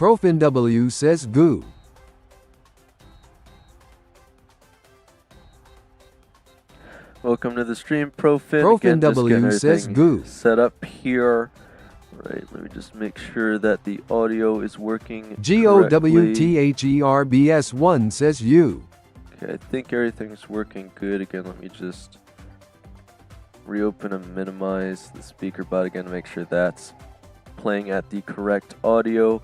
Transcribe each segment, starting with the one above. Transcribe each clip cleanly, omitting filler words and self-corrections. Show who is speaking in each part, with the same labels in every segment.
Speaker 1: ProfinW says goo.
Speaker 2: Welcome to the stream, Profin. Again, just getting
Speaker 1: ProfinW says goo.
Speaker 2: set up here. Right, let me just make sure that the audio is working
Speaker 1: GOWTHERBS1 says you.
Speaker 2: Okay, I think everything's working good. Again, let me just reopen and minimize the speaker bot again to make sure that's playing at the correct audio.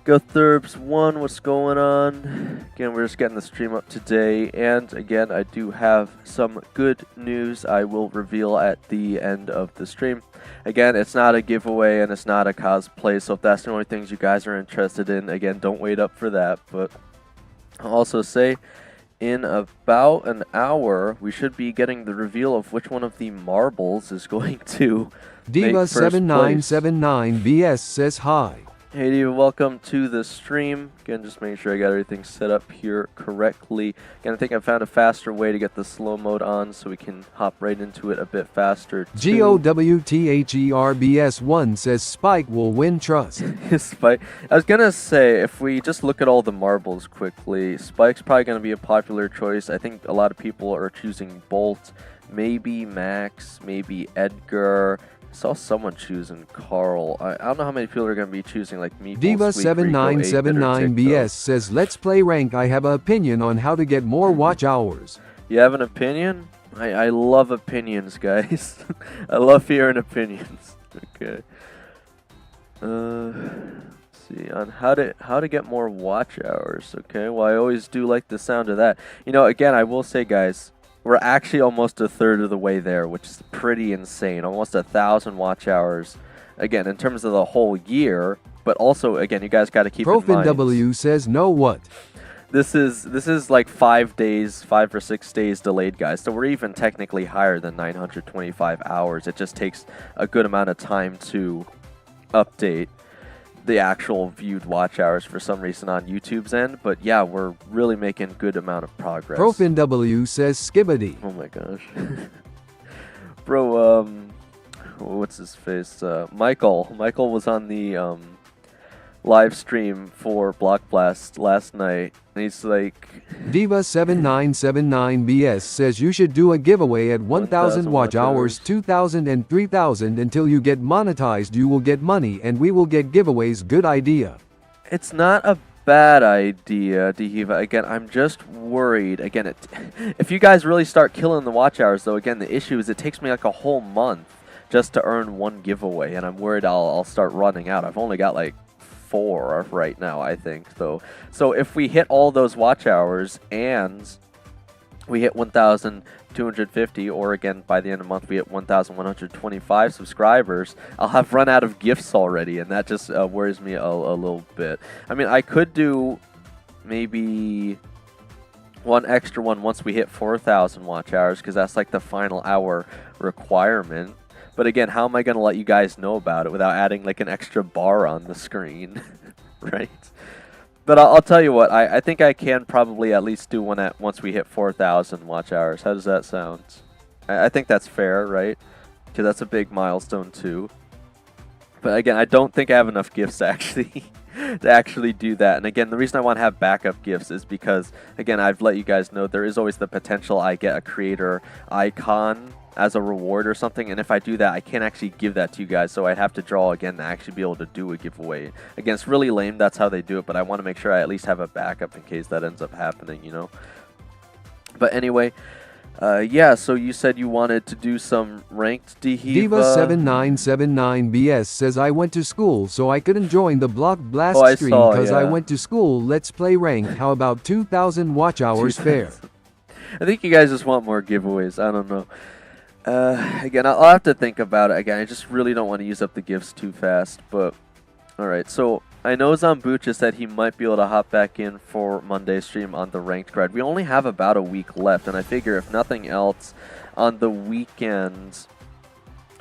Speaker 2: GoThurbs1, what's going on? Again, we're just getting the stream up today, and again, I do have some good news I will reveal at the end of the stream. Again, it's not a giveaway and it's not a cosplay, so if that's the only things you guys are interested in, again, don't wait up for that. But I'll also say, in about an hour, we should be getting the reveal of which one of the marbles is going to
Speaker 1: Diva7979VS says hi.
Speaker 2: Hey Diva, welcome to the stream. Again, just making sure I got everything set up here correctly. Again, I think I found a faster way to get the slow mode on so we can hop right into it a bit faster.
Speaker 1: GOWTHERBS1 says Spike will win trust.
Speaker 2: Spike. I was gonna say, if we just look at all the marbles quickly, Spike's probably gonna be a popular choice. I think a lot of people are choosing Bolt, maybe Max, maybe Edgar. I saw someone choosing Carl. I don't know how many people are going to be choosing like me.
Speaker 1: Diva7979BS says, let's play rank. I have an opinion on how to get more watch hours.
Speaker 2: You have an opinion? I love opinions, guys. I love hearing opinions. Okay. Let's see, on how to get more watch hours. Okay, well, I always do like the sound of that. You know, again, I will say, guys, we're actually almost a third of the way there, which is pretty insane. Almost 1,000 watch hours, again, in terms of the whole year. But also, again, you guys got to keep in mind.
Speaker 1: ProfinW says, know what?
Speaker 2: This is like 5 or 6 days delayed, guys. So we're even technically higher than 925 hours. It just takes a good amount of time to update the actual viewed watch hours for some reason on YouTube's end, but yeah, we're really making good amount of progress.
Speaker 1: ProfinW says Skibbity.
Speaker 2: Oh my gosh. Bro, what's his face? Michael was on the live stream for Block Blast last night, and he's like...
Speaker 1: Diva7979BS says you should do a giveaway at 1,000 watch hours, 2,000 and 3,000 until you get monetized. You will get money and we will get giveaways. Good idea.
Speaker 2: It's not a bad idea, Diva. Again, I'm just worried. Again, if you guys really start killing the watch hours, though, again, the issue is it takes me like a whole month just to earn one giveaway, and I'm worried I'll start running out. I've only got like 4 right now, I think, though. So if we hit all those watch hours and we hit 1,250, or again, by the end of the month, we hit 1,125 subscribers, I'll have run out of gifts already, and that just worries me a little bit. I mean, I could do maybe one extra one once we hit 4,000 watch hours, because that's like the final hour requirement. But again, how am I going to let you guys know about it without adding like an extra bar on the screen, right? But I'll tell you what, I think I can probably at least do one once we hit 4,000 watch hours. How does that sound? I think that's fair, right? Because that's a big milestone too. But again, I don't think I have enough gifts to actually do that. And again, the reason I want to have backup gifts is because, again, I've let you guys know there is always the potential I get a creator icon as a reward or something, and if I do that, I can't actually give that to you guys, so I'd have to draw again to actually be able to do a giveaway. Again, it's really lame, that's how they do it, but I want to make sure I at least have a backup in case that ends up happening, you know? But anyway, yeah, so you said you wanted to do some ranked
Speaker 1: Diva7979BS says I went to school, so I couldn't join the Block Blast stream because I went to school. Let's play ranked. How about 2,000 watch hours fair?
Speaker 2: I think you guys just want more giveaways. I don't know. Again, I'll have to think about it. Again, I just really don't want to use up the gifts too fast. But alright, so I know Zambucha said he might be able to hop back in for Monday's stream on the ranked grind. We only have about a week left, and I figure if nothing else, on the weekend,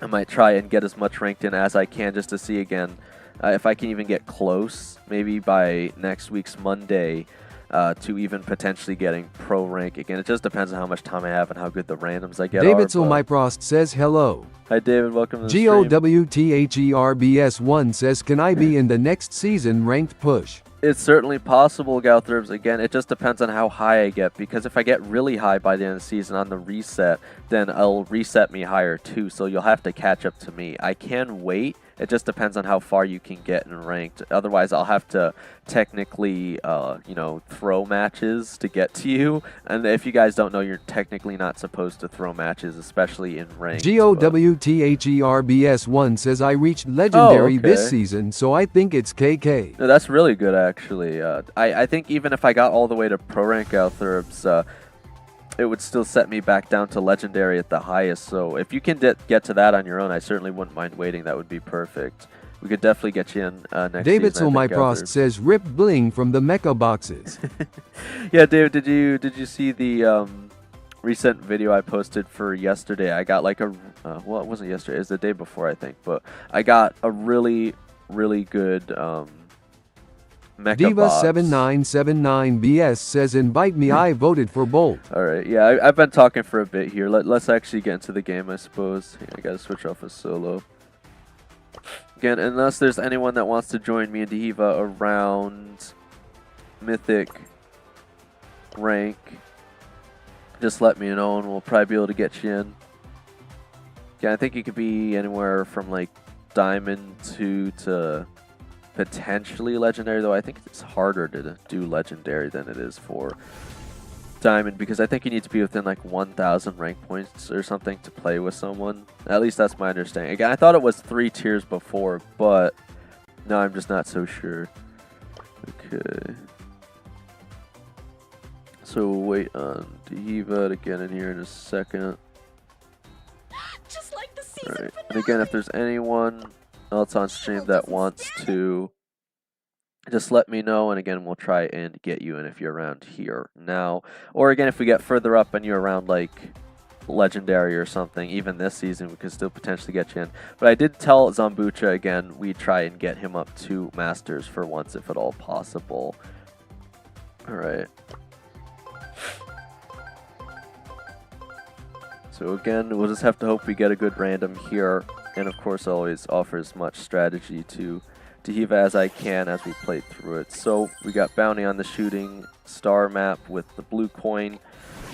Speaker 2: I might try and get as much ranked in as I can just to see again if I can even get close. Maybe by next week's Monday, to even potentially getting pro rank. Again, it just depends on how much time I have and how good the randoms I get
Speaker 1: David
Speaker 2: are. but-
Speaker 1: Solmyprost says hello.
Speaker 2: Hi David, welcome to the stream.
Speaker 1: GOWTHERBS1 says, can I be in the next season ranked push?
Speaker 2: It's certainly possible, Galtherbs. Again, it just depends on how high I get, because if I get really high by the end of the season on the reset, then it'll reset me higher too, so you'll have to catch up to me. I can wait. It just depends on how far you can get in ranked. Otherwise, I'll have to technically, throw matches to get to you. And if you guys don't know, you're technically not supposed to throw matches, especially in ranked.
Speaker 1: GOWTHERBS1 says, I reached legendary this
Speaker 2: okay.
Speaker 1: season, so I think it's KK.
Speaker 2: No, that's really good, actually. I think even if I got all the way to pro rank, Galtherbs, it would still set me back down to legendary at the highest. So if you can get to that on your own, I certainly wouldn't mind waiting. That would be perfect. We could definitely get you in next
Speaker 1: David
Speaker 2: season.
Speaker 1: Solmyprost says, rip bling from the mecha boxes.
Speaker 2: Yeah, David, did you see the recent video I posted for yesterday? I got like a well, it wasn't yesterday. It was the day before, I think. But I got a really, really good mecha box.
Speaker 1: Diva7979BS says, invite me, I voted for Bolt.
Speaker 2: Alright, yeah, I've been talking for a bit here. Let's actually get into the game, I suppose. I gotta switch off of solo. Again, unless there's anyone that wants to join me and Diva around Mythic rank, just let me know and we'll probably be able to get you in. Yeah, I think you could be anywhere from like Diamond 2 to potentially Legendary, though I think it's harder to do Legendary than it is for Diamond, because I think you need to be within like 1,000 rank points or something to play with someone. At least that's my understanding. Again, I thought it was 3 tiers before, but now I'm just not so sure. Okay. So we'll wait on Diva to get in here in a second.
Speaker 3: Just like the season
Speaker 2: Alright,
Speaker 3: finale.
Speaker 2: and again, if there's anyone else on stream that wants to, just let me know, and again, we'll try and get you in if you're around here now. Or again, if we get further up and you're around like Legendary or something, even this season, we could still potentially get you in. But I did tell Zambucha, again, we try and get him up to Masters for once, if at all possible. Alright. So again, we'll just have to hope we get a good random here. And of course, I always offer as much strategy to Diva as I can as we play through it. So we got Bounty on the shooting star map with the blue coin.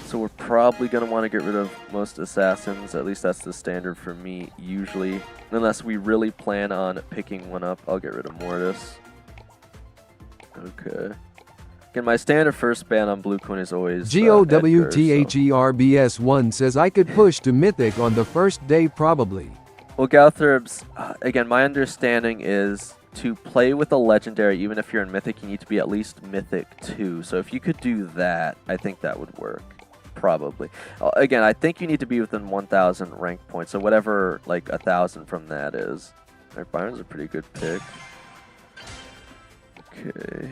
Speaker 2: So we're probably going to want to get rid of most assassins. At least that's the standard for me usually. Unless we really plan on picking one up, I'll get rid of Mortis. Okay. Again, my standard first ban on blue coin is always
Speaker 1: GOWTHERBS1 says, I could push to Mythic on the first day probably.
Speaker 2: Well, Galtherbs, again, my understanding is to play with a Legendary, even if you're in Mythic, you need to be at least Mythic 2. So if you could do that, I think that would work. Probably. Again, I think you need to be within 1,000 rank points, so whatever, like, 1,000 from that is. Alright, Byron's a pretty good pick. Okay.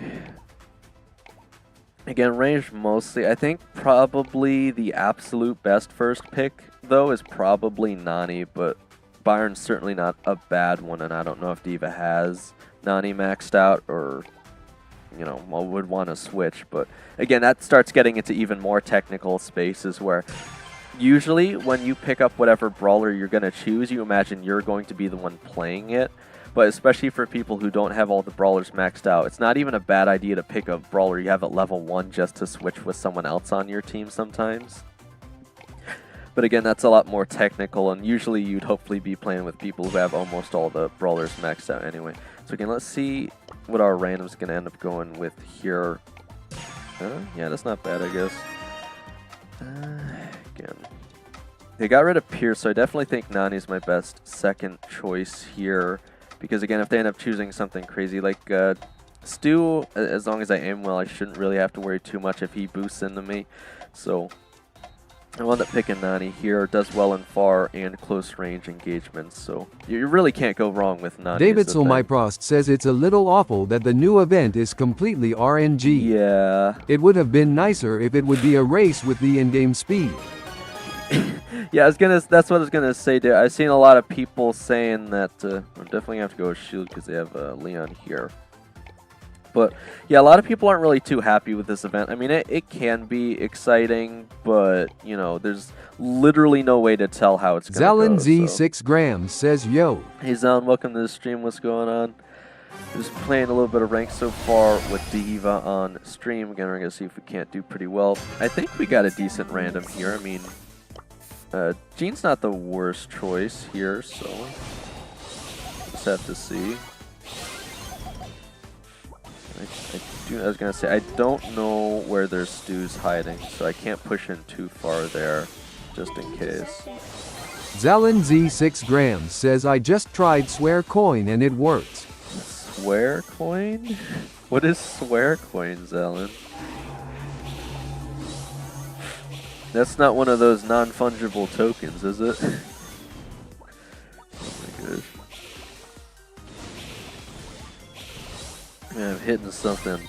Speaker 2: Again, range mostly. I think probably the absolute best first pick, though, is probably Nani, but Byron's certainly not a bad one, and I don't know if Diva has Nani maxed out or, you know, would want to switch. But again, that starts getting into even more technical spaces where usually when you pick up whatever brawler you're going to choose, you imagine you're going to be the one playing it. But especially for people who don't have all the brawlers maxed out, it's not even a bad idea to pick a brawler you have at level 1 just to switch with someone else on your team sometimes. But again, that's a lot more technical, and usually you'd hopefully be playing with people who have almost all the brawlers maxed out anyway. So again, let's see what our random's going to end up going with here. Yeah, that's not bad, I guess. Again, they got rid of Pierce, so I definitely think Nani's my best second choice here. Because again, if they end up choosing something crazy like Stu, as long as I aim well, I shouldn't really have to worry too much if he boosts into me. So I'll end up picking Nani here. Does well in far and close range engagements, so you really can't go wrong with Nani.
Speaker 1: David Solmyprost says it's a little awful that the new event is completely RNG.
Speaker 2: Yeah.
Speaker 1: It would have been nicer if it would be a race with the in-game speed.
Speaker 2: Yeah, that's what I was gonna say, dude. I've seen a lot of people saying that I'm definitely gonna have to go with Shield because they have Leon here. But yeah, a lot of people aren't really too happy with this event. I mean, it can be exciting, but you know, there's literally no way to tell how it's going to
Speaker 1: Zalin
Speaker 2: go.
Speaker 1: Z
Speaker 2: So.
Speaker 1: 6 grams says, yo.
Speaker 2: Hey Zalin, welcome to the stream. What's going on? Just playing a little bit of rank so far with Diva on stream. Again, we're going to see if we can't do pretty well. I think we got a decent random here. I mean, Jean's not the worst choice here, so just have to see. I was gonna say, I don't know where their Stu's hiding, so I can't push in too far there, just in case.
Speaker 1: Zalin Z 6 grams says, I just tried Swear Coin and it works.
Speaker 2: Swear Coin? What is Swear Coin, Zalin? That's not one of those non-fungible tokens, is it? Oh my gosh. Yeah, I'm hitting something.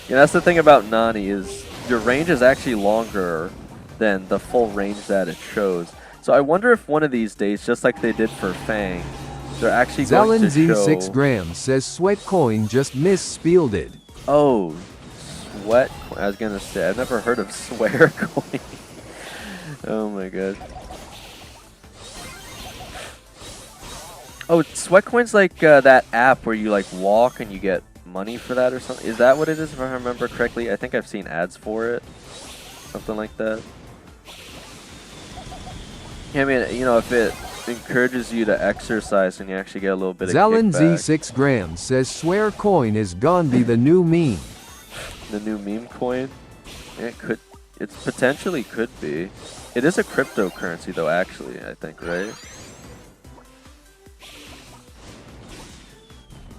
Speaker 2: Yeah, that's the thing about Nani is your range is actually longer than the full range that it shows. So I wonder if one of these days, just like they did for Fang, they're actually going
Speaker 1: Zalin
Speaker 2: to
Speaker 1: Z
Speaker 2: show...
Speaker 1: 6 grams says, Sweat Coin just misspelled it.
Speaker 2: Oh, Sweat Coin. I was going to say, I've never heard of Swear Coin. Oh my god. Oh, Sweat Coin's like that app where you like walk and you get money for that or something. Is that what it is, if I remember correctly? I think I've seen ads for it. Something like that. Yeah, I mean, you know, if it encourages you to exercise and you actually get a little bit of
Speaker 1: Zalin
Speaker 2: kickback.
Speaker 1: Z 6 grams says, Swear Coin is gonna be the new meme.
Speaker 2: The new meme coin? It could, it potentially could be. It is a cryptocurrency though, actually, I think, right?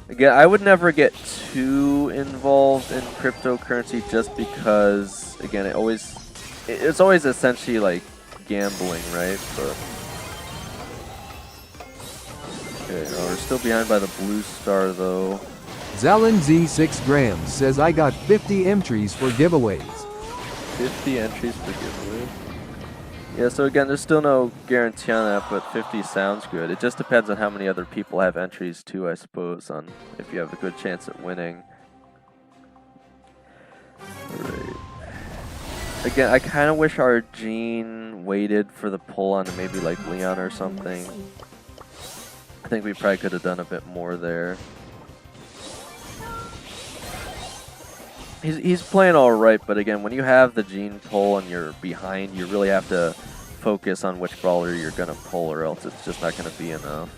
Speaker 2: Again, I would never get too involved in cryptocurrency just because, again, it's always essentially like gambling, right? But okay, oh, we're still behind by the blue star though.
Speaker 1: Zalin Z 6 grams says, I got 50 entries for giveaways.
Speaker 2: 50 entries per giveaway. Yeah, so again, there's still no guarantee on that, but 50 sounds good. It just depends on how many other people have entries too, I suppose, on if you have a good chance at winning. Alright. Again, I kind of wish our Jean waited for the pull on maybe like Leon or something. I think we probably could have done a bit more there. He's playing all right, but again, when you have the Jean pull and you're behind, you really have to focus on which brawler you're gonna pull, or else it's just not gonna be enough.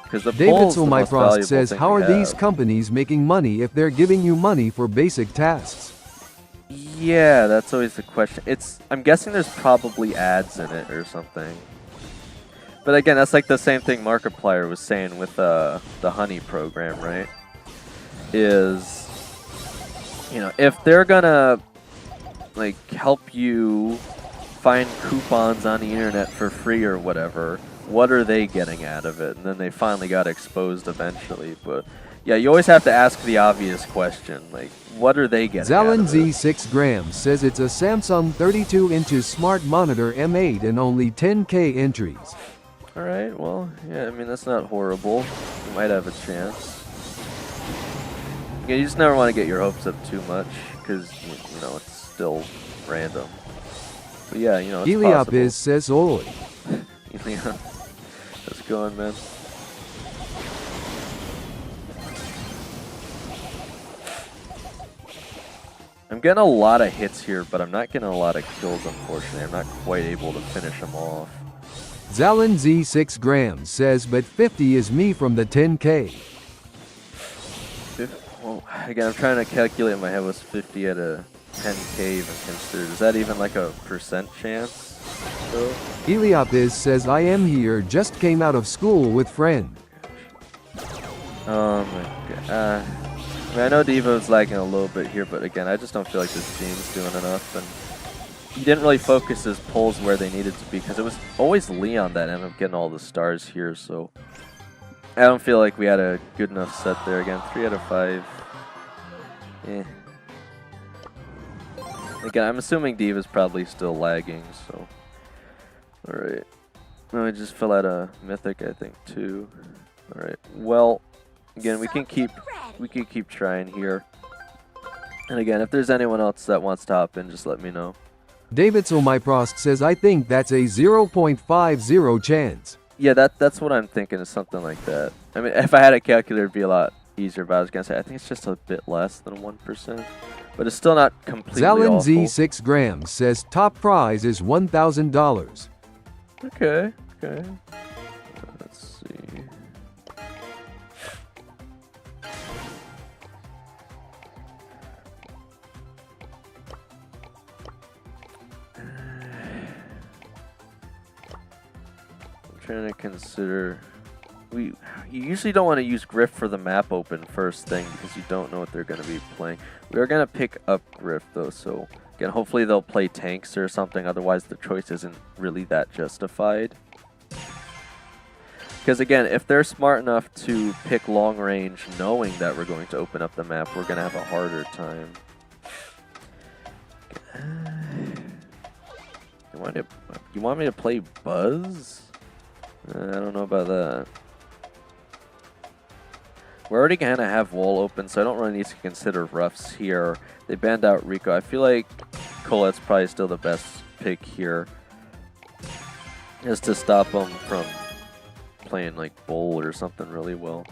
Speaker 2: Because the
Speaker 1: David
Speaker 2: pull's the most
Speaker 1: Solmifrost
Speaker 2: valuable
Speaker 1: says,
Speaker 2: thing
Speaker 1: how
Speaker 2: we
Speaker 1: are these
Speaker 2: have.
Speaker 1: companies making money if they're giving you money for basic tasks?
Speaker 2: Yeah, that's always the question. I'm guessing there's probably ads in it or something. But again, that's like the same thing Markiplier was saying with the Honey program, right? Is, you know, if they're gonna like help you find coupons on the internet for free or whatever, what are they getting out of it? And then they finally got exposed eventually. But yeah, you always have to ask the obvious question, like, what are they getting out
Speaker 1: Zalin
Speaker 2: of
Speaker 1: Z
Speaker 2: it?
Speaker 1: 6 grams says it's a Samsung 32-inch smart monitor M8 and only 10K entries.
Speaker 2: Alright, well, yeah, I mean, that's not horrible. You might have a chance. Yeah, you just never want to get your hopes up too much, because, you know, it's still random. But yeah, you know, it's possible.
Speaker 1: Heliop says, oi.
Speaker 2: Yeah. How's it going, man? I'm getting a lot of hits here, but I'm not getting a lot of kills, unfortunately. I'm not quite able to finish them off.
Speaker 1: Zalin Z 6 grams says, but 50 is me from the 10K.
Speaker 2: Well, again, I'm trying to calculate in my head what's 50 at a 10K even considered. Is that even like a percent chance?
Speaker 1: Heliop says, I am here, just came out of school with friend.
Speaker 2: Oh my god. I mean, I know Devo's lagging a little bit here, but again, I just don't feel like this team's doing enough. And he didn't really focus his pulls where they needed to be, because it was always Leon that ended up getting all the stars here. So I don't feel like we had a good enough set there. Again, 3 out of 5. Eh. Again, I'm assuming Diva's probably still lagging, so. Alright. No, I just fell out of Mythic, I think, too. Alright. Well, again, we can keep we could keep trying here. And again, if there's anyone else that wants to hop in, just let me know.
Speaker 1: David Somyprost says, I think that's a 0.50 chance.
Speaker 2: Yeah, that's what I'm thinking, is something like that. I mean, if I had a calculator, it'd be a lot easier, but I was going to say, I think it's just a bit less than 1%. But it's still not completely
Speaker 1: Zalin
Speaker 2: awful.
Speaker 1: Z 6 grams says top prize is $1,000.
Speaker 2: Okay, okay. Let's see. I'm trying to consider. You usually don't want to use Griff for the map open first thing because you don't know what they're going to be playing. We are going to pick up Griff though, so again, hopefully they'll play tanks or something, otherwise the choice isn't really that justified. Because again, if they're smart enough to pick long range knowing that we're going to open up the map, we're going to have a harder time. You want me to play Buzz? I don't know about that. We're already going to have wall open, so I don't really need to consider roughs here. They banned out Rico. I feel like Colette's probably still the best pick here, just to stop them from playing like Bull or something really well.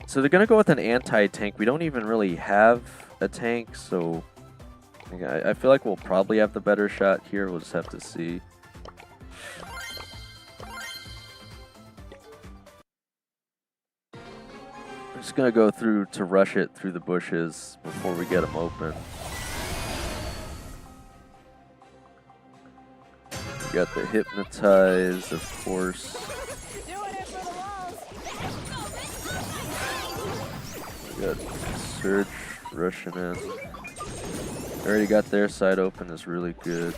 Speaker 2: So they're going to go with an anti-tank. We don't even really have a tank, so I feel like we'll probably have the better shot here. We'll just have to see. I'm just going to go through to rush it through the bushes before we get them open. We got the Hypnotize, of course. We got Surge rushing in. Already got their side open, is really good.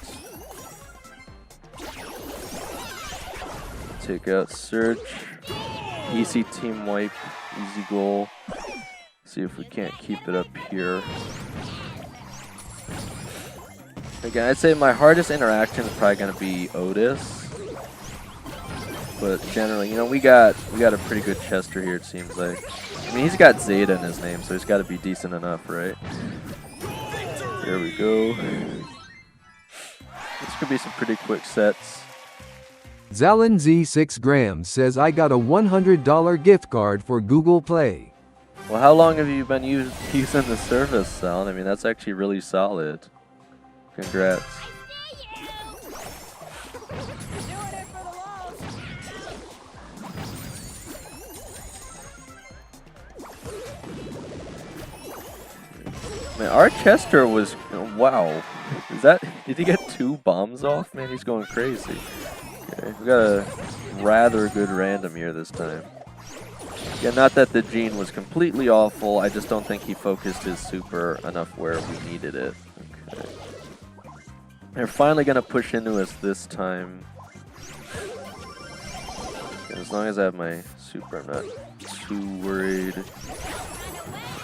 Speaker 2: Take out Surge. Easy team wipe, easy goal. See if we can't keep it up here. Again, I'd say my hardest interaction is probably gonna be Otis. But generally, you know, we got a pretty good Chester here, it seems like. I mean, he's got Zeta in his name, so he's got to be decent enough, right? There we go. This could be some pretty quick sets.
Speaker 1: Zalin Z 6 grams says, I got a $100 gift card for Google Play.
Speaker 2: Well, how long have you been using the service, Sal? I mean, that's actually really solid. Congrats. Man, our Chester was, wow. Did he get 2 bombs off? Man, he's going crazy. Okay, we got a rather good random here this time. Yeah, not that the Gene was completely awful, I just don't think he focused his super enough where we needed it. Okay. They're finally going to push into us this time. Okay, as long as I have my super, I'm not too worried.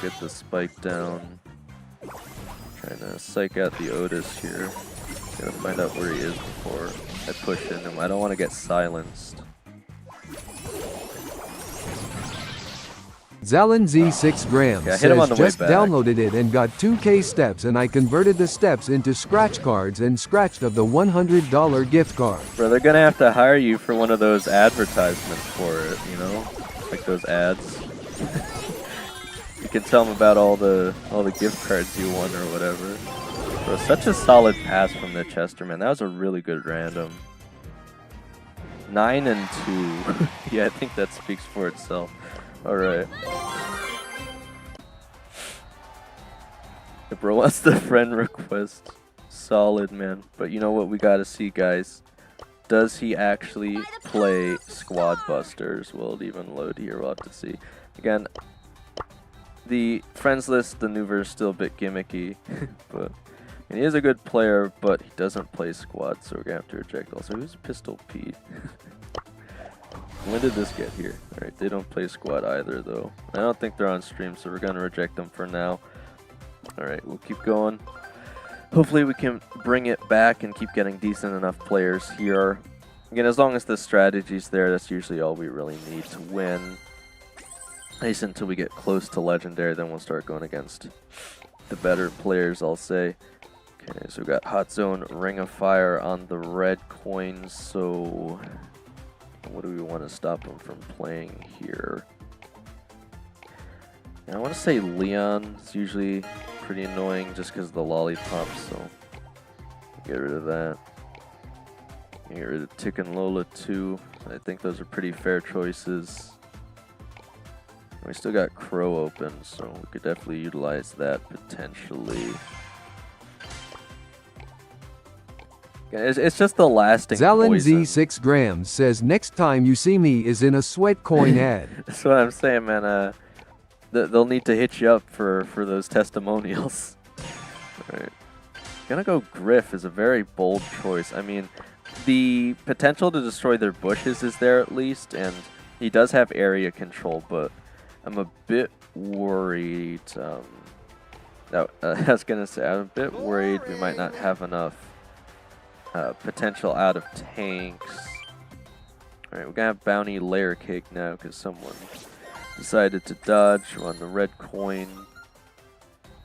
Speaker 2: Get the spike down. Trying to psych out the Otis here. Gotta find out where he is before I push in him. I don't want to get silenced.
Speaker 1: Zalin Z 6 grams
Speaker 2: Okay, I hit him on
Speaker 1: says,
Speaker 2: the way
Speaker 1: just
Speaker 2: back.
Speaker 1: downloaded it and got 2K steps, and I converted the steps into scratch cards and scratched of the $100 gift card.
Speaker 2: Bro, they're gonna have to hire you for one of those advertisements for it, you know? Like those ads. You can tell them about all the gift cards you won or whatever. Bro, such a solid pass from the Chester, man. That was a really good random. 9 and 2. Yeah, I think that speaks for itself. Alright. If bro wants the friend request, solid, man. But you know what we gotta see, guys? Does he actually play Squad Busters? Will it even load here? We'll have to see. Again, the friends list, the new version, is still a bit gimmicky, but and he is a good player, but he doesn't play squad, so we're gonna have to reject. Also, who's Pistol Pete? When did this get here? Alright, they don't play squad either, though. I don't think they're on stream, so we're gonna reject them for now. Alright, we'll keep going. Hopefully we can bring it back and keep getting decent enough players here. Again, as long as the strategy's there, that's usually all we really need to win. At least until we get close to legendary, then we'll start going against the better players, I'll say. Okay, so we got Hot Zone, Ring of Fire on the red coins, so what do we want to stop him from playing here? And I want to say Leon is usually pretty annoying just because of the lollipops, so get rid of that. Get rid of Tick and Lola too. I think those are pretty fair choices. We still got Crow open, so we could definitely utilize that potentially. It's just the lasting
Speaker 1: Zalin
Speaker 2: poison.
Speaker 1: Z 6 grams says next time you see me is in a sweat coin ad.
Speaker 2: That's what I'm saying, man. They'll need to hit you up for those testimonials. Alright. Gonna go Griff is a very bold choice. I mean, the potential to destroy their bushes is there at least, and he does have area control, but I'm a bit worried. I was gonna say, I'm a bit worried we might not have enough potential out of tanks. Alright, we're gonna have Bounty Layer Cake now because someone decided to dodge on the red coin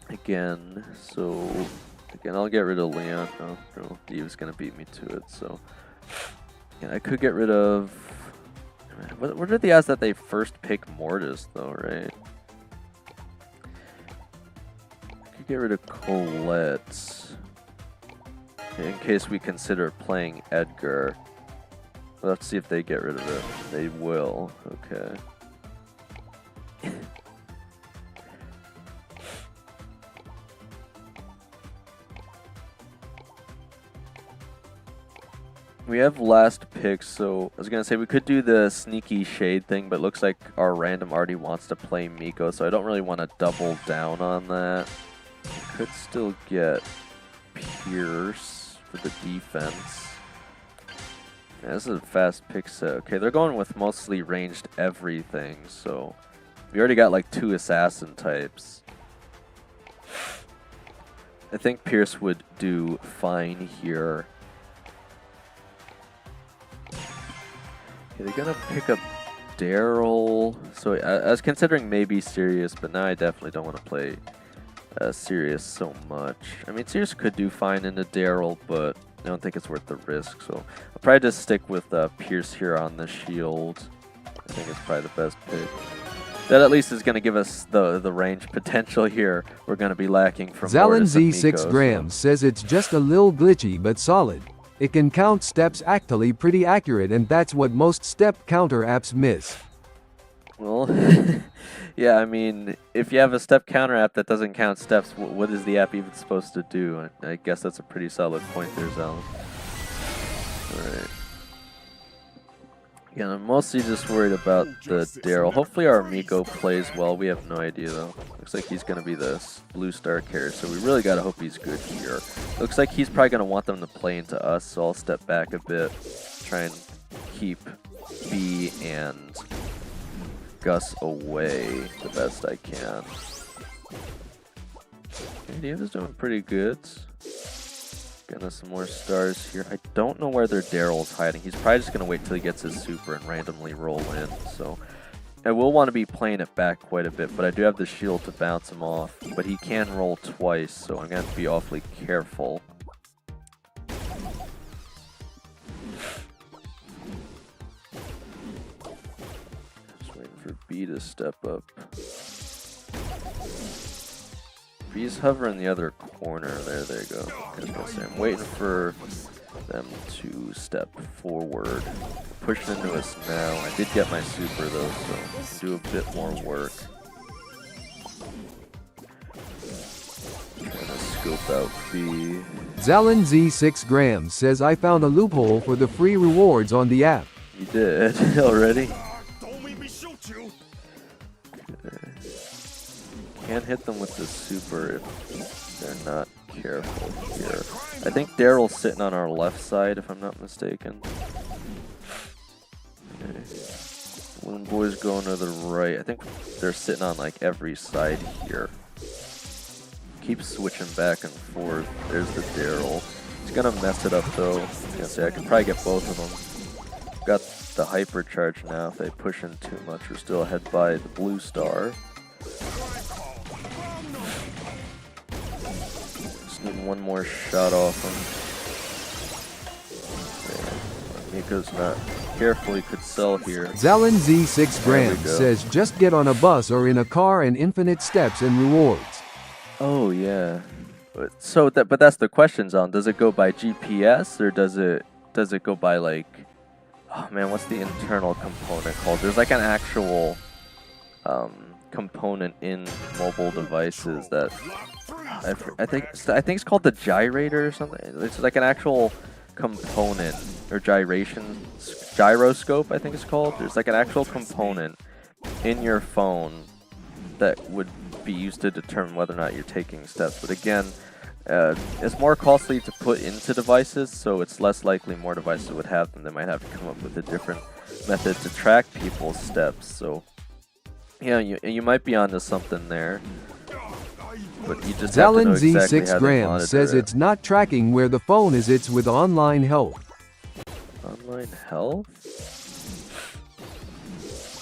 Speaker 2: again. So again, I'll get rid of Leon. No, Eve's gonna beat me to it. So yeah, I could get rid of. What are the odds that they first pick Mortis though, right? I could get rid of Colette in case we consider playing Edgar. We'll have to see if they get rid of it. They will. Okay. We have last picks, so I was gonna say we could do the sneaky shade thing, but it looks like our random already wants to play Miko, so I don't really want to double down on that. We could still get Pierce for the defense. Yeah, this is a fast pick set. Okay, they're going with mostly ranged everything, so we already got like 2 assassin types. I think Pierce would do fine here. Okay, they're gonna pick up Daryl. So I was considering maybe Sirius, but now I definitely don't want to play Sirius so much. I mean, Sirius could do fine into Daryl, but I don't think it's worth the risk. So I'll probably just stick with Pierce here on the shield. I think it's probably the best pick. That at least is going to give us the range potential here. We're going to be lacking from
Speaker 1: Zalin
Speaker 2: Mortis and
Speaker 1: Z 6
Speaker 2: Miko,
Speaker 1: grams says it's just a little glitchy but solid. It can count steps actually pretty accurate, and that's what most step counter apps miss.
Speaker 2: Well, yeah, I mean, if you have a step counter app that doesn't count steps, what is the app even supposed to do? I guess that's a pretty solid point there, Zalin. Alright. Yeah, I'm mostly just worried about the Daryl. Hopefully our Miko plays well. We have no idea, though. Looks like he's going to be the blue star carrier, so we really got to hope he's good here. Looks like he's probably going to want them to play into us, so I'll step back a bit. Try and keep B and Gus away the best I can. Okay, Diva's doing pretty good. Getting us some more stars here. I don't know where their Daryl's hiding. He's probably just going to wait till he gets his super and randomly roll in. So I will want to be playing it back quite a bit, but I do have the shield to bounce him off. But he can roll twice, so I'm going to have to be awfully careful. Just waiting for B to step up. B's hovering the other corner. There they go. I'm waiting for them to step forward. Pushing into us now. I did get my super though, so I can do a bit more work. Trying to scope out B.
Speaker 1: Zalin Z 6 grams says I found a loophole for the free rewards on the app.
Speaker 2: You did already? Can't hit them with the super if they're not careful here. I think Daryl's sitting on our left side, if I'm not mistaken. Okay. When boys going to the right, I think they're sitting on like every side here. Keep switching back and forth. There's the Daryl. He's gonna mess it up though. I can probably get both of them. Got the hypercharge now. If they push in too much, we're still ahead by the blue star. Just need one more shot off him. Miko's not careful, he could sell here.
Speaker 1: Zalin Z6
Speaker 2: There we
Speaker 1: grams
Speaker 2: go.
Speaker 1: says just get on a bus or in a car and infinite steps and rewards.
Speaker 2: Oh yeah. But that's the question, Zon. Does it go by GPS or does it go by like, oh man, what's the internal component called? There's like an actual component in mobile devices that I think it's called the gyrator or something. It's like an actual component or gyroscope, I think it's called. There's like an actual component in your phone that would be used to determine whether or not you're taking steps. But again, it's more costly to put into devices, so it's less likely more devices would have them. They might have to come up with a different method to track people's steps. So yeah, you might be onto something there. But you just have to know
Speaker 1: Zalin
Speaker 2: exactly
Speaker 1: Z6
Speaker 2: how to
Speaker 1: grams
Speaker 2: monitor
Speaker 1: says
Speaker 2: it.
Speaker 1: it's not tracking where the phone is, it's with online health.
Speaker 2: Online health?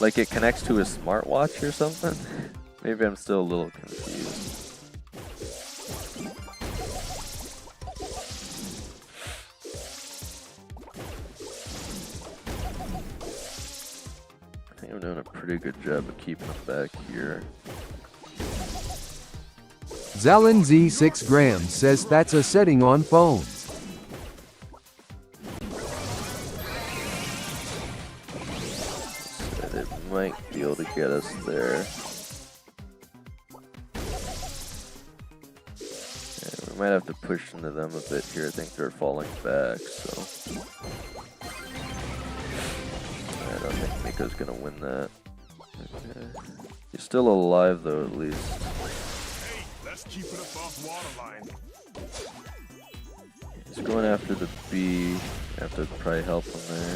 Speaker 2: Like it connects to a smartwatch or something? Maybe I'm still a little confused. I think I'm doing a pretty good job of keeping it back here.
Speaker 1: Zalin Z6 grams says that's a setting on phones.
Speaker 2: And it might be able to get us there. Yeah, we might have to push into them a bit here. I think they're falling back, so I don't think Miko's gonna win that. Okay. He's still alive though, at least.
Speaker 4: Hey, let's keep it above waterline.
Speaker 2: He's going after the B. Have to probably help him there.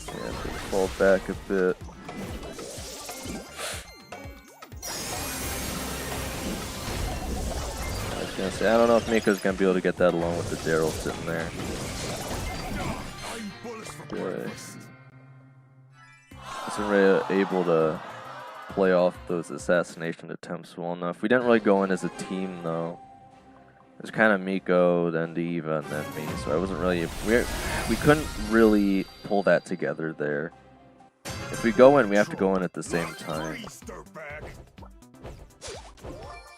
Speaker 2: Yeah, have to fall back a bit. I was gonna say, I don't know if Miko's gonna be able to get that alone with the Daryl sitting there. Okay. Isn't really able to play off those assassination attempts well enough. We didn't really go in as a team though. It was kind of Miko, then Diva, and then me. So I wasn't really. We couldn't really pull that together there. If we go in, we have to go in at the same time.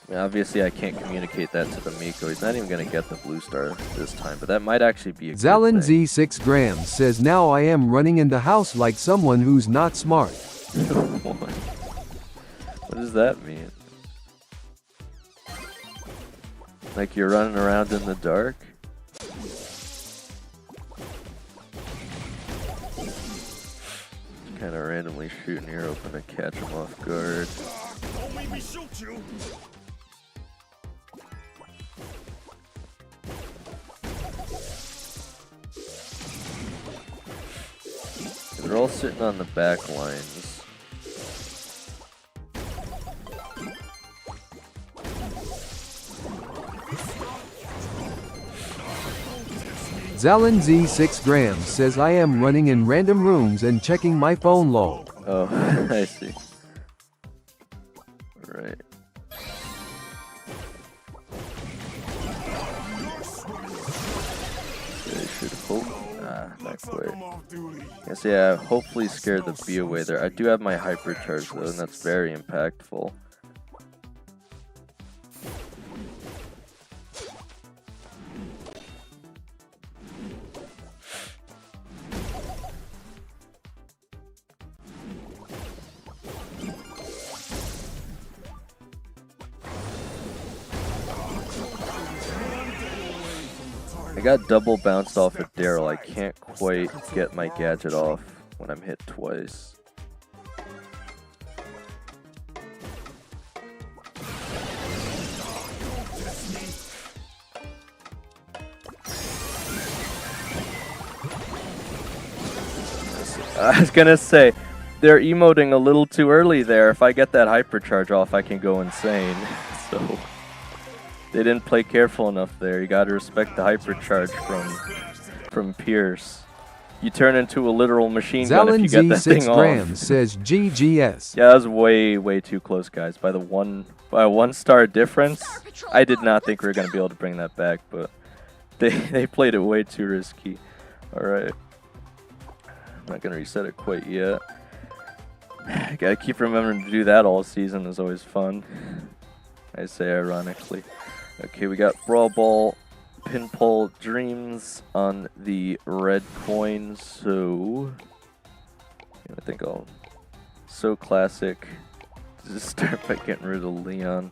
Speaker 2: Yeah, obviously, I can't communicate that to the Miko. He's not even going to get the blue star this time, but that might actually be a
Speaker 1: Zalin
Speaker 2: good thing.
Speaker 1: Z6 grams says now I am running in the house like someone who's not smart.
Speaker 2: What does that mean? Like you're running around in the dark? Kind of randomly shooting here, hoping to catch him off guard.
Speaker 4: Don't make me shoot you.
Speaker 2: They're all sitting on the back lines.
Speaker 1: Zalin Z6 grams says I am running in random rooms and checking my phone log.
Speaker 2: Oh, I see. Right. They should hope. Ah, not quite. Yes, yeah, hopefully scared the bee away there. I do have my hypercharge though, and that's very impactful. I got double bounced off of Daryl. I can't quite get my gadget off when I'm hit twice. I was gonna say, they're emoting a little too early there. If I get that hypercharge off, I can go insane. So They didn't play careful enough there. You gotta respect the hypercharge from Pierce. You turn into a literal machine gun if you get that thing off.
Speaker 1: Grams says GGS.
Speaker 2: Yeah, that was way too close, guys. By a 1-star difference, I did not think we were gonna be able to bring that back, but they played it way too risky. All right, I'm not gonna reset it quite yet. Gotta keep remembering to do that all season. Is always fun. I say ironically. Okay, we got Brawl Ball, Pinball Dreams on the red coin. So I think I'll classic. Just start by getting rid of Leon.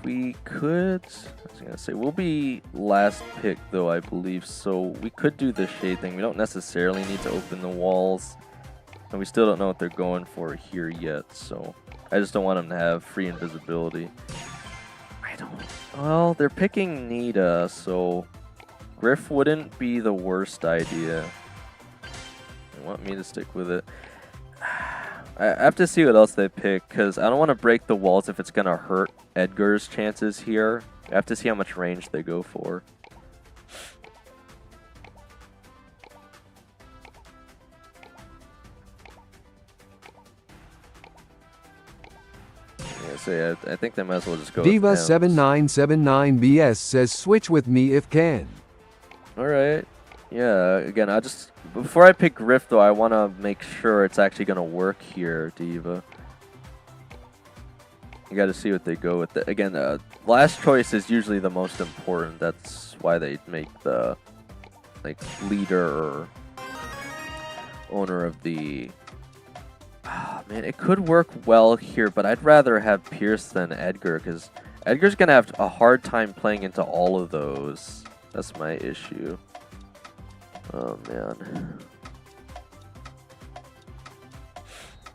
Speaker 2: We could. I was gonna say we'll be last pick though, I believe. So we could do the shade thing. We don't necessarily need to open the walls, and we still don't know what they're going for here yet. So I just don't want them to have free invisibility. Well, they're picking Nita, so Griff wouldn't be the worst idea. They want me to stick with it. I have to see what else they pick, because I don't want to break the walls if it's going to hurt Edgar's chances here. I have to see how much range they go for. So yeah, I think they might as well just go with
Speaker 1: Diva7979BS says switch with me if can.
Speaker 2: Alright. Yeah, again, before I pick Griff though, I want to make sure it's actually going to work here, Diva. You got to see what they go with. Again, last choice is usually the most important. That's why they make the leader or owner of the... Oh, man, it could work well here, but I'd rather have Pierce than Edgar, because Edgar's going to have a hard time playing into all of those. That's my issue. Oh, man.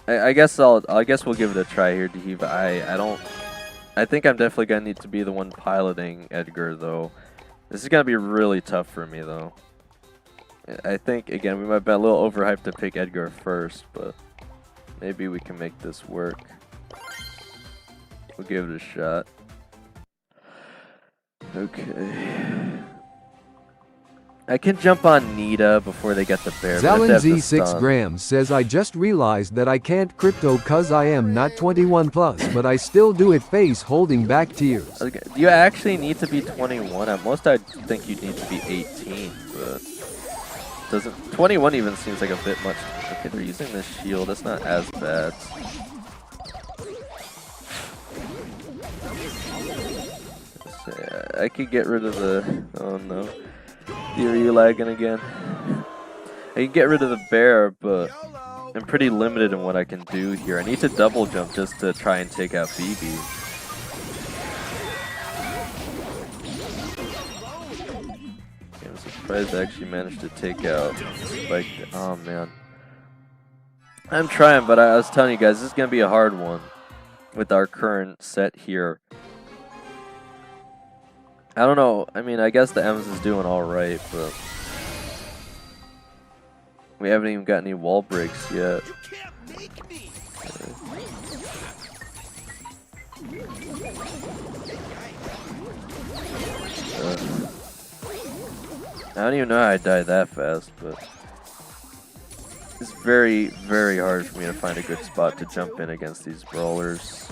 Speaker 2: I guess we'll give it a try here, Diva. I think I'm definitely going to need to be the one piloting Edgar, though. This is going to be really tough for me, though. I think, again, we might be a little overhyped to pick Edgar first, but... maybe we can make this work. We'll give it a shot. Okay. I can jump on Nita before they get the bear.
Speaker 1: Zalenz6 says I just realized that I can't crypto cause I am not 21 plus, but I still do it face holding back tears.
Speaker 2: Okay. Do you actually need to be 21? At most I'd think you'd need to be 18, but... 21 even seems like a bit much. Okay, they're using this shield. That's not as bad. I could get rid of the... oh no. Are you lagging again? I can get rid of the bear, but I'm pretty limited in what I can do here. I need to double jump just to try and take out BB. I'm surprised I actually managed to take out Spike. Oh man. I'm trying, but I was telling you guys, this is going to be a hard one with our current set here. I don't know. I mean, I guess the Ems is doing alright, but we haven't even got any wall breaks yet. I don't even know how I died that fast, but it's very, very hard for me to find a good spot to jump in against these brawlers.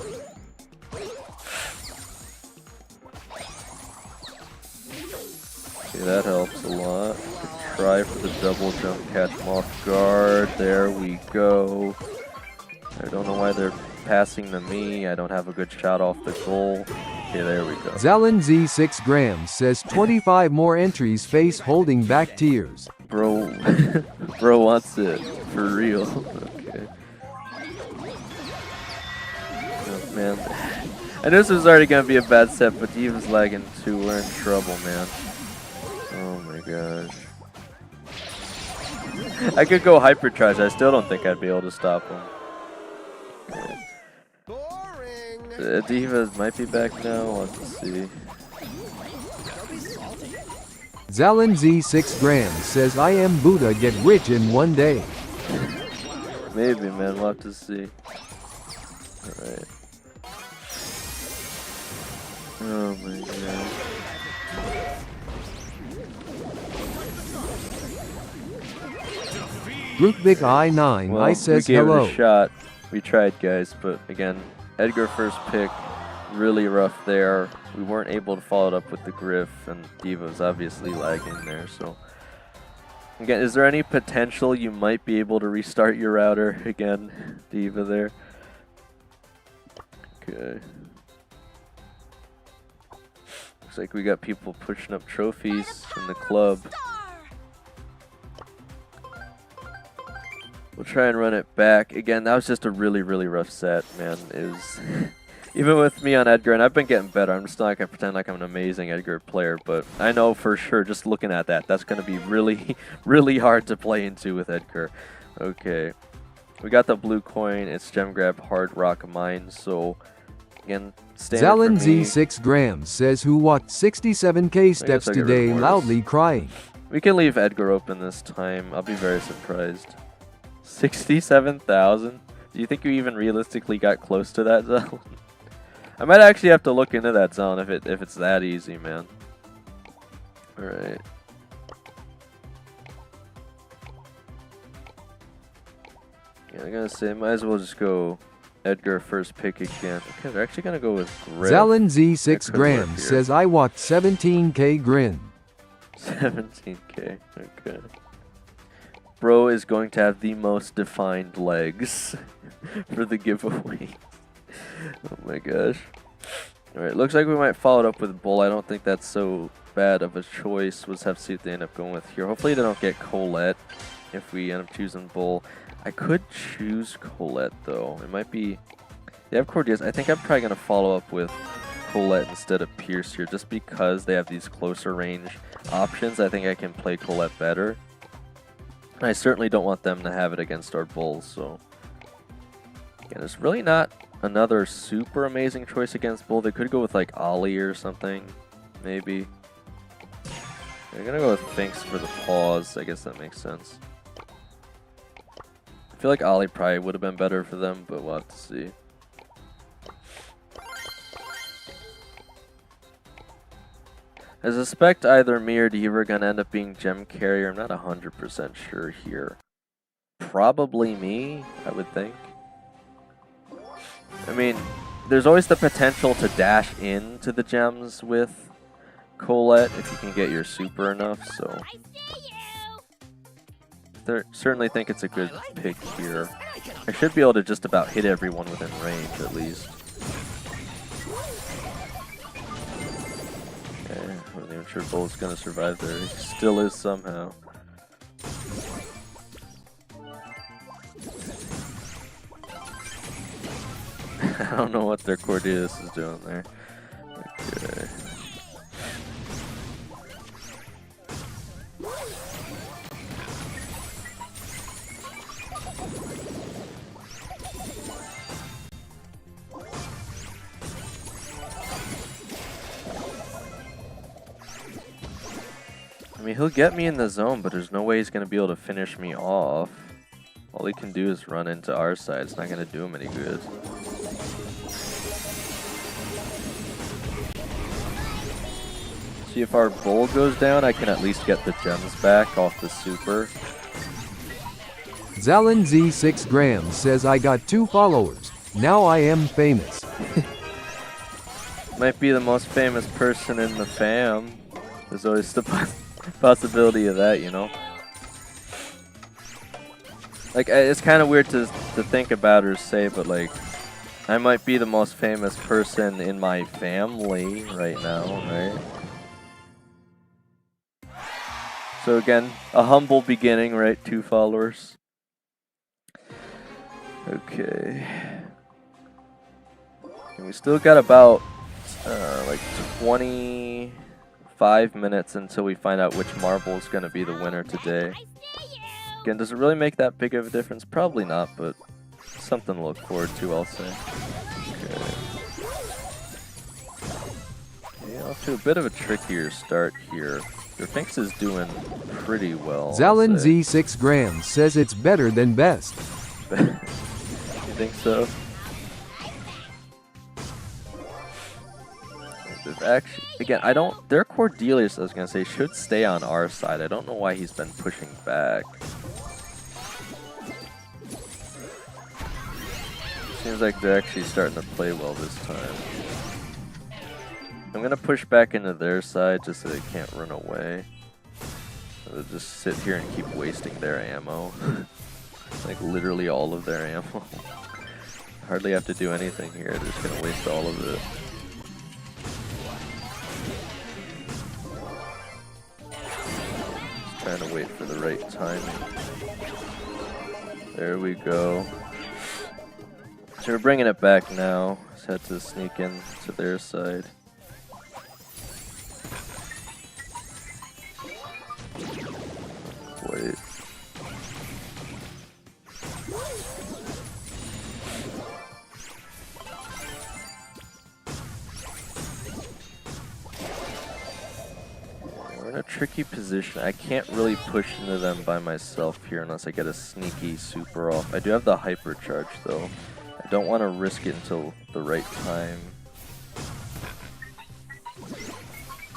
Speaker 2: Okay, that helps a lot. Try for the double jump, catch them off guard. There we go. I don't know why they're passing to me. I don't have a good shot off the goal. Okay, there we go.
Speaker 1: Zalenz6 says 25 more entries face holding back tears.
Speaker 2: Bro, bro wants it for real. Okay. Oh, man, I knew this was already gonna be a bad set, but Diva's lagging too. We're in trouble, man. Oh my gosh. I could go hypercharge. I still don't think I'd be able to stop him. Okay. Diva might be back now. Let's see.
Speaker 1: Zalenz6 says I am Buddha, get rich in one day.
Speaker 2: Maybe, man. We'll have to see. Alright. Oh my god.
Speaker 1: Groupvik I9
Speaker 2: Well,
Speaker 1: I says
Speaker 2: we gave
Speaker 1: hello.
Speaker 2: it a shot. We tried, guys, but again, Edgar first pick, really rough there. We weren't able to follow it up with the Griff, and D.Va was obviously lagging there, so... Again, is there any potential you might be able to restart your router again, D.Va there? Okay. Looks like we got people pushing up trophies in the club. We'll try and run it back. Again, that was just a really, really rough set, man. It was... Even with me on Edgar, and I've been getting better, I'm just not going to pretend like I'm an amazing Edgar player, but I know for sure, just looking at that, that's going to be really, really hard to play into with Edgar. Okay. We got the blue coin. It's gem grab, hard rock mine, so... Again,
Speaker 1: Zalin Z6 grams says who walked 67k steps
Speaker 2: I'll get rid of
Speaker 1: today
Speaker 2: Mortis.
Speaker 1: loudly crying.
Speaker 2: We can leave Edgar open this time. I'll be very surprised. 67,000? Do you think you even realistically got close to that, Zalin? I might actually have to look into that zone if it's that easy, man. Alright. Yeah, I'm gonna say might as well just go Edgar first pick again. Okay, they're actually gonna go with Griff.
Speaker 1: Zalin Z6
Speaker 2: That could work
Speaker 1: grams
Speaker 2: here.
Speaker 1: says I walked 17k grin.
Speaker 2: 17k, okay. Bro is going to have the most defined legs for the giveaway. Oh my gosh. Alright, looks like we might follow it up with Bull. I don't think that's so bad of a choice. We'll just have to see what they end up going with here. Hopefully they don't get Colette if we end up choosing Bull. I could choose Colette though. It might be... They have Cordeas. I think I'm probably going to follow up with Colette instead of Pierce here just because they have these closer range options. I think I can play Colette better. And I certainly don't want them to have it against our Bulls, so... Again, it's really not another super amazing choice against Bull. They could go with like Ollie or something, maybe. They're gonna go with Finks for the pause. I guess that makes sense. I feel like Ollie probably would have been better for them, but we'll have to see. I suspect either me or D.Va are gonna end up being gem carrier. I'm not 100% sure here. Probably me, I would think. I mean, there's always the potential to dash into the gems with Colette if you can get your super enough, so... Certainly think it's a good pick here. I should be able to just about hit everyone within range, at least. Okay, I wasn't even sure Bull's gonna survive there. He still is somehow. I don't know what their Cordeas is doing there. Okay. I mean, he'll get me in the zone, but there's no way he's going to be able to finish me off. All he can do is run into our side. It's not going to do him any good. See, if our Bull goes down, I can at least get the gems back off the super.
Speaker 1: Zalin Z6 grams says I got 2 followers. Now I am famous.
Speaker 2: Might be the most famous person in the fam. There's always the possibility of that, you know? Like, it's kind of weird to think about or say, but like, I might be the most famous person in my family right now, right? So again, a humble beginning, right? 2 followers. Okay. And we still got about like 25 minutes until we find out which marble is going to be the winner today. Again, does it really make that big of a difference? Probably not, but something to look forward to, I'll say. Okay. Yeah, off to a bit of a trickier start here. Your Finks is doing pretty well.
Speaker 1: Zalin Z6 grams says it's better than best.
Speaker 2: You think so? The actually, again, I don't, their Cordelius, I was going to say, should stay on our side. I don't know why he's been pushing back. Seems like they're actually starting to play well this time. I'm going to push back into their side just so they can't run away. They'll just sit here and keep wasting their ammo. Like literally all of their ammo. Hardly have to do anything here, they're just going to waste all of it. Just trying to wait for the right timing. There we go. So we're bringing it back now. Just had to sneak in to their side. Wait. We're in a tricky position. I can't really push into them by myself here unless I get a sneaky super off. I do have the hypercharge though. I don't want to risk it until the right time.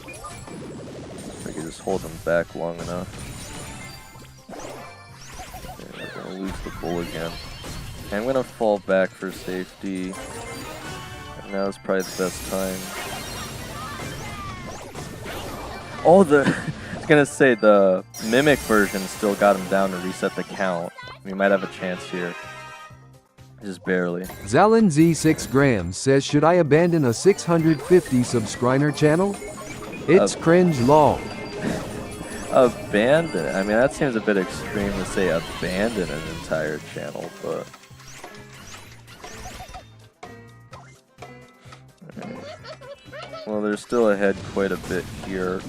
Speaker 2: If I could just hold them back long enough. Okay, we're going to lose the bull again. Okay, I'm going to fall back for safety. And now is probably the best time. Oh, I was going to say the Mimic version still got him down to reset the count. We might have a chance here. Just barely.
Speaker 1: Zalin Z6 grams says, should I abandon a 650 subscriber channel? It's cringe long.
Speaker 2: Abandon? I mean, that seems a bit extreme to say abandon an entire channel, but... Right. Well, they're still ahead quite a bit here.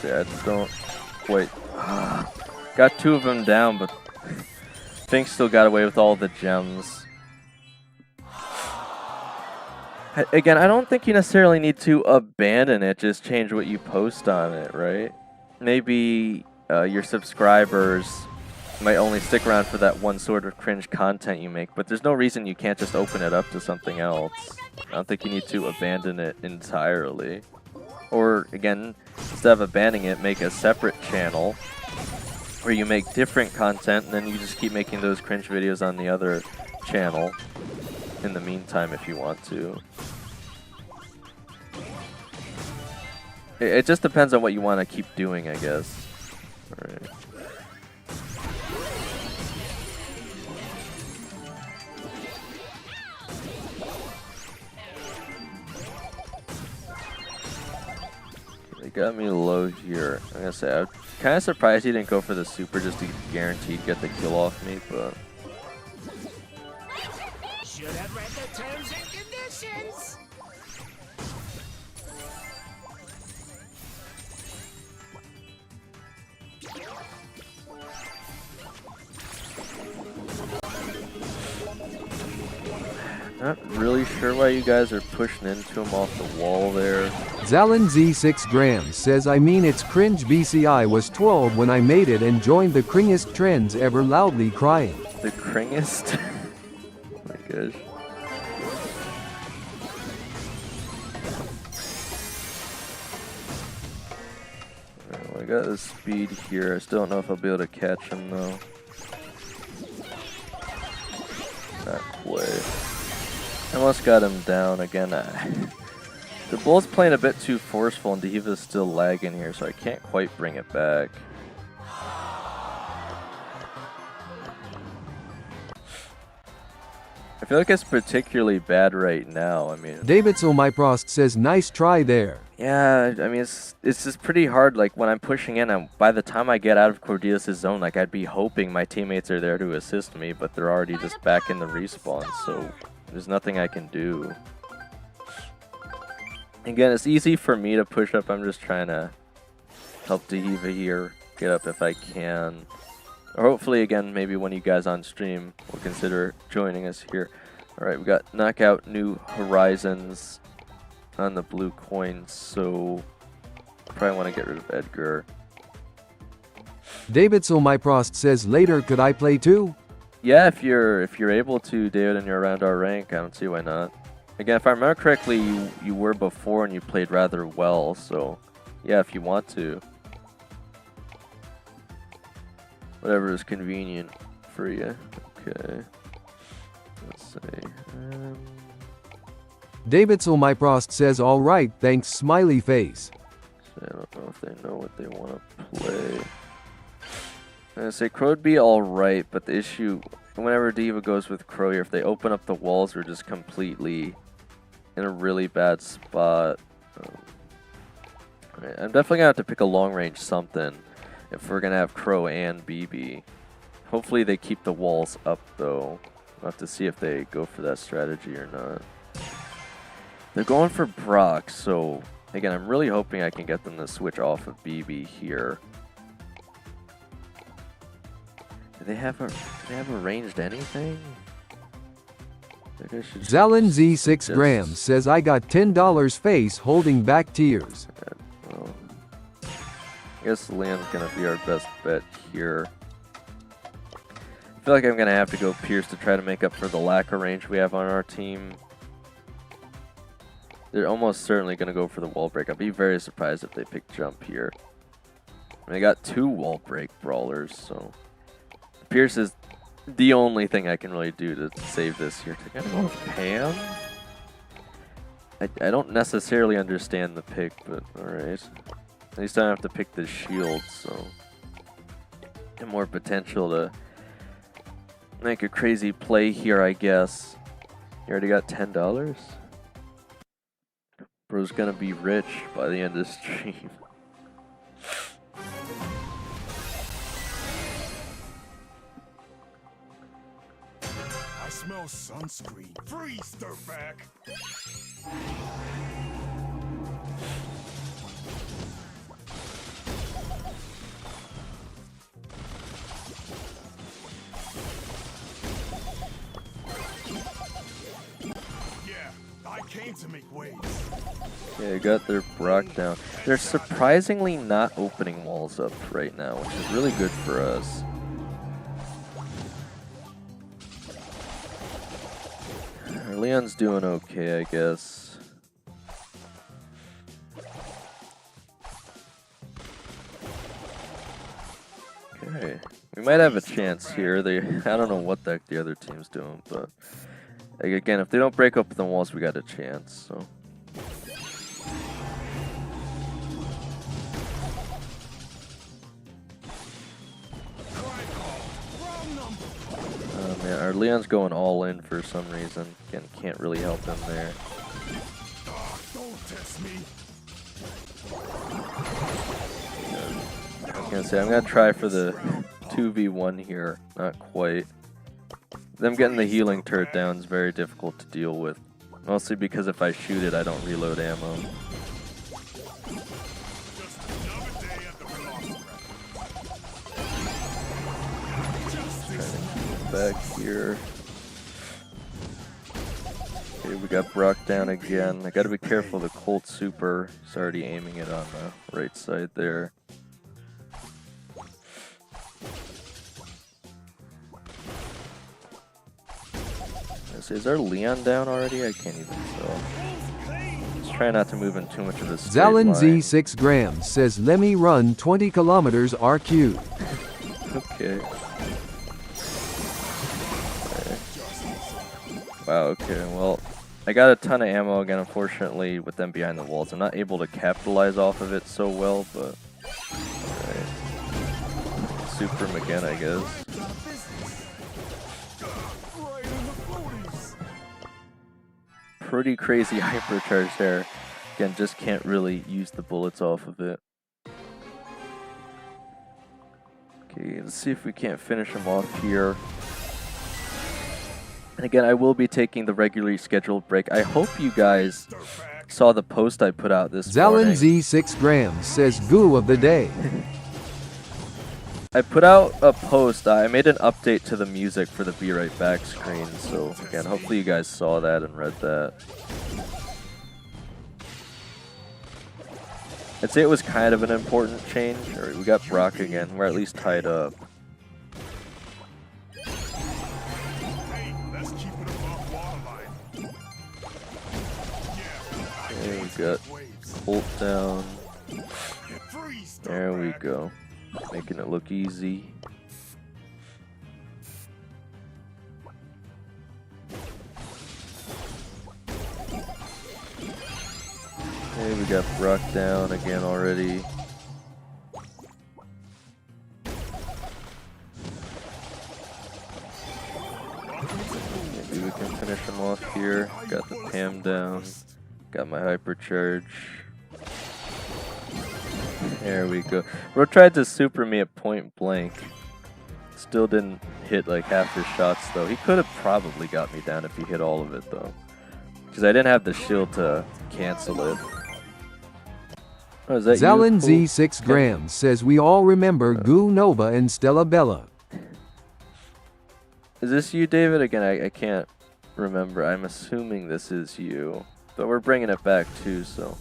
Speaker 2: I just don't quite... Got two of them down, but... Fink still got away with all the gems. Again, I don't think you necessarily need to abandon it, just change what you post on it, right? Maybe your subscribers might only stick around for that one sort of cringe content you make, but there's no reason you can't just open it up to something else. I don't think you need to abandon it entirely. Or, again, instead of abandoning it, make a separate channel where you make different content, and then you just keep making those cringe videos on the other channel in the meantime if you want to. It just depends on what you want to keep doing, I guess. Alright. They got me low here. I'm gonna say, I'm kind of surprised he didn't go for the super just to guaranteed get the kill off me, but...
Speaker 4: Should have read the terms and conditions.
Speaker 2: Not really sure why you guys are pushing into him off the wall there.
Speaker 1: Zalin Z6 grams says, I mean it's cringe. BCI was 12 when I made it and joined the cringest trends ever, loudly crying.
Speaker 2: The cringest? Oh my gosh. Alright, well, I got the speed here. I still don't know if I'll be able to catch him though. Not quite. Almost got him down again. The bull's playing a bit too forceful and Diva's still lagging here, so I can't quite bring it back. I feel like it's particularly bad right now. I mean,
Speaker 1: David Solmyprost says, nice try there.
Speaker 2: yeah, I mean, it's just pretty hard. Like when I'm pushing in, by the time I get out of Cordelius' zone, like I'd be hoping my teammates are there to assist me, but they're already just back in the respawn, so there's nothing I can do. Again, it's easy for me to push up. I'm just trying to help Diva here get up if I can. Or hopefully, again, maybe one of you guys on stream will consider joining us here. Alright, we got Knockout New Horizons on the blue coins, so probably want to get rid of Edgar.
Speaker 1: David Solmyprost says, later could I play too?
Speaker 2: Yeah, if you're able to, David, and you're around our rank, I don't see why not. Again, if I remember correctly, you were before and you played rather well, so yeah, if you want to. Whatever is convenient for you. Okay. Let's see.
Speaker 1: David Solmyprost says alright, thanks smiley face.
Speaker 2: So I don't know if they know what they want to play. I'm gonna say Crow would be alright, but the issue, whenever Diva goes with Crow here, if they open up the walls, we're just completely in a really bad spot. Alright, I'm definitely gonna have to pick a long range something if we're gonna have Crow and BB. Hopefully they keep the walls up though. We'll have to see if they go for that strategy or not. They're going for Brock, so again, I'm really hoping I can get them to switch off of BB here. Do they have arranged anything? Maybe I should
Speaker 1: Zalin Z 6
Speaker 2: just-
Speaker 1: grams says I got $10 face holding back tears.
Speaker 2: Well, I guess Leon's gonna be our best bet here. I feel like I'm gonna have to go Pierce to try to make up for the lack of range we have on our team. They're almost certainly gonna go for the wall break. I'd be very surprised if they pick jump here. And I got 2 wall break brawlers, so Pierce is the only thing I can really do to save this here. I gotta go with Pam. I don't necessarily understand the pick, but alright. At least I don't have to pick the shield, so and more potential to make a crazy play here, I guess. You already got $10? Bro's gonna be rich by the end of the stream.
Speaker 4: I smell sunscreen. Freeze, dirtbag. Yeah, I came to make waves.
Speaker 2: Yeah, they got their Brock down. They're surprisingly not opening walls up right now, which is really good for us. Leon's doing okay, I guess. Okay, we might have a chance here. I don't know what the heck the other team's doing, but like, again, if they don't break open the walls, we got a chance. So. Man, our Leon's going all in for some reason. Again, can't really help him there.
Speaker 4: Don't test me.
Speaker 2: I was gonna say, I'm gonna try for the 2v1 here. Not quite. Them getting the healing turret down is very difficult to deal with. Mostly because if I shoot it, I don't reload ammo.
Speaker 4: Just another day at the velociraptor.
Speaker 2: Back here. Okay, we got Brock down again. I gotta be careful of the Colt Super. He's already aiming it on the right side there. Is our Leon down already? I can't even tell. Just try not to move in too much of a straight
Speaker 1: Zalin Z
Speaker 2: line.
Speaker 1: 6 grams says let me run 20 kilometers RQ.
Speaker 2: Okay. Wow, okay, well, I got a ton of ammo again, unfortunately, with them behind the walls. I'm not able to capitalize off of it so well, but... Alright. Super him again, I guess. Pretty crazy hypercharge there. Again, just can't really use the bullets off of it. Okay, let's see if we can't finish him off here. And again, I will be taking the regularly scheduled break. I hope you guys saw the post I put out this
Speaker 1: Zalin
Speaker 2: morning.
Speaker 1: Z 6 grams says goo of the day.
Speaker 2: I put out a post. I made an update to the music for the Be Right Back screen. So again, hopefully you guys saw that and read that. I'd say it was kind of an important change. Alright, we got Brock again. We're at least tied up.
Speaker 4: Hey, let's keep it above waterline.
Speaker 2: Colt down.
Speaker 4: Freeze,
Speaker 2: There we
Speaker 4: Stuntman.
Speaker 2: go. Making it look easy. Hey, we got Brock down again already. Maybe we can finish him off here. Got the Pam down. Got my hypercharge. There we go. Bro tried to super me at point blank. Still didn't hit like half his shots though. He could have probably got me down if he hit all of it though. Because I didn't have the shield to cancel it. Oh, is that
Speaker 1: Zalin
Speaker 2: you?
Speaker 1: Z 6 grams says we all remember Goo Nova and Stella Bella.
Speaker 2: Is this you, David? Again, I can't remember. I'm assuming this is you. But we're bringing it back too, so.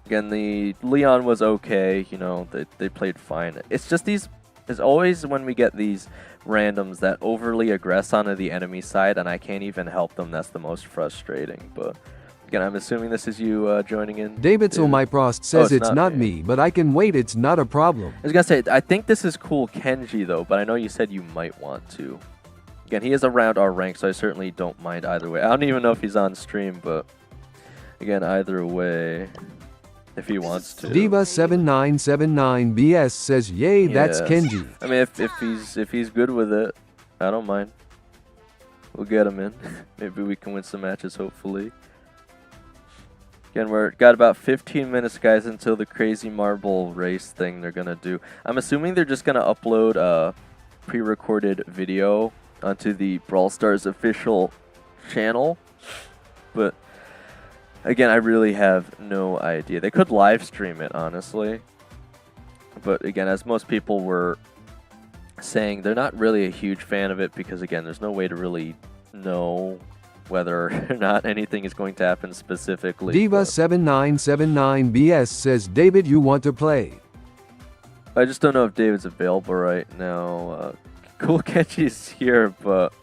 Speaker 2: Again, the Leon was okay, you know, they played fine. It's just these, it's always when we get these randoms that overly aggress onto the enemy side and I can't even help them, that's the most frustrating. But again, I'm assuming this is you joining in.
Speaker 1: David Solmyprost says
Speaker 2: it's
Speaker 1: it's
Speaker 2: not
Speaker 1: not
Speaker 2: me.
Speaker 1: me, but I can wait, it's not a problem.
Speaker 2: I was gonna say, I think this is cool Kenji though, but I know you said you might want to. Again, he is around our rank, so I certainly don't mind either way. I don't even know if he's on stream, but again, either way, if he wants to.
Speaker 1: Diva7979BS says yay, that's
Speaker 2: Yes.
Speaker 1: Kenji.
Speaker 2: I mean, if he's good with it, I don't mind. We'll get him in. Maybe we can win some matches, hopefully. Again, we're got about 15 minutes, guys, until the crazy marble race thing they're gonna do. I'm assuming they're just gonna upload a pre-recorded video onto the Brawl Stars official channel, but again, I really have no idea. They could live stream it, honestly, but again, as most people were saying, they're not really a huge fan of it because again, there's no way to really know whether or not anything is going to happen specifically.
Speaker 1: Diva7979BS says David, you want to play.
Speaker 2: I just don't know if David's available right now. Cool Kenji's here, but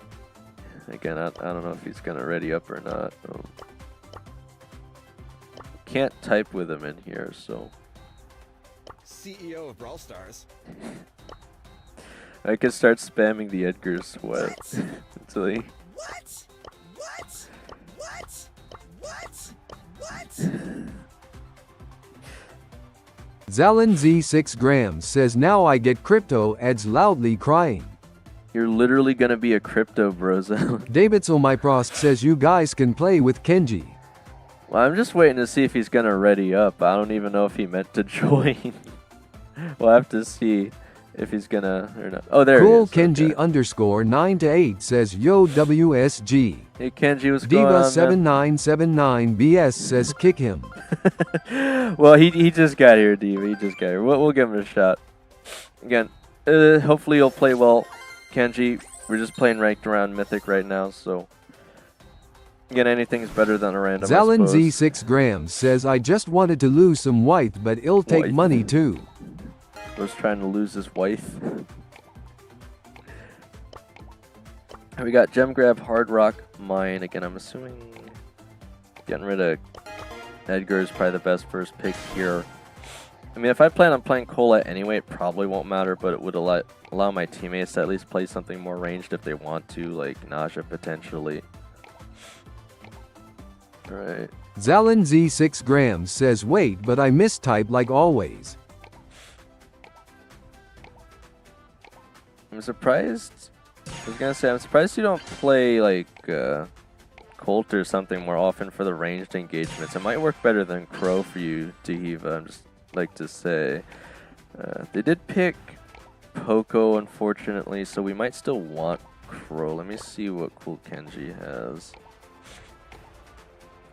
Speaker 2: again, I don't know if he's gonna ready up or not. Can't type with him in here, so
Speaker 5: CEO of Brawl Stars.
Speaker 2: I could start spamming the Edgar sweat until he.
Speaker 5: What? What? What? What? What?
Speaker 1: Zalin Z 6 grams says now I get crypto, adds loudly crying.
Speaker 2: You're literally gonna be a crypto bro.
Speaker 1: David Solmyprost says you guys can play with Kenji.
Speaker 2: Well, I'm just waiting to see if he's gonna ready up. I don't even know if he meant to join. We'll have to see if he's gonna or not. Oh, there
Speaker 1: Cool
Speaker 2: he is.
Speaker 1: Kenji
Speaker 2: Okay.
Speaker 1: underscore 9 to 8 says yo WSG.
Speaker 2: Hey Kenji, what's going on, man?
Speaker 1: Diva7979BS says kick him.
Speaker 2: Well, he just got here, Diva. He just got here. We'll give him a shot. Again, hopefully you'll play well, Kenji. We're just playing ranked around Mythic right now, so again, anything's better than a random.
Speaker 1: Zalin Z 6 grams says I just wanted to lose some white, but it'll take
Speaker 2: White.
Speaker 1: money too.
Speaker 2: Was trying to lose his wife. We got Gem Grab, Hard Rock, Mine. Again, I'm assuming getting rid of Edgar is probably the best first pick here. I mean, if I plan on playing Colette anyway, it probably won't matter, but it would allow my teammates to at least play something more ranged if they want to, like Naja potentially. Alright.
Speaker 1: Zalin Z 6 grams says wait, but I mistype like always.
Speaker 2: I'm surprised. I was gonna say, I'm surprised you don't play like Colt or something more often for the ranged engagements. It might work better than Crow for you, Diva. I'm just like to say. They did pick Poco, unfortunately, so we might still want Crow. Let me see what Cool Kenji has.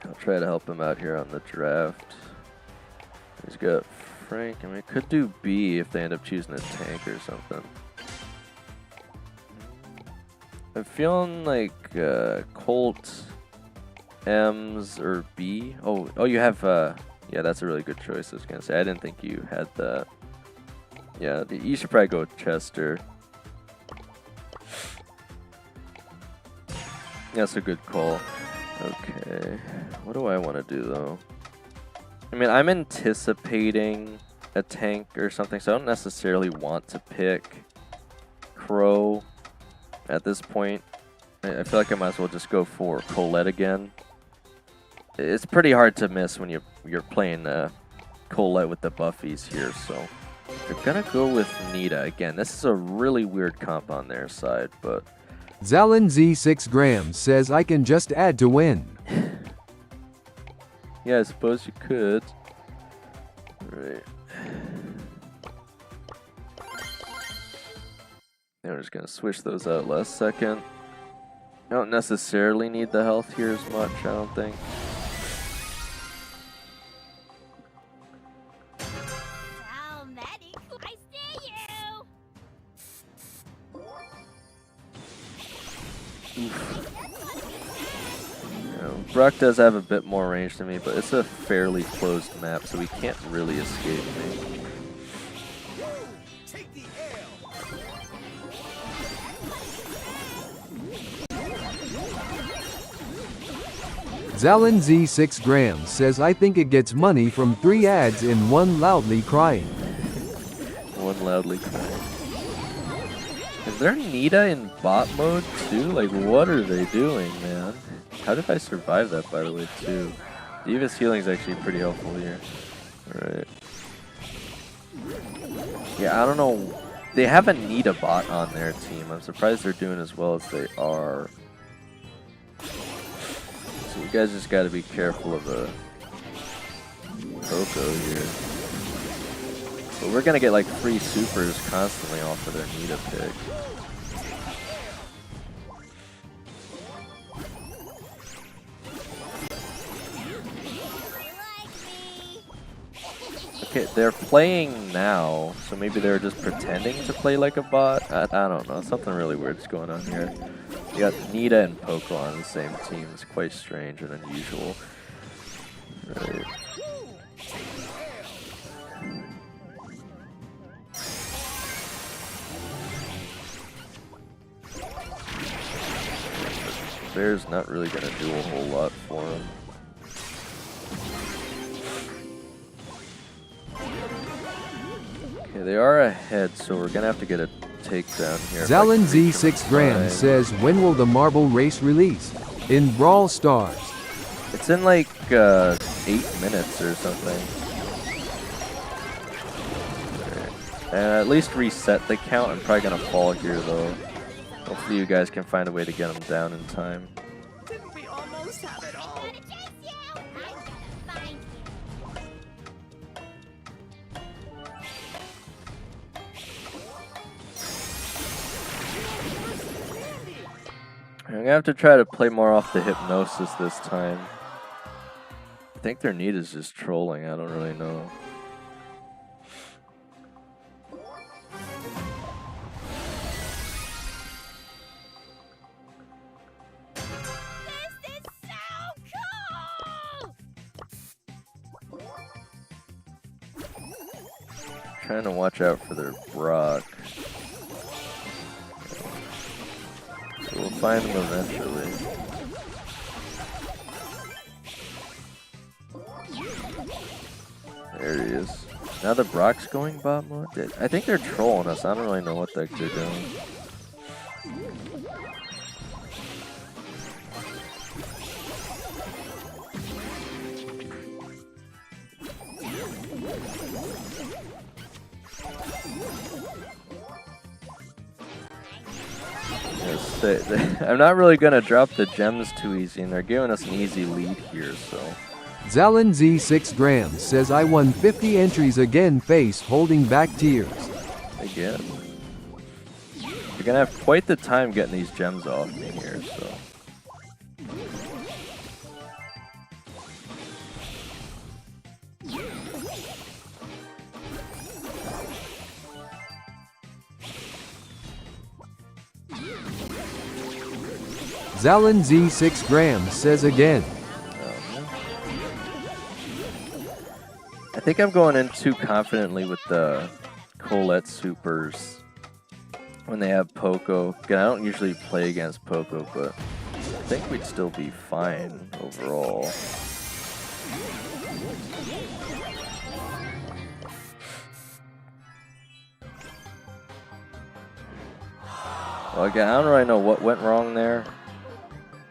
Speaker 2: I'll try to help him out here on the draft. He's got Frank. I mean, it could do B if they end up choosing a tank or something. I'm feeling like Colt, M's, or B. Oh, you have, yeah, that's a really good choice, I was gonna say. I didn't think you had that. Yeah, you should probably go with Chester. That's a good call. Okay, what do I want to do, though? I mean, I'm anticipating a tank or something, so I don't necessarily want to pick Crow at this point. I feel like I might as well just go for Colette again. It's pretty hard to miss when you're playing Colette with the buffies here, so we're gonna go with Nita again. This is a really weird comp on their side, but
Speaker 1: Zalin Z 6 grams says I can just add to win.
Speaker 2: yeah, I suppose you could. Right. Yeah, we're just gonna switch those out last second. I don't necessarily need the health here as much, I don't think.
Speaker 3: So many. I see you.
Speaker 2: Brock does have a bit more range than me, but it's a fairly closed map, so he can't really escape me.
Speaker 5: Take the
Speaker 1: Zalin Z 6 grams says I think it gets money from 3 ads in one loudly crying.
Speaker 2: One loudly crying. Is there Nita in bot mode too? Like, what are they doing, man? How did I survive that, by the way, too? D.Va's healing is actually pretty helpful here. Alright. Yeah, I don't know. They have a Nita bot on their team. I'm surprised they're doing as well as they are. So you guys just gotta be careful of the Poco here. But we're gonna get like free supers constantly off of their Nita pick. Okay, they're playing now, so maybe they're just pretending to play like a bot. I don't know, something really weird's going on here. You got Nita and Poco on the same team. It's quite strange and unusual. Right. Bear's not really going to do a whole lot for him. Okay, they are ahead, so we're going to have to get a takedown here.
Speaker 1: Zalin Z 6 grams says when will the marble race release? In Brawl Stars.
Speaker 2: It's in like 8 minutes or something. And at least reset the count. I'm probably going to fall here though. Hopefully you guys can find a way to get them down in time.
Speaker 5: Didn't we almost have it all?
Speaker 3: Gotta chase you. I'm gonna find
Speaker 2: I'm going to have to try to play more off the hypnosis this time. I think their need is just trolling. I don't really know.
Speaker 3: This is so cool.
Speaker 2: Trying to watch out for their Brock. We'll find him eventually. There he is. Now the Brock's going bot mode? I think they're trolling us. I don't really know what the heck they're doing. I'm not really going to drop the gems too easy, and they're giving us an easy lead here, so...
Speaker 1: Zalin Z 6 grams says I won 50 entries again, face holding back tears.
Speaker 2: Again. You're going to have quite the time getting these gems off me here, so...
Speaker 1: Zalin Z 6 grams says again.
Speaker 2: I think I'm going in too confidently with the Colette supers when they have Poco. Again, I don't usually play against Poco, but I think we'd still be fine overall. Well, again, I don't really know what went wrong there,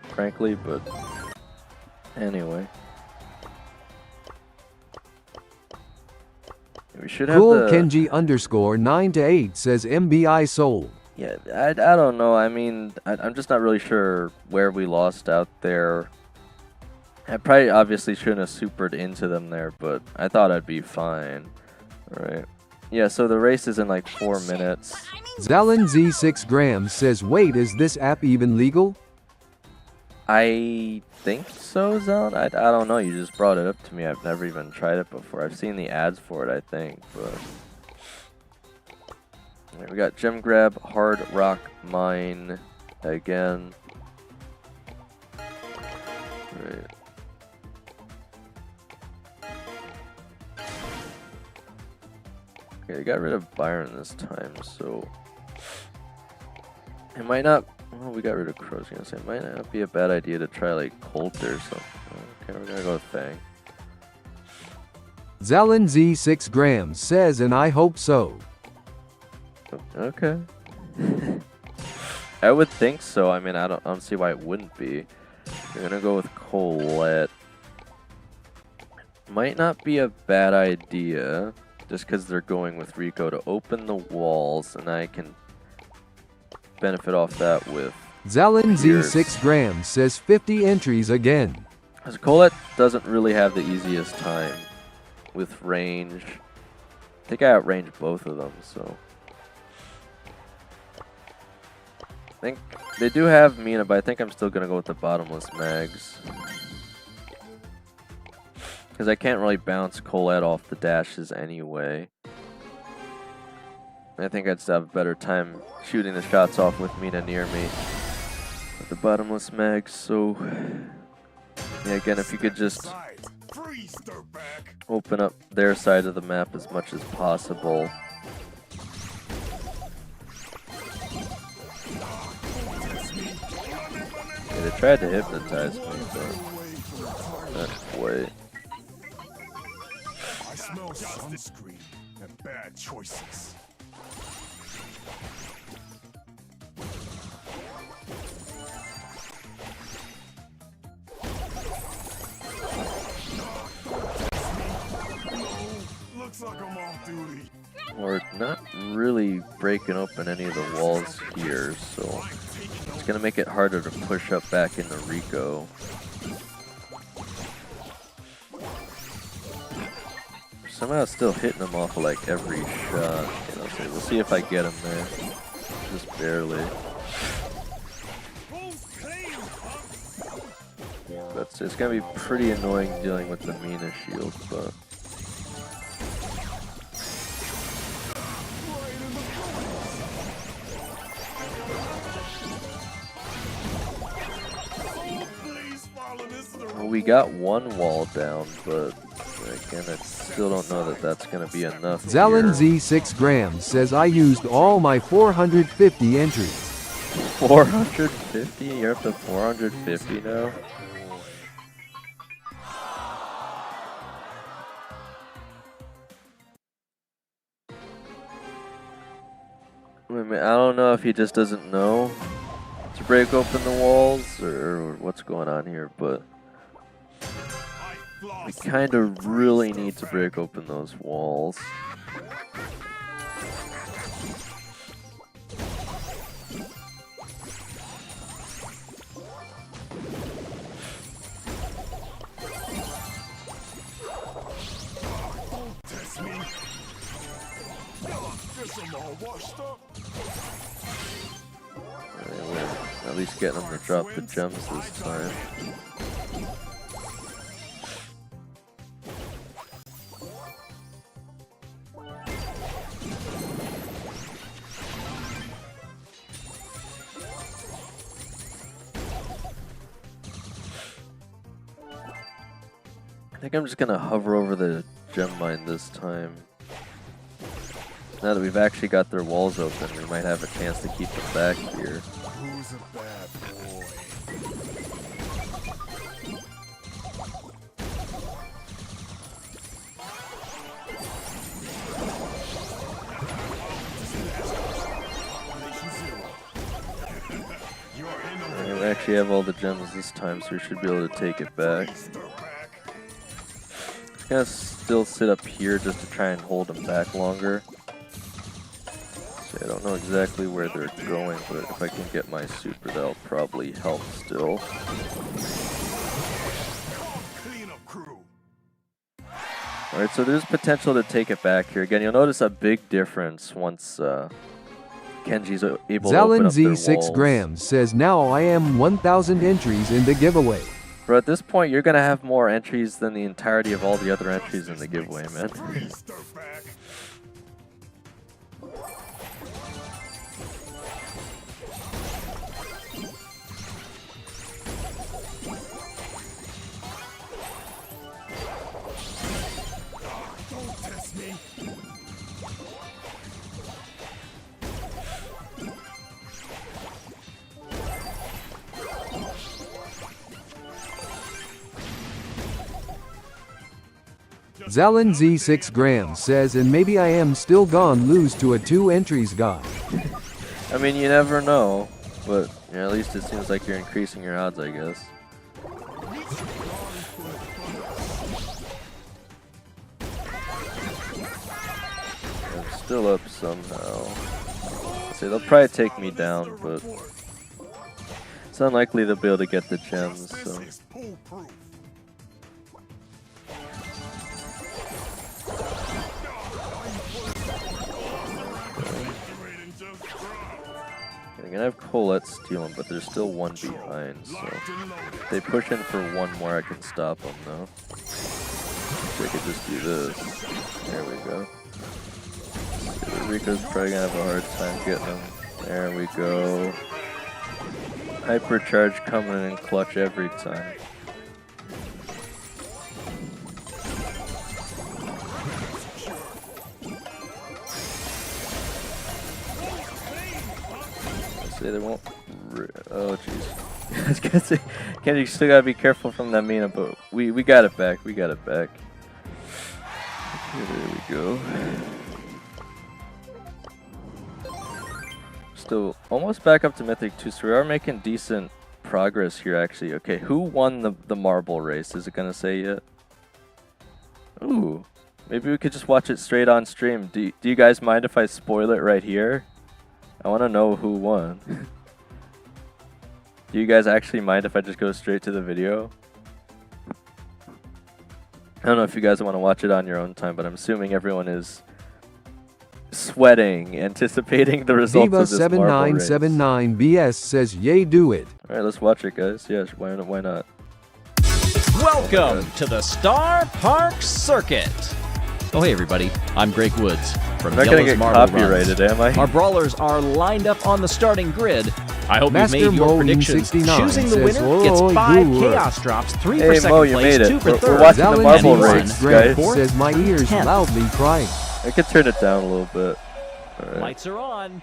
Speaker 2: frankly, but anyway. We should have
Speaker 1: Cool
Speaker 2: the...
Speaker 1: Kenji _ 9 to 8 says MBI sold.
Speaker 2: Yeah, I don't know. I mean, I'm just not really sure where we lost out there. I probably obviously shouldn't have supered into them there, but I thought I'd be fine. Alright. Yeah, so the race is in like 4 minutes.
Speaker 1: Zalin Z6 grams says, wait, is this app even legal?
Speaker 2: I think so, Zalin. I don't know. You just brought it up to me. I've never even tried it before. I've seen the ads for it, I think, but... Alright, we got Gem Grab, Hard Rock Mine again. Right. Okay, I got rid of Byron this time, so it might not. Well, we got rid of Crow. Gonna say it might not be a bad idea to try like Colt or something. Okay, we're gonna go with Fang.
Speaker 1: Zalin Z6 grams says, and I hope so.
Speaker 2: Okay. I would think so. I mean, I don't see why it wouldn't be. We're gonna go with Colette. Might not be a bad idea, just because they're going with Rico to open the walls, and I can benefit off that with
Speaker 1: Zalin
Speaker 2: Pierce.
Speaker 1: Z6 grams says 50 entries again.
Speaker 2: Because Colette doesn't really have the easiest time with range. I think I outranged both of them, so. I think they do have Mina, but I think I'm still going to go with the bottomless mags. Because I can't really bounce Colette off the dashes anyway. I think I'd still have a better time shooting the shots off with Mina near me with the bottomless mags, so... Yeah, again, if you could just
Speaker 4: Freeze, dirtbag.
Speaker 2: open up their side of the map as much as possible. Yeah, they tried to hypnotize me, but not quite.
Speaker 4: I smell sunscreen and bad choices. Looks like I'm off duty.
Speaker 2: We're not really breaking open any of the walls here, so it's gonna make it harder to push up back into Rico. Somehow still hitting him off of like every shot. You know, so we'll see if I get him there. Just barely. But it's gonna be pretty annoying dealing with the Mina shield, but. Well, we got one wall down, but again, I still don't know that that's going to be enough.
Speaker 1: Zalin
Speaker 2: here.
Speaker 1: Z6 grams says, I used all my 450 entries.
Speaker 2: 450? You're up to 450 now? I mean, I don't know if he just doesn't know to break open the walls or what's going on here, but we kind of really need to break open those walls.
Speaker 4: Test me. Guess I'm all washed up.
Speaker 2: We're at least getting them to drop the gems this time. I think I'm just gonna hover over the gem mine this time. Now that we've actually got their walls open, we might have a chance to keep them back here.
Speaker 4: Who's a bad boy?
Speaker 2: actually have all the gems this time, so we should be able to take it back. I'm gonna still sit up here just to try and hold them back longer. So I don't know exactly where they're going, but if I can get my super, that'll probably help still.
Speaker 4: Clean up crew.
Speaker 2: Alright, so there's potential to take it back here. Again, you'll notice a big difference once Kenji's able to open
Speaker 1: Zalin
Speaker 2: up their
Speaker 1: Z 6
Speaker 2: walls.
Speaker 1: grams says now I am 1,000 entries in the giveaway.
Speaker 2: Bro, at this point, you're gonna have more entries than the entirety of all the other entries in the giveaway, man.
Speaker 4: Freeze, dirtbag. Don't test me.
Speaker 1: Zalin Z 6 grams says and maybe I am still gone lose to a 2 entries guy.
Speaker 2: I mean, you never know, but yeah, at least it seems like you're increasing your odds, I guess. I'm still up somehow. See, they'll probably take me down, but it's unlikely they'll be able to get the gems,
Speaker 4: This
Speaker 2: so.
Speaker 4: is foolproof. Reiterating just drop.
Speaker 2: I'm gonna have Colette steal them, but there's still one behind, so.
Speaker 4: Locked and loaded.
Speaker 2: If they push in for one more, I can stop them, though. So I could just do this. There we go. Rico's probably gonna have a hard time getting them. There we go. Hypercharge coming in clutch every time. Say they won't. Oh jeez. I was gonna say, Kenji, you still gotta be careful from that Mina, but we got it back. We got it back. Okay, there we go. Still almost back up to Mythic 2, so we are making decent progress here actually. Okay, who won the marble race? Is it gonna say yet? Ooh, maybe we could just watch it straight on stream. Do you guys mind if I spoil it right here? I want to know who won. Do you guys actually mind if I just go straight to the video? I don't know if you guys want to watch it on your own time, but I'm assuming everyone is sweating, anticipating the results
Speaker 1: Diva
Speaker 2: of this marble race.
Speaker 1: 7979 BS says yay do it.
Speaker 2: Alright, let's watch it, guys. Yeah, why not?
Speaker 6: Welcome to the Star Park Circuit. Oh, hey, everybody. I'm Greg Woods from
Speaker 2: I'm not gonna
Speaker 6: Yellow's
Speaker 2: get
Speaker 6: Marble
Speaker 2: copyrighted,
Speaker 6: Runs.
Speaker 2: am I?
Speaker 6: Our brawlers are lined up on the starting grid. I hope
Speaker 1: Master
Speaker 6: you've made your
Speaker 1: Mo
Speaker 6: predictions.
Speaker 1: 69
Speaker 6: Choosing the
Speaker 1: says,
Speaker 6: winner gets
Speaker 1: "Oi,
Speaker 6: 5
Speaker 1: good
Speaker 6: Chaos Drops, 3
Speaker 2: Hey,
Speaker 6: for
Speaker 2: Mo,
Speaker 6: second
Speaker 2: you
Speaker 6: place,
Speaker 2: made it.
Speaker 6: 2 for
Speaker 2: We're
Speaker 6: third.
Speaker 2: watching the
Speaker 1: Zalin
Speaker 2: marble
Speaker 1: Z
Speaker 2: race,
Speaker 1: 6 grams
Speaker 2: guys.
Speaker 1: says my ears
Speaker 6: Tenth.
Speaker 1: loudly crying.
Speaker 2: I could turn it down a little bit. Alright.
Speaker 6: Lights are on.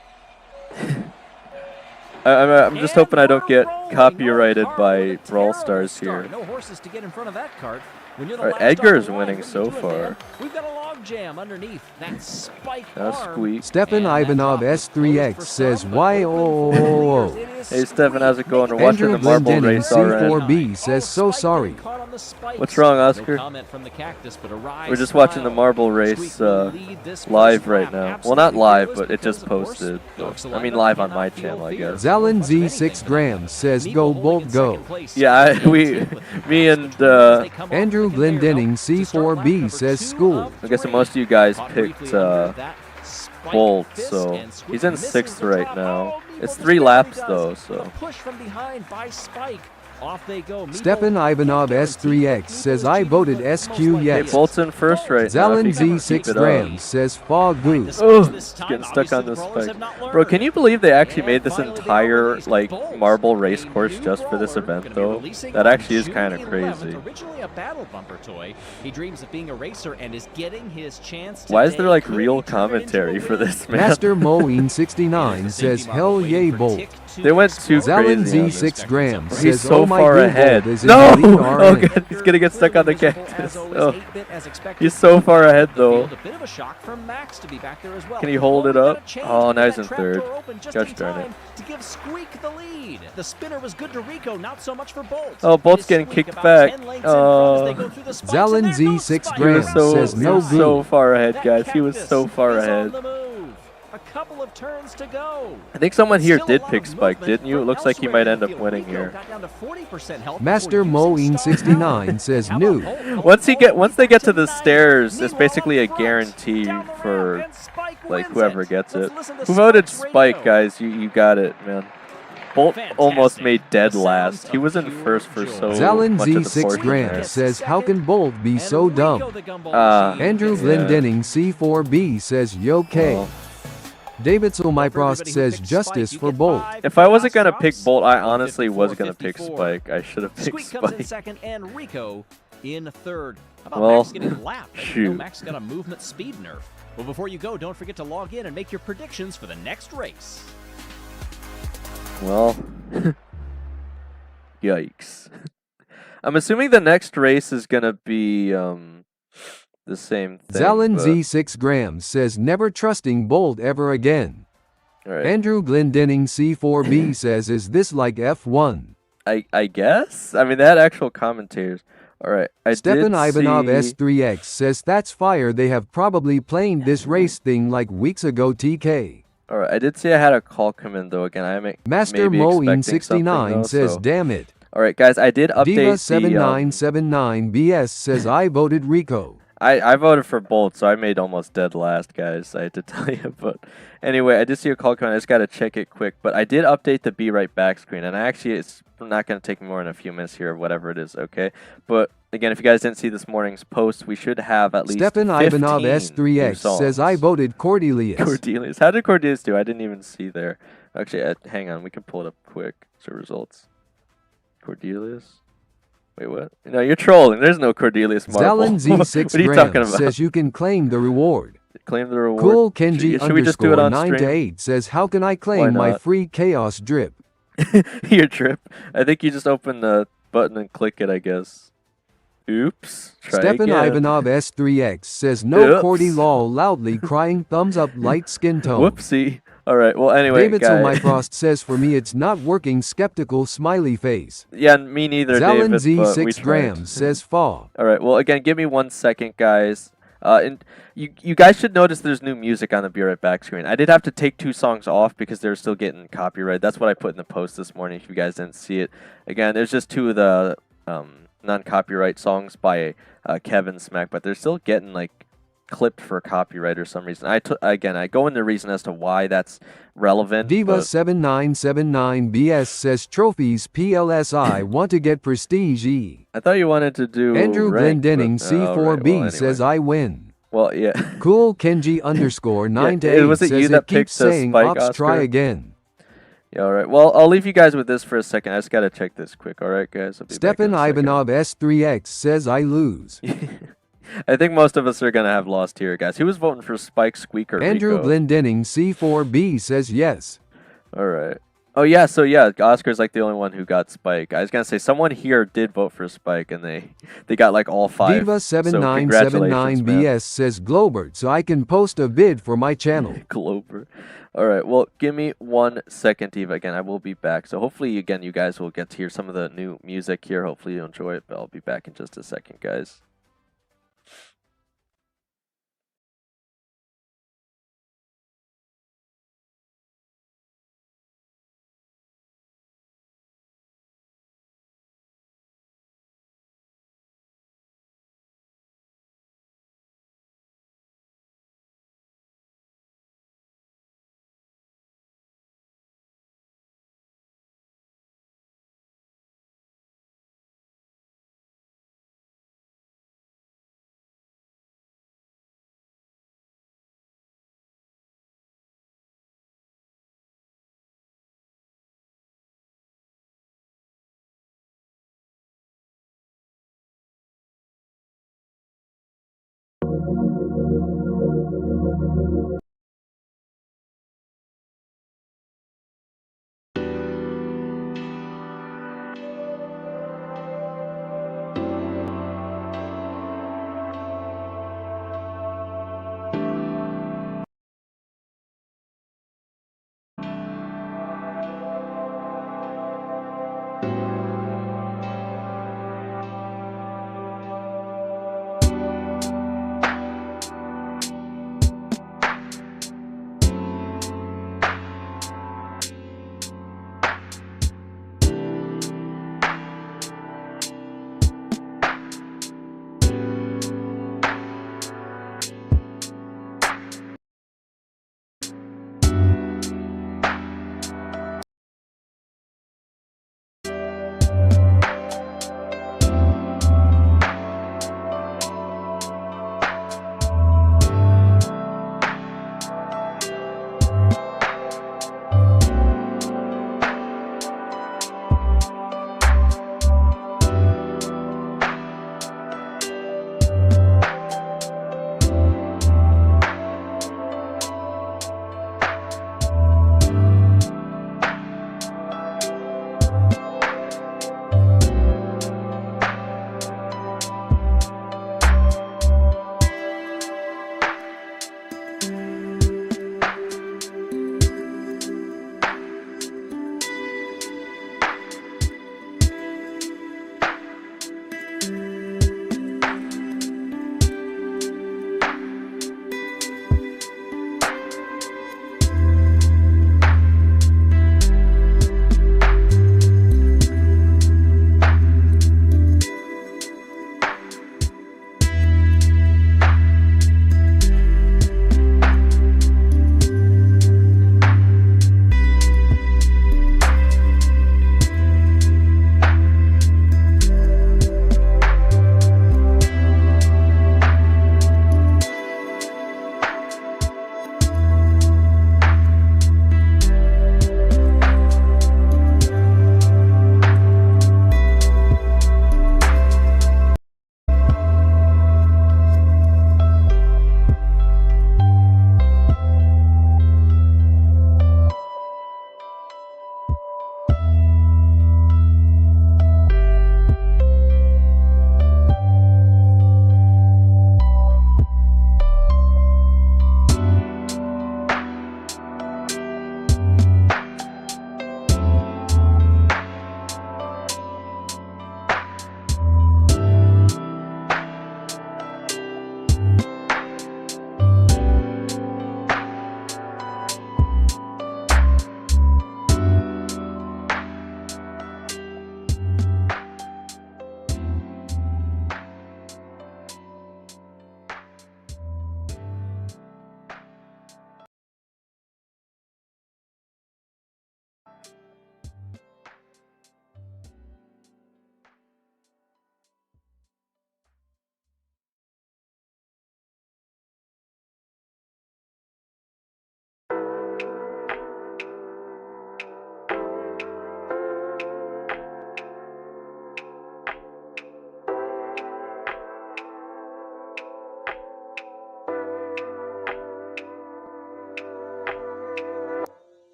Speaker 2: I'm just hoping I don't
Speaker 6: And
Speaker 2: get
Speaker 6: we're rolling.
Speaker 2: copyrighted
Speaker 6: North
Speaker 2: by
Speaker 6: Harbor with a
Speaker 2: Brawl
Speaker 6: terrible
Speaker 2: Stars
Speaker 6: start.
Speaker 2: here.
Speaker 6: No horses to get in front of that cart. When you're the
Speaker 2: Alright,
Speaker 6: last
Speaker 2: Edgar
Speaker 6: off
Speaker 2: is
Speaker 6: the line,
Speaker 2: winning
Speaker 6: what are
Speaker 2: so
Speaker 6: you doing,
Speaker 2: far.
Speaker 6: man? We've got a log jam underneath that spike
Speaker 2: Now
Speaker 6: arm.
Speaker 2: Squeak.
Speaker 1: Stefan
Speaker 6: And
Speaker 1: Ivanov
Speaker 6: that's off the
Speaker 1: S3X
Speaker 6: close for
Speaker 1: says
Speaker 6: some,
Speaker 1: why
Speaker 6: but
Speaker 1: oh,
Speaker 6: quickly
Speaker 1: oh, oh,
Speaker 6: through the years, it
Speaker 2: Hey,
Speaker 6: is
Speaker 2: Stefan, how's it going? We're watching
Speaker 1: Andrew
Speaker 2: the marble
Speaker 1: Glendening
Speaker 2: race already.
Speaker 1: C4B says so
Speaker 6: Spike
Speaker 1: sorry.
Speaker 6: getting caught on the spikes.
Speaker 2: What's wrong,
Speaker 6: No
Speaker 2: Oscar?
Speaker 6: comment from the cactus, but a wry
Speaker 2: We're just watching the
Speaker 6: smile.
Speaker 2: marble race
Speaker 6: Squeak will lead this first
Speaker 2: live right
Speaker 6: lap.
Speaker 2: now. Well,
Speaker 6: Absolutely
Speaker 2: not live,
Speaker 6: fearless
Speaker 2: but it just
Speaker 6: because, of course,
Speaker 2: posted.
Speaker 6: Dogs
Speaker 2: I mean,
Speaker 6: lineup
Speaker 2: live on
Speaker 6: cannot
Speaker 2: my
Speaker 6: feel
Speaker 2: channel, I
Speaker 6: fear.
Speaker 2: guess.
Speaker 1: Zalin
Speaker 6: Much of anything.
Speaker 1: Z 6 grams says
Speaker 6: Meeple
Speaker 1: go
Speaker 6: holding
Speaker 1: Bolt
Speaker 6: in
Speaker 1: go.
Speaker 6: second place.
Speaker 2: Yeah, me and
Speaker 1: Andrew Glendening C4B says school.
Speaker 2: I guess most of you guys picked Bolt, so he's in 6th right now. It's 3 laps though, so.
Speaker 6: Push from behind by Spike. Off they go.
Speaker 1: Stefan Ivanov S3X says I voted SQ
Speaker 2: Hey,
Speaker 1: yes.
Speaker 2: Bolt's in 1st right now. if
Speaker 1: Zalin
Speaker 2: he can
Speaker 1: Z 6
Speaker 2: keep it up.
Speaker 1: grams says fog goo.
Speaker 2: Oh, getting stuck on this spike. Bro, can you believe they actually made this entire, like, marble race course just for this event, though? That actually is kind of crazy.
Speaker 6: Originally a battle bumper toy, he dreams of being a racer and is getting his chance.
Speaker 2: Why is there,
Speaker 6: today.
Speaker 2: like,
Speaker 6: Could
Speaker 2: real
Speaker 6: he turn it into a
Speaker 2: commentary for
Speaker 6: win?
Speaker 2: this, man?
Speaker 1: Master Moeen69 says hell yay Bolt.
Speaker 2: They went too
Speaker 1: Zalin
Speaker 2: crazy on
Speaker 1: Z
Speaker 2: this.
Speaker 1: 6 grams
Speaker 2: He's
Speaker 1: says
Speaker 2: so
Speaker 1: my
Speaker 2: far
Speaker 1: Google
Speaker 2: ahead.
Speaker 1: is in
Speaker 2: No!
Speaker 1: the lead
Speaker 2: Oh
Speaker 1: RN.
Speaker 2: god, he's gonna get stuck on the
Speaker 6: Visible
Speaker 2: cactus.
Speaker 6: as always,
Speaker 2: Oh.
Speaker 6: 8-bit as expected.
Speaker 2: He's so far ahead
Speaker 6: The
Speaker 2: though.
Speaker 6: field, a bit of a shock for Max to be back there as well.
Speaker 2: Can he hold it
Speaker 6: Only
Speaker 2: up?
Speaker 6: got a change
Speaker 2: Oh,
Speaker 6: to
Speaker 2: now
Speaker 6: get
Speaker 2: he's in
Speaker 6: that
Speaker 2: third.
Speaker 6: trapdoor open just
Speaker 2: Gosh
Speaker 6: in
Speaker 2: darn it.
Speaker 6: time to give Squeak the lead. The spinner was good to Rico, not so much for Bolt.
Speaker 2: Oh, Bolt's
Speaker 6: It is
Speaker 2: getting
Speaker 6: Squeak
Speaker 2: kicked
Speaker 6: about
Speaker 2: back.
Speaker 6: 10 lengths in front as they go through the spikes, and
Speaker 1: Zalin
Speaker 6: there goes
Speaker 1: Z6
Speaker 6: Spike.
Speaker 2: He was
Speaker 1: grams
Speaker 2: so,
Speaker 1: says
Speaker 2: he
Speaker 1: no
Speaker 2: was so
Speaker 1: good.
Speaker 2: far ahead,
Speaker 6: That
Speaker 2: guys. He was
Speaker 6: cactus
Speaker 2: so far
Speaker 6: is on
Speaker 2: ahead.
Speaker 6: the move. A couple of turns to go.
Speaker 2: I think someone here
Speaker 6: Still a
Speaker 2: did
Speaker 6: lot
Speaker 2: pick
Speaker 6: of
Speaker 2: Spike,
Speaker 6: movement
Speaker 2: didn't you? It
Speaker 6: from
Speaker 2: looks like he
Speaker 6: elsewhere
Speaker 2: might
Speaker 6: in
Speaker 2: end
Speaker 6: the
Speaker 2: up
Speaker 6: field.
Speaker 2: winning
Speaker 6: Rico
Speaker 2: here.
Speaker 6: got down to 40% health
Speaker 1: Master
Speaker 6: before using
Speaker 1: Moeen
Speaker 6: star
Speaker 1: 69
Speaker 6: power.
Speaker 1: says
Speaker 6: How
Speaker 1: new.
Speaker 6: about Bolt?
Speaker 2: Once they get to the
Speaker 6: Tonight.
Speaker 2: stairs, it's
Speaker 6: Meanwhile,
Speaker 2: basically a
Speaker 6: up front,
Speaker 2: guarantee
Speaker 6: down the
Speaker 2: for
Speaker 6: ramp, and Spike
Speaker 2: like
Speaker 6: wins
Speaker 2: whoever
Speaker 6: it.
Speaker 2: gets
Speaker 6: Let's
Speaker 2: it.
Speaker 6: listen to
Speaker 2: Who voted
Speaker 6: Spike's
Speaker 2: Spike,
Speaker 6: radio.
Speaker 2: guys? You got it, man. Bolt almost
Speaker 6: Fantastic.
Speaker 2: made dead
Speaker 6: The
Speaker 2: last.
Speaker 6: sounds
Speaker 2: He
Speaker 6: of
Speaker 2: was in
Speaker 6: pure
Speaker 2: first for
Speaker 6: joy.
Speaker 2: so
Speaker 1: Zalin
Speaker 2: much of the
Speaker 1: Z6
Speaker 2: portion there.
Speaker 1: grams says, how can Bolt be
Speaker 6: And
Speaker 1: so
Speaker 6: Rico,
Speaker 1: dumb?
Speaker 6: the gumball machine,
Speaker 1: Andrew
Speaker 6: gets
Speaker 1: Glenn
Speaker 2: Yeah.
Speaker 1: Denning C4B says, yo K.
Speaker 2: Well,
Speaker 1: David
Speaker 6: For
Speaker 1: Solmyprost
Speaker 6: everybody who
Speaker 1: says,
Speaker 6: picked
Speaker 1: justice
Speaker 6: Spike,
Speaker 1: for
Speaker 6: you get
Speaker 1: Bolt.
Speaker 6: 5
Speaker 2: if I wasn't
Speaker 6: chaos
Speaker 2: gonna pick
Speaker 6: drops.
Speaker 2: Bolt, I honestly was gonna
Speaker 6: 54.
Speaker 2: pick Spike. I should have picked
Speaker 6: Squeak comes in
Speaker 2: Spike.
Speaker 6: second and Rico in third. How about
Speaker 2: Well,
Speaker 6: Max getting lapped? I didn't know
Speaker 2: shoot.
Speaker 6: Max got a movement speed nerf. Well, before you go, don't forget to log in and make your predictions for the next race.
Speaker 2: Well, yikes. I'm assuming the next race is gonna be the same thing.
Speaker 1: Zalin
Speaker 2: but-
Speaker 1: Z6 grams says, never trusting Bolt ever again.
Speaker 2: Alright.
Speaker 1: Andrew Glendenning C4B says, is this like F1?
Speaker 2: I guess? I mean, they had actual commentators. Alright, I
Speaker 1: Stepan
Speaker 2: did
Speaker 1: Ivanov
Speaker 2: see...
Speaker 1: S3X says, that's fire, they have probably played this race thing like weeks ago TK.
Speaker 2: Alright, I did see I had a call come in, though. Again, I may
Speaker 1: Master
Speaker 2: maybe
Speaker 1: Moeen
Speaker 2: expecting something,
Speaker 1: 69
Speaker 2: though,
Speaker 1: says,
Speaker 2: so-
Speaker 1: damn it.
Speaker 2: Alright, guys, I did update
Speaker 1: Diva
Speaker 2: the...
Speaker 1: 7979 BS says, I voted Rico.
Speaker 2: I voted for Bolt, so I made almost dead last, guys. I had to tell you, but anyway, I did see a call coming. I just gotta check it quick. But I did update the Be Right Back screen, and it's not gonna take me more than a few minutes here, whatever it is. Okay, but again, if you guys didn't see this morning's post, we should have at least
Speaker 1: Stepan
Speaker 2: 15
Speaker 1: Ivanov
Speaker 2: new
Speaker 1: S3X says, I
Speaker 2: songs.
Speaker 1: voted Cordelius.
Speaker 2: Cordelius. How did Cordelius do? I didn't even see there. Actually, hang on, we can pull it up quick. So results. Cordelius. Wait, what? No, you're trolling. There's no Cordelius Marble.
Speaker 1: Zalin Z6
Speaker 2: What are you talking
Speaker 1: grams
Speaker 2: about?
Speaker 1: says, you can claim the reward.
Speaker 2: Claim the reward.
Speaker 1: Cool Kenji
Speaker 2: Should we just do it
Speaker 1: underscore
Speaker 2: on
Speaker 1: 9 to
Speaker 2: stream?
Speaker 1: 8 says, how can I claim my
Speaker 2: not?
Speaker 1: free chaos drip?
Speaker 2: Your trip. I think you just open the button and click it, I guess. Oops. Try
Speaker 1: Stepan
Speaker 2: again.
Speaker 1: Ivanov S3X says, no
Speaker 2: Oops.
Speaker 1: Cordy lol loudly crying thumbs up light skin tone.
Speaker 2: Whoopsie. All right. Well, anyway,
Speaker 1: David
Speaker 2: guys.
Speaker 1: Solmyprost says, for me it's not working skeptical smiley face.
Speaker 2: Yeah, me neither,
Speaker 1: Zalin
Speaker 2: David, but we
Speaker 1: Z6
Speaker 2: tried.
Speaker 1: grams says, fa.
Speaker 2: All right. Well, again, give me 1 second, guys. And you guys should notice there's new music on the Be Right Back screen. I did have to take 2 songs off because they're still getting copyright. That's what I put in the post this morning. If you guys didn't see it, again, there's just 2 of the non-copyright songs by Kevin Smack, but they're still getting like clipped for copyright or some reason. I go into reason as to why that's relevant.
Speaker 1: Diva
Speaker 2: but
Speaker 1: 7979 BS says, trophies PLSI want to get prestige E.
Speaker 2: I thought you wanted to do
Speaker 1: Andrew
Speaker 2: rank,
Speaker 1: Glendenning
Speaker 2: but- oh,
Speaker 1: C4B
Speaker 2: right, well, anyway.
Speaker 1: says, I win.
Speaker 2: Well, yeah.
Speaker 1: Cool Kenji underscore 9 to 8
Speaker 2: was it
Speaker 1: says,
Speaker 2: you that
Speaker 1: it keeps
Speaker 2: picked the
Speaker 1: saying
Speaker 2: Spike,
Speaker 1: ops try
Speaker 2: Oscar?
Speaker 1: again.
Speaker 2: Yeah, all right. Well, I'll leave you guys with this for a second. I just got to check this quick. All right, guys? I'll be back in
Speaker 1: Stepan
Speaker 2: a second.
Speaker 1: Ivanov S3X says, I lose.
Speaker 2: I think most of us are going to have lost here, guys. Who was voting for Spike, Squeak, or
Speaker 1: Andrew
Speaker 2: Rico?
Speaker 1: Glendenning C4B says yes.
Speaker 2: All right. Oh, yeah. So, yeah, Oscar's like the only one who got Spike. I was going to say, someone here did vote for Spike, and they got like all 5.
Speaker 1: Diva
Speaker 2: So
Speaker 1: 7979
Speaker 2: congratulations, man.
Speaker 1: BS says Globert so I can post a bid for my channel.
Speaker 2: Glober. All right. Well, give me 1 second, Diva. Again, I will be back. So hopefully, again, you guys will get to hear some of the new music here. Hopefully, you enjoy it. But I'll be back in just a second, guys.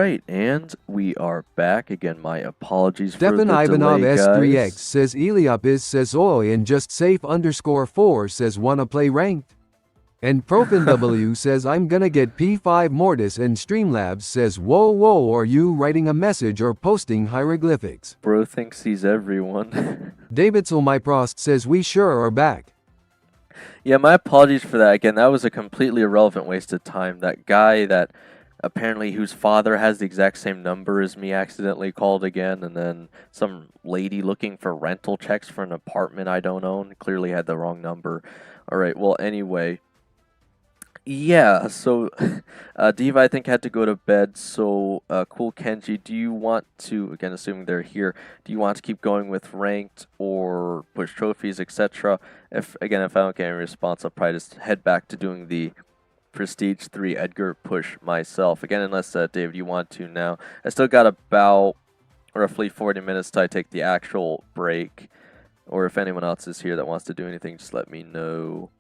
Speaker 2: right, and we are back again. My apologies for
Speaker 1: Stefan
Speaker 2: the
Speaker 1: Ivanov
Speaker 2: delay,
Speaker 1: S3X
Speaker 2: guys.
Speaker 1: says Eliopis says oi and just safe _4 says wanna play ranked. And ProfinW says I'm gonna get P5 Mortis and Streamlabs says whoa are you writing a message or posting hieroglyphics?
Speaker 2: Bro thinks he's everyone.
Speaker 1: Davidzel Myprost says we sure are back.
Speaker 2: Yeah, my apologies for that. Again, that was a completely irrelevant waste of time. That guy that apparently whose father has the exact same number as me accidentally called again, and then some lady looking for rental checks for an apartment I don't own clearly had the wrong number. All right, well, anyway. Yeah, so Diva, I think, had to go to bed. So, Cool Kenji, do you want to, again, assuming they're here, do you want to keep going with ranked or push trophies, etc.? If I don't get any response, I'll probably just head back to doing the Prestige 3 Edgar push myself. Again, unless, David, you want to now. I still got about roughly 40 minutes till I take the actual break. Or if anyone else is here that wants to do anything, just let me know.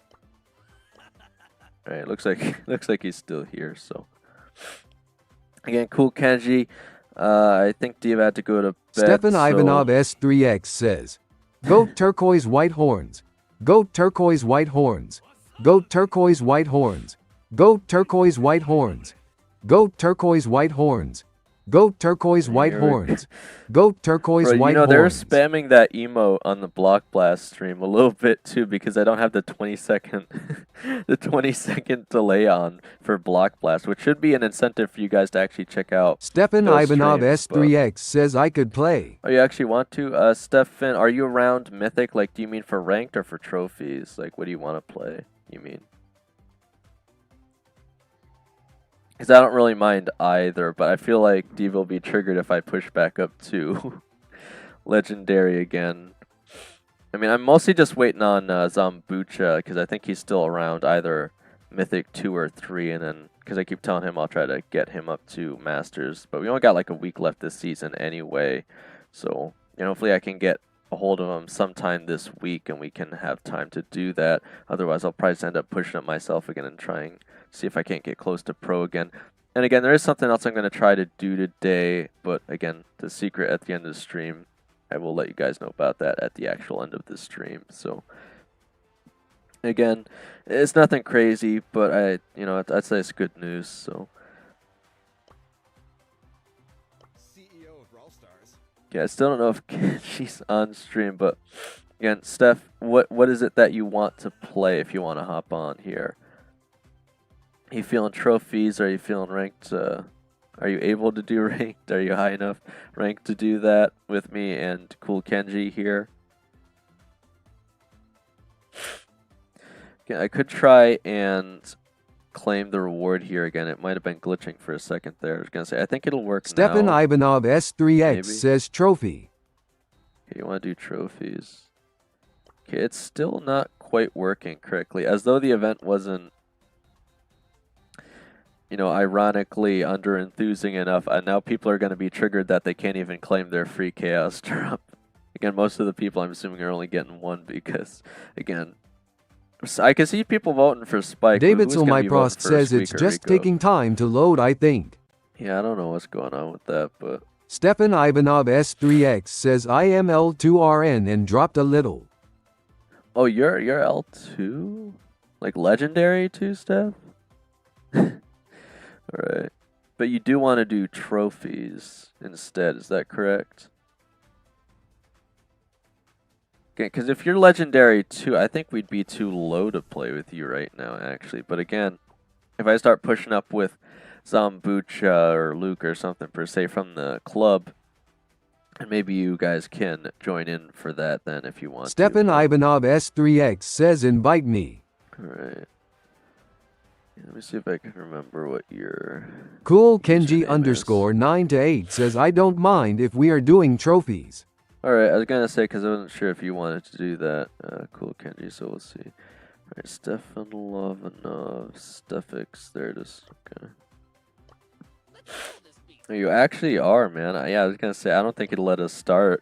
Speaker 2: Alright, looks like he's still here, so. Again, Cool Kenji. I think Diva had to go to bed.
Speaker 1: Stefan
Speaker 2: so...
Speaker 1: Ivanov S3X says, go turquoise white horns. Go turquoise white horns. Go turquoise white horns. Go turquoise white horns. Go turquoise white horns. Go turquoise white horns. Go turquoise
Speaker 2: Bro,
Speaker 1: white
Speaker 2: you know, they're
Speaker 1: horns.
Speaker 2: spamming that emote on the Block Blast stream a little bit too, because I don't have the 20-second the 20-second delay on for Block Blast, which should be an incentive for you guys to actually check out.
Speaker 1: Stefan
Speaker 2: those
Speaker 1: Ivanov
Speaker 2: streams,
Speaker 1: S3X says I could play.
Speaker 2: Oh, you actually want to? Stefan, are you around Mythic? Like, do you mean for ranked or for trophies? Like, what do you want to play? You mean? Because I don't really mind either, but I feel like Diva will be triggered if I push back up to Legendary again. I mean, I'm mostly just waiting on Zambucha, because I think he's still around either Mythic 2 or 3, and then, because I keep telling him I'll try to get him up to Masters. But we only got like a week left this season anyway, so, you know, hopefully I can get a hold of him sometime this week, and we can have time to do that. Otherwise, I'll probably just end up pushing it myself again and trying see if I can't get close to pro again. And again, there is something else I'm going to try to do today, but again, the secret at the end of the stream, I will let you guys know about that at the actual end of the stream. So again, it's nothing crazy, but I'd say it's good news. So
Speaker 4: CEO of Brawl Stars.
Speaker 2: yeah, I still don't know if she's on stream, but again, Steph, what is it that you want to play if you want to hop on here? Are you feeling trophies? Are you feeling ranked? Are you able to do ranked? Are you high enough ranked to do that with me and Cool Kenji here? Okay, I could try and claim the reward here again. It might have been glitching for a second there. I was going to say, I think it'll work
Speaker 1: Stefan
Speaker 2: now.
Speaker 1: Ivanov S3X
Speaker 2: Maybe.
Speaker 1: says trophy.
Speaker 2: Okay, you want to do trophies. Okay, it's still not quite working correctly, as though the event wasn't, you know, ironically under-enthusing enough, and now people are going to be triggered that they can't even claim their free chaos drop. Again, most of the people I'm assuming are only getting one because, again, I can see people voting for Spike.
Speaker 1: Davidzel Myprost says it's just taking time to load, I think.
Speaker 2: Yeah, I don't know what's going on with that, but...
Speaker 1: Stefan Ivanov S3X says I am L2RN and dropped a little.
Speaker 2: Oh, you're L2? Like Legendary too, Steph? Alright. But you do want to do trophies instead, is that correct? Okay, because if you're Legendary too, I think we'd be too low to play with you right now, actually. But again, if I start pushing up with Zambucha or Luke or something per se from the club, and maybe you guys can join in for that then if you want
Speaker 1: Stefan
Speaker 2: to.
Speaker 1: Ivanov S3X says invite me.
Speaker 2: Alright. Let me see if I can remember what your...
Speaker 1: Cool
Speaker 2: username
Speaker 1: Kenji
Speaker 2: is.
Speaker 1: _9 to 8 says I don't mind if we are doing trophies.
Speaker 2: Alright, I was going to say, because I wasn't sure if you wanted to do that. Cool Kenji, so we'll see. Alright, Stefan Lovanov, Stefix, there it is. Okay. You actually are, man. Yeah, I was going to say, I don't think it'll let us start.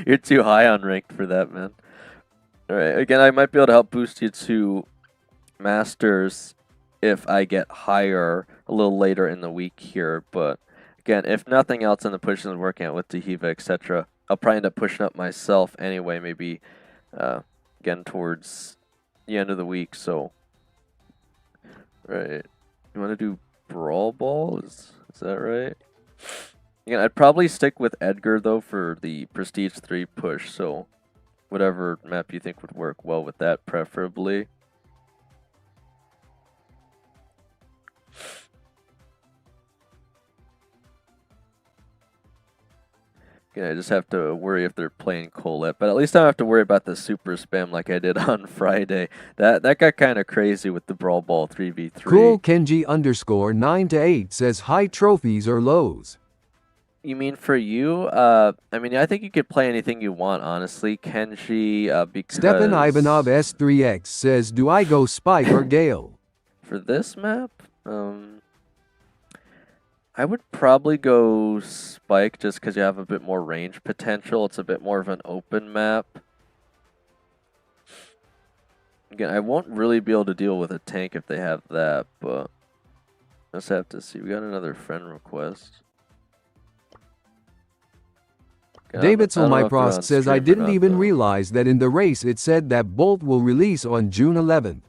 Speaker 2: You're too high on ranked for that, man. Alright, again, I might be able to help boost you to Masters if I get higher a little later in the week here, but Again, if nothing else in the push isn't working out with Dahiva, etc., I'll probably end up pushing up myself anyway, maybe again towards the end of the week. So, right. You want to do Brawl Ball? Is that right? Again, I'd probably stick with Edgar, though, for the Prestige 3 push. So, whatever map you think would work well with that, preferably. I just have to worry if they're playing Colette, but at least I don't have to worry about the super spam like I did on Friday. That got kind of crazy with the Brawl Ball 3v3.
Speaker 1: Cool Kenji _ 9 to 8 says high trophies or lows.
Speaker 2: You mean for you? I mean, I think you could play anything you want, honestly. Kenji, because...
Speaker 1: Stepan Ivanov S3X says, do I go Spike or Gale?
Speaker 2: For this map, I would probably go Spike just because you have a bit more range potential. It's a bit more of an open map. Again, I won't really be able to deal with a tank if they have that, but let's have to see. We got another friend request.
Speaker 1: David Solmyprost says, I didn't even realize that in the race it said that Bolt will release on June 11th.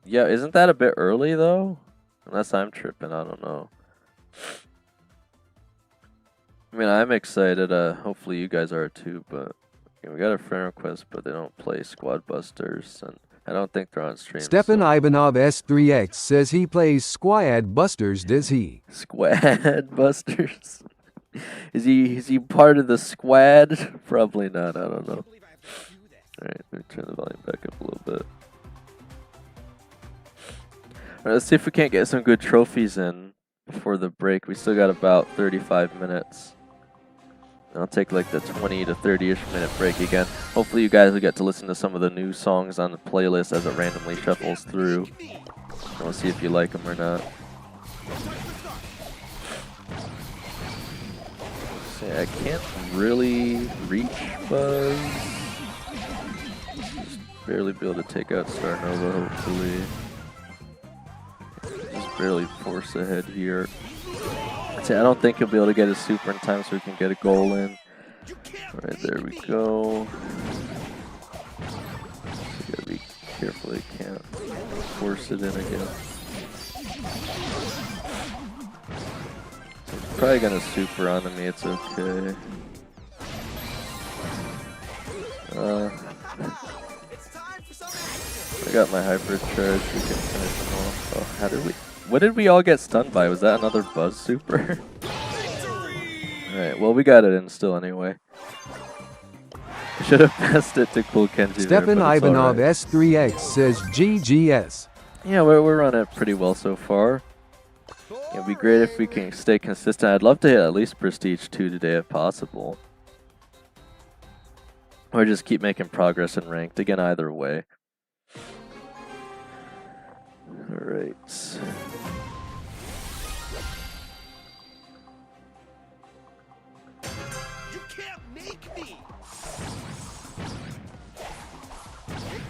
Speaker 2: Yeah, isn't that a bit early, though? Unless I'm tripping, I don't know. I mean, I'm excited. Hopefully you guys are too, but we got a friend request, but they don't play Squad Busters, and I don't think they're on stream.
Speaker 1: Stepan Ivanov S3X says he plays Squad Busters, does he?
Speaker 2: Squad Busters? Is he part of the squad? Probably not, I don't know. Alright, let me turn the volume back up a little bit. Alright, let's see if we can't get some good trophies in before the break. We still got about 35 minutes. I'll take like the 20 to 30-ish minute break again. Hopefully you guys will get to listen to some of the new songs on the playlist as it randomly shuffles through. And we'll see if you like them or not. So yeah, I can't really reach Buzz. Just barely be able to take out Star Nova, hopefully. Just barely force ahead here. I don't think he'll be able to get his super in time so we can get a goal in. Alright, there we go. So gotta be careful, he can't force it in again. So he's probably gonna super onto me, it's okay. I got my hyper charge, we can finish him off. Oh, how did we... What did we all get stunned by? Was that another Buzz super? Alright, well we got it in still anyway. Should have passed it to Cool Kenji.
Speaker 1: Stepan Ivanov S3X says GGS.
Speaker 2: Yeah, we're running it pretty well so far. It'd be great if we can stay consistent. I'd love to hit at least Prestige 2 today if possible. Or just keep making progress in ranked. Again, either way. Alright.
Speaker 4: You can't make me!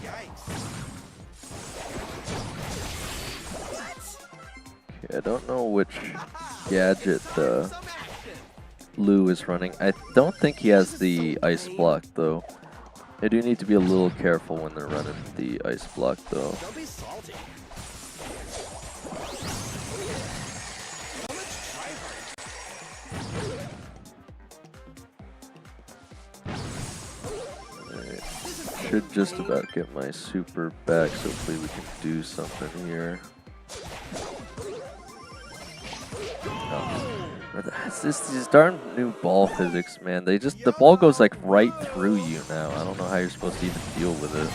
Speaker 4: Yikes.
Speaker 2: Okay, I don't know which gadget Lou is running. I don't think he has the ice block though. They do need to be a little careful when they're running the ice block though.
Speaker 4: Don't be salty.
Speaker 2: Should just about get my super back, so hopefully we can do something here. Oh. It's just these darn new ball physics, man. The ball goes like right through you now. I don't know how you're supposed to even deal with it.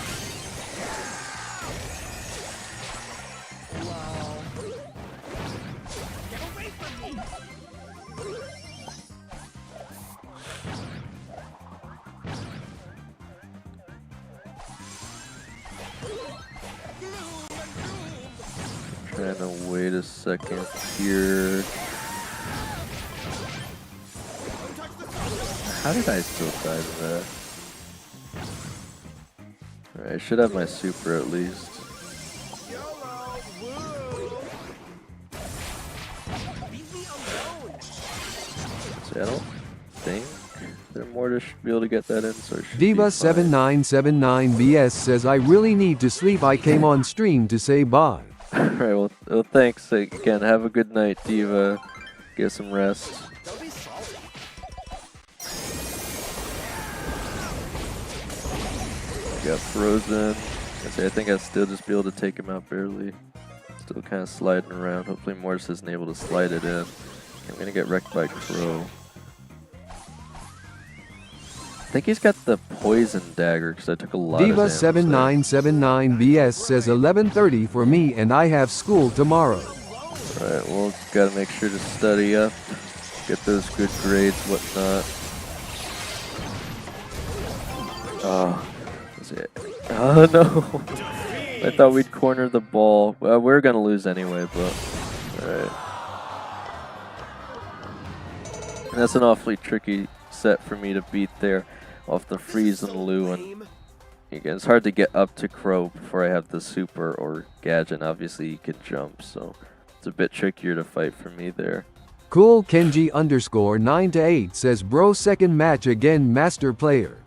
Speaker 2: Trying to wait a second here. How did I still die to that? Alright, I should have my super at least. See, I don't think there Mortis should be able to get that in, so it should be fine.
Speaker 1: Diva7979BS says, I really need to sleep. I came on stream to say bye.
Speaker 2: Alright, well, thanks again. Have a good night, Diva. Get some rest. Got frozen. I think I'd still just be able to take him out barely. Still kind of sliding around. Hopefully Mortis isn't able to slide it in. I'm gonna get wrecked by Crow. I think he's got the poison dagger because I took a lot of damage there.
Speaker 1: Diva7979BS says 11:30 for me and I have school tomorrow.
Speaker 2: Alright, well, gotta make sure to study up. Get those good grades, whatnot. Oh, that's it. Oh no! I thought we'd corner the ball. Well, we're gonna lose anyway, but alright. And that's an awfully tricky set for me to beat there off the freeze and Lou. And again, it's hard to get up to Crow before I have the super or Gadget. Obviously, he can jump, so it's a bit trickier to fight for me there.
Speaker 1: Cool Kenji _9-8 says, bro, second match again, master player.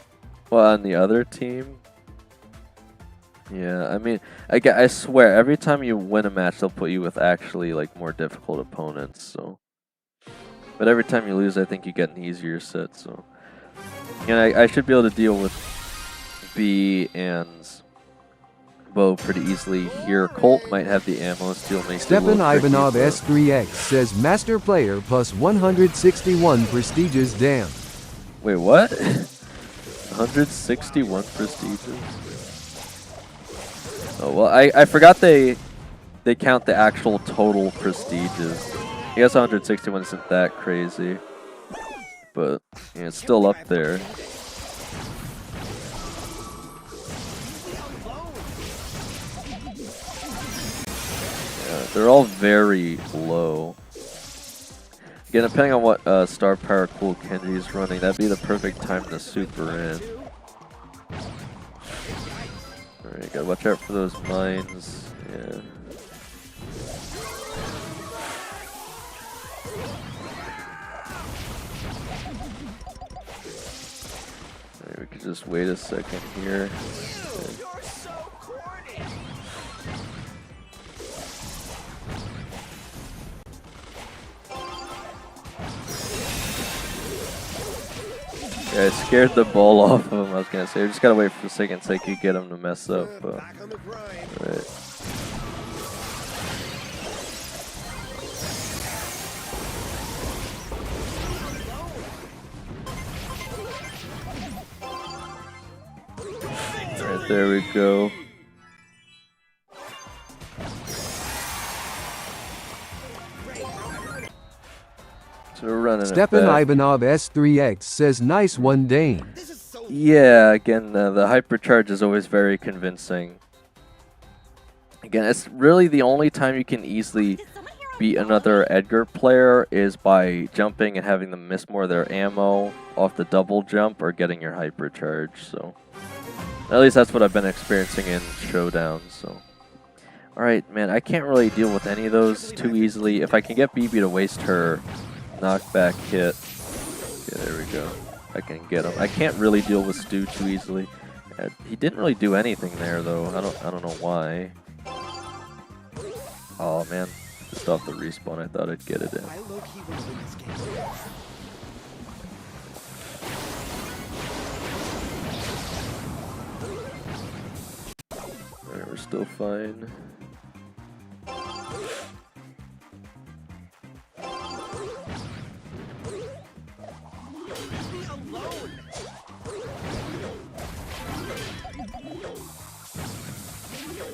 Speaker 2: Well, on the other team, yeah, I mean, I swear, every time you win a match, they'll put you with actually like more difficult opponents. So, but every time you lose, I think you get an easier set. So, and I should be able to deal with B and Bo pretty easily here. Colt might have the ammo, still makes it a
Speaker 1: Stepan
Speaker 2: little tricky,
Speaker 1: Ivanov
Speaker 2: but-
Speaker 1: S3X says, master player plus 161 prestiges. Damn.
Speaker 2: Wait, what? 161 prestiges. Oh well, I forgot they count the actual total prestiges. I guess 161 isn't that crazy, but yeah, it's still up there. Yeah, they're all very low. Again, depending on what star power Cool Kenji's running, that'd be the perfect time to super in. Alright, gotta watch out for those mines. Yeah. Alright, we could just wait a second here. Yeah, I scared the ball off of him, I was gonna say. We just gotta wait for a second so I could get him to mess up. Alright. Alright, there we go. So we're running it
Speaker 1: Stepan
Speaker 2: back.
Speaker 1: Ivanov S3X says, nice one, Dane.
Speaker 2: Yeah, again, the hypercharge is always very convincing. Again, it's really the only time you can easily beat another Edgar player is by jumping and having them miss more of their ammo off the double jump or getting your hypercharge. So, at least that's what I've been experiencing in Showdown. So, alright, man, I can't really deal with any of those too easily. If I can get BB to waste her knockback hit, okay, there we go. I can get him. I can't really deal with Stu too easily. He didn't really do anything there though. I don't know why. Oh man, just off the respawn, I thought I'd get it in. Alright, we're still fine.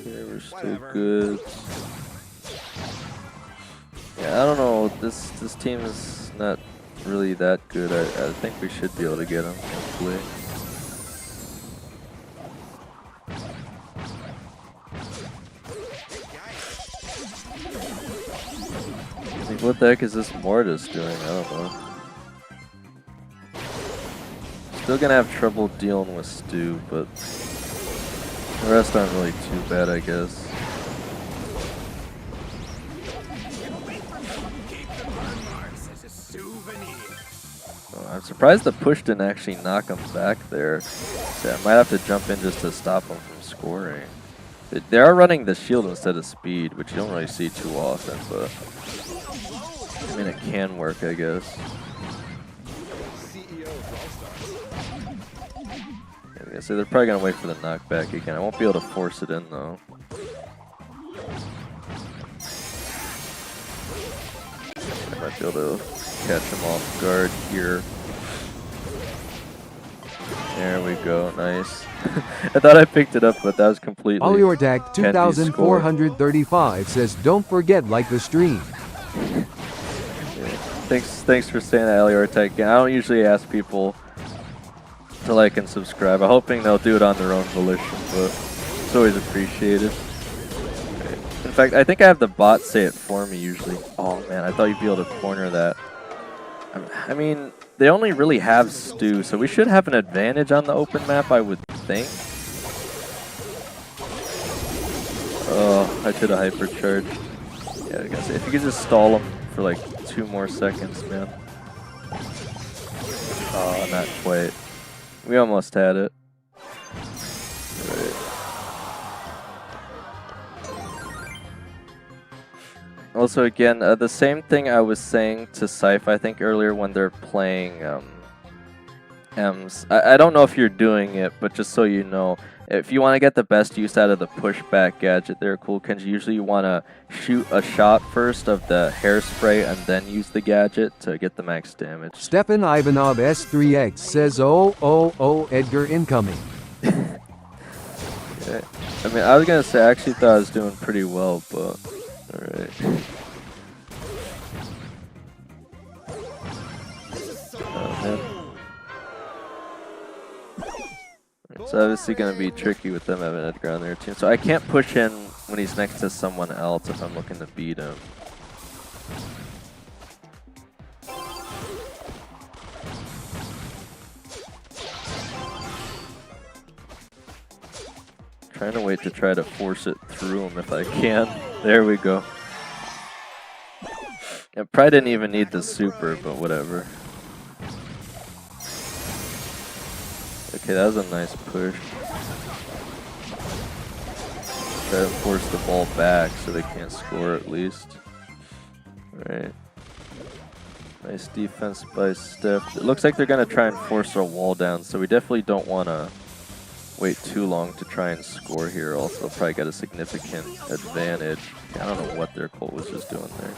Speaker 2: Okay, we're still good. Yeah, I don't know. This team is not really that good. I think we should be able to get him, hopefully. Like, what the heck is this Mortis doing? I don't know. Still gonna have trouble dealing with Stu, but the rest aren't really too bad, I guess. I'm surprised the push didn't actually knock him back there. So I might have to jump in just to stop him from scoring. They are running the shield instead of speed, which you don't really see too often, but I mean, it can work, I guess. Yeah, so they're probably going to wait for the knockback again. I won't be able to force it in, though. I might be able to catch him off guard here. There we go, nice. I thought I picked it up, but that was completely...
Speaker 1: Oliordak 2435 says, don't forget like the stream.
Speaker 2: Yeah. Thanks for saying that, Eliortek. I don't usually ask people to like and subscribe. I'm hoping they'll do it on their own volition, but it's always appreciated. In fact, I think I have the bot say it for me usually. Oh man, I thought you'd be able to corner that. I mean, they only really have Stu, so we should have an advantage on the open map, I would think. Oh, I should have hypercharged. Yeah, I guess if you could just stall him for like 2 more seconds, man. Oh, not quite. We almost had it. Right. Also, again, the same thing I was saying to Scythe, I think, earlier when they're playing Ems. I don't know if you're doing it, but just so you know, if you want to get the best use out of the pushback gadget there, Cool Kenji, usually you want to shoot a shot first of the hairspray and then use the gadget to get the max damage.
Speaker 1: Stefan Ivanov S3X says, oh, Edgar incoming.
Speaker 2: Yeah. I mean, I was going to say, I actually thought I was doing pretty well, but... Alright. Oh, man. It's obviously going to be tricky with them having Edgar on their team. So I can't push in when he's next to someone else if I'm looking to beat him. Trying to wait to try to force it through him if I can. There we go. I probably didn't even need the super, but whatever. Okay, that was a nice push. Try to force the ball back so they can't score at least. Right. Nice defense by Steph. It looks like they're going to try and force our wall down, so we definitely don't want to wait too long to try and score here. Also, probably got a significant advantage. I don't know what their Colt was just doing there.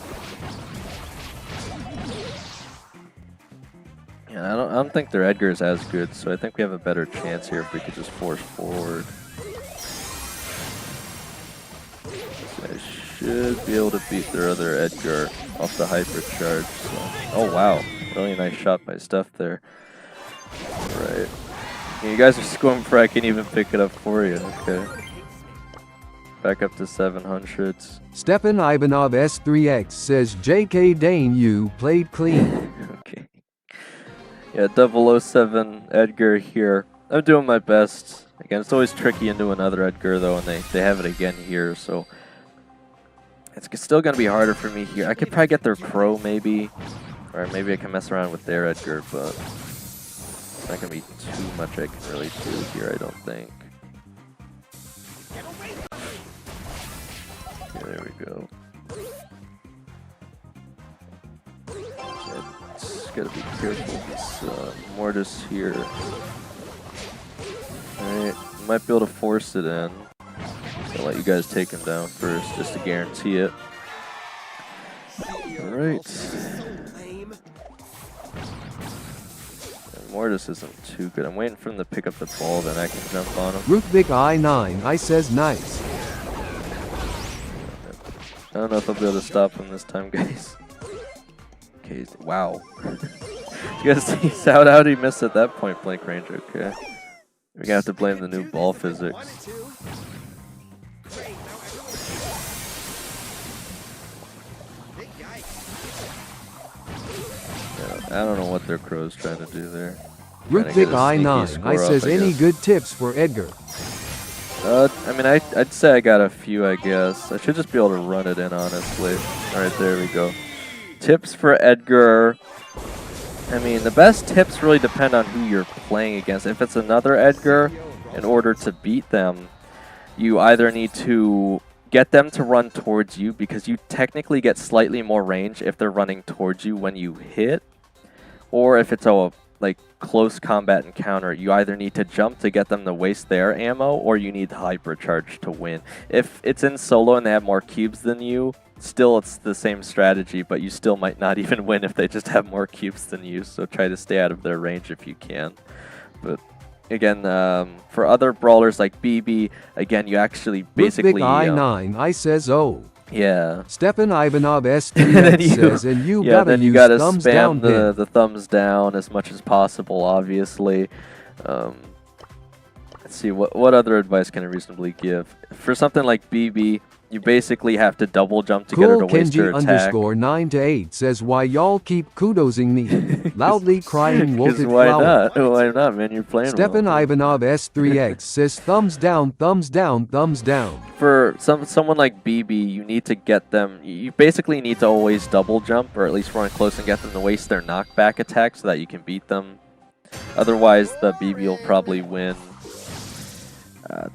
Speaker 2: Yeah, I don't think their Edgar is as good, so I think we have a better chance here if we could just force forward. So I should be able to beat their other Edgar off the hypercharge. So. Oh wow, really nice shot by Steph there. Alright. You guys are scoring before I can even pick it up for you. Okay. Back up to 700s.
Speaker 1: Stefan Ivanov S3X says, JK Dane, you played clean.
Speaker 2: Okay. Yeah, 007 Edgar here. I'm doing my best. Again, it's always tricky into another Edgar though, and they have it again here, so it's still going to be harder for me here. I could probably get their Crow maybe, or maybe I can mess around with their Edgar, but it's not going to be too much I can really do here, I don't think. Okay, there we go. Just gotta be careful with this Mortis here. Alright, might be able to force it in. I'll let you guys take him down first, just to guarantee it. Alright. Mortis isn't too good. I'm waiting for him to pick up the ball, then I can jump on him.
Speaker 1: Ruthvik I9 I says nice.
Speaker 2: I don't know if I'll be able to stop him this time, guys. Okay, wow. You guys see how did he miss at that point blank range? Okay. We're gonna have to blame the new ball physics. Yeah, I don't know what their Crow's trying to do there.
Speaker 1: Ruthvik I9 I says, any good tips for Edgar?
Speaker 2: I mean, I'd say I got a few, I guess. I should just be able to run it in, honestly. Alright, there we go. Tips for Edgar. I mean, the best tips really depend on who you're playing against. If it's another Edgar, in order to beat them, you either need to get them to run towards you, because you technically get slightly more range if they're running towards you when you hit, or if it's a like close combat encounter, you either need to jump to get them to waste their ammo, or you need to hypercharge to win. If it's in solo and they have more cubes than you, still it's the same strategy, but you still might not even win if they just have more cubes than you, so try to stay out of their range if you can. But again, for other brawlers like BB, again, you actually basically...
Speaker 1: Big I9, I says, oh.
Speaker 2: Yeah.
Speaker 1: Stepan Ivanov
Speaker 2: then
Speaker 1: S3
Speaker 2: you-
Speaker 1: says, and you
Speaker 2: Yeah,
Speaker 1: gotta
Speaker 2: then you
Speaker 1: use
Speaker 2: gotta
Speaker 1: thumbs
Speaker 2: spam
Speaker 1: down pin.
Speaker 2: the thumbs down as much as possible, obviously. Let's see, what other advice can I reasonably give? For something like BB, you basically have to double jump to get her
Speaker 1: Cool
Speaker 2: to waste her
Speaker 1: Kenji
Speaker 2: attack.
Speaker 1: underscore 9 to 8 says, why y'all keep kudosing me? Loudly crying
Speaker 2: 'Cause
Speaker 1: wilted
Speaker 2: why
Speaker 1: flower.
Speaker 2: not? Why not, man? You're playing
Speaker 1: Stepan
Speaker 2: well.
Speaker 1: Ivanov S3X says, thumbs down, thumbs down, thumbs down.
Speaker 2: For someone like BB, you need to get them. You basically need to always double jump, or at least run close and get them to waste their knockback attack so that you can beat them. Otherwise, the BB will probably win.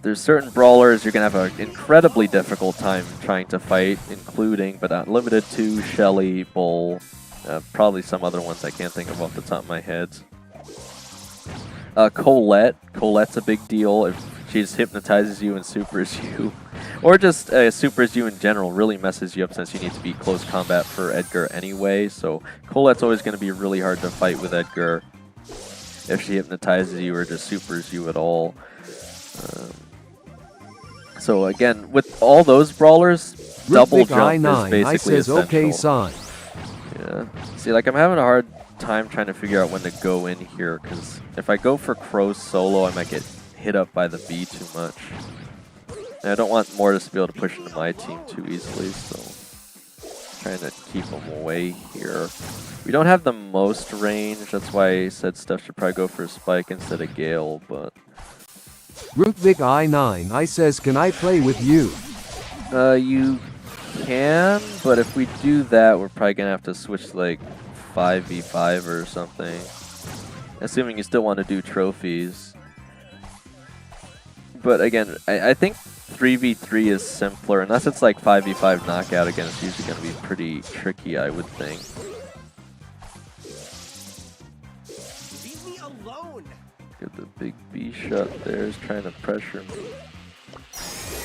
Speaker 2: There's certain brawlers you're going to have an incredibly difficult time trying to fight, including, but not limited to, Shelly, Bull, probably some other ones I can't think of off the top of my head. Colette. Colette's a big deal. If she just hypnotizes you and supers you, or just supers you in general, really messes you up since you need to be close combat for Edgar anyway. So Colette's always going to be really hard to fight with Edgar if she hypnotizes you or just supers you at all. So again, with all those brawlers, double jump is
Speaker 1: I9,
Speaker 2: basically
Speaker 1: I says,
Speaker 2: essential.
Speaker 1: okay, son.
Speaker 2: Yeah. See, like I'm having a hard time trying to figure out when to go in here, because if I go for Crow solo, I might get hit up by the bee too much. And I don't want Mortis to be able to push into my team too easily, so trying to keep him away here. We don't have the most range, that's why I said Steph should probably go for a Spike instead of Gale, but...
Speaker 1: Rootvik I9, I says, can I play with you?
Speaker 2: You can, but if we do that, we're probably going to have to switch to like 5v5 or something. Assuming you still want to do trophies. But again, I think 3v3 is simpler. Unless it's like 5v5 knockout again, it's usually going to be pretty tricky, I would think.
Speaker 7: Leave me alone.
Speaker 2: Get the big B shot there, is trying to pressure me. Just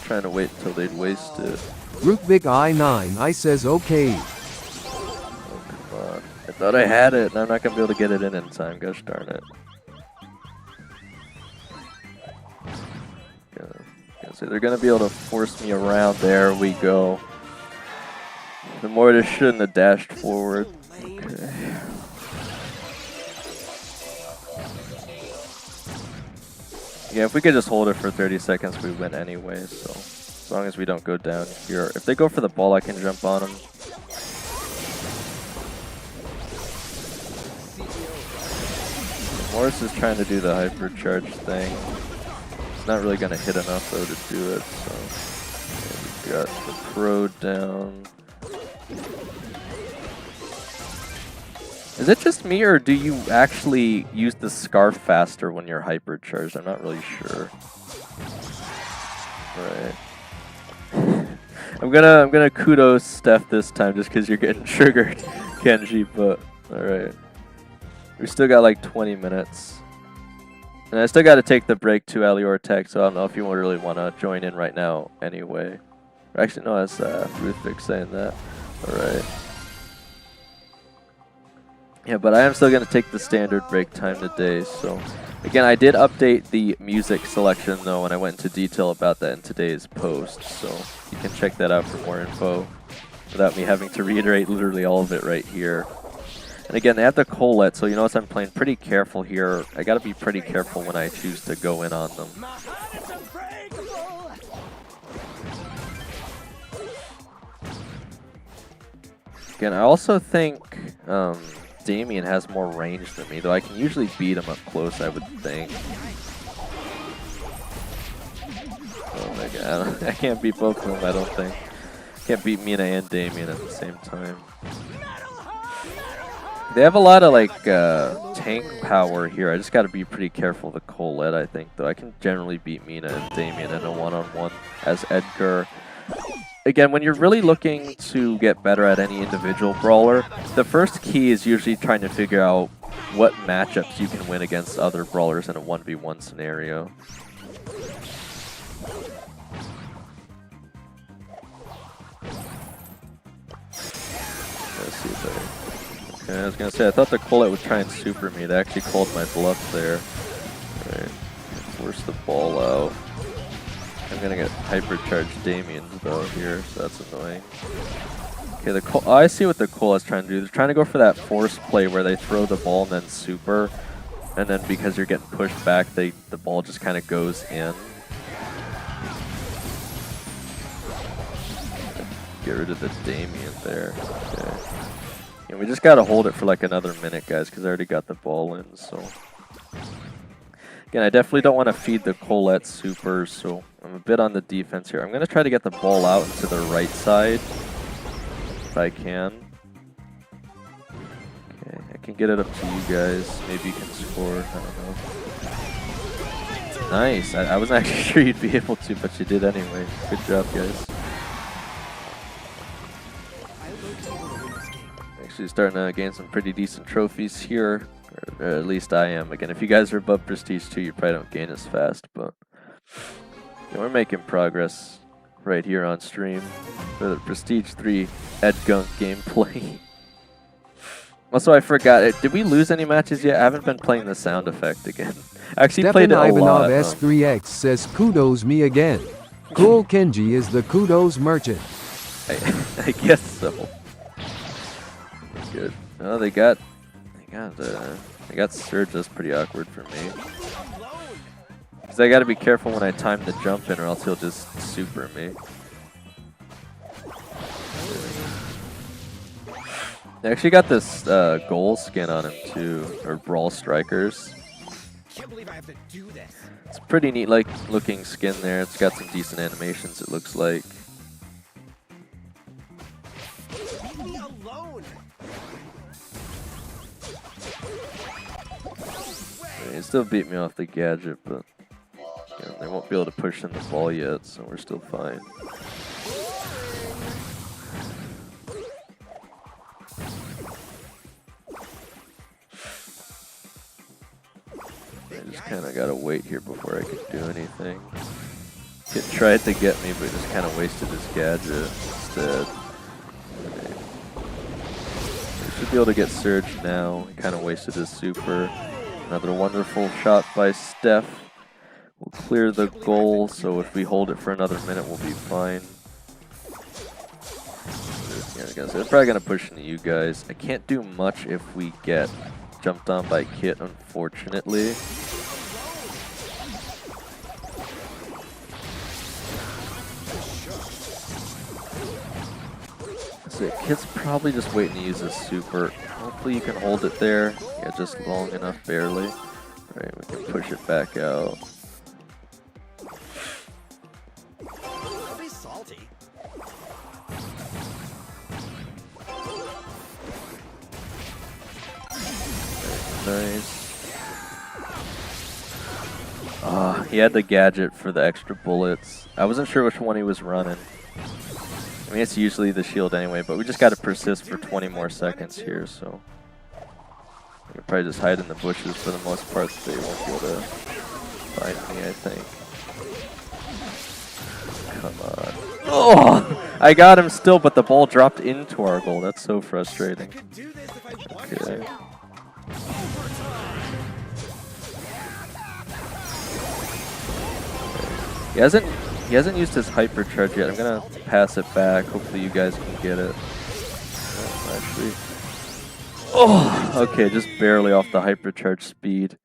Speaker 2: trying to wait until they'd waste it.
Speaker 1: Rootvik I9, I says, okay.
Speaker 2: Oh, come on. I thought I had it, and I'm not going to be able to get it in time. Gosh darn it. So they're going to be able to force me around. There we go. The Mortis shouldn't have dashed forward. Okay. Yeah, if we could just hold it for 30 seconds, we win anyway, so as long as we don't go down here. If they go for the ball, I can jump on them. Morris is trying to do the hypercharge thing. It's not really going to hit enough, though, to do it, so... Yeah, we got the Crow down. Is it just me, or do you actually use the Scarf faster when you're hypercharged? I'm not really sure. Right. I'm gonna kudos Steph this time just because you're getting triggered, Kenji. But all right, we still got like 20 minutes, and I still got to take the break to Alior Tech. So I don't know if you really want to join in right now. Anyway, actually, no, that's Ruthvik saying that. All right. Yeah, but I am still going to take the standard break time today. So, again, I did update the music selection, though, and I went into detail about that in today's post. So, you can check that out for more info without me having to reiterate literally all of it right here. And again, they have the Colette, so you notice I'm playing pretty careful here. I got to be pretty careful when I choose to go in on them.
Speaker 7: My heart's unbreakable.
Speaker 2: Again, I also think... Damien has more range than me, though I can usually beat him up close, I would think. Oh my god, I can't beat both of them, I don't think. Can't beat Mina and Damien at the same time. They have a lot of like tank power here. I just got to be pretty careful with Colette, I think, though. I can generally beat Mina and Damien in a one-on-one as Edgar. Again, when you're really looking to get better at any individual brawler, the first key is usually trying to figure out what matchups you can win against other brawlers in a 1v1 scenario. Let's see if I was gonna say, I thought the Colette would try and super me. They actually called my bluff there. Alright, force the ball out. I'm gonna get hypercharged Damien's though here, so that's annoying. Okay, I see what the Colette's trying to do. They're trying to go for that force play where they throw the ball and then super, and then because you're getting pushed back, the ball just kind of goes in. Get rid of the Damien there. Okay. And we just gotta hold it for like another minute, guys, because I already got the ball in, so. Again, I definitely don't want to feed the Colette supers, so I'm a bit on the defense here. I'm going to try to get the ball out into the right side, if I can. Okay, I can get it up to you guys. Maybe you can score, I don't know. Nice, I wasn't actually sure you'd be able to, but you did anyway. Good job, guys. Actually starting to gain some pretty decent trophies here. Or at least I am. Again, if you guys are above Prestige 2, you probably don't gain as fast, but yeah, we're making progress right here on stream for the Prestige 3 Ed Gunk gameplay. Also, I forgot, did we lose any matches yet? I haven't been playing the sound effect again. I actually played it a lot.
Speaker 1: S3X says kudos me again. Cool Kenji is the kudos merchant.
Speaker 2: I guess so. Good. Oh, they got Surge. That's pretty awkward for me. Because I got to be careful when I time the jump in, or else he'll just super me. I actually got this goal skin on him too, or Brawl Strikers.
Speaker 7: Can't believe I have to do this.
Speaker 2: It's a pretty neat looking skin there. It's got some decent animations, it looks like.
Speaker 7: Leave me alone.
Speaker 2: He still beat me off the gadget, but you know, they won't be able to push in the ball yet, so we're still fine. I just kind of gotta wait here before I can do anything. Kid tried to get me, but just kind of wasted his gadget instead. Okay. We should be able to get Surge now. He kind of wasted his super. Another wonderful shot by Steph. We'll clear the goal, so if we hold it for another minute, we'll be fine. Yeah, I'm probably going to push into you guys. I can't do much if we get jumped on by Kit, unfortunately. So Kit's probably just waiting to use his super. Hopefully you can hold it there. Yeah, just long enough, barely. Alright, we can push it back out.
Speaker 7: I'll be salty.
Speaker 2: Nice. He had the gadget for the extra bullets. I wasn't sure which one he was running. I mean, it's usually the shield anyway, but we just got to persist for 20 more seconds here, so we can probably just hide in the bushes for the most part. They won't be able to find me, I think. Come on. Oh! I got him still, but the ball dropped into our goal. That's so frustrating.
Speaker 7: Could do this if I wanted
Speaker 2: Okay.
Speaker 7: to.
Speaker 2: He hasn't used his hypercharge yet. I'm gonna pass it back. Hopefully you guys can get it. Oh, actually. Oh, okay, just barely off the hypercharge speed.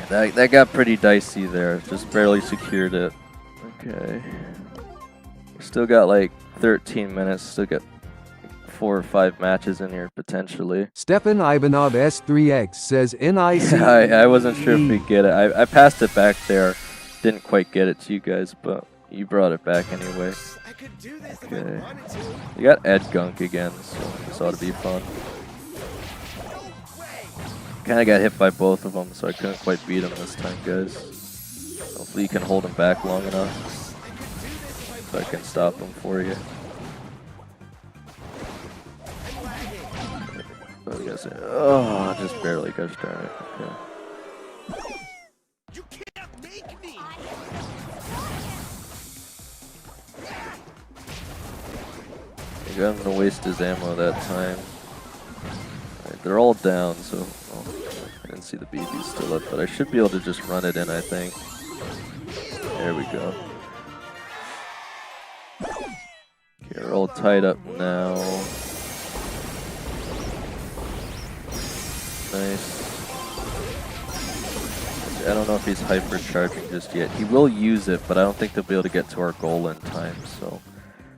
Speaker 2: That got pretty dicey there. Just barely secured it. Okay. We still got like 13 minutes. Still got 4 or 5 matches in here potentially.
Speaker 1: Stepan Ivanov S3X says NIC.
Speaker 2: I wasn't sure if we'd get it. I passed it back there. Didn't quite get it to you guys, but you brought it back anyway.
Speaker 7: I could do this if
Speaker 2: Okay.
Speaker 7: I wanted to.
Speaker 2: You got Ed Gunk again, so just This ought to be fun. Kinda got hit by both of them, so I couldn't quite beat him this time, guys. Hopefully you can hold him back long enough so I can stop him for you. Oh, just barely, gosh darn it. Okay.
Speaker 7: You can't make me.
Speaker 2: Maybe I'm gonna waste his ammo that time. Alright, they're all down, so I didn't see the BB still up, but I should be able to just run it in, I think. There we go. Okay, we're all tied up now. Nice. I don't know if he's hypercharging just yet. He will use it, but I don't think they'll be able to get to our goal in time, so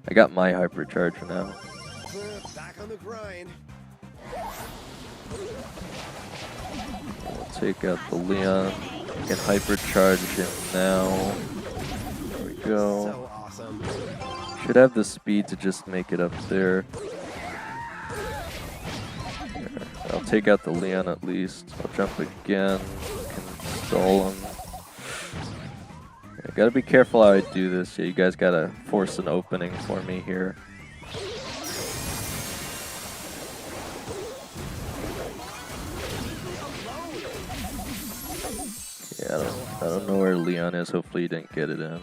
Speaker 2: I got my hypercharger now.
Speaker 7: Back on the grind.
Speaker 2: We'll take out the Leon. We can hypercharge him now. There we go.
Speaker 7: So awesome.
Speaker 2: Should have the speed to just make it up there. I'll take out the Leon at least. I'll jump again. Can stall him. I gotta be careful how I do this. Yeah, you guys gotta force an opening for me here. Yeah, I don't know where Leon is. Hopefully he didn't get it in.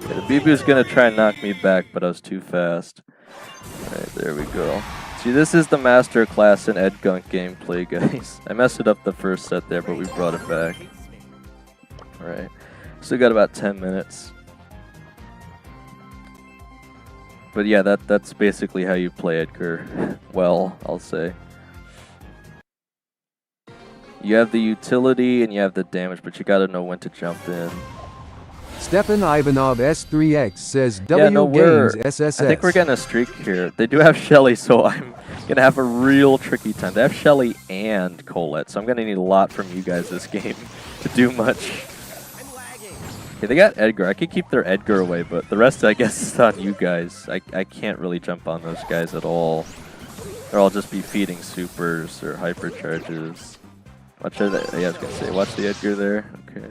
Speaker 2: Yeah, the BB's gonna try and knock me back, but I was too fast. Alright, there we go. See, this is the master class in Ed Gunk gameplay, guys. I messed it up the first set there, but we brought it back. Alright, still got about 10 minutes. But yeah, that's basically how you play Edgar. Well, I'll say. You have the utility and you have the damage, but you gotta know when to jump in.
Speaker 1: Stepan Ivanov S3X says
Speaker 2: Yeah,
Speaker 1: W
Speaker 2: no,
Speaker 1: Games SSS.
Speaker 2: I think we're getting a streak here. They do have Shelly, so I'm gonna have a real tricky time. They have Shelly and Colette, so I'm gonna need a lot from you guys this game to do much.
Speaker 7: I'm lagging.
Speaker 2: Okay, they got Edgar. I could keep their Edgar away, but the rest, I guess, is on you guys. I can't really jump on those guys at all. Or I'll just be feeding supers or hypercharges. Watch that. Yeah, I was gonna say, watch the Edgar there. Okay.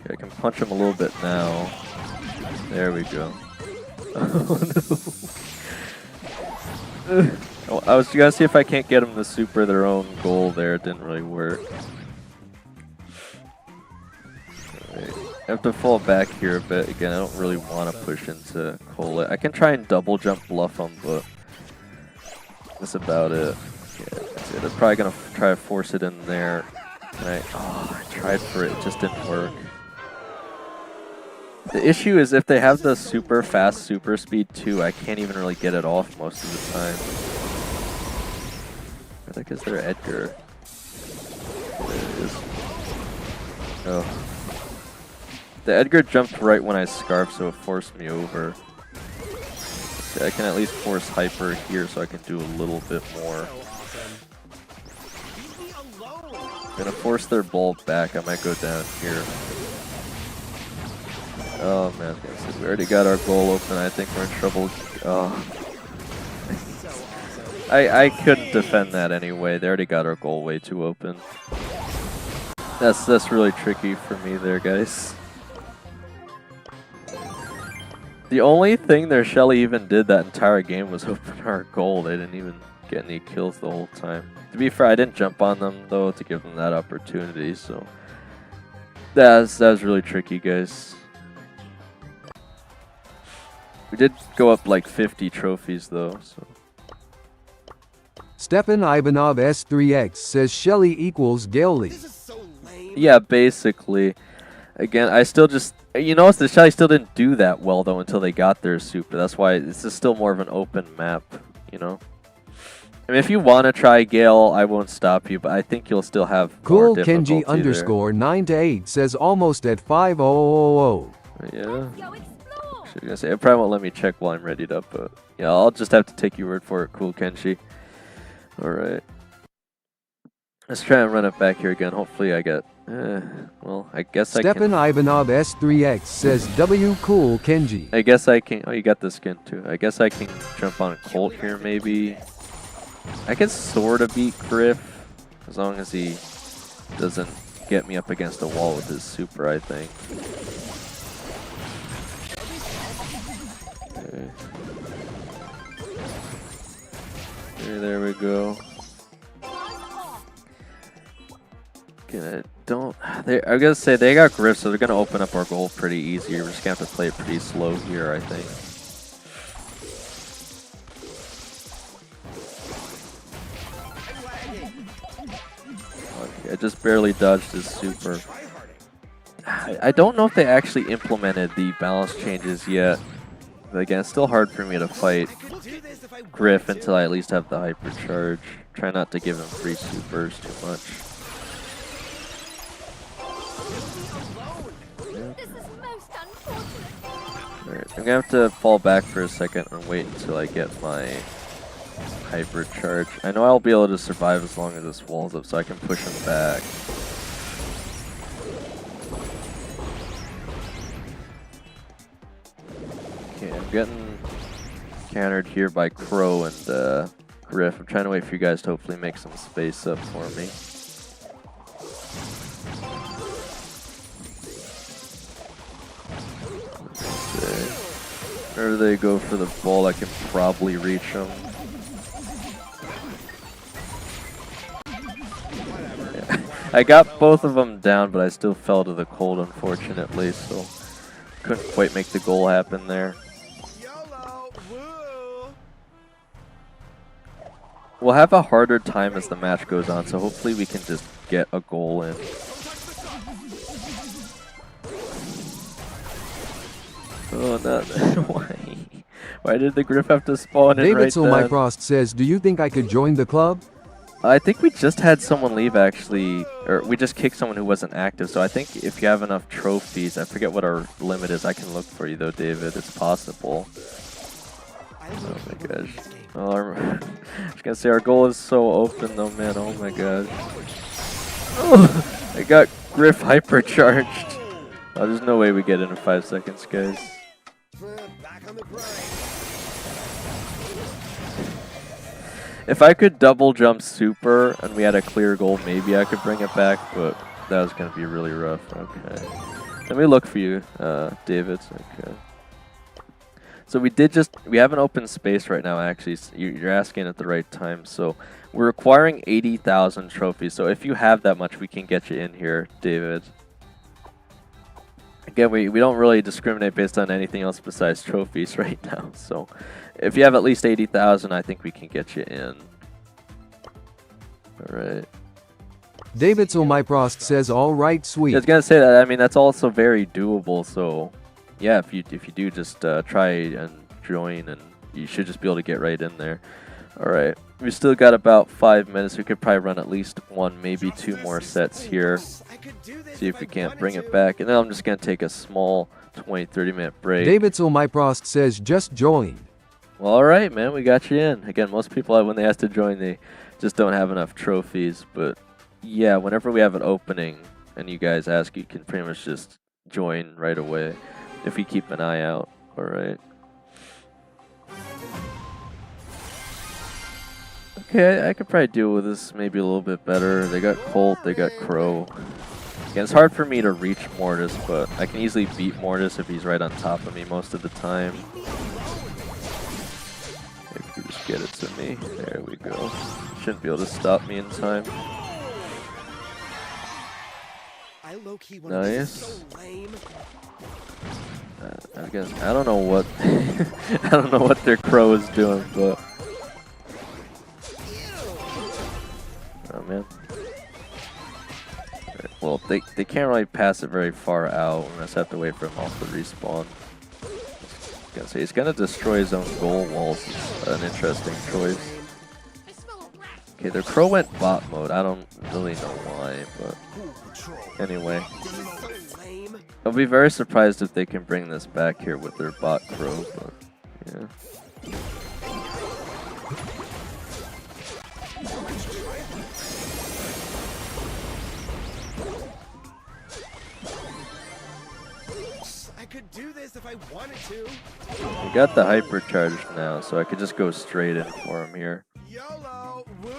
Speaker 2: Okay, I can punch him a little bit now. There we go. Oh no. Oh, I was gonna see if I can't get them to super their own goal there. It didn't really work. Alright. I have to fall back here a bit. Again, I don't really want to push into Colette. I can try and double jump bluff them, but that's about it. Yeah, that's it. They're probably gonna try to force it in there. And I tried for it. It just didn't work. The issue is if they have the super fast super speed too, I can't even really get it off most of the time. I think it's their Edgar. There it is. Oh. The Edgar jumped right when I scarfed, so it forced me over. See, I can at least force hyper here so I can do a little bit more.
Speaker 7: Leave me alone.
Speaker 2: I'm gonna force their ball back. I might go down here. Oh man, we already got our goal open. I think we're in trouble. Oh. I couldn't defend that anyway. They already got our goal way too open. That's really tricky for me there, guys. The only thing their Shelly even did that entire game was open our goal. They didn't even get any kills the whole time. To be fair, I didn't jump on them though to give them that opportunity. So that was really tricky, guys. We did go up like 50 trophies though, so.
Speaker 1: Stepan Ivanov S3X says Shelly equals Gaily.
Speaker 7: This is so lame.
Speaker 2: Yeah, basically. Again, I still just, you notice the Shelly still didn't do that well though until they got their super. That's why this is still more of an open map, you know? I mean, if you want to try Gale, I won't stop you, but I think you'll still have
Speaker 1: Cool
Speaker 2: more
Speaker 1: Kenji
Speaker 2: difficulty
Speaker 1: underscore 9 to 8 says almost at 5000.
Speaker 2: there. Yeah.
Speaker 3: Go explore.
Speaker 2: I was gonna say, it probably won't let me check while I'm readied up, but yeah, I'll just have to take your word for it. Cool, Kenshi. Alright. Let's try and run it back here again. Hopefully I get Well, I guess I can.
Speaker 1: Stepan Ivanov S3X says W cool Kenji.
Speaker 2: I guess I can. Oh, you got the skin too. I guess I can jump on Colt here, maybe. I can sort of beat Griff as long as he doesn't get me up against a wall with his super, I think. Okay. Okay, there we go. Okay, I gotta say, they got Griff, so they're gonna open up our goal pretty easy. We're just gonna have to play it pretty slow here, I think. Okay, I just barely dodged his super. I don't know if they actually implemented the balance changes yet. But again, it's still hard for me to fight Griff until I at least have the hypercharge. Try not to give him free supers too much.
Speaker 3: This is most unfortunate.
Speaker 2: Alright, I'm gonna have to fall back for a second and wait until I get my hypercharge. I know I'll be able to survive as long as this wall's up, so I can push him back. Okay, I'm getting countered here by Crow and Griff. I'm trying to wait for you guys to hopefully make some space up for me. Whenever they go for the ball, I can probably reach them. Yeah. I got both of them down, but I still fell to the cold, unfortunately, so couldn't quite make the goal happen there.
Speaker 7: YOLO! Woo!
Speaker 2: We'll have a harder time as the match goes on, so hopefully we can just get a goal in. Oh, no. Why? Why did the Griff have to spawn in
Speaker 1: David
Speaker 2: right then?
Speaker 1: Solmyprost says, do you think I could join the club?
Speaker 2: I think we just had someone leave, actually. Or we just kicked someone who wasn't active. So I think if you have enough trophies, I forget what our limit is. I can look for you, though, David. It's possible. Oh, my gosh. Oh, I was going to say, our goal is so open, though, man. Oh, my gosh. Oh, I got Griff hypercharged. Oh, there's no way we get it in 5 seconds, guys.
Speaker 7: Back on the grind.
Speaker 2: If I could double jump super and we had a clear goal, maybe I could bring it back, but that was going to be really rough. Okay. Let me look for you, David. Okay. So we have an open space right now, actually. So you're asking at the right time. So we're requiring 80,000 trophies. So if you have that much, we can get you in here, David. Again, we don't really discriminate based on anything else besides trophies right now. So if you have at least 80,000, I think we can get you in. All right.
Speaker 1: David Solmyprost says, all right, sweet.
Speaker 2: I was gonna say that. I mean, that's also very doable. So yeah, if you do, just try and join, and you should just be able to get right in there. All right. We still got about 5 minutes. We could probably run at least one, maybe two more sets here. See if we can't bring it back. And then I'm just going to take a small 20-30 minute break.
Speaker 1: David Solmyprost says, just join.
Speaker 2: Well, all right, man. We got you in. Again, most people, when they ask to join, they just don't have enough trophies. But yeah, whenever we have an opening and you guys ask, you can pretty much just join right away if we keep an eye out. All right. Okay, I could probably deal with this maybe a little bit better. They got Colt, they got Crow. Again, it's hard for me to reach Mortis, but I can easily beat Mortis if he's right on top of me most of the time. If you just get it to me. There we go. Shouldn't be able to stop me in time. Nice. I guess I don't know what I don't know what their Crow is doing, but oh man. Right, well, they can't really pass it very far out. We just have to wait for him off the respawn. Gonna say he's gonna destroy his own goal walls. It's an interesting choice. Okay, their Crow went bot mode. I don't really know why, but anyway. I'll be very surprised if they can bring this back here with their bot Crow, but yeah.
Speaker 7: I could do this if I wanted to.
Speaker 2: We got the hypercharge now, so I could just go straight in for him here.
Speaker 7: YOLO! Woo!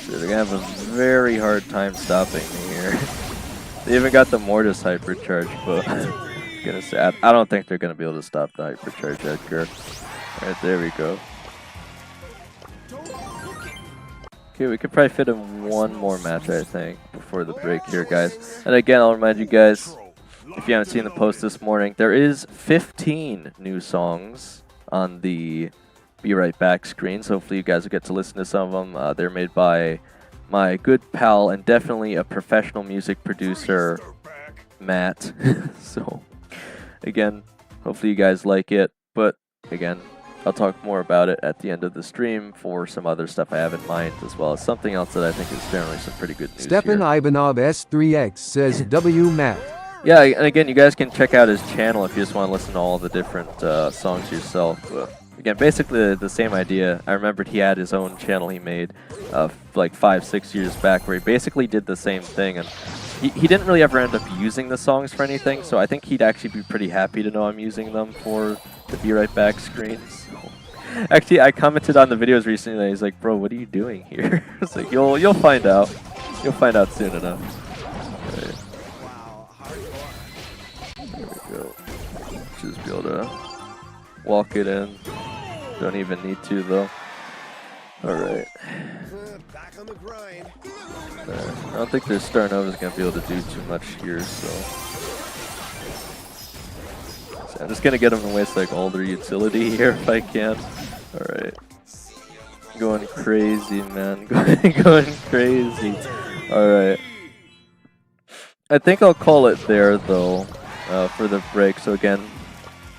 Speaker 2: So they're gonna have a very hard time stopping me here. They even got the Mortis hypercharge, but gonna say I don't think they're gonna be able to stop the hypercharge, Edgar. Alright, there we go. Okay, we could probably fit in one more match, I think, before the break here, guys. And again, I'll remind you guys, if you haven't seen the post this morning, there is 15 new songs on the Be Right Back screen, so hopefully you guys will get to listen to some of them. They're made by my good pal and definitely a professional music producer, Matt. So, again, hopefully you guys like it, but again, I'll talk more about it at the end of the stream for some other stuff I have in mind, as well as something else that I think is generally some pretty good news
Speaker 1: Stepan
Speaker 2: here.
Speaker 1: Ivanov S3X says W Matt.
Speaker 2: Yeah, and again, you guys can check out his channel if you just want to listen to all the different songs yourself. Again, basically the same idea. I remembered he had his own channel he made like 5-6 years back where he basically did the same thing, and he didn't really ever end up using the songs for anything, so I think he'd actually be pretty happy to know I'm using them for the Be Right Back screens. Actually, I commented on the videos recently and he's like, bro, what are you doing here? It's like, you'll find out. You'll find out soon enough. Right.
Speaker 7: Wow, hardcore.
Speaker 2: There we go. Just be able to walk it in. Don't even need to though. Alright.
Speaker 7: Back on the grind.
Speaker 2: I don't think their Star Nova's gonna be able to do too much here, so I'm just gonna get him to waste like all their utility here if I can. Alright. Going crazy, man. Going crazy. Alright. I think I'll call it there though, for the break. So again,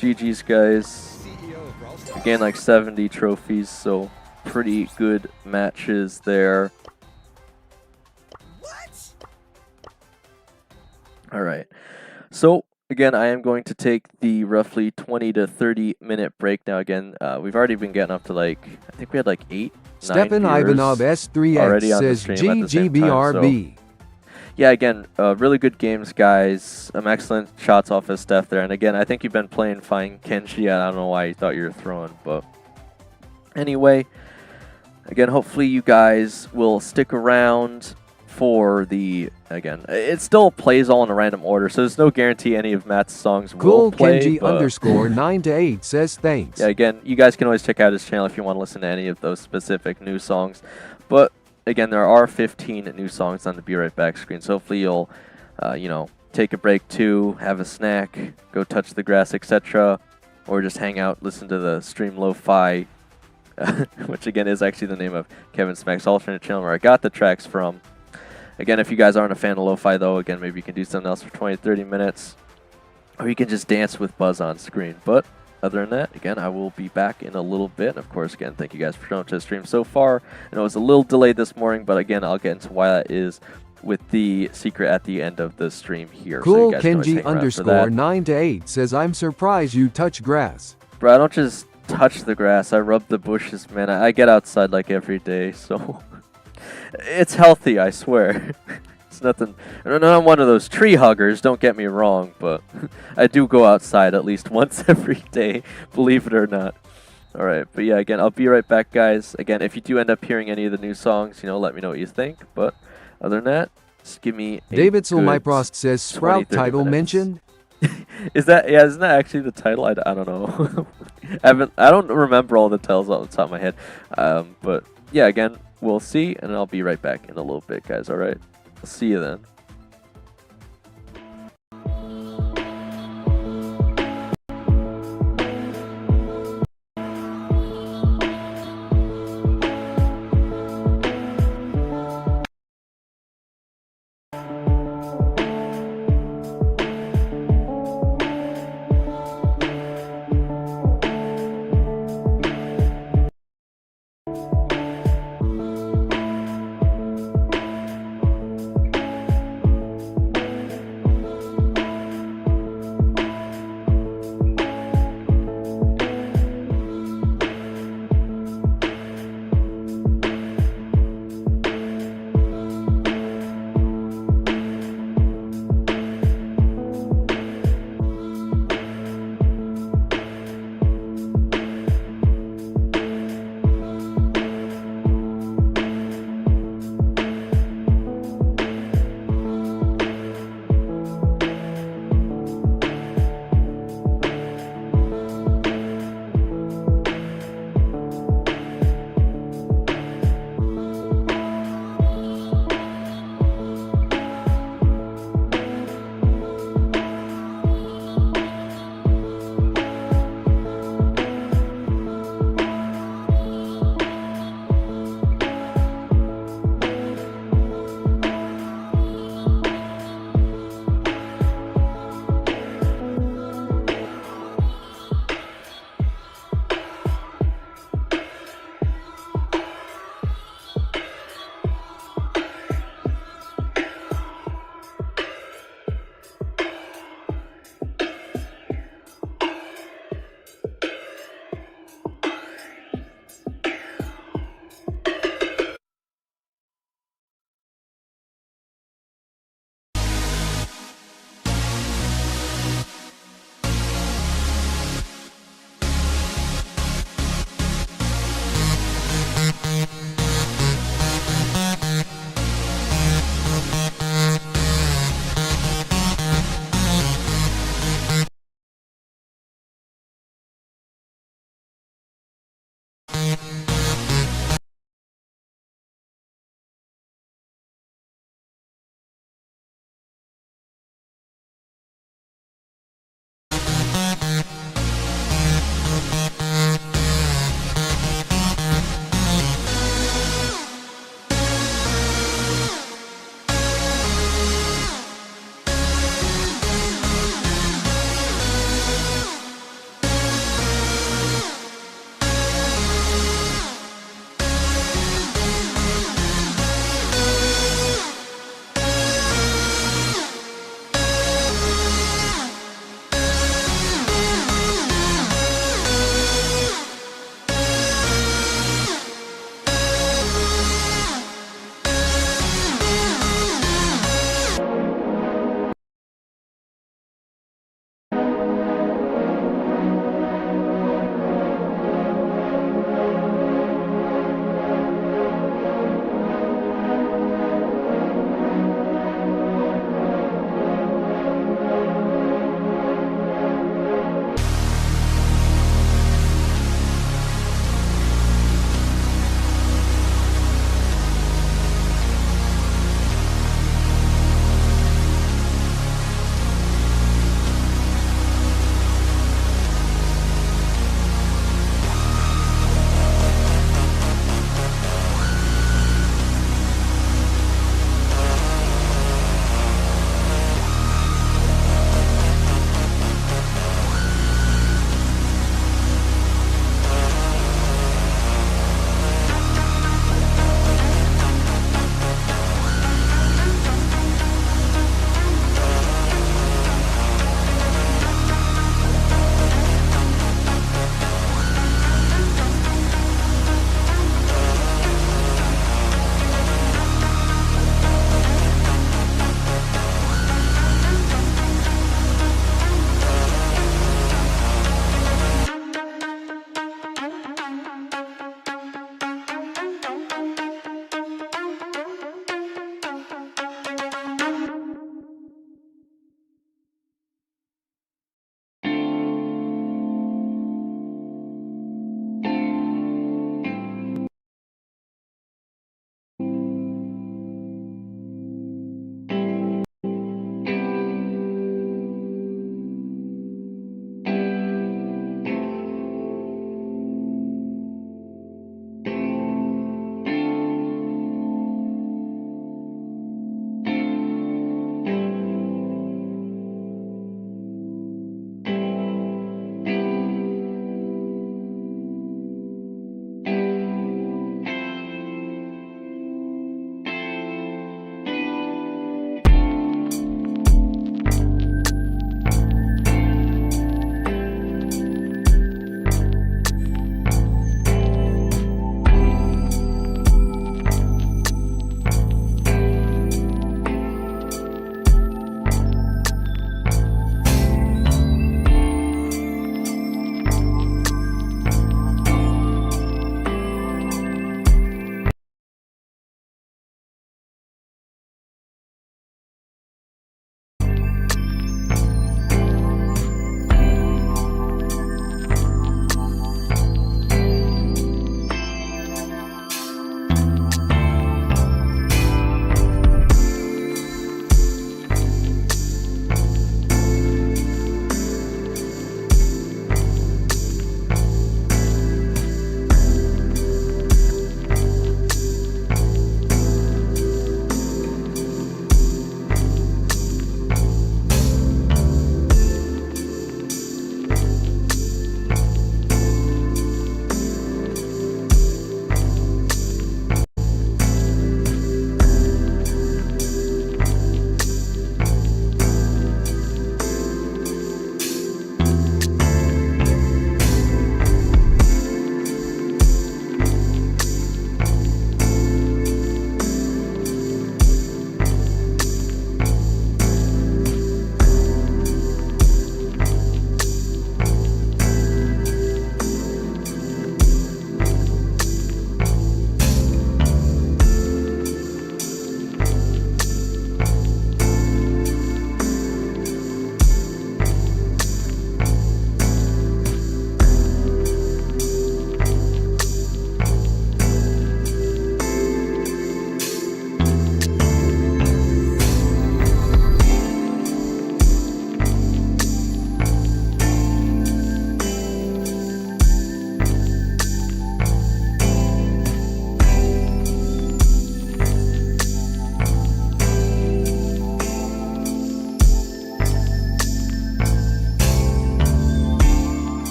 Speaker 2: GG's guys. Again, like 70 trophies, so pretty good matches there. Alright. So again, I am going to take the roughly 20 to 30 minute break now. Again, we've already been getting up to like, I think we had like 8, 9
Speaker 1: Stepan Ivanov S3X
Speaker 2: already on the
Speaker 1: says
Speaker 2: stream at the same time,
Speaker 1: GGBRB.
Speaker 2: yeah, again, really good games, guys. Excellent shots off his Steph there. And again, I think you've been playing fine Kenshi. I don't know why you thought you were throwing, but anyway, again, hopefully you guys will stick around for the, again, it still plays all in a random order, so there's no guarantee any of Matt's songs will
Speaker 1: Cool
Speaker 2: play.
Speaker 1: Kenji
Speaker 2: but
Speaker 1: underscore 9 to 8 says thanks.
Speaker 2: yeah, again, you guys can always check out his channel if you want to listen to any of those specific new songs. But again, there are 15 new songs on the Be Right Back screen, so hopefully you'll, you know, take a break too, have a snack, go touch the grass, etc., or just hang out, listen to the Stream Lo-Fi, which again is actually the name of Kevin Smack's alternate channel where I got the tracks from. Again, if you guys aren't a fan of Lo-Fi though, again, maybe you can do something else for 20-30 minutes, or you can just dance with Buzz on screen. But other than that, again, I will be back in a little bit. And of course, again, thank you guys for showing up to the stream so far. I know it was a little delayed this morning, but again, I'll get into why that is with the secret at the end of the stream here.
Speaker 1: Cool
Speaker 2: so you guys can always
Speaker 1: Kenji
Speaker 2: hang around for
Speaker 1: underscore
Speaker 2: that.
Speaker 1: 9 to 8 says I'm surprised you touch grass.
Speaker 2: Bro, I don't just touch the grass. I rub the bushes, man. I get outside like every day, so it's healthy, I swear. It's nothing. I'm not one of those tree huggers, don't get me wrong, but I do go outside at least once every day, believe it or not. Alright, but yeah, again, I'll be right back, guys. Again, if you do end up hearing any of the new songs, you know, let me know what you think. But other than that, just give me a
Speaker 1: David
Speaker 2: good
Speaker 1: Solmyprost says
Speaker 2: 20,
Speaker 1: Sprout
Speaker 2: 30
Speaker 1: title
Speaker 2: minutes.
Speaker 1: mentioned.
Speaker 2: Is that, yeah, isn't that actually the title? I don't know. I don't remember all the titles off the top of my head. But yeah, again, we'll see, and I'll be right back in a little bit, guys. Alright, I'll see you then.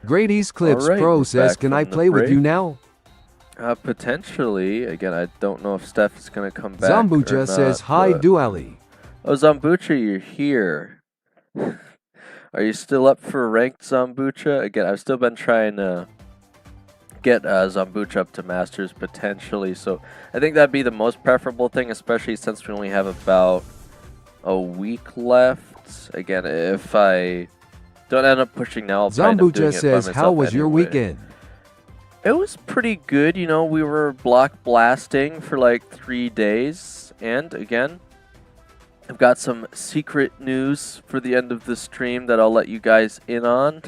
Speaker 1: Grady's Clips
Speaker 2: Alright,
Speaker 1: Pro
Speaker 2: we're
Speaker 1: says,
Speaker 2: back
Speaker 1: can I
Speaker 2: from the
Speaker 1: play with you
Speaker 2: break.
Speaker 1: now?
Speaker 2: Potentially. Again, I don't know if Steph is going to come back. or
Speaker 1: Zambucha says,
Speaker 2: not,
Speaker 1: hi,
Speaker 2: but-
Speaker 1: Duali.
Speaker 2: Oh, Zambucha, you're here. Are you still up for ranked Zambucha? Again, I've still been trying to get Zambucha up to Masters potentially, so I think that'd be the most preferable thing, especially since we only have about a week left. Again, if I don't end up pushing now, I'll probably end up doing
Speaker 1: Zambucha
Speaker 2: it by
Speaker 1: says, how
Speaker 2: myself
Speaker 1: was your
Speaker 2: anyway.
Speaker 1: weekend?
Speaker 2: It was pretty good, you know, we were block blasting for like 3 days, and again, I've got some secret news for the end of the stream that I'll let you guys in on,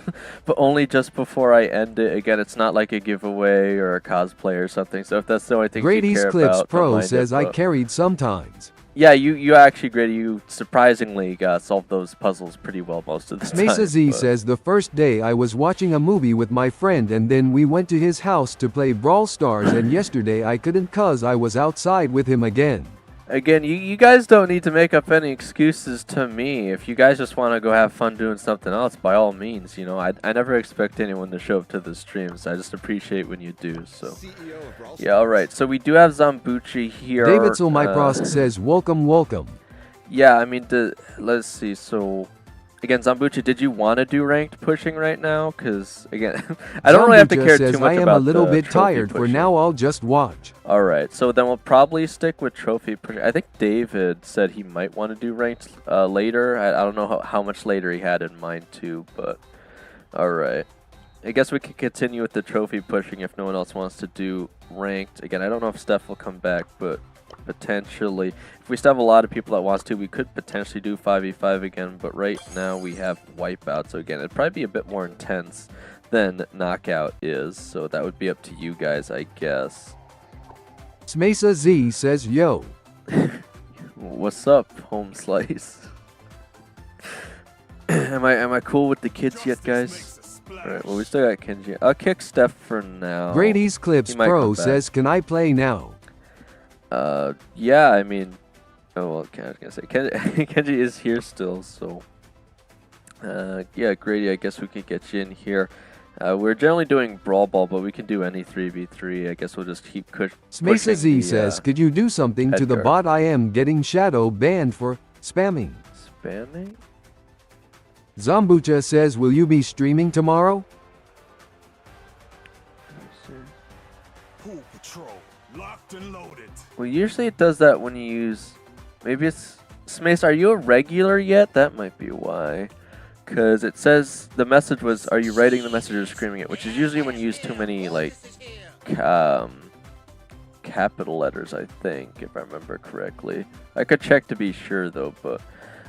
Speaker 2: but only just before I end it. Again, it's not like a giveaway or a cosplay or something, so if that's the only thing you
Speaker 1: Grady's
Speaker 2: care
Speaker 1: Clips
Speaker 2: about, don't
Speaker 1: Pro
Speaker 2: mind
Speaker 1: says,
Speaker 2: it,
Speaker 1: I
Speaker 2: but-
Speaker 1: carried sometimes.
Speaker 2: Yeah, you actually, Grady, you surprisingly solved those puzzles pretty well most of the time.
Speaker 1: Mesa Z
Speaker 2: but-
Speaker 1: says, the first day I was watching a movie with my friend and then we went to his house to play Brawl Stars and yesterday I couldn't cause I was outside with him again.
Speaker 2: Again, you guys don't need to make up any excuses to me. If you guys just want to go have fun doing something else, by all means, you know, I never expect anyone to show up to the streams. I just appreciate when you do, so.
Speaker 7: CEO of Brawl
Speaker 2: Yeah, alright, so we do have Zambuchi here.
Speaker 1: David Solmyprost says, welcome, welcome.
Speaker 2: Yeah, I mean, let's see, so. Again, Zambuchi, did you want to do ranked pushing right now? Because, again, I don't really have to
Speaker 1: Zambucha
Speaker 2: care
Speaker 1: says,
Speaker 2: too much
Speaker 1: I am
Speaker 2: about
Speaker 1: a little
Speaker 2: the
Speaker 1: bit
Speaker 2: trophy
Speaker 1: tired for
Speaker 2: pushing.
Speaker 1: now, I'll just watch.
Speaker 2: Alright, so then we'll probably stick with trophy pushing. I think David said he might want to do ranked later. I don't know how much later he had in mind too, but alright. I guess we could continue with the trophy pushing if no one else wants to do ranked. Again, I don't know if Steph will come back, but potentially. If we still have a lot of people that wants to, we could potentially do 5v5 again, but right now we have Wipeout, so again, it'd probably be a bit more intense than Knockout is, so that would be up to you guys, I guess.
Speaker 1: Smesa Z says, yo.
Speaker 2: What's up, Home Slice? am I cool with the kids yet, guys? Alright, well we still got Kenji. I'll kick Steph for now.
Speaker 1: Grady's Clips
Speaker 2: He might
Speaker 1: Pro
Speaker 2: come back.
Speaker 1: says, can I play now?
Speaker 2: Yeah, I mean, oh well, I was gonna say Kenji is here still, so yeah, Grady, I guess we could get you in here. We're generally doing Brawl Ball, but we can do any 3v3. I guess we'll just keep pushing.
Speaker 1: Smesa Z says, could you do something to the
Speaker 2: Edgar.
Speaker 1: bot? I am getting shadow banned for spamming.
Speaker 2: Spamming?
Speaker 1: Zambucha says, will you be streaming tomorrow?
Speaker 4: Pool Patrol, locked and loaded.
Speaker 2: Well, usually it does that when you use. Maybe it's. Smace, are you a regular yet? That might be why. Because it says the message was, are you writing the message or screaming it? Which is usually when you use too many, like, capital letters, I think, if I remember correctly. I could check to be sure, though, but.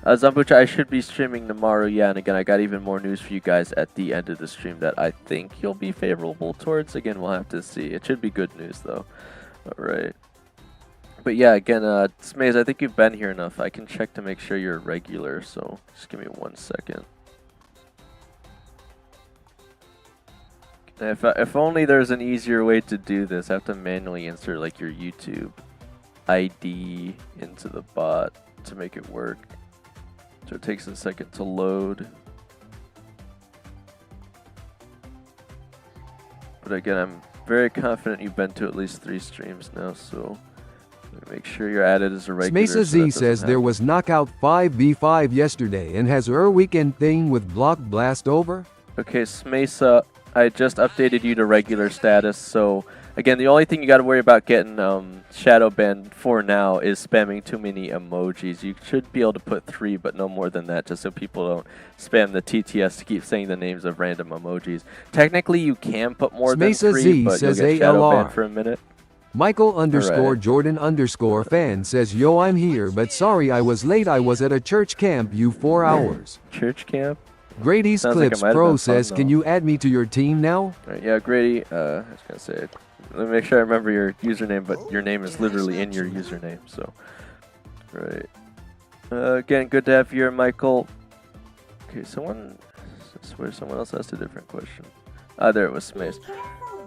Speaker 2: Zambucha, I should be streaming tomorrow, yeah, and again, I got even more news for you guys at the end of the stream that I think you'll be favorable towards. Again, we'll have to see. It should be good news, though. Alright. But yeah, again, Smaze, I think you've been here enough. I can check to make sure you're regular, so just give me 1 second. If only there's an easier way to do this. I have to manually insert like your YouTube ID into the bot to make it work. So it takes a second to load. But again, I'm very confident you've been to at least 3 streams now, so make sure you're added as a regular.
Speaker 1: Mesa Z says there was knockout 5v5 yesterday and has weekend thing with Block Blast over?
Speaker 2: Okay, Smesa, I just updated you to regular status, so again, the only thing you got to worry about getting shadow banned for now is spamming too many emojis. You should be able to put 3, but no more than that, just so people don't spam the TTS to keep saying the names of random emojis. Technically, you can put more than 3, but you'll get shadow banned for a minute.
Speaker 1: Michael _ Jordan _ fan says, yo, I'm here, but sorry I was late. I was at a church camp, 4 hours.
Speaker 2: Church camp?
Speaker 1: Grady's
Speaker 2: Sounds like
Speaker 1: Clips
Speaker 2: it might have
Speaker 1: Pro
Speaker 2: been
Speaker 1: says,
Speaker 2: fun,
Speaker 1: can
Speaker 2: though.
Speaker 1: you add me to your team now?
Speaker 2: Alright, yeah, Grady, I was going to say, let me make sure I remember your username, but your name is literally in your username, so. Right. Again, good to have you here, Michael. Okay, I swear someone else asked a different question. There it was, Smace.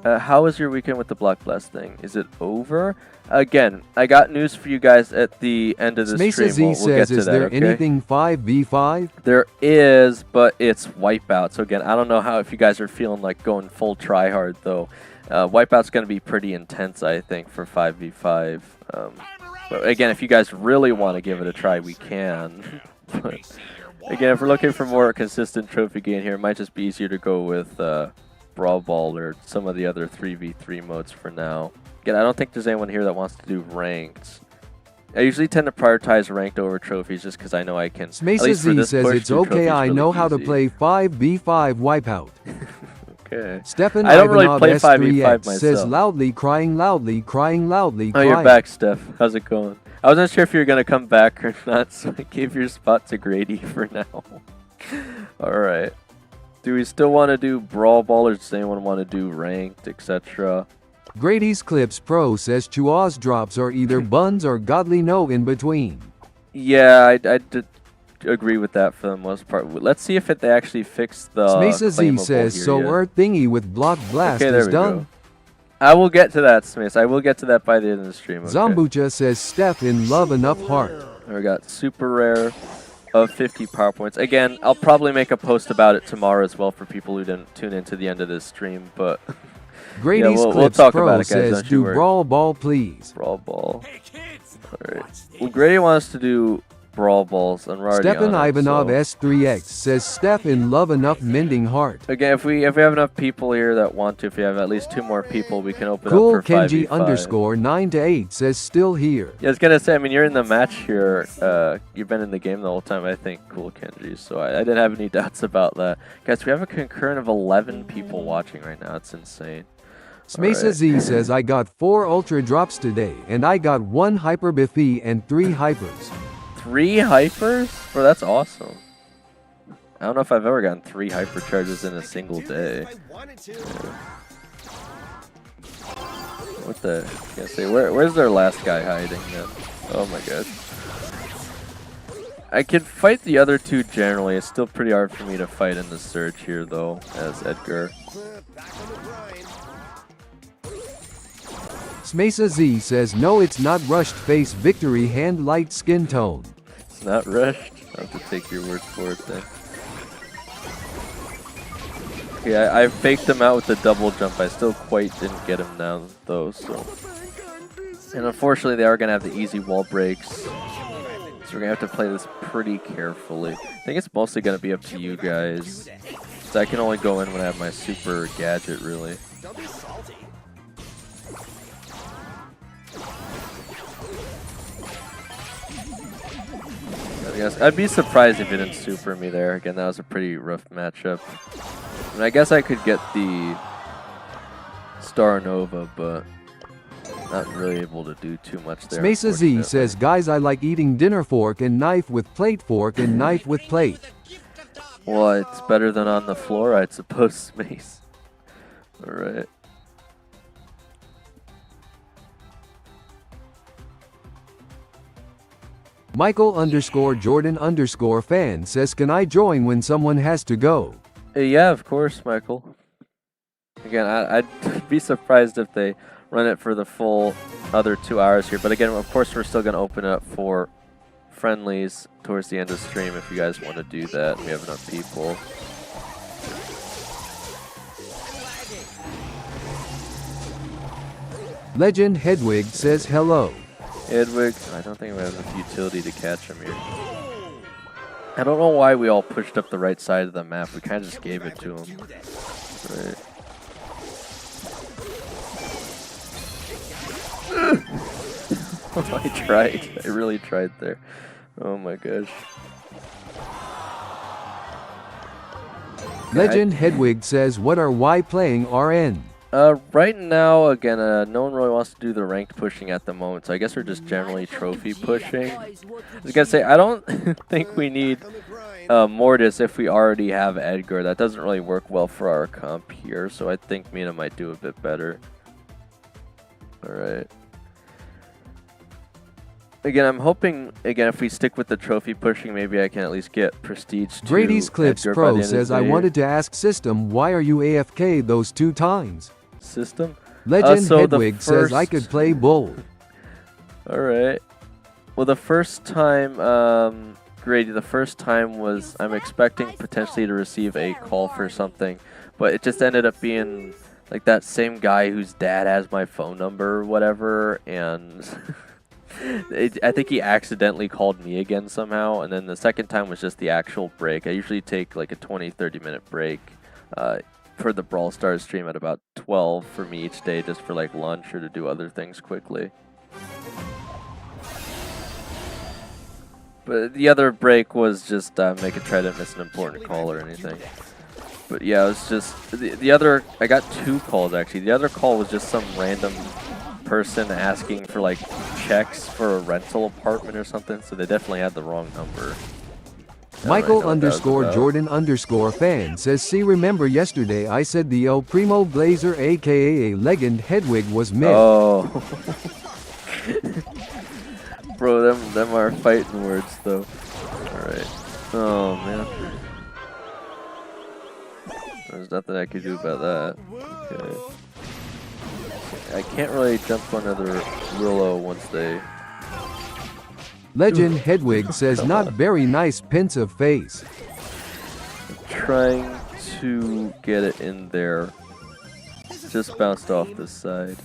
Speaker 2: How was your weekend with the Block Blast thing? Is it over? Again, I got news for you guys at the end of the
Speaker 1: Mesa
Speaker 2: stream.
Speaker 1: Z
Speaker 2: We'll get
Speaker 1: says,
Speaker 2: to
Speaker 1: is
Speaker 2: that,
Speaker 1: there
Speaker 2: okay?
Speaker 1: anything 5v5?
Speaker 2: There is, but it's Wipeout. So again, I don't know how if you guys are feeling like going full try hard though. Wipeout's going to be pretty intense, I think, for 5v5. But again, if you guys really want to give it a try, we can. But again, if we're looking for more consistent trophy gain here, it might just be easier to go with Brawl Ball or some of the other 3v3 modes for now. Again, I don't think there's anyone here that wants to do ranked. I usually tend to prioritize ranked over trophies just because I know I can.
Speaker 1: Mesa Z says, it's okay, I know how to play 5v5 Wipeout.
Speaker 2: Okay.
Speaker 1: Stefan
Speaker 2: I don't really
Speaker 1: Ivanov
Speaker 2: play 5v5
Speaker 1: S3X
Speaker 2: myself.
Speaker 1: says, loudly, crying loudly, crying loudly,
Speaker 2: Oh,
Speaker 1: crying.
Speaker 2: you're back, Steph. How's it going? I wasn't sure if you were going to come back or not, so I gave your spot to Grady for now. Alright. Do we still want to do Brawl Ball, or does anyone want to do ranked, etc.?
Speaker 1: Grady's Clips Pro says, Chua's drops are either buns or godly no in between.
Speaker 2: Yeah, I did agree with that for the most part. Let's see if they actually fix the
Speaker 1: Mesa Z
Speaker 2: claimable
Speaker 1: says,
Speaker 2: here
Speaker 1: so
Speaker 2: yet.
Speaker 1: our thingy with Block Blast
Speaker 2: Okay, there
Speaker 1: is
Speaker 2: we
Speaker 1: done.
Speaker 2: go. I will get to that, Smith. I will get to that by the end of the stream. Okay.
Speaker 1: Zambucha says, Steph in love enough heart.
Speaker 2: We got super rare of 50 power points. Again, I'll probably make a post about it tomorrow as well for people who didn't tune into the end of this stream, but
Speaker 1: Grady's
Speaker 2: we'll
Speaker 1: Clips
Speaker 2: talk
Speaker 1: Pro
Speaker 2: about it, guys.
Speaker 1: says,
Speaker 2: Don't you
Speaker 1: do
Speaker 2: worry.
Speaker 1: Brawl Ball please.
Speaker 2: Brawl Ball. Alright. Well, Grady wants to do Brawl Balls, and we're already
Speaker 1: Stefan
Speaker 2: on it,
Speaker 1: Ivanov
Speaker 2: so.
Speaker 1: S3X says, Steph in love enough mending heart.
Speaker 2: Again, if we have enough people here that want to, if we have at least 2 more people, we can open
Speaker 1: Cool
Speaker 2: up for
Speaker 1: Kenji
Speaker 2: 5v5.
Speaker 1: _ 9 to 8 says, still here.
Speaker 2: Yeah, I was gonna say, I mean, you're in the match here. You've been in the game the whole time, I think, Cool Kenji. So I didn't have any doubts about that. Guys, we have a concurrent of 11 people watching right now. It's insane.
Speaker 1: Smesa Z says, I got 4 ultra drops today, and I got 1 hyper Biffy and 3 hypers.
Speaker 2: 3 hypers? Bro, that's awesome. I don't know if I've ever gotten 3 hyper charges in a single day. What the? I can't say. Where's their last guy hiding? Yeah. Oh my god. I can fight the other 2 generally. It's still pretty hard for me to fight in the Surge here, though, as Edgar.
Speaker 1: Smesa Z says, no, it's not rushed face victory hand light skin tone.
Speaker 2: It's not rushed. I'll have to take your word for it then. Okay, I faked him out with the double jump. I still quite didn't get him down though, so. And unfortunately, they are going to have the easy wall breaks. So we're going to have to play this pretty carefully. I think it's mostly going to be up to you guys. So I can only go in when I have my super gadget, really.
Speaker 7: Don't be salty.
Speaker 2: I guess I'd be surprised if it didn't super me there. Again, that was a pretty rough matchup. And I guess I could get the Star Nova, but not really able to do too much there.
Speaker 1: Smesa Z
Speaker 2: unfortunately.
Speaker 1: says, guys, I like eating dinner fork and knife with plate fork and knife with plate.
Speaker 2: Well, it's better than on the floor, I'd suppose, Smace. Alright.
Speaker 1: Michael _ Jordan _ fan says, can I join when someone has to go?
Speaker 2: Yeah, of course, Michael. Again, I'd be surprised if they run it for the full other 2 hours here. But again, of course, we're still going to open it up for friendlies towards the end of stream if you guys want to do that. We have enough people.
Speaker 1: Legend Hedwig says hello.
Speaker 2: Hedwig, I don't think we have enough utility to catch him here. I don't know why we all pushed up the right side of the map. We kind of just gave it to him. Right. I tried. I really tried there. Oh my gosh.
Speaker 1: Legend Hedwig says, what are Y playing RN?
Speaker 2: Right now, again, no one really wants to do the ranked pushing at the moment, so I guess we're just generally trophy pushing. I was gonna say, I don't think we need Mortis if we already have Edgar. That doesn't really work well for our comp here, so I think Mina might do a bit better. Alright. Again, I'm hoping, again, if we stick with the trophy pushing, maybe I can at least get Prestige to
Speaker 1: Brady's Clips
Speaker 2: Edgar by the
Speaker 1: Pro
Speaker 2: end of
Speaker 1: says,
Speaker 2: the
Speaker 1: I
Speaker 2: year."
Speaker 1: wanted to ask System, why are you AFK those 2 times?
Speaker 2: System?
Speaker 1: Legend
Speaker 2: So the
Speaker 1: Hedwig says, I
Speaker 2: first-
Speaker 1: could play Bull.
Speaker 2: Alright. Well, the first time, Grady, the first time was I'm expecting potentially to receive a call for something, but it just ended up being like that same guy whose dad has my phone number or whatever, and I think he accidentally called me again somehow, and then the second time was just the actual break. I usually take like a 20-30 minute break for the Brawl Stars stream at about 12 for me each day, just for like lunch or to do other things quickly. But the other break was just make a try to miss an important call or anything. But yeah, it was just the other. I got 2 calls actually. The other call was just some random person asking for like checks for a rental apartment or something. So they definitely had the wrong number.
Speaker 1: Michael _ Jordan _ fan says, see, remember yesterday I said the El Primo Blazer aka a Legend Hedwig was mid.
Speaker 2: Oh. Bro, them are fighting words though. Alright. Oh man. There's nothing I could do about that. Okay. I can't really jump on another Willow once they...
Speaker 1: Legend Hedwig says, not very nice pensive face.
Speaker 2: Trying to get it in there. Just bounced off this side.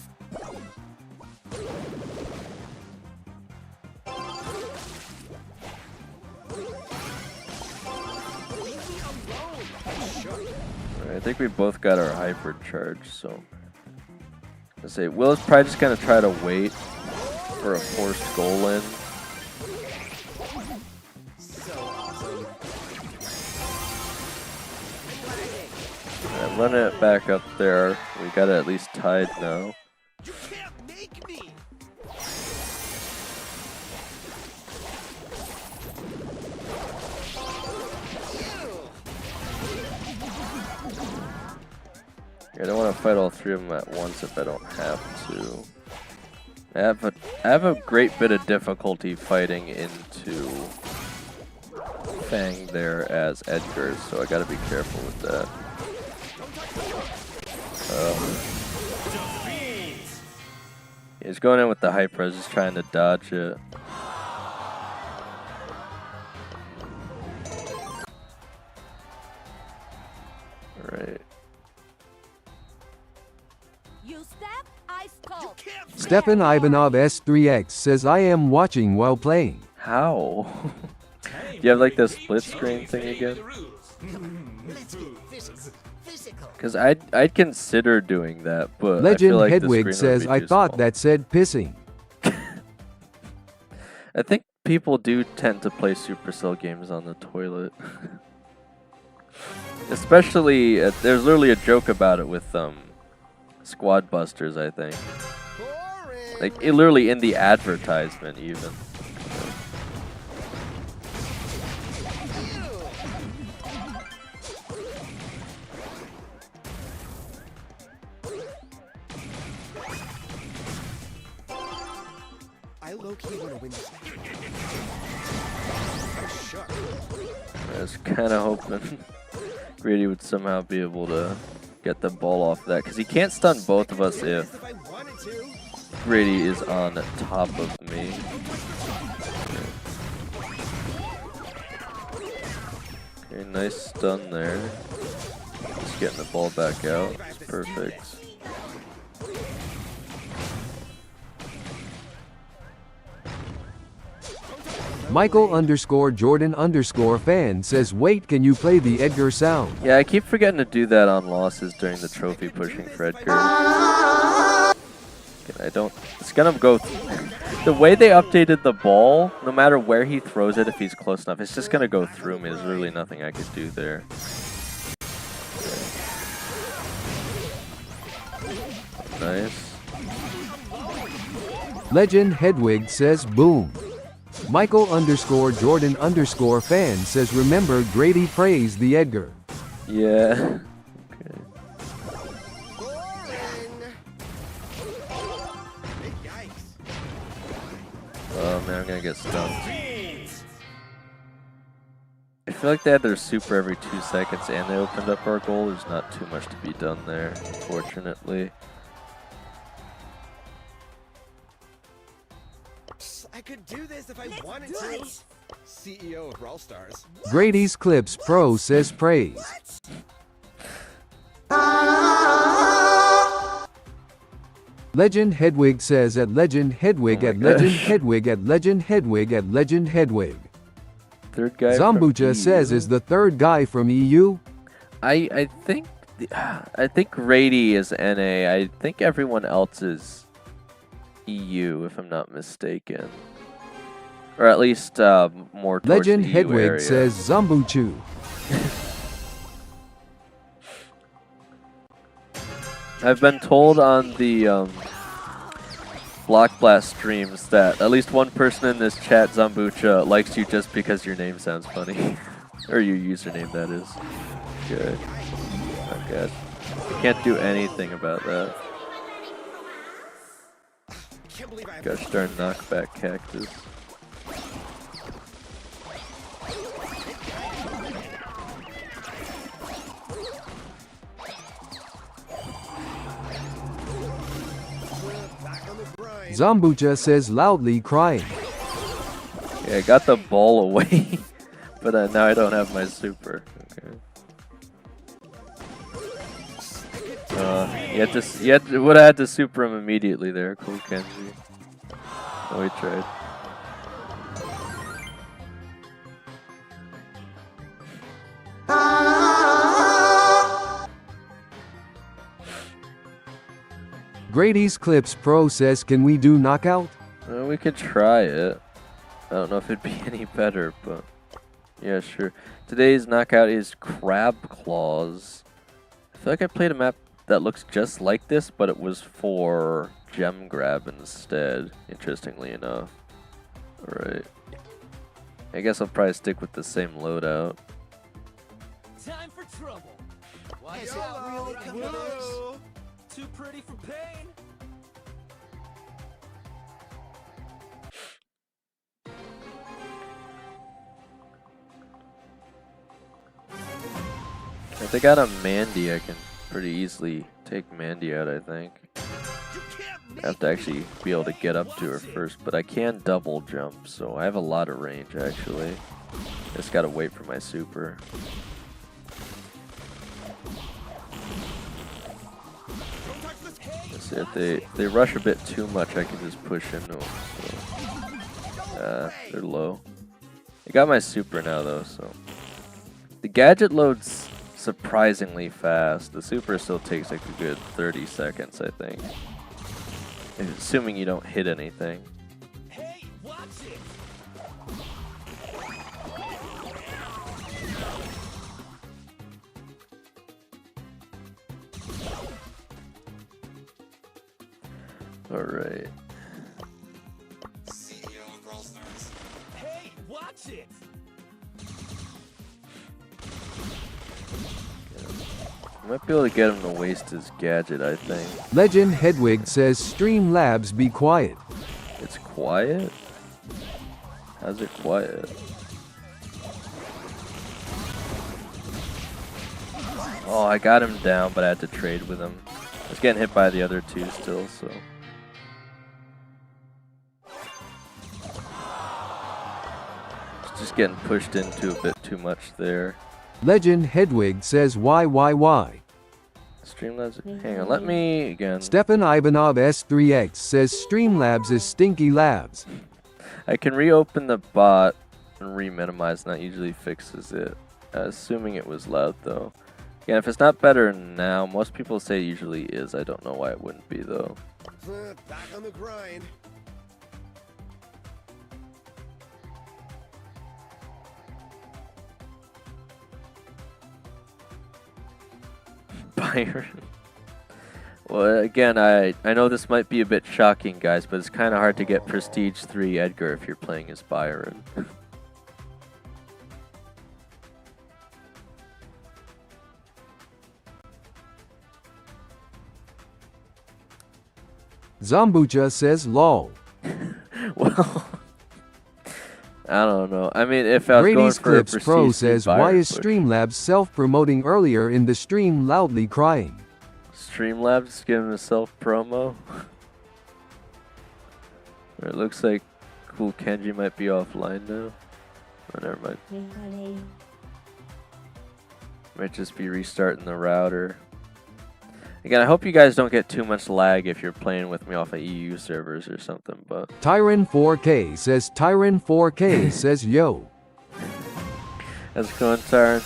Speaker 2: Alright, I think we both got our hyper charge, so let's say Will's probably just gonna try to wait for a forced goal in. Alright, run it back up there. We got it at least tied now.
Speaker 7: You can't make me.
Speaker 2: I don't want to fight all 3 of them at once if I don't have to. I have a great bit of difficulty fighting into Fang there as Edgar, so I gotta be careful with that. He's going in with the hyper, I was just trying to dodge it. Alright.
Speaker 3: You step, I stop.
Speaker 1: Stefan Ivanov S3X says, I am watching while playing.
Speaker 2: How? You have like the split screen thing again? Because I'd consider doing that, but I feel
Speaker 1: Legend
Speaker 2: like
Speaker 1: Hedwig
Speaker 2: the screen
Speaker 1: says,
Speaker 2: would be
Speaker 1: I
Speaker 2: too
Speaker 1: thought
Speaker 2: small.
Speaker 1: that said pissing.
Speaker 2: I think people do tend to play Supercell games on the toilet. Especially, there's literally a joke about it with Squad Busters, I think. Like, literally in the advertisement, even.
Speaker 7: I low-key want to win this. Oh, sharp.
Speaker 2: I was kind of hoping Grady would somehow be able to get the ball off that, because he can't stun both of us if
Speaker 7: If I wanted to.
Speaker 2: Grady is on top of me. Okay, nice stun there. Just getting the ball back out. It's perfect.
Speaker 1: Michael_Jordan_fan says, wait, can you play the Edgar sound?
Speaker 2: Yeah, I keep forgetting to do that on losses during the trophy pushing for Edgar. I don't. It's gonna go. The way they updated the ball, no matter where he throws it, if he's close enough, it's just gonna go through me. There's really nothing I could do there. Nice.
Speaker 1: Legend Hedwig says, boom. Michael_Jordan_fan says, remember Grady praised the Edgar.
Speaker 2: Yeah. Okay.
Speaker 7: Yikes.
Speaker 2: Oh man, I'm gonna get stunned. I feel like they had their super every 2 seconds and they opened up our goal. There's not too much to be done there, unfortunately.
Speaker 7: I could do this if I wanted to. CEO of Brawl Stars.
Speaker 1: Grady's Clips Pro says, praise. Legend Hedwig says, at Legend Hedwig,
Speaker 2: Oh
Speaker 1: at
Speaker 2: my
Speaker 1: Legend
Speaker 2: gosh.
Speaker 1: Hedwig, at Legend Hedwig, at Legend Hedwig.
Speaker 2: Third guy. from
Speaker 1: Zambucha says,
Speaker 2: EU.
Speaker 1: is the third guy from EU?
Speaker 2: I think Grady is NA. I think everyone else is EU, if I'm not mistaken, or at least more towards
Speaker 1: Legend
Speaker 2: the EU
Speaker 1: Hedwig
Speaker 2: area.
Speaker 1: says, Zambuchu.
Speaker 2: I've been told on the Block Blast streams that at least one person in this chat, Zambucha, likes you just because your name sounds funny. Or your username, that is. Good. Oh god. I can't do anything about that.
Speaker 7: Can't believe I have
Speaker 2: Gosh darn knockback cactus.
Speaker 7: back on the grind.
Speaker 1: Zambucha says, loudly crying.
Speaker 2: Yeah, I got the ball away, but now I don't have my super. Okay. You would have had to super him immediately there, cool Kenji. Oh, he tried.
Speaker 1: Grady's Clips Pro says, can we do knockout?
Speaker 2: Well, we could try it. I don't know if it'd be any better, but yeah, sure. Today's knockout is Crab Claws. I feel like I played a map that looks just like this, but it was for gem grab instead, interestingly enough. Alright. I guess I'll probably stick with the same loadout.
Speaker 7: Time for trouble. Watch out, really close.
Speaker 5: Too pretty for pain.
Speaker 2: If they got a Mandy, I can pretty easily take Mandy out, I think.
Speaker 7: You can't
Speaker 2: I have to actually be able to get up to her first, but I can double jump, so I have a lot of range actually. Just gotta wait for my super. Let's see, if they rush a bit too much, I can just push into them. So. They're low. I got my super now though, so the gadget loads surprisingly fast. The super still takes like a good 30 seconds, I think. Assuming you don't hit anything.
Speaker 7: Hey, watch it.
Speaker 2: Alright.
Speaker 7: CEO of Brawl Stars. Hey, watch it.
Speaker 2: I might be able to get him to waste his gadget, I think.
Speaker 1: Legend Hedwig says, Streamlabs be quiet.
Speaker 2: It's quiet? How's it quiet? Oh, I got him down, but I had to trade with him. I was getting hit by the other two still, so. Just getting pushed into a bit too much there.
Speaker 1: Legend Hedwig says why.
Speaker 2: Streamlabs, hang on, let me again.
Speaker 1: Stefan Ivanov S3X says Streamlabs is stinky labs.
Speaker 2: I can reopen the bot and re-minimize, and that usually fixes it. Assuming it was loud though. Yeah, if it's not better now, most people say it usually is. I don't know why it wouldn't be though.
Speaker 7: Back on the grind.
Speaker 2: Byron. Well, again, I know this might be a bit shocking, guys, but it's kind of hard to get Prestige 3 Edgar if you're playing as Byron.
Speaker 1: Zombucha says lol.
Speaker 2: Well, I don't know. I mean, if I was
Speaker 1: Brady's
Speaker 2: going for a
Speaker 1: Clips
Speaker 2: Prestige
Speaker 1: Pro
Speaker 2: 3
Speaker 1: says
Speaker 2: Byron
Speaker 1: why is
Speaker 2: push.
Speaker 1: Streamlabs self-promoting earlier in the stream loudly crying?
Speaker 2: Streamlabs giving a self-promo? It looks like Cool Kenji might be offline now. Oh, never mind. Might just be restarting the router. Again, I hope you guys don't get too much lag if you're playing with me off of EU servers or something, but...
Speaker 1: Tyron 4K says yo.
Speaker 2: How's it going, Tyron?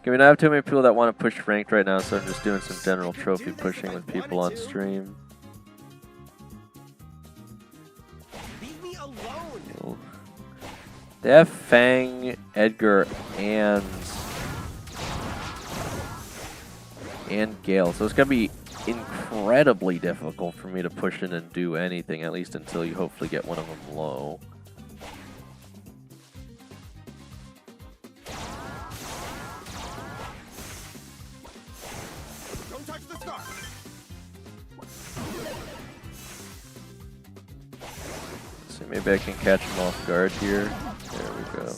Speaker 2: I mean, I have too many people that want to push ranked right now, so I'm just doing some general trophy pushing with people on stream.
Speaker 7: Leave me alone.
Speaker 2: They have Fang, Edgar, and Gale, so it's gonna be incredibly difficult for me to push in and do anything, at least until you hopefully get one of them low.
Speaker 7: Don't touch the star.
Speaker 2: So maybe I can catch them off guard here. There we go.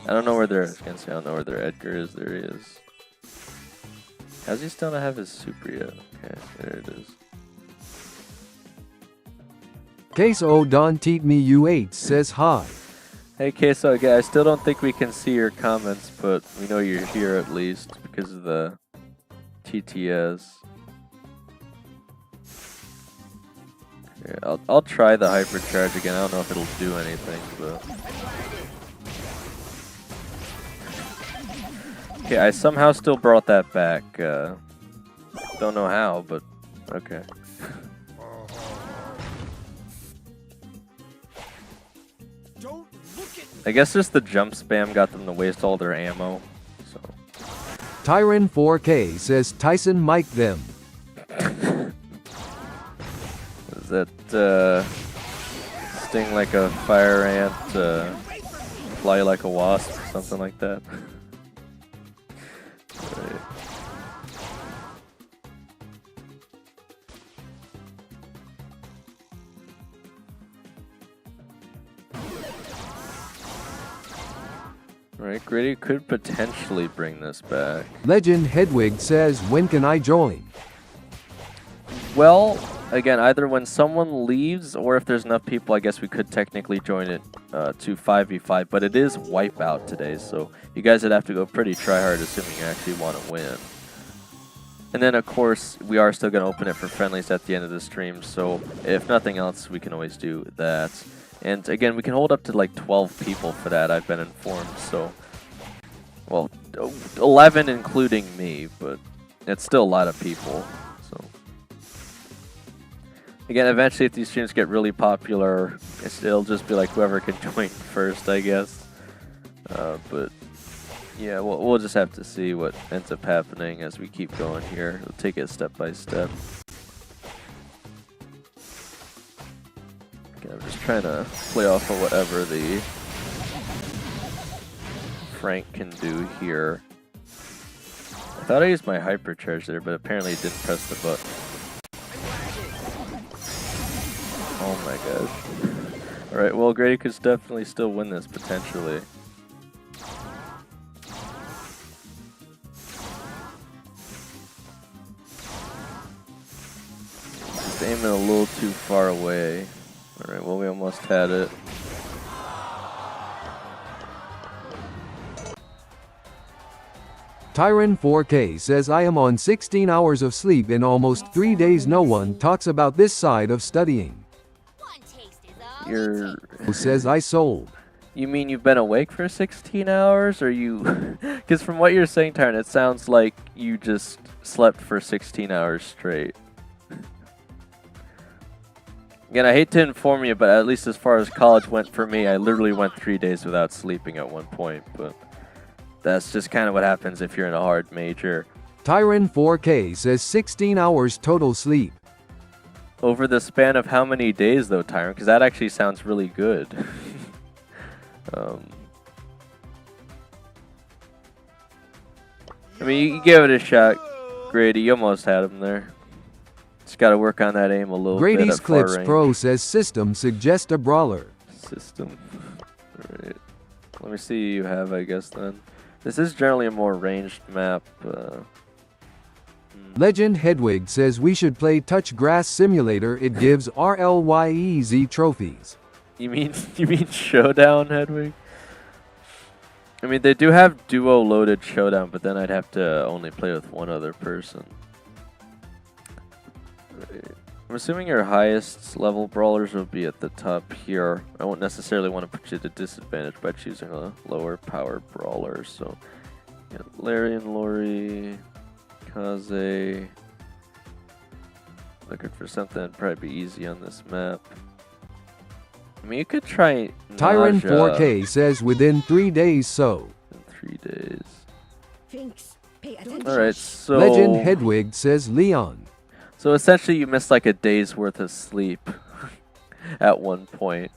Speaker 2: I don't know where I was gonna say I don't know where their Edgar is. There he is. How's he still not have his super yet? Okay, there it is.
Speaker 1: Queso Don Teat Me U8 says hi.
Speaker 2: Hey Queso, again, I still don't think we can see your comments, but we know you're here at least because of the TTS. Here, I'll try the hypercharge again. I don't know if it'll do anything, but... Okay, I somehow still brought that back. Don't know how, but okay.
Speaker 7: Don't look at me.
Speaker 2: I guess just the jump spam got them to waste all their ammo. So
Speaker 1: Tyron 4K says Tyson Mike them.
Speaker 2: is that sting like a fire ant, fly like a wasp, something like that? Right. Right, Gritty could potentially bring this back.
Speaker 1: Legend Hedwig says when can I join?
Speaker 2: Well, again, either when someone leaves or if there's enough people, I guess we could technically join it to 5v5, but it is Wipeout today, so you guys would have to go pretty try-hard assuming you actually want to win. And then, of course, we are still going to open it for friendlies at the end of the stream, so if nothing else, we can always do that. And again, we can hold up to like 12 people for that, I've been informed, so... Well, 11 including me, but it's still a lot of people, so... Again, eventually if these streams get really popular, it'll just be like whoever can join first, I guess. But yeah, we'll just have to see what ends up happening as we keep going here. We'll take it step by step. Okay, I'm just trying to play off of whatever the Frank can do here. I thought I used my hypercharge there, but apparently it didn't press the button. Oh my gosh. Alright, well, Grady could definitely still win this, potentially. aiming a little too far away. Alright, well, we almost had it.
Speaker 1: Tyron 4K says I am on 16 hours of sleep in almost 3 days. No one talks about this side of studying.
Speaker 3: One taste is all
Speaker 2: You're...
Speaker 1: Who says I sold?
Speaker 2: You mean you've been awake for 16 hours, or you... Because from what you're saying, Tyron, it sounds like you just slept for 16 hours straight. Again, I hate to inform you, but at least as far as college went for me, I literally went 3 days without sleeping at one point, but that's just kind of what happens if you're in a hard major.
Speaker 1: Tyron 4K says 16 hours total sleep.
Speaker 2: Over the span of how many days, though, Tyron? Because that actually sounds really good. I mean, you can give it a shot, Grady. You almost had him there. Just got to work on that aim a little bit.
Speaker 1: Grady's
Speaker 2: at far
Speaker 1: Clips
Speaker 2: range.
Speaker 1: Pro says system suggest a brawler.
Speaker 2: System. Alright. Let me see you have, I guess, then. This is generally a more ranged map.
Speaker 1: Legend Hedwig says we should play Touch Grass Simulator. It gives RLYEZ trophies.
Speaker 2: You mean Showdown, Hedwig? I mean, they do have duo loaded Showdown, but then I'd have to only play with one other person. I'm assuming your highest level brawlers will be at the top here. I won't necessarily want to put you at a disadvantage by choosing a lower power brawler. So, yeah, Larry and Lori, Kaze. Looking for something that'd probably be easy on this map. I mean, you could try
Speaker 1: Tyron
Speaker 2: Naja
Speaker 1: 4K says within 3 days. So
Speaker 2: in 3 days.
Speaker 3: Finks, pay attention.
Speaker 2: Alright, so...
Speaker 1: Legend Hedwig says Leon.
Speaker 2: So essentially you missed like a day's worth of sleep at one point.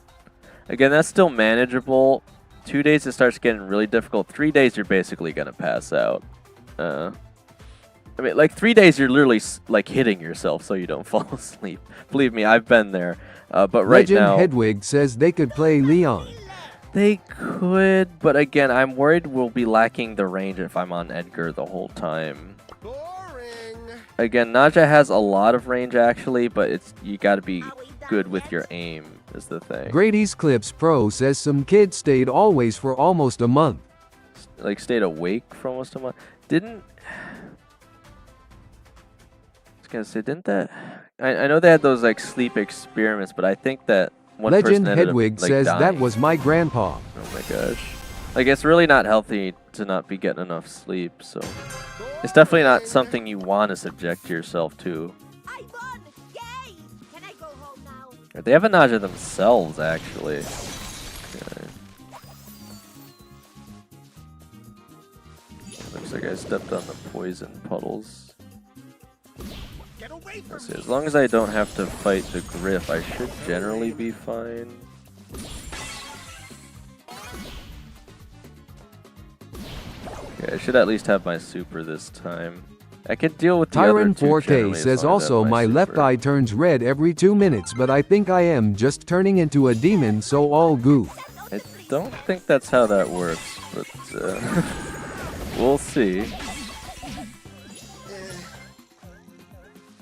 Speaker 2: Again, that's still manageable. 2 days it starts getting really difficult. 3 days you're basically going to pass out. I mean, like 3 days you're literally like hitting yourself so you don't fall asleep. Believe me, I've been there. But right
Speaker 1: Legend
Speaker 2: now...
Speaker 1: Hedwig says they could play Leon.
Speaker 2: They could, but again, I'm worried we'll be lacking the range if I'm on Edgar the whole time.
Speaker 7: Boring.
Speaker 2: Again, Naja has a lot of range actually, but it's you got to be good with your aim is the thing.
Speaker 1: Grady's Clips Pro says some kid stayed always for almost a month.
Speaker 2: Like stayed awake for almost a month. Didn't I was gonna say didn't that? I know they had those like sleep experiments, but I think that one
Speaker 1: Legend
Speaker 2: person ended
Speaker 1: Hedwig
Speaker 2: up, like,
Speaker 1: says
Speaker 2: dying.
Speaker 1: that was my grandpa.
Speaker 2: Oh my gosh. Like it's really not healthy to not be getting enough sleep, so it's definitely not something you want to subject yourself to.
Speaker 3: I won! Yay! Can I go home now?
Speaker 2: They have a Naja themselves, actually. Okay. Looks like I stepped on the poison puddles.
Speaker 7: Get away from
Speaker 2: Let's see,
Speaker 7: me.
Speaker 2: as long as I don't have to fight the Griff, I should generally be fine. Okay, I should at least have my super this time. I can deal with the other
Speaker 1: Tyron
Speaker 2: two
Speaker 1: 4K
Speaker 2: generally as
Speaker 1: says
Speaker 2: long as I have
Speaker 1: also my left
Speaker 2: super.
Speaker 1: eye turns red every 2 minutes, but I think I am just turning into a demon, so all goof.
Speaker 2: I don't think that's how that works, but we'll see.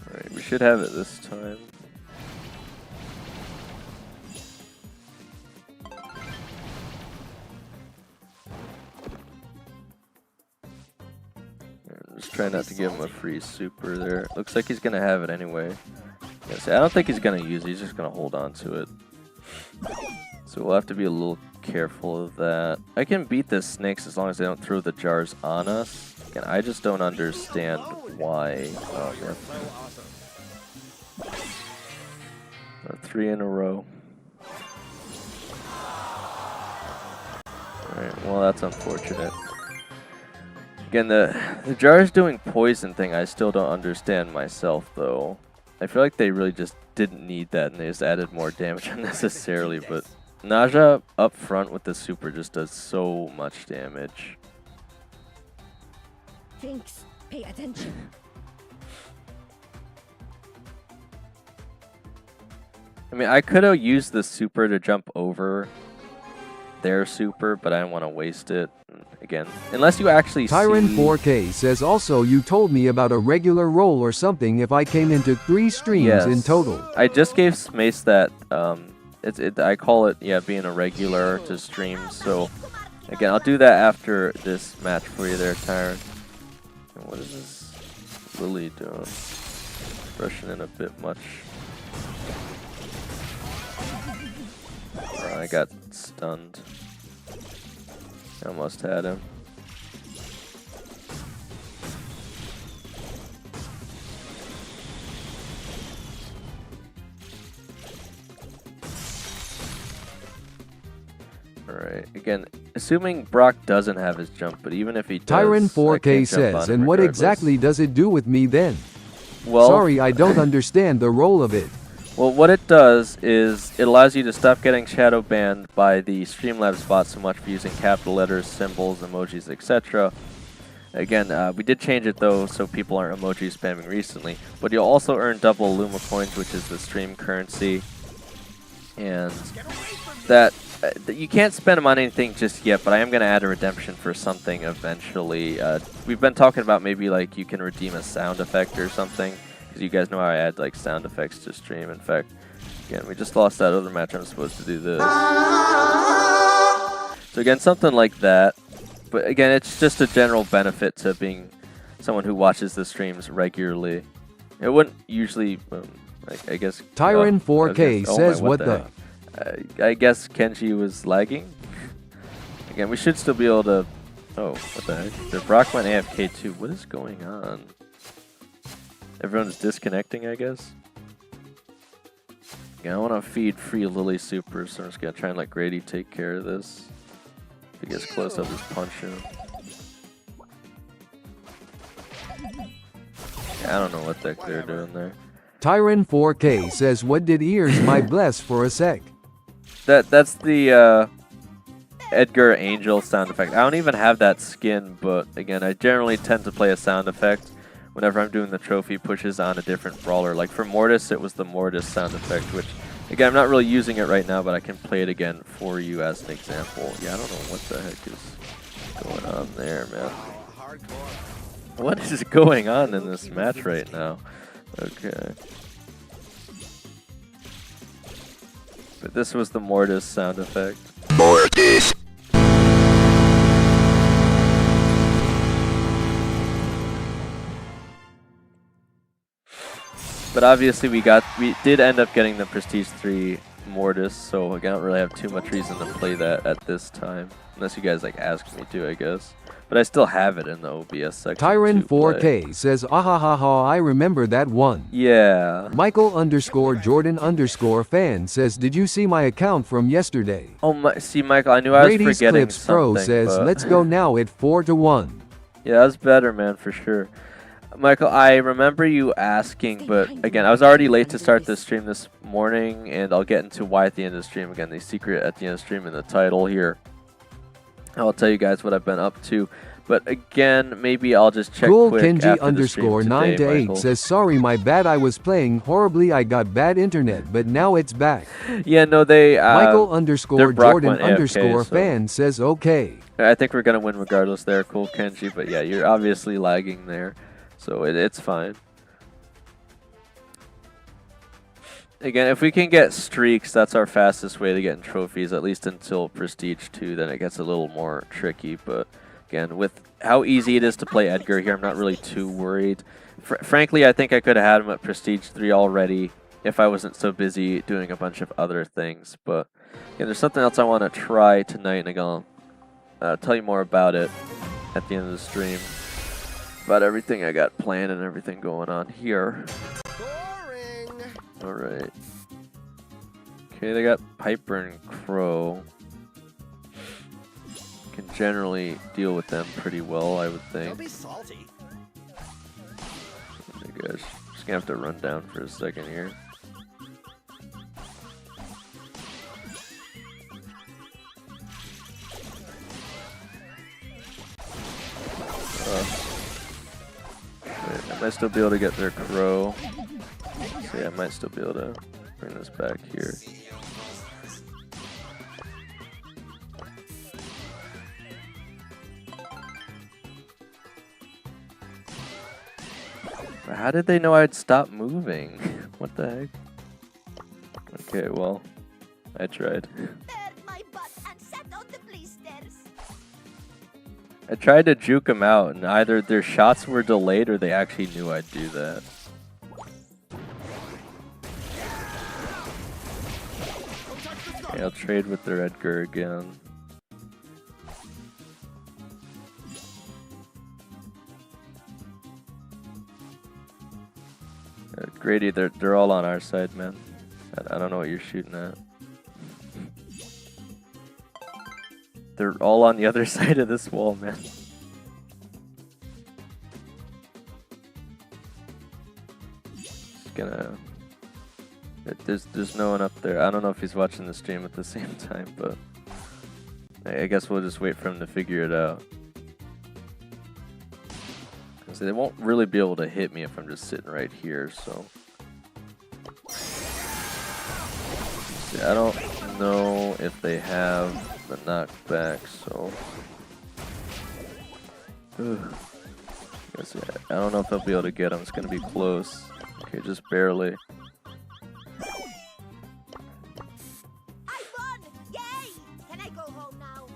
Speaker 2: Alright, we should have it this time. Just try not to give him a free super there. Looks like he's gonna have it anyway. Yes, I don't think he's gonna use it, he's just gonna hold on to it. So we'll have to be a little careful of that. I can beat the snakes as long as they don't throw the jars on us. Again, I just don't understand why. Oh, yeah. So 3 in a row. Alright, well that's unfortunate. Again, the jars doing poison thing, I still don't understand myself, though. I feel like they really just didn't need that, and they just added more damage unnecessarily, but Naja up front with the super just does so much damage.
Speaker 3: Finks, pay attention.
Speaker 2: I mean, I could have used the super to jump over their super, but I don't want to waste it. Again, unless you actually
Speaker 1: Tyron
Speaker 2: see...
Speaker 1: 4K says also you told me about a regular role or something if I came into 3 streams in total.
Speaker 2: I just gave Smace that, I call it, being a regular to stream, so again, I'll do that after this match for you there, Tyron. And what is this Lily doing? Rushing in a bit much. Oh, I got stunned. Almost had him. Alright, again, assuming Brock doesn't have his jump, but even if he does,
Speaker 1: Tyron
Speaker 2: I
Speaker 1: 4K
Speaker 2: can't jump on
Speaker 1: says,
Speaker 2: him
Speaker 1: and what
Speaker 2: regardless."
Speaker 1: exactly does it do with me then?
Speaker 2: Well,
Speaker 1: Sorry, I don't understand the role of it.
Speaker 2: Well, what it does is it allows you to stop getting shadow banned by the Streamlabs bot so much for using capital letters, symbols, emojis, etc. Again, we did change it though, so people aren't emoji spamming recently. But you'll also earn double Luma coins, which is the stream currency, and that you can't spend them on anything just yet. But I am going to add a redemption for something eventually. We've been talking about maybe like you can redeem a sound effect or something. You guys know how I add like sound effects to stream. In fact, again, we just lost that other match. I'm supposed to do this. So again, something like that. But again, it's just a general benefit to being someone who watches the streams regularly. It wouldn't usually, I guess.
Speaker 1: Tyron 4K says, "What the?"
Speaker 2: I guess Kenji was lagging. Again, we should still be able to. Oh, what the heck? The Brock went AFK too. What is going on? Everyone's disconnecting, I guess. Yeah, I want to feed free Lily Super, so I'm just going to try and let Grady take care of this. If he gets close, I'll just punch him. Yeah, I don't know what the heck they're doing there.
Speaker 1: Tyron 4K says, "What did ears my bless for a sec?"
Speaker 2: That's the Edgar Angel sound effect. I don't even have that skin, but again, I generally tend to play a sound effect whenever I'm doing the trophy pushes on a different brawler. Like for Mortis, it was the Mortis sound effect, which, again, I'm not really using it right now, but I can play it again for you as an example. Yeah, I don't know what the heck is going on there, man. What is going on in this match right now? Okay. But this was the Mortis sound effect. Mortis! But obviously we did end up getting the Prestige 3 Mortis, so again, I don't really have too much reason to play that at this time. Unless you guys like ask me to, I guess. But I still have it in the OBS section.
Speaker 1: Tyron 4K says, "Ahahaha, I remember that one."
Speaker 2: Yeah.
Speaker 1: Michael_Jordan_fan says, "Did you see my account from yesterday?"
Speaker 2: Oh, see, Michael, I knew I was
Speaker 1: Brady's
Speaker 2: forgetting
Speaker 1: Clips Pro
Speaker 2: something,
Speaker 1: says,
Speaker 2: but-
Speaker 1: "Let's go now at 4-1."
Speaker 2: Yeah, that's better, man, for sure. Michael, I remember you asking, but again, I was already late to start this stream this morning, and I'll get into why at the end of the stream. Again, the secret at the end of the stream in the title here. I'll tell you guys what I've been up to. But again, maybe I'll just check
Speaker 1: Cool
Speaker 2: quick
Speaker 1: Kenji
Speaker 2: after the stream today,
Speaker 1: 9 to 8
Speaker 2: Michael.
Speaker 1: says, "Sorry, my bad. I was playing horribly. I got bad internet, but now it's back."
Speaker 2: Yeah, no, they... their Brock went AFK, so-
Speaker 1: Michael_Jordan_fan says, "Okay."
Speaker 2: I think we're going to win regardless there, Cool Kenji. But yeah, you're obviously lagging there. So it's fine. Again, if we can get streaks, that's our fastest way to get in trophies, at least until Prestige 2. Then it gets a little more tricky. But again, with how easy it is to play Edgar here, I'm not really too worried. Frankly, I think I could have had him at Prestige 3 already if I wasn't so busy doing a bunch of other things. But again, there's something else I want to try tonight, and I'll tell you more about it at the end of the stream. About everything I got planned and everything going on here.
Speaker 7: Boring.
Speaker 2: Alright. Okay, they got Piper and Crow. Can generally deal with them pretty well, I would
Speaker 7: Don't
Speaker 2: think.
Speaker 7: be salty.
Speaker 2: I guess. Just gonna have to run down for a second here. I might still be able to get their Crow. So yeah, I might still be able to bring this back here. How did they know I'd stop moving? What the heck? Okay, well, I tried.
Speaker 3: Turn my butt and set out the blisters.
Speaker 2: I tried to juke them out, and either their shots were delayed or they actually knew I'd do that. Okay, I'll trade with their Edgar again. Grady, they're all on our side, man. I don't know what you're shooting at. They're all on the other side of this wall, man. Just gonna... There's no one up there. I don't know if he's watching the stream at the same time, but... I guess we'll just wait for him to figure it out. Because they won't really be able to hit me if I'm just sitting right here, so... See, I don't know if they have the knockback, so... I don't know if they'll be able to get him. It's going to be close. Okay, just barely.
Speaker 3: I won! Yay! Can I go home now?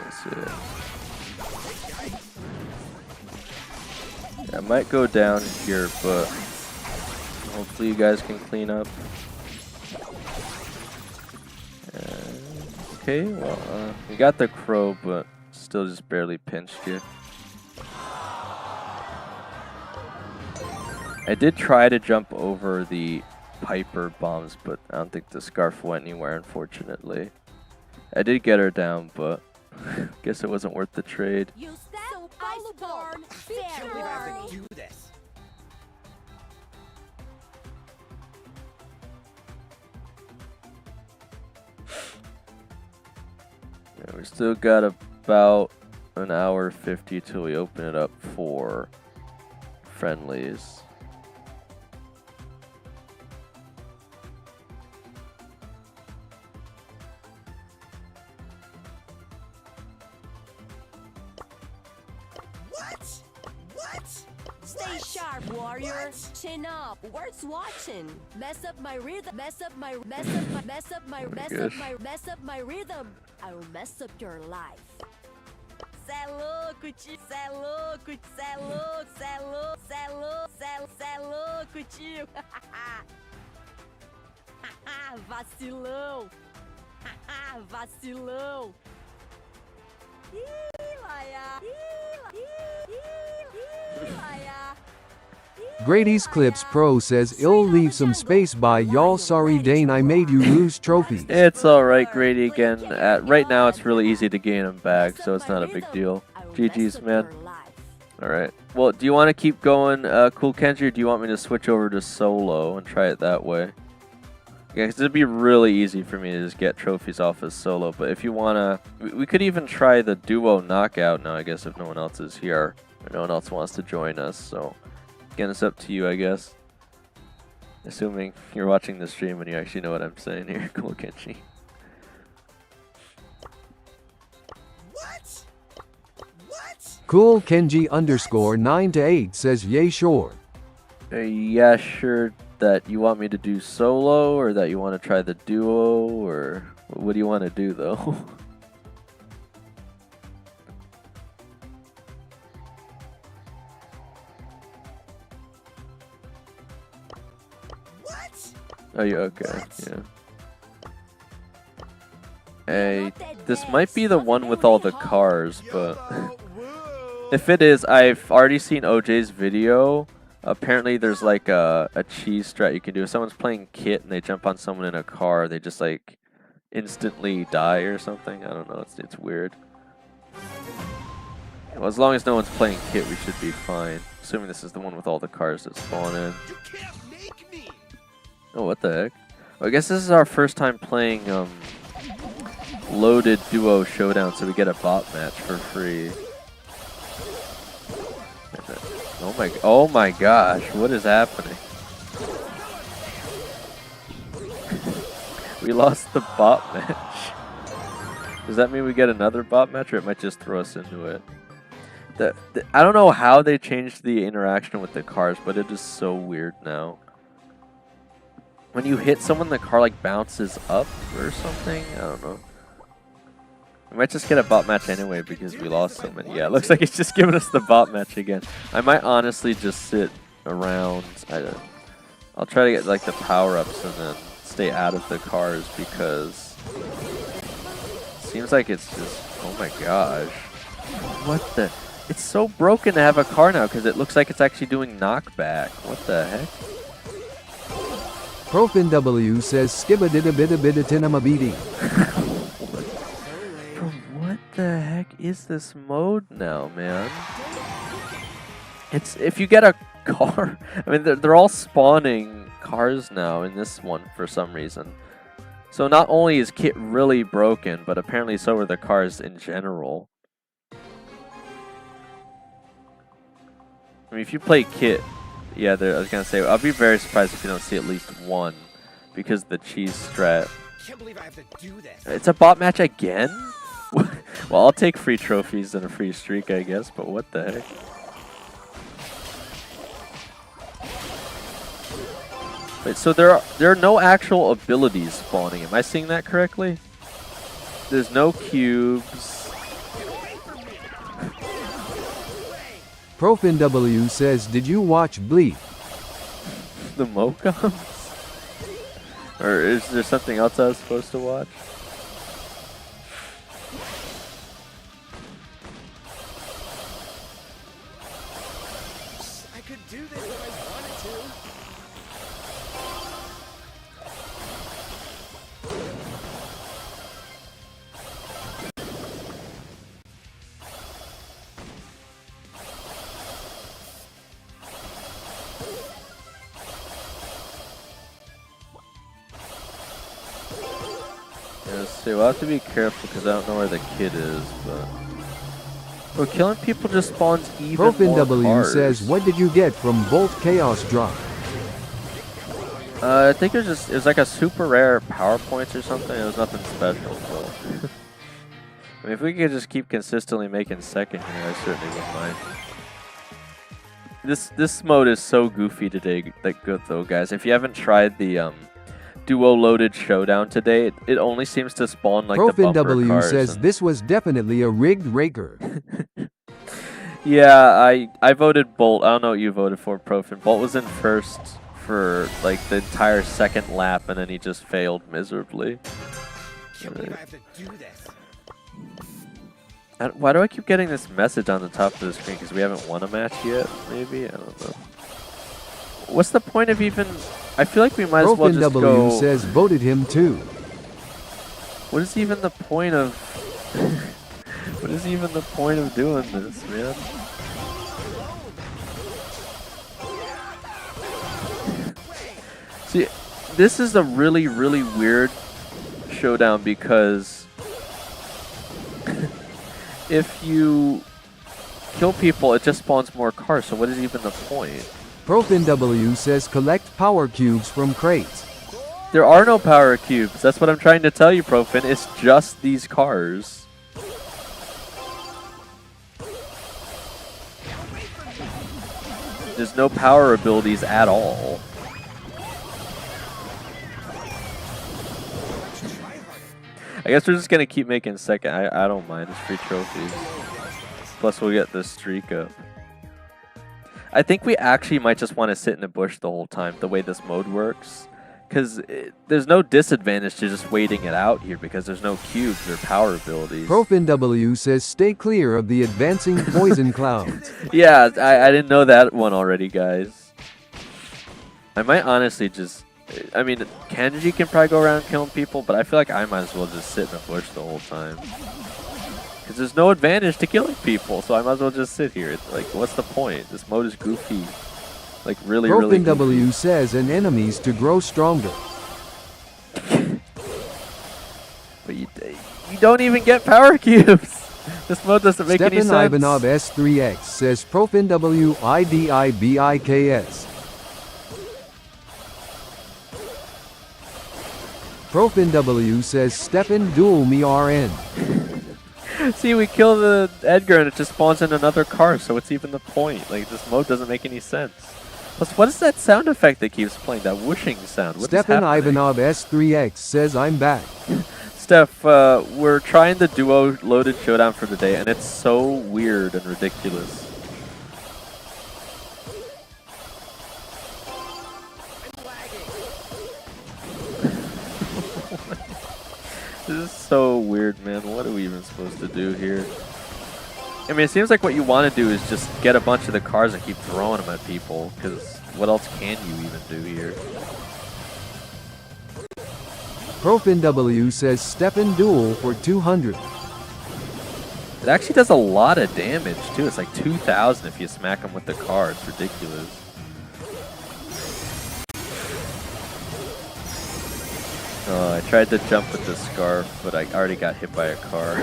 Speaker 2: That's it. I might go down here, but hopefully you guys can clean up. Okay, well, we got the crow, but still just barely pinched here. I did try to jump over the Piper bombs, but I don't think the scarf went anywhere, unfortunately. I did get her down, but guess it wasn't worth the trade.
Speaker 3: Use that so I storm.
Speaker 7: I can't believe I have to do this.
Speaker 2: Yeah, we still got about an hour 50 till we open it up for friendlies.
Speaker 3: What? What? Stay sharp, warrior. Chin up. Words watching. Mess up my rhythm. Mess up my rhythm. I will mess up your life. Cê louco, tio. Cê louco, cê louco, cê louco, cê louco, cê louco, tio. Vacilão. Vacilão. Ih, laia.
Speaker 1: Grady's Clips Pro says it'll leave some space by y'all. Sorry Dane, I made you lose trophies.
Speaker 2: It's alright, Grady, again. Right now it's really easy to gain them back, so it's not a big deal. GG's, man. Alright. Well, do you want to keep going, Cool Kenji, or do you want me to switch over to solo and try it that way? Yeah, because it'd be really easy for me to just get trophies off as solo, but if you want to... We could even try the duo knockout now, I guess, if no one else is here, or no one else wants to join us, so... Again, it's up to you, I guess. Assuming you're watching the stream and you actually know what I'm saying here, Cool Kenji.
Speaker 7: What? What?
Speaker 1: Cool Kenji _ 9 to 8 says yay sure.
Speaker 2: Yeah, sure. That you want me to do solo, or that you want to try the duo, or what do you want to do though?
Speaker 7: What?
Speaker 2: Oh, you okay? Yeah. Hey, this might be the one with all the cars, but if it is, I've already seen OJ's video. Apparently there's like a cheese strat you can do. If someone's playing Kit and they jump on someone in a car, they just like instantly die or something. I don't know, it's weird. Well, as long as no one's playing Kit, we should be fine. Assuming this is the one with all the cars that spawn in.
Speaker 7: You can't make me.
Speaker 2: Oh, what the heck? Well, I guess this is our first time playing loaded duo showdown, so we get a bot match for free. Oh my gosh, what is happening? We lost the bot match. Does that mean we get another bot match, or it might just throw us into it? I don't know how they changed the interaction with the cars, but it is so weird now. When you hit someone, the car like bounces up or something. I don't know. We might just get a bot match anyway because we lost so many. Yeah, it looks like it's just giving us the bot match again. I might honestly just sit around. I'll try to get like the power-ups and then stay out of the cars because it seems like it's just, oh my gosh. What the? It's so broken to have a car now because it looks like it's actually doing knockback. What the heck?
Speaker 1: Profin W says skibba did a bit of tinamabidi.
Speaker 2: Bro, what the heck is this mode now, man? It's if you get a car. I mean, they're all spawning cars now in this one for some reason. So not only is Kit really broken, but apparently so are the cars in general. I mean, if you play Kit, yeah, I was gonna say, I'll be very surprised if you don't see at least one, because the cheese strat.
Speaker 7: Can't believe I have to do this.
Speaker 2: It's a bot match again? Well, I'll take free trophies and a free streak, I guess, but what the heck? Wait, so there are no actual abilities spawning. Am I seeing that correctly? There's no cubes.
Speaker 1: Profin W says, did you watch Bleed?
Speaker 2: The Mocoms? Or is there something else I was supposed to watch?
Speaker 7: I could do this if I wanted to.
Speaker 2: We'll have to be careful because I don't know where the kid is, but bro, killing people just spawns even
Speaker 1: Profin
Speaker 2: more
Speaker 1: W
Speaker 2: cars.
Speaker 1: says, what did you get from Bolt Chaos Drop?
Speaker 2: I think it was like a super rare PowerPoints or something. It was nothing special. So. I mean, if we could just keep consistently making second here, I certainly wouldn't mind. This mode is so goofy today, like good though, guys. If you haven't tried the duo loaded showdown today, it only seems to spawn like the
Speaker 1: Profin
Speaker 2: bumper
Speaker 1: W
Speaker 2: cars
Speaker 1: says,
Speaker 2: and-
Speaker 1: this was definitely a rigged raker.
Speaker 2: Yeah, I voted Bolt. I don't know what you voted for, Profin. Bolt was in first for like the entire second lap, and then he just failed miserably.
Speaker 7: Can't believe I have to do this.
Speaker 2: Why do I keep getting this message on the top of the screen? Because we haven't won a match yet, maybe? I don't know. What's the point of even... I feel like we might as well
Speaker 1: Profin
Speaker 2: just
Speaker 1: W
Speaker 2: go...
Speaker 1: says, voted him too.
Speaker 2: What is even the point of... what is even the point of doing this, man? See, this is a really, really weird showdown because if you kill people, it just spawns more cars, so what is even the point?
Speaker 1: Profin W says, collect power cubes from crates.
Speaker 2: There are no power cubes. That's what I'm trying to tell you, Profin. It's just these cars. There's no power abilities at all. I guess we're just going to keep making second. I don't mind. It's free trophies. Plus we'll get this streak up. I think we actually might just want to sit in the bush the whole time, the way this mode works. Because there's no disadvantage to just waiting it out here because there's no cubes or power abilities.
Speaker 1: Profin W says, stay clear of the advancing poison clouds.
Speaker 2: Yeah, I didn't know that one already, guys. I might honestly just... I mean, Kenji can probably go around killing people, but I feel like I might as well just sit in the bush the whole time. Because there's no advantage to killing people, so I might as well just sit here. Like, what's the point? This mode is goofy. Like, really, really
Speaker 1: Profin W says, and enemies to grow stronger.
Speaker 2: But you don't even get power cubes. This mode doesn't make any
Speaker 1: Stepan
Speaker 2: sense.
Speaker 1: Ivanov S3X says, Profin W IDIBIKS. ProfinW says Stefan duel me RN.
Speaker 2: See, we kill the Edgar and it just spawns in another car, so what's even the point? Like, this mode doesn't make any sense. Plus, what is that sound effect that keeps playing? That whooshing sound. What is
Speaker 1: Stefan
Speaker 2: happening?
Speaker 1: Ivanov S3X says I'm back.
Speaker 2: Steph, we're trying the duo loaded showdown for the day, and it's so weird and ridiculous. This is so weird, man. What are we even supposed to do here? I mean, it seems like what you want to do is just get a bunch of the cars and keep throwing them at people, because what else can you even do here?
Speaker 1: ProfinW says Stefan duel for 200.
Speaker 2: It actually does a lot of damage, too. It's like 2,000 if you smack them with the car. It's ridiculous. Oh, I tried to jump with the scarf, but I already got hit by a car.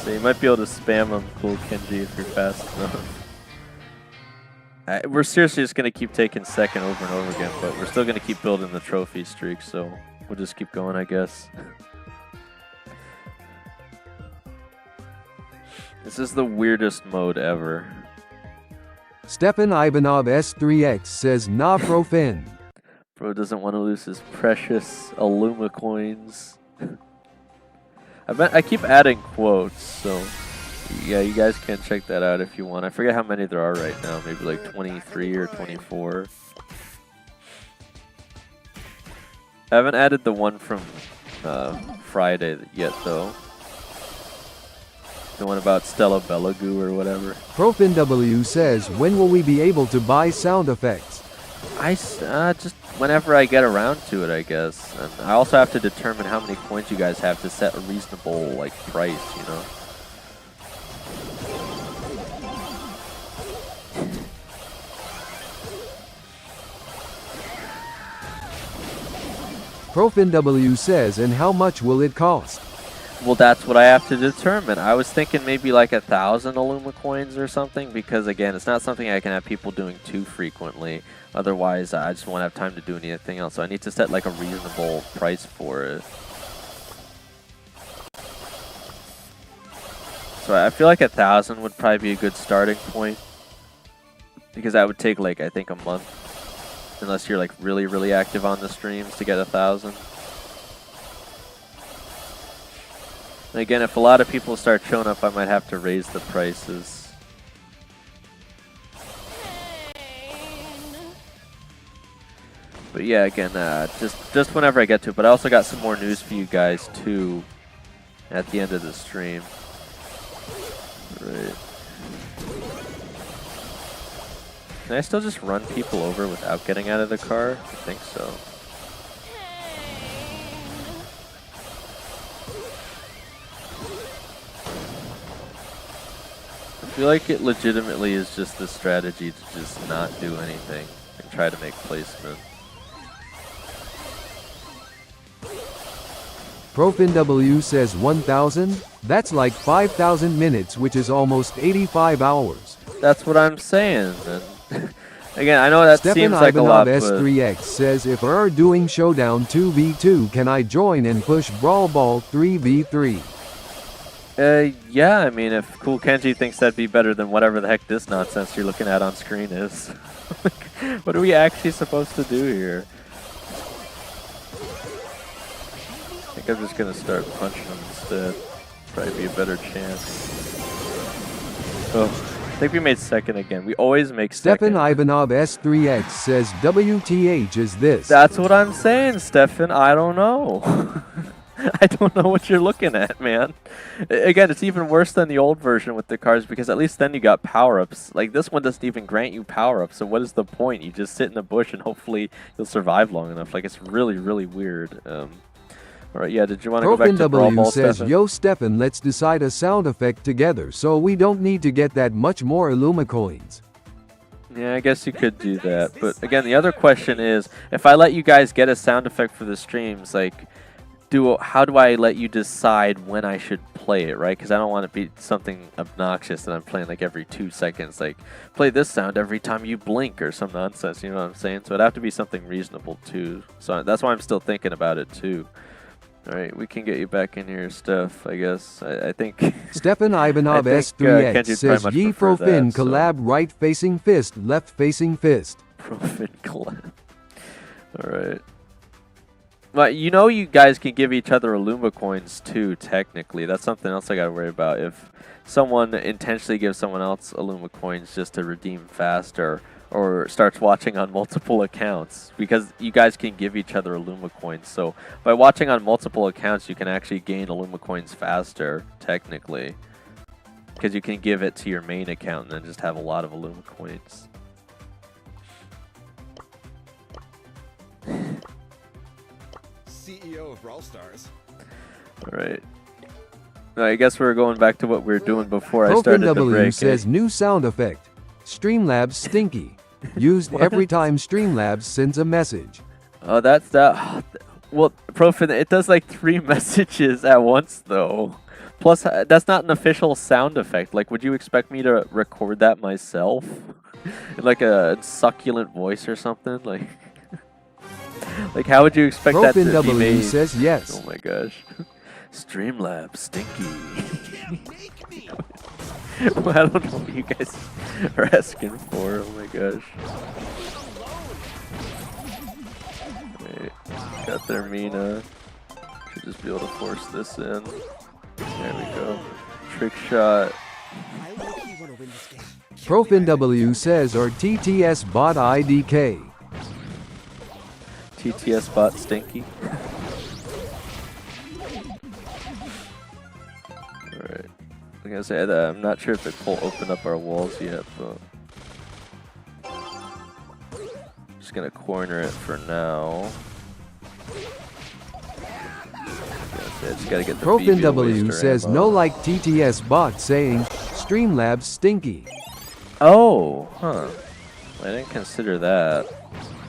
Speaker 2: So you might be able to spam them, Cool Kenji, if you're fast enough. We're seriously just going to keep taking second over and over again, but we're still going to keep building the trophy streak, so we'll just keep going, I guess. This is the weirdest mode ever.
Speaker 1: Stefan Ivanov S3X says nah Profin.
Speaker 2: Bro doesn't want to lose his precious Aluma coins. I keep adding quotes, so yeah, you guys can check that out if you want. I forget how many there are right now, maybe like 23 or 24. I haven't added the one from Friday yet, though. The one about Stella Belagoo or whatever.
Speaker 1: ProfinW says when will we be able to buy sound effects?
Speaker 2: Just whenever I get around to it, I guess. And I also have to determine how many coins you guys have to set a reasonable like price, you know.
Speaker 1: ProfinW says and how much will it cost?
Speaker 2: Well, that's what I have to determine. I was thinking maybe like 1,000 Aluma coins or something, because again, it's not something I can have people doing too frequently. Otherwise, I just won't have time to do anything else. So I need to set like a reasonable price for it. So I feel like 1,000 would probably be a good starting point, because that would take like, I think, a month, unless you're like really, really active on the streams to get 1,000. And again, if a lot of people start showing up, I might have to raise the prices. But yeah, again, just whenever I get to it. But I also got some more news for you guys too at the end of the stream. Right. Can I still just run people over without getting out of the car? I think so. I feel like it legitimately is just the strategy to just not do anything and try to make placement.
Speaker 1: ProfinW says 1,000? That's like 5,000 minutes, which is almost 85 hours.
Speaker 2: That's what I'm saying. And again, I know that
Speaker 1: Stefan
Speaker 2: seems like
Speaker 1: Ivanov
Speaker 2: a lot, but
Speaker 1: S3X says if we're doing Showdown 2v2, can I join and push Brawl Ball 3v3?
Speaker 2: yeah, I mean, if Cool Kenji thinks that'd be better than whatever the heck this nonsense you're looking at on screen is. What are we actually supposed to do here? I think I'm just gonna start punching him instead. Probably be a better chance. Oh, I think we made second again. We always make second.
Speaker 1: Stefan Ivanov S3X says WTH is this?
Speaker 2: That's what I'm saying, Stefan. I don't know. I don't know what you're looking at, man. Again, it's even worse than the old version with the cars, because at least then you got power-ups. Like, this one doesn't even grant you power-ups, so what is the point? You just sit in the bush and hopefully you'll survive long enough. Like, it's really, really weird. Alright, yeah, did you want to go back to Brawl Ball,
Speaker 1: says,
Speaker 2: Stefan?
Speaker 1: yo Stefan, let's decide a sound effect together so we don't need to get that much more Illuma coins.
Speaker 2: Yeah, I guess you could do that. But again, the other question is, if I let you guys get a sound effect for the streams, like, how do I let you decide when I should play it, right? Because I don't want to be something obnoxious that I'm playing like every 2 seconds, like play this sound every time you blink or some nonsense. You know what I'm saying? So it'd have to be something reasonable too. So that's why I'm still thinking about it too. All right, we can get you back in here, Steph. I guess I think.
Speaker 1: Stefan Ivanov
Speaker 2: I think,
Speaker 1: S3X
Speaker 2: Kenji'd
Speaker 1: says
Speaker 2: probably
Speaker 1: Yi
Speaker 2: much prefer
Speaker 1: Profin
Speaker 2: that, so-
Speaker 1: collab right facing fist, left facing fist.
Speaker 2: Profit collab. All right. But you know, you guys can give each other Illuma coins too. Technically, that's something else I gotta worry about. If someone intentionally gives someone else Illuma coins just to redeem faster, or starts watching on multiple accounts, because you guys can give each other Illuma coins. So by watching on multiple accounts, you can actually gain Illuma coins faster, technically, because you can give it to your main account and then just have a lot of Illuma coins.
Speaker 7: CEO of Brawl Stars.
Speaker 2: All right. I guess we're going back to what we were doing before I
Speaker 1: Profin
Speaker 2: started the
Speaker 1: W
Speaker 2: break.
Speaker 1: says new sound effect. Streamlabs stinky. Used every time Streamlabs sends a message.
Speaker 2: Oh, that's that. Well, Profin, it does like 3 messages at once though. Plus, that's not an official sound effect. Like, would you expect me to record that myself? In like a succulent voice or something? Like, like how would you expect that to
Speaker 1: Profin
Speaker 2: be
Speaker 1: W
Speaker 2: made?
Speaker 1: says yes.
Speaker 2: Oh my gosh. Streamlabs stinky. Well, I don't know what you guys are asking for. Oh my gosh. Wait, got their Mina. Should just be able to force this in. There we go. Trick shot.
Speaker 7: I low-key want to win this game.
Speaker 1: Profin W says or TTS bot IDK.
Speaker 2: TTS bot stinky. Alright. I'm gonna say that I'm not sure if it will open up our walls yet, but just gonna corner it for now. Just gotta get the
Speaker 1: Profin
Speaker 2: BB
Speaker 1: W
Speaker 2: waster
Speaker 1: says
Speaker 2: ammo.
Speaker 1: no like TTS bot saying Streamlabs stinky.
Speaker 2: Oh, huh. I didn't consider that.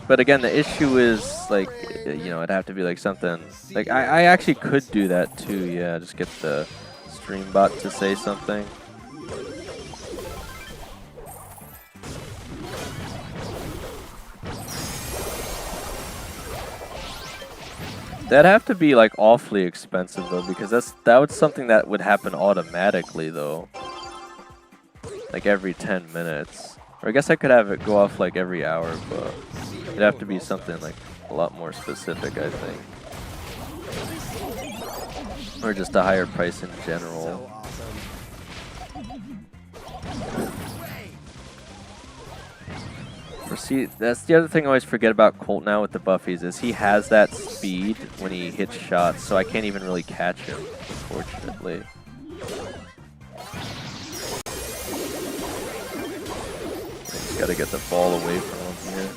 Speaker 2: But again, the issue is, like, you know, it'd have to be like something, like, I actually could do that too, yeah, just get the stream bot to say something. That'd have to be like awfully expensive though, because that was something that would happen automatically though. Like every 10 minutes. Or I guess I could have it go off like every hour, but it'd have to be something like a lot more specific, I think. Or just a higher price in general.
Speaker 7: So awesome.
Speaker 2: Or see, that's the other thing I always forget about Colt now with the buffies, is he has that speed when he hits shots, so I can't even really catch him, unfortunately. Just gotta get the ball away from him here.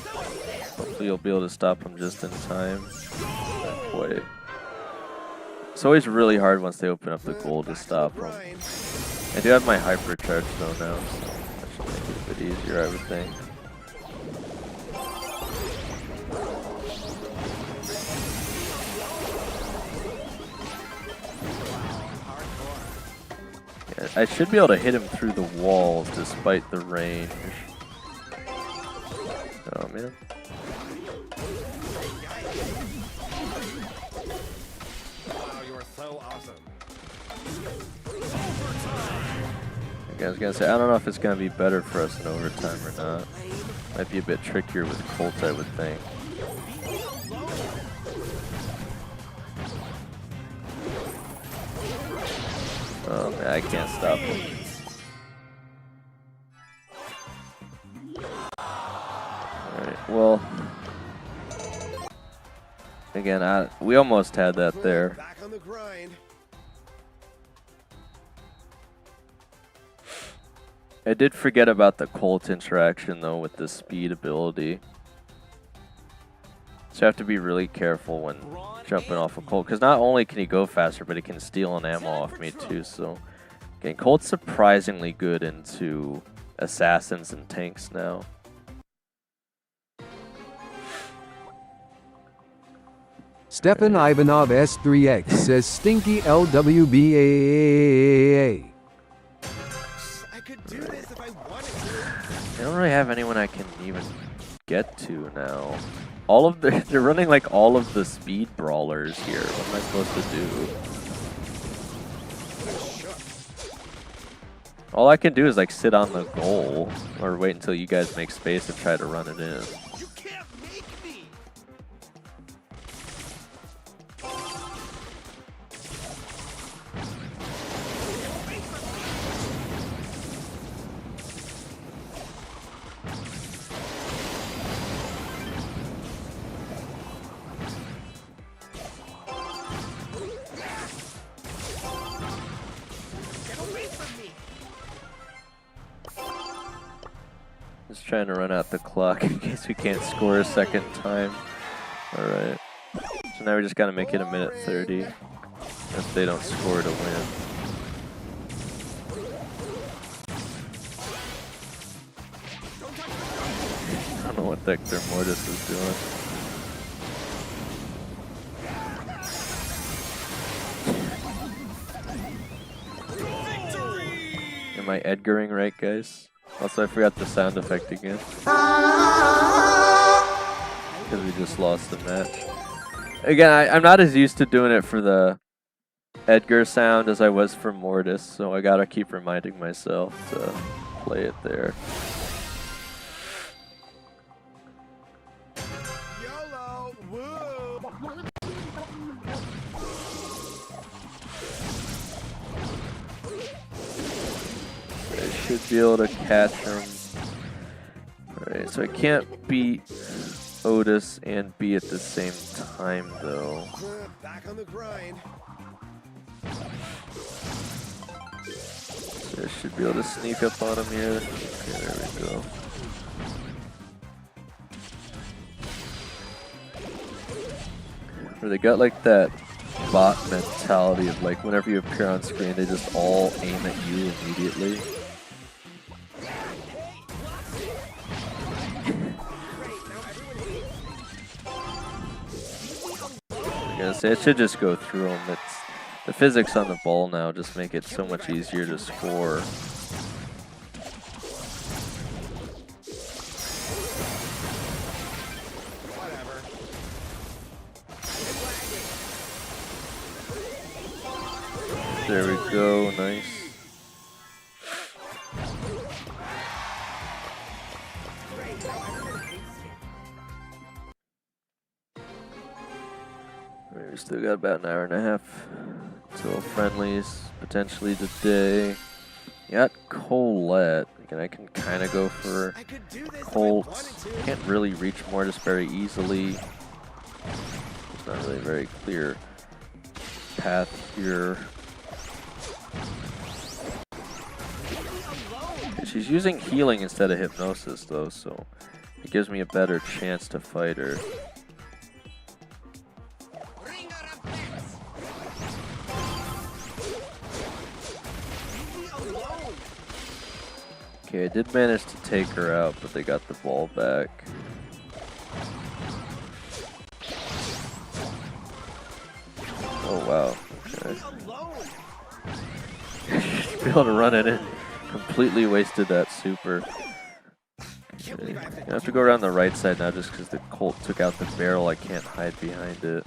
Speaker 2: Hopefully you'll be able to stop him just in time. Not quite. It's always really hard once they open up the goal to stop him. I do have my hypercharge though now, so that should make it a bit easier, I would think. Yeah, I should be able to hit him through the walls despite the range. Oh man.
Speaker 7: Wow, you are so awesome.
Speaker 2: I was gonna say, I don't know if it's gonna be better for us in overtime or not. Might be a bit trickier with Colt, I would think. Oh man, I can't stop him. Alright, well. Again, we almost had that there.
Speaker 7: Back on the grind.
Speaker 2: I did forget about the Colt interaction though with the speed ability. So you have to be really careful when jumping off a Colt, because not only can he go faster, but he can steal an ammo off me too. So, again, Colt's surprisingly good into assassins and tanks now.
Speaker 1: Stepan Ivanov S3X says stinky LWBAAAAA.
Speaker 7: I could do this if I wanted to.
Speaker 2: I don't really have anyone I can even get to now. All of they're running like all of the speed brawlers here. What am I supposed to do? All I can do is like sit on the goal or wait until you guys make space and try to run it in.
Speaker 7: You can't make me.
Speaker 2: Just trying to run out the clock in case we can't score a second time. Alright. So now we just gotta make it 1:30 if they don't score to win. I don't know what the heck their Mortis is doing. Am I Edgaring right, guys? Also, I forgot the sound effect again. Because we just lost the match. Again, I'm not as used to doing it for the Edgar sound as I was for Mortis, so I gotta keep reminding myself to play it there.
Speaker 7: YOLO! Woo!
Speaker 2: I should be able to catch him. Alright, so I can't beat Otis and B at the same time, though.
Speaker 7: Back on the grind.
Speaker 2: So I should be able to sneak up on him here. Okay, there we go. Where they got like that bot mentality of like whenever you appear on screen, they just all aim at you immediately. I guess it should just go through them. It's the physics on the ball now just make it so much easier to score. There we go, nice. We still got about an hour and a half till friendlies, potentially today. Got Colette. Again, I can kind of go for
Speaker 7: I could do this
Speaker 2: Colts. Can't really reach Mortis very easily. It's not really a very clear path here. She's using healing instead of hypnosis though, so it gives me a better chance to fight her. Okay, I did manage to take her out, but they got the ball back. Oh wow, okay. Be able to run it in. Completely wasted that super. Okay. I have to go around the right side now just because the Colt took out the barrel. I can't hide behind it.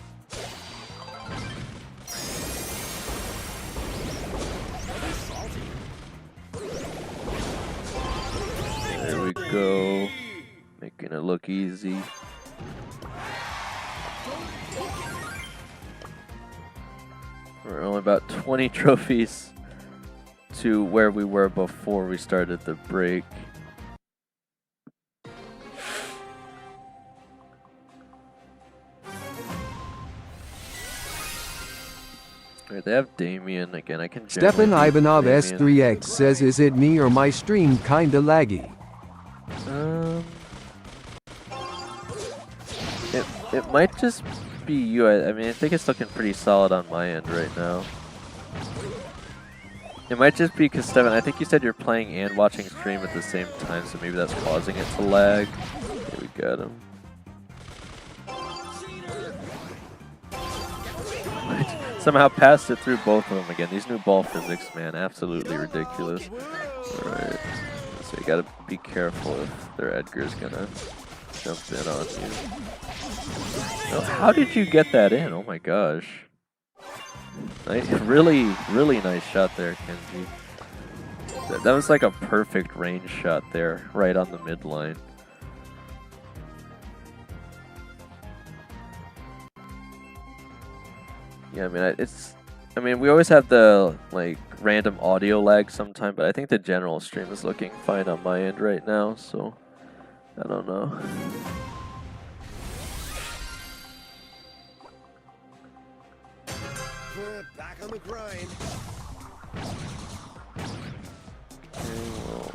Speaker 2: There we go. Making it look easy. We're only about 20 trophies to where we were before we started the break. Alright, they have Damien again. I can
Speaker 1: Stepan
Speaker 2: generally beat
Speaker 1: Ivanov
Speaker 2: Damien.
Speaker 1: S3X says, is it me or my stream kinda laggy?
Speaker 2: It might just be you. I mean, I think it's looking pretty solid on my end right now. It might just be because, Steven, I think you said you're playing and watching stream at the same time, so maybe that's causing it to lag. Okay, we got him. Somehow passed it through both of them again. These new ball physics, man, absolutely ridiculous. Alright, so you gotta be careful if their Edgar's gonna jump in on you. Oh, how did you get that in? Oh my gosh. Nice, really nice shot there, Kenji. That was like a perfect range shot there, right on the midline. Yeah, I mean, we always have the like random audio lag sometime, but I think the general stream is looking fine on my end right now, so I don't know.
Speaker 7: Back on the grind.
Speaker 2: Okay, well,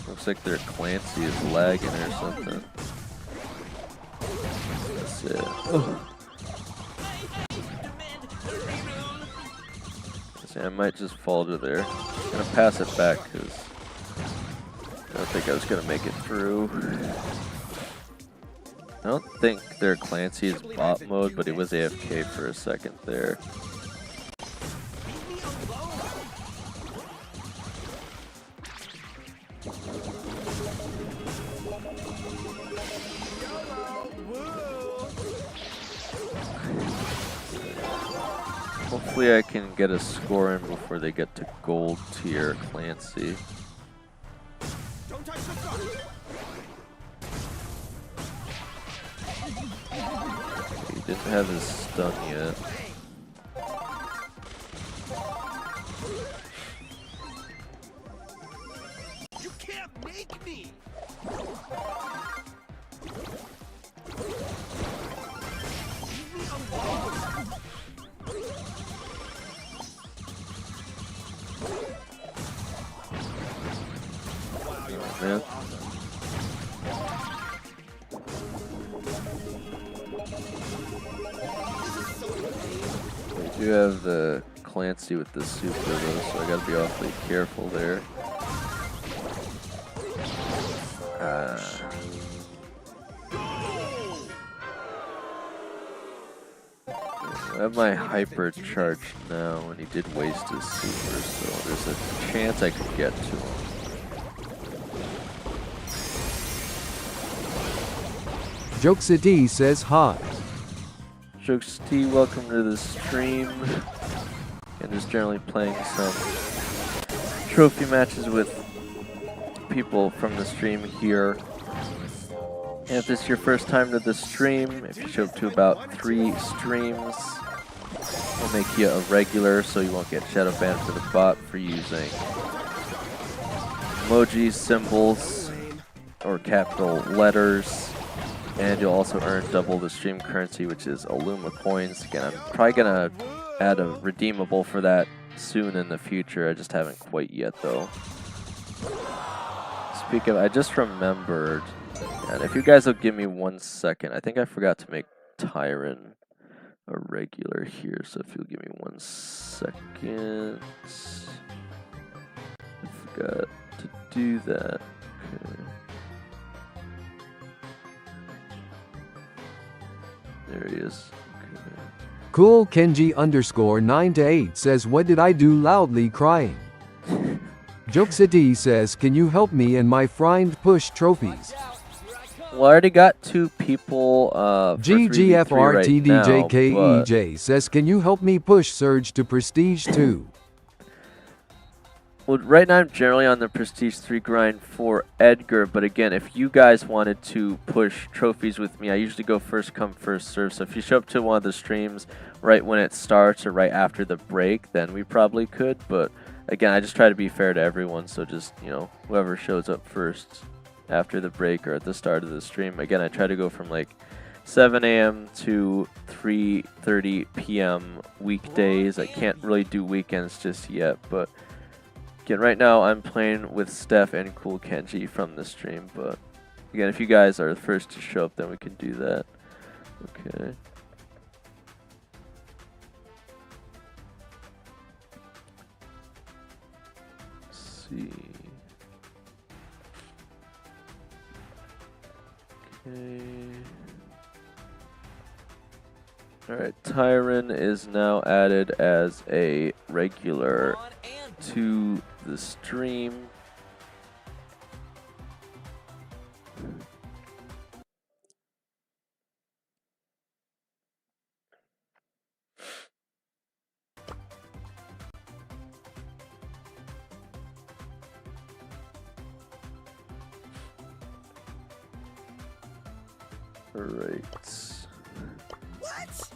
Speaker 2: looks like their Clancy is lagging or something. That's it. See, I might just fall to there. I'm gonna pass it back because I don't think I was gonna make it through. I don't think their Clancy is bot mode, but he was AFK for a second there. Hopefully I can get a score in before they get to gold tier Clancy.
Speaker 7: Don't touch the gun.
Speaker 2: He didn't have his stun yet.
Speaker 7: You can't make me. Leave me alone.
Speaker 2: Man. We do have the Clancy with the super though, so I gotta be awfully careful there. I have my hyper charged now, and he did waste his super, so there's a chance I could get to him.
Speaker 1: Jokesity says hi.
Speaker 2: Jokes T, welcome to the stream. And just generally playing some trophy matches with people from the stream here. And if this is your first time to the stream, if you show up to about 3 streams, we'll make you a regular so you won't get shadow banned for the bot for using emojis, symbols, or capital letters. And you'll also earn double the stream currency, which is Illuma coins. Again, I'm probably gonna add a redeemable for that soon in the future. I just haven't quite yet, though. Speaking of, I just remembered, and if you guys will give me 1 second, I think I forgot to make Tyron a regular here. So if you'll give me 1 second, I forgot to do that. Okay. There he is. Okay.
Speaker 1: Cool Kenji _9-8 says, what did I do, loudly crying? Jokesity says, can you help me and my friend push trophies?
Speaker 2: Well, I already got 2 people for 3v3 right now,
Speaker 1: GGFRTDJKEJ says, can you help me push Surge to Prestige 2?
Speaker 2: Well, right now I'm generally on the Prestige 3 grind for Edgar, but again, if you guys wanted to push trophies with me, I usually go first come, first serve. So if you show up to one of the streams right when it starts or right after the break, then we probably could. But again, I just try to be fair to everyone, so just, you know, whoever shows up first after the break or at the start of the stream. Again, I try to go from like 7 a.m. to 3:30 p.m. weekdays. I can't really do weekends just yet, but again, right now I'm playing with Steph and Cool Kenji from the stream, but again, if you guys are the first to show up, then we can do that. Okay. Let's see. Okay. Alright, Tyron is now added as a regular
Speaker 5: On and
Speaker 2: to the stream. Alright.
Speaker 7: What?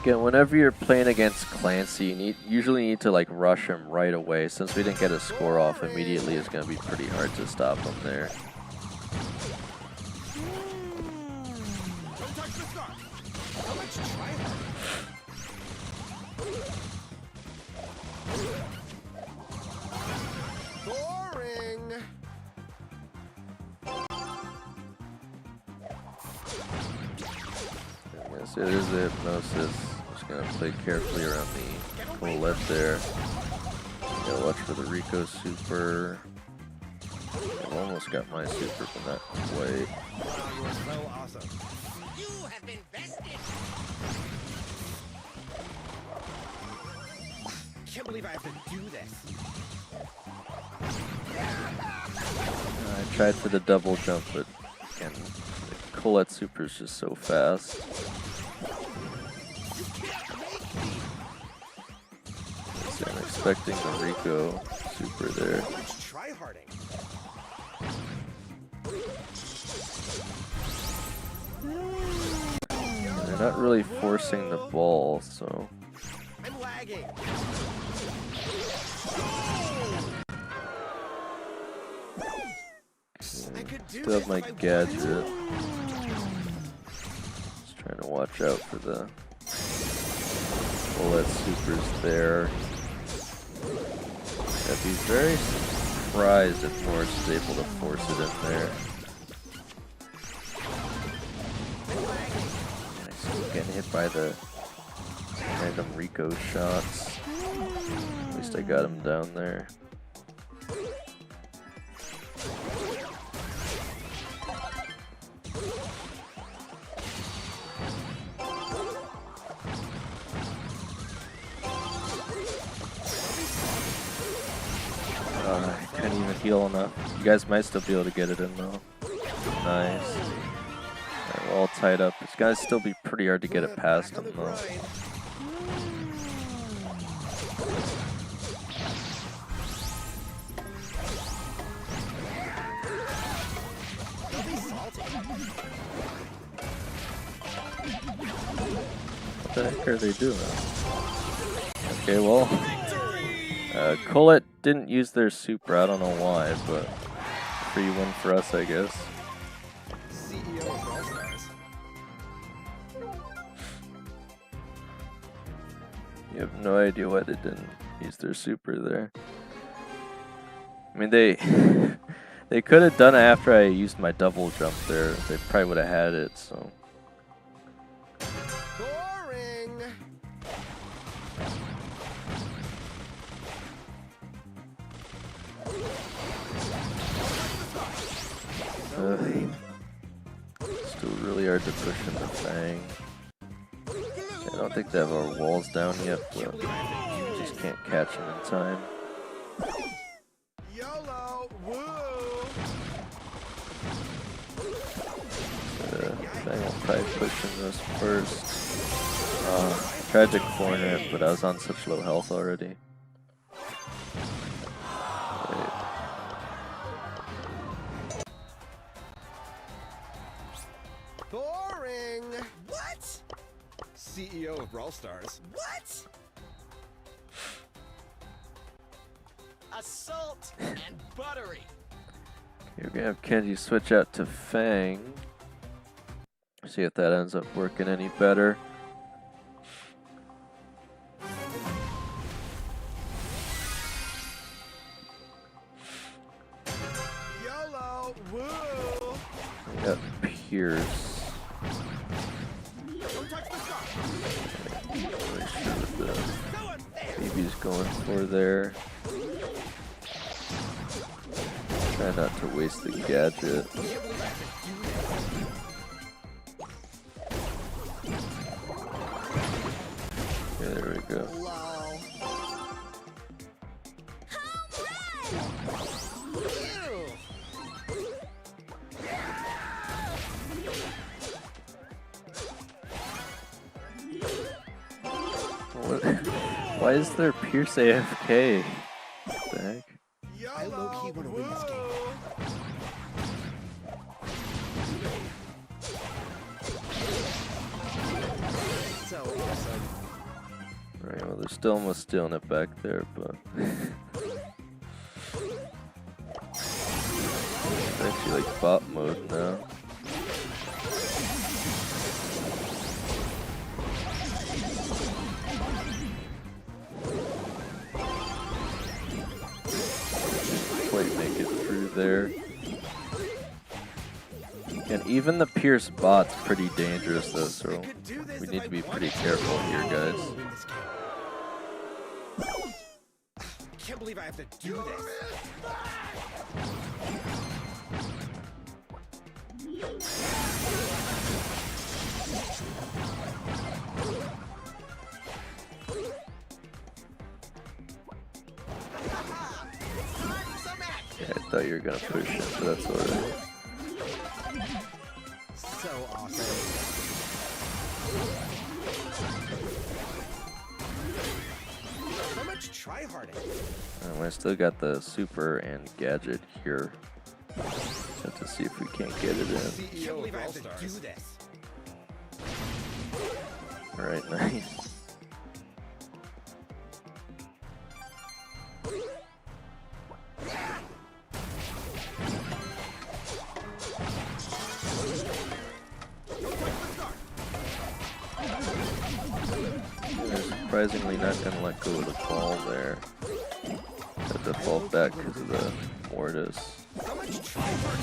Speaker 2: Again, whenever you're playing against Clancy, you usually need to like rush him right away. Since we didn't get a score off immediately, it's going to be pretty hard to stop him there.
Speaker 7: Don't touch the star. How much try hard? Boring.
Speaker 2: Yes, it is the hypnosis. Just going to play carefully around the Colette there. Yeah, watch for the Rico super. I almost got my super, but not quite.
Speaker 7: Wow, you are so awesome. You have been bested. Can't believe I have to do this.
Speaker 2: I tried for the double jump, but again, the Colette super is just so fast. So I'm expecting the Rico super there.
Speaker 7: How much try harding?
Speaker 2: They're not really forcing the ball, so
Speaker 7: I'm lagging. I could do
Speaker 2: still have
Speaker 7: this
Speaker 2: my
Speaker 7: if I wanted
Speaker 2: gadget.
Speaker 7: to.
Speaker 2: Just trying to watch out for the bullet supers there. I'd be very surprised if Morris is able to force it in there. And I still getting hit by the random Rico shots. At least I got him down there. I can't even heal enough. You guys might still be able to get it in though. Nice. Alright, we're all tied up. It's gonna still be pretty hard to get it past him though. What the heck are they doing? Okay, well, Colette didn't use their super. I don't know why, but free win for us, I guess.
Speaker 7: CEO of Brawl Stars.
Speaker 2: You have no idea why they didn't use their super there. I mean, they they could have done it after I used my double jump there. They probably would have had it. So
Speaker 7: Boring.
Speaker 2: still really hard to push in the Fang. I don't think they have our walls down yet, but just can't catch them in time.
Speaker 7: YOLO. Woo.
Speaker 2: Fang will probably push in this first. Tried to corner it, but I was on such low health already. Right.
Speaker 7: Boring. What? CEO of Brawl Stars. What?
Speaker 5: assault and buttery.
Speaker 2: You're gonna have Kenji switch out to Fang. See if that ends up working any better.
Speaker 7: YOLO. Woo.
Speaker 2: We got Pierce.
Speaker 7: Don't touch the star.
Speaker 2: Not really sure what the baby's going for there. Try not to waste the gadget. Okay, there we go. What? Why is there Pierce AFK? What the heck?
Speaker 7: I low-key want to win this game. So awesome.
Speaker 2: Right, well, they're still almost stealing it back there, but it's actually like bot mode now. Quite make it through there. And even the Pierce bot's pretty dangerous though, so we need to be pretty careful here, guys.
Speaker 7: Can't believe I have to do this.
Speaker 2: Yeah, I thought you were gonna push it, but that's alright.
Speaker 7: So awesome. So much tryharding.
Speaker 2: I still got the super and gadget here. Have to see if we can't get it in.
Speaker 7: Can't believe I have to do this.
Speaker 2: Alright, nice. They're surprisingly not gonna let go of the ball there. Have to fall back because of the Mortis.
Speaker 7: So much tryhard.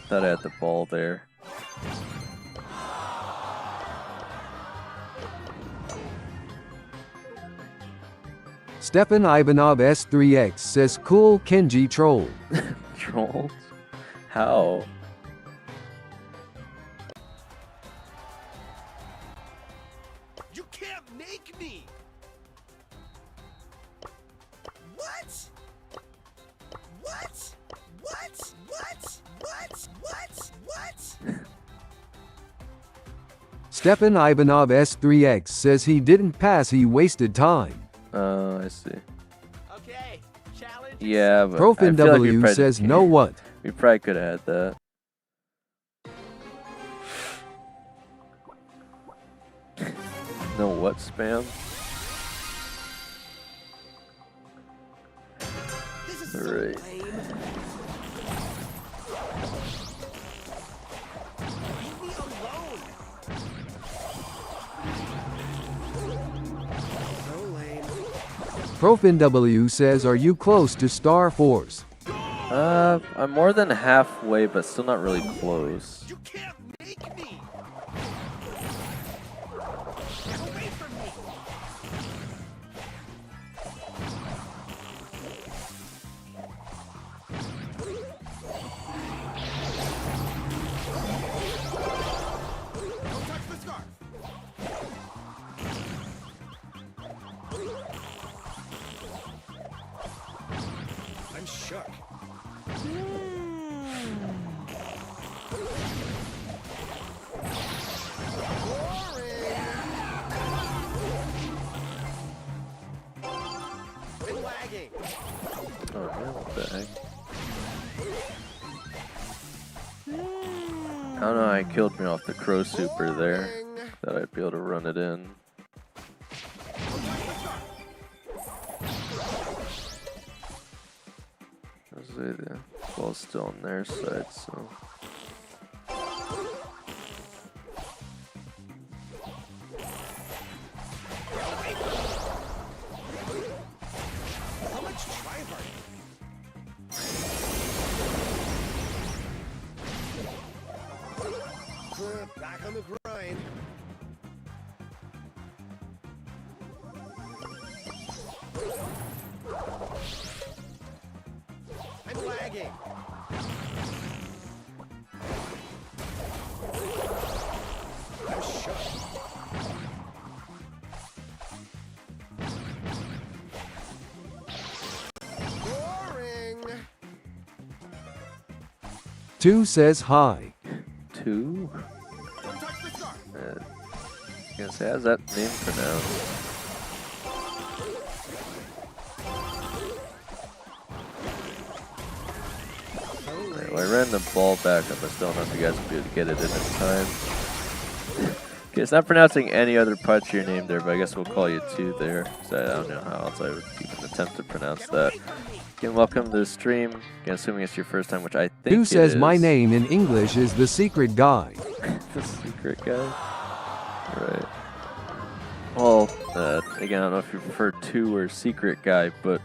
Speaker 2: Thought I had the ball there.
Speaker 1: Stefan Ivanov S3X says cool Kenji troll.
Speaker 2: Trolls? How?
Speaker 7: You can't make me. What? What? What? What? What? What? What?
Speaker 1: Stefan Ivanov S3X says he didn't pass, he wasted time.
Speaker 2: Oh, I see.
Speaker 5: Okay, challenge.
Speaker 2: Yeah, but
Speaker 1: Profin
Speaker 2: I feel like we
Speaker 1: W
Speaker 2: probably
Speaker 1: says
Speaker 2: didn't-
Speaker 1: no what?
Speaker 2: We probably could have had that. No what spam?
Speaker 7: This is so
Speaker 2: Alright.
Speaker 7: lame. Leave me alone. So lame.
Speaker 1: Profin W says, are you close to Star Force?
Speaker 2: I'm more than halfway, but still not really close.
Speaker 7: You can't make me. Get away from me. Don't touch the scarf. I'm shook. Been lagging.
Speaker 2: Oh man, what the heck? I don't know, I killed me off the crow super there. Thought I'd be able to run it in. The ball's still on their side, so.
Speaker 7: How much tryhard? lagging. I'm shook. Boring.
Speaker 1: 2 says hi.
Speaker 2: 2?
Speaker 7: Don't touch the star.
Speaker 2: Gonna say, how's that name pronounced? Alright, well, I ran the ball back up. I still don't know if you guys will be able to get it in time. Okay, it's not pronouncing any other part of your name there, but I guess we'll call you 2 there. So I don't know how else I would even attempt to pronounce that. Again, welcome to the stream. Again, assuming it's your first time, which I think
Speaker 1: 2 says
Speaker 2: it
Speaker 1: my
Speaker 2: is.
Speaker 1: name in English is the secret guy.
Speaker 2: The secret guy. Right. Well, again, I don't know if you prefer 2 or secret guy, but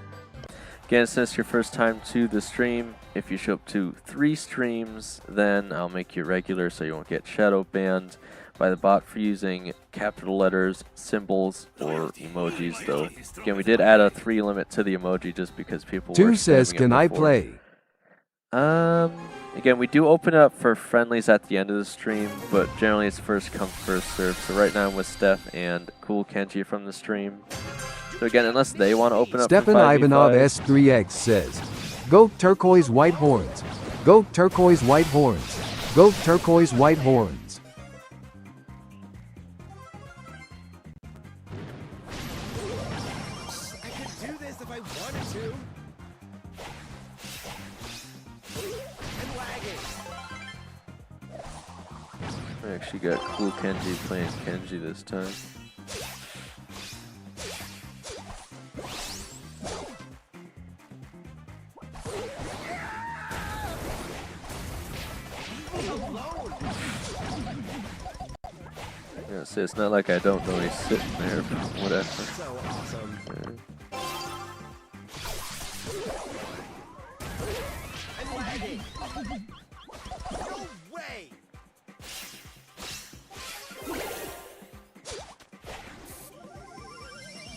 Speaker 2: again, since it's your first time to the stream, if you show up to 3 streams, then I'll make you regular so you won't get shadow banned by the bot for using capital letters, symbols, or emojis, though. Again, we did add a 3 limit to the emoji just because people
Speaker 1: 2
Speaker 2: were
Speaker 1: says
Speaker 2: spamming it
Speaker 1: can I
Speaker 2: before.
Speaker 1: play?
Speaker 2: Again, we do open up for friendlies at the end of the stream, but generally it's first come, first serve. So right now I'm with Steph and Cool Kenji from the stream. So again, unless they want to open up
Speaker 1: Stefan
Speaker 2: for 5v5,
Speaker 1: Ivanov S3X says, Go turquoise white horns. Go turquoise white horns. Go turquoise white horns.
Speaker 7: I could do this if I wanted to. I'm lagging.
Speaker 2: I actually got Cool Kenji playing Kenji this time. Yeah, see, it's not like I don't know he's sitting there, but whatever.
Speaker 7: So awesome.
Speaker 2: Yeah.
Speaker 7: I'm lagging. No way.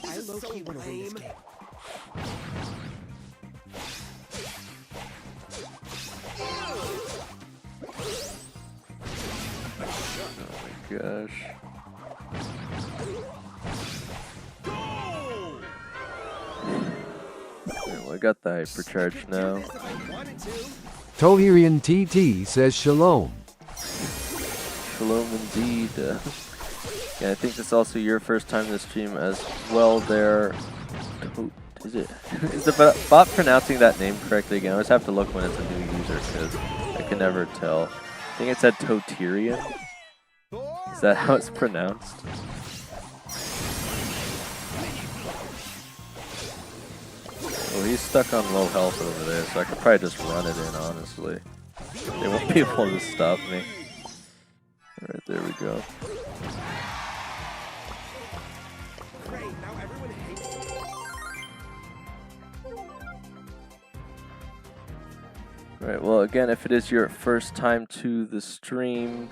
Speaker 7: I low-key want to win this game.
Speaker 2: Oh my gosh. Yeah, well, I got the hypercharge now.
Speaker 7: If I wanted to.
Speaker 1: Tohirian TT says shalom.
Speaker 2: Shalom indeed. Yeah, I think this is also your first time to stream as well there. Is it? Is the bot pronouncing that name correctly again? I always have to look when it's a new user because I can never tell. I think it said Totirian. Is that how it's pronounced? Well, he's stuck on low health over there, so I could probably just run it in, honestly. They won't be able to stop me. Alright, there we go.
Speaker 7: Great, now everyone hates me.
Speaker 2: Alright, well, again, if it is your first time to the stream,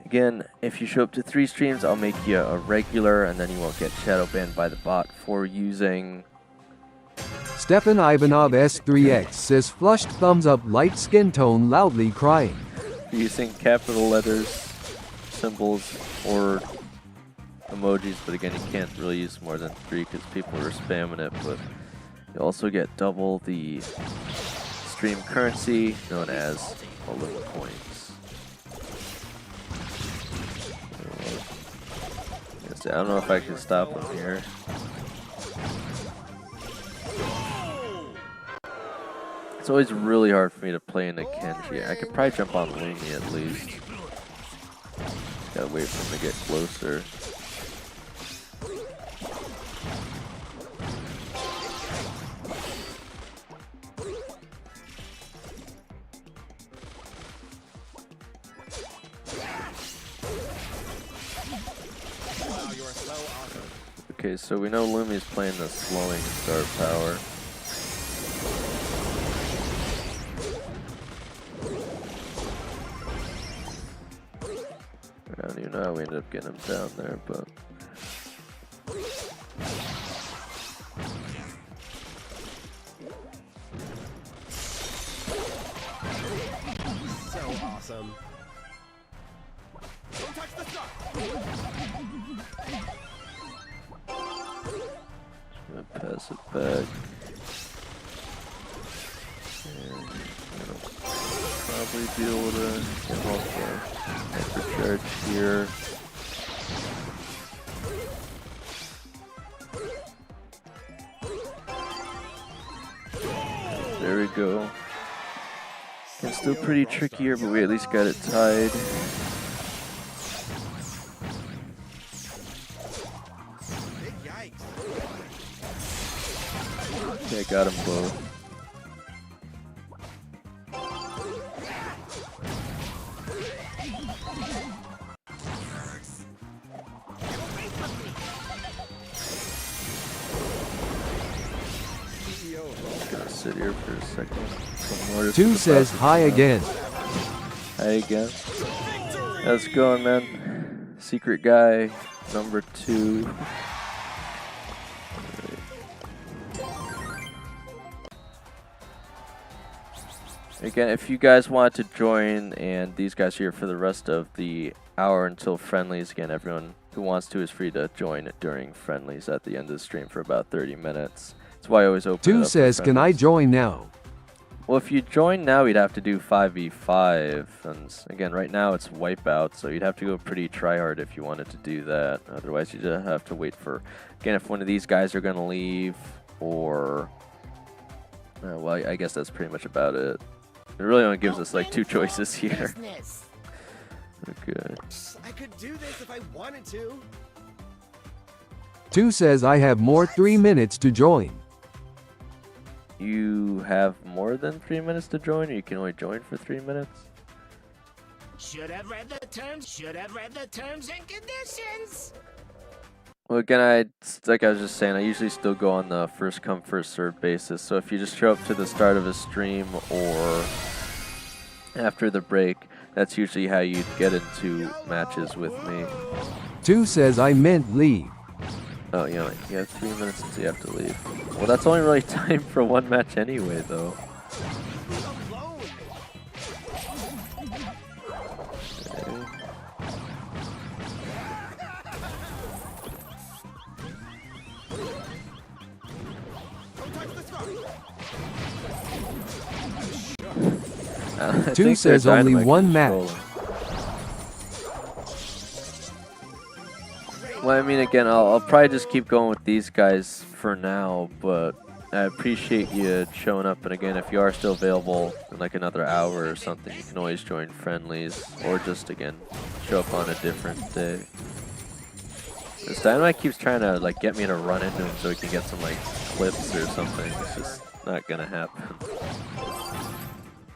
Speaker 2: again, if you show up to 3 streams, I'll make you a regular, and then you won't get shadow banned by the bot for using...
Speaker 1: Stefan Ivanov S3X says flushed thumbs up light skin tone loudly crying.
Speaker 2: using capital letters, symbols, or emojis, but again, you can't really use more than 3 because people are spamming it, but you also get double the stream currency, known as Olymp points. I don't know if I can stop him here. It's always really hard for me to play into Kenji. I could probably jump on Lumi at least. Gotta wait for him to get closer.
Speaker 7: Wow, you are so awesome.
Speaker 2: Okay, so we know Lumi's playing the slowing star power. I don't even know how we ended up getting him down there, but...
Speaker 7: awesome. Don't touch the star.
Speaker 2: Gonna pass it back. And gonna probably be able to get off the hypercharge here. There we go. It's still pretty tricky here, but we at least got it tied.
Speaker 7: Big yikes.
Speaker 2: Okay, got them both.
Speaker 7: CEO of Roll.
Speaker 2: Gonna sit here for a second. Some more just
Speaker 1: Two
Speaker 2: to
Speaker 1: says
Speaker 2: pass it
Speaker 1: hi
Speaker 2: down.
Speaker 1: again.
Speaker 2: Hi again. How's it going, man? Secret guy number 2. Again, if you guys want to join, and these guys are here for the rest of the hour until friendlies, again, everyone who wants to is free to join during friendlies at the end of the stream for about 30 minutes. That's why I always open it
Speaker 1: Two
Speaker 2: up for
Speaker 1: says, can I
Speaker 2: friendlies.
Speaker 1: join now?
Speaker 2: Well, if you join now, you'd have to do 5v5, and again, right now it's wipeout, so you'd have to go pretty tryhard if you wanted to do that. Otherwise, you just have to wait for, again, if one of these guys are going to leave, or, well, I guess that's pretty much about it. It really only gives us like 2 choices here.
Speaker 3: Business.
Speaker 2: Okay.
Speaker 7: I could do this if I wanted to.
Speaker 1: Two says I have more 3 minutes to join.
Speaker 2: You have more than 3 minutes to join, or you can only join for 3 minutes?
Speaker 5: Should have read the terms. Should have read the terms and conditions.
Speaker 2: Well, again, like I was just saying, I usually still go on the first come, first served basis. So if you just show up to the start of a stream or after the break, that's usually how you'd get into matches with me.
Speaker 1: Two says I meant leave.
Speaker 2: Oh, you know, you have 3 minutes until you have to leave. Well, that's only really time for one match anyway, though.
Speaker 7: Alone.
Speaker 2: Okay.
Speaker 7: Don't touch the star.
Speaker 2: I
Speaker 1: Two
Speaker 2: think their
Speaker 1: says only
Speaker 2: Dynamite
Speaker 1: one
Speaker 2: controller.
Speaker 1: match.
Speaker 2: Well, I mean, again, I'll probably just keep going with these guys for now, but I appreciate you showing up. And again, if you are still available in like another hour or something, you can always join friendlies or just, again, show up on a different day. This Dynamite keeps trying to like get me to run into him so we can get some like clips or something. It's just not gonna happen.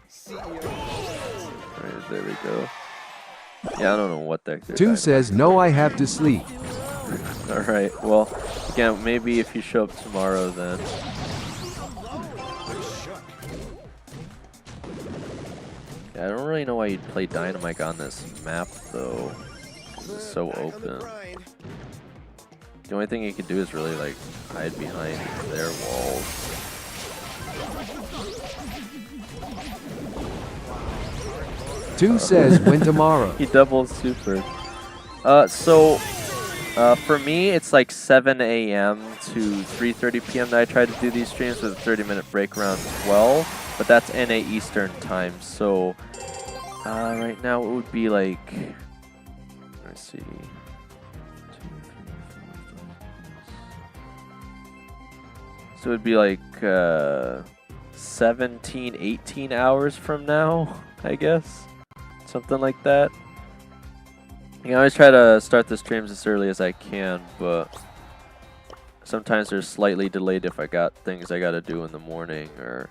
Speaker 7: CEO of Roll.
Speaker 2: Right, there we go. Yeah, I don't know what the heck they're
Speaker 1: Two
Speaker 2: talking
Speaker 1: says no, I have to sleep.
Speaker 2: about. All right, well, again, maybe if you show up tomorrow, then.
Speaker 7: I'm shook.
Speaker 2: Yeah, I don't really know why you'd play Dynamite on this map, though. 'Cause it's so
Speaker 7: Back on the
Speaker 2: open.
Speaker 7: grind.
Speaker 2: The only thing you could do is really like hide behind their walls.
Speaker 1: Two says when tomorrow.
Speaker 2: He doubles super. For me, it's like 7 a.m. to 3:30 p.m. that I try to do these streams with a 30-minute break around 12, but that's NA Eastern time. So right now it would be like, let's see, 2, 3, 4, 5, 6. So it would be like 17, 18 hours from now, I guess. Something like that. I always try to start the streams as early as I can, but sometimes they're slightly delayed if I got things I gotta do in the morning, or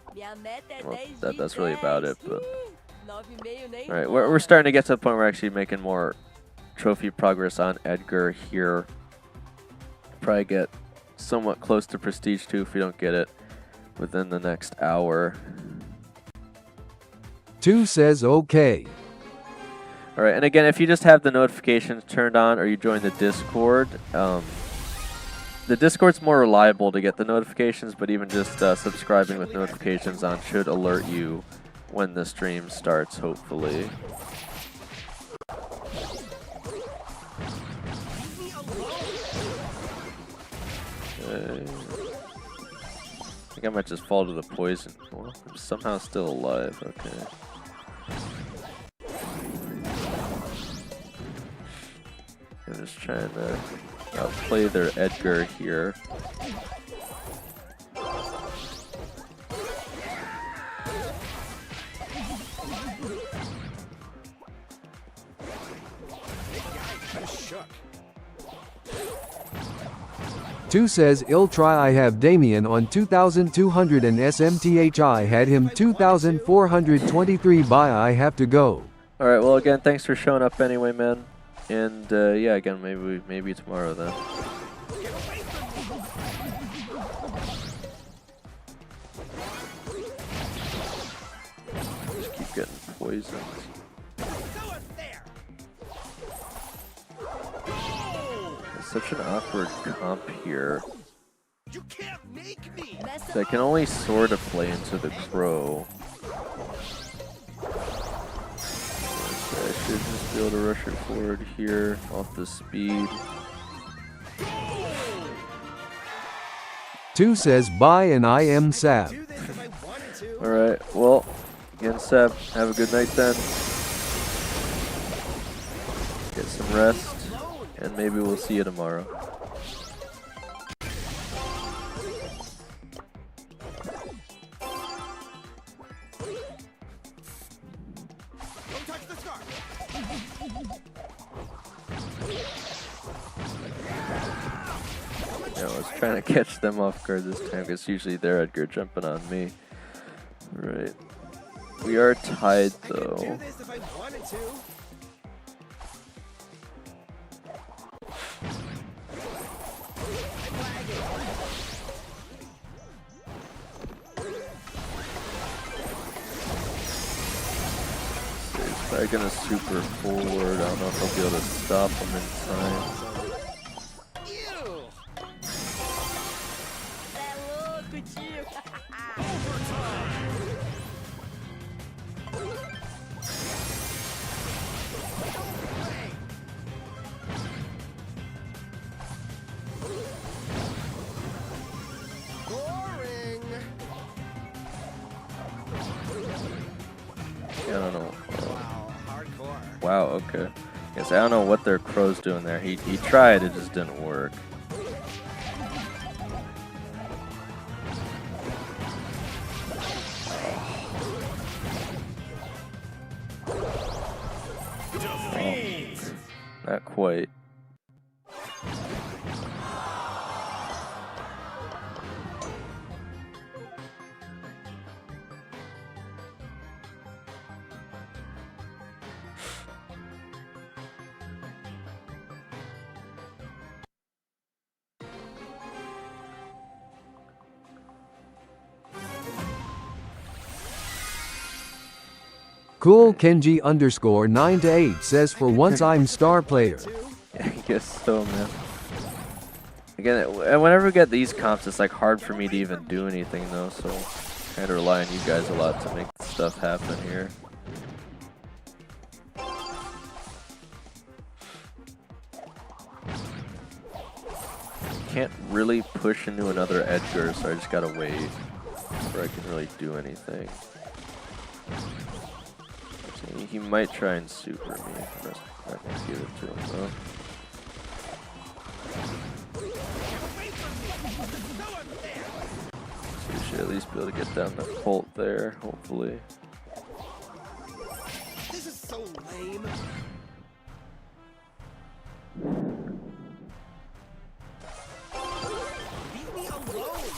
Speaker 2: well, that's really about it. But all right, we're starting to get to the point where we're actually making more trophy progress on Edgar here. Probably get somewhat close to Prestige 2 if we don't get it within the next hour.
Speaker 1: Two says okay.
Speaker 2: All right, and again, if you just have the notifications turned on or you join the Discord, the Discord's more reliable to get the notifications, but even just subscribing with notifications on should alert you when the stream starts, hopefully. I think I might just fall to the poison. Well, I'm somehow still alive. Okay. I'm just trying to outplay their Edgar here.
Speaker 7: I'm shook.
Speaker 1: 2 says ill try. I have Damien on 2200 and SMTHI had him 2423. Bye, I have to go.
Speaker 2: Alright, well again, thanks for showing up anyway, man. And yeah, again, maybe tomorrow then. Just keep getting poisoned. It's such an awkward comp here.
Speaker 7: You can't make me.
Speaker 3: Mess
Speaker 2: So I can only sort of play into the crow. So I should just be able to rush it forward here off the speed.
Speaker 1: 2 says bye and I am Sab.
Speaker 7: Do this if I wanted to.
Speaker 2: Alright, well, again, Seb, have a good night then. Get some rest, and maybe we'll see you tomorrow.
Speaker 7: Don't touch the scarf.
Speaker 2: Yeah, I was trying to catch them off guard this time because usually they're Edgar jumping on me. Right. We are tied
Speaker 7: Do
Speaker 2: though.
Speaker 7: this if I wanted to.
Speaker 2: He's probably gonna super forward. I don't know if I'll be able to stop him in time.
Speaker 7: Ew.
Speaker 3: Cê é louco, tio.
Speaker 7: Boring.
Speaker 2: Yeah, I don't know.
Speaker 7: Wow, hardcore.
Speaker 2: Wow, okay. Guess I don't know what their crow's doing there. He tried, it just didn't work. Oh, not quite.
Speaker 1: Cool Kenji underscore 9 to 8 says for once I'm star player.
Speaker 2: I guess so, man. Again, whenever we get these comps, it's like hard for me to even do anything though, so I had to rely on you guys a lot to make stuff happen here. Can't really push into another Edgar, so I just gotta wait before I can really do anything. So he might try and super me. I'm not gonna give it to him though. So we should at least be able to get down the Colt there, hopefully.
Speaker 7: This is so lame. Leave me alone.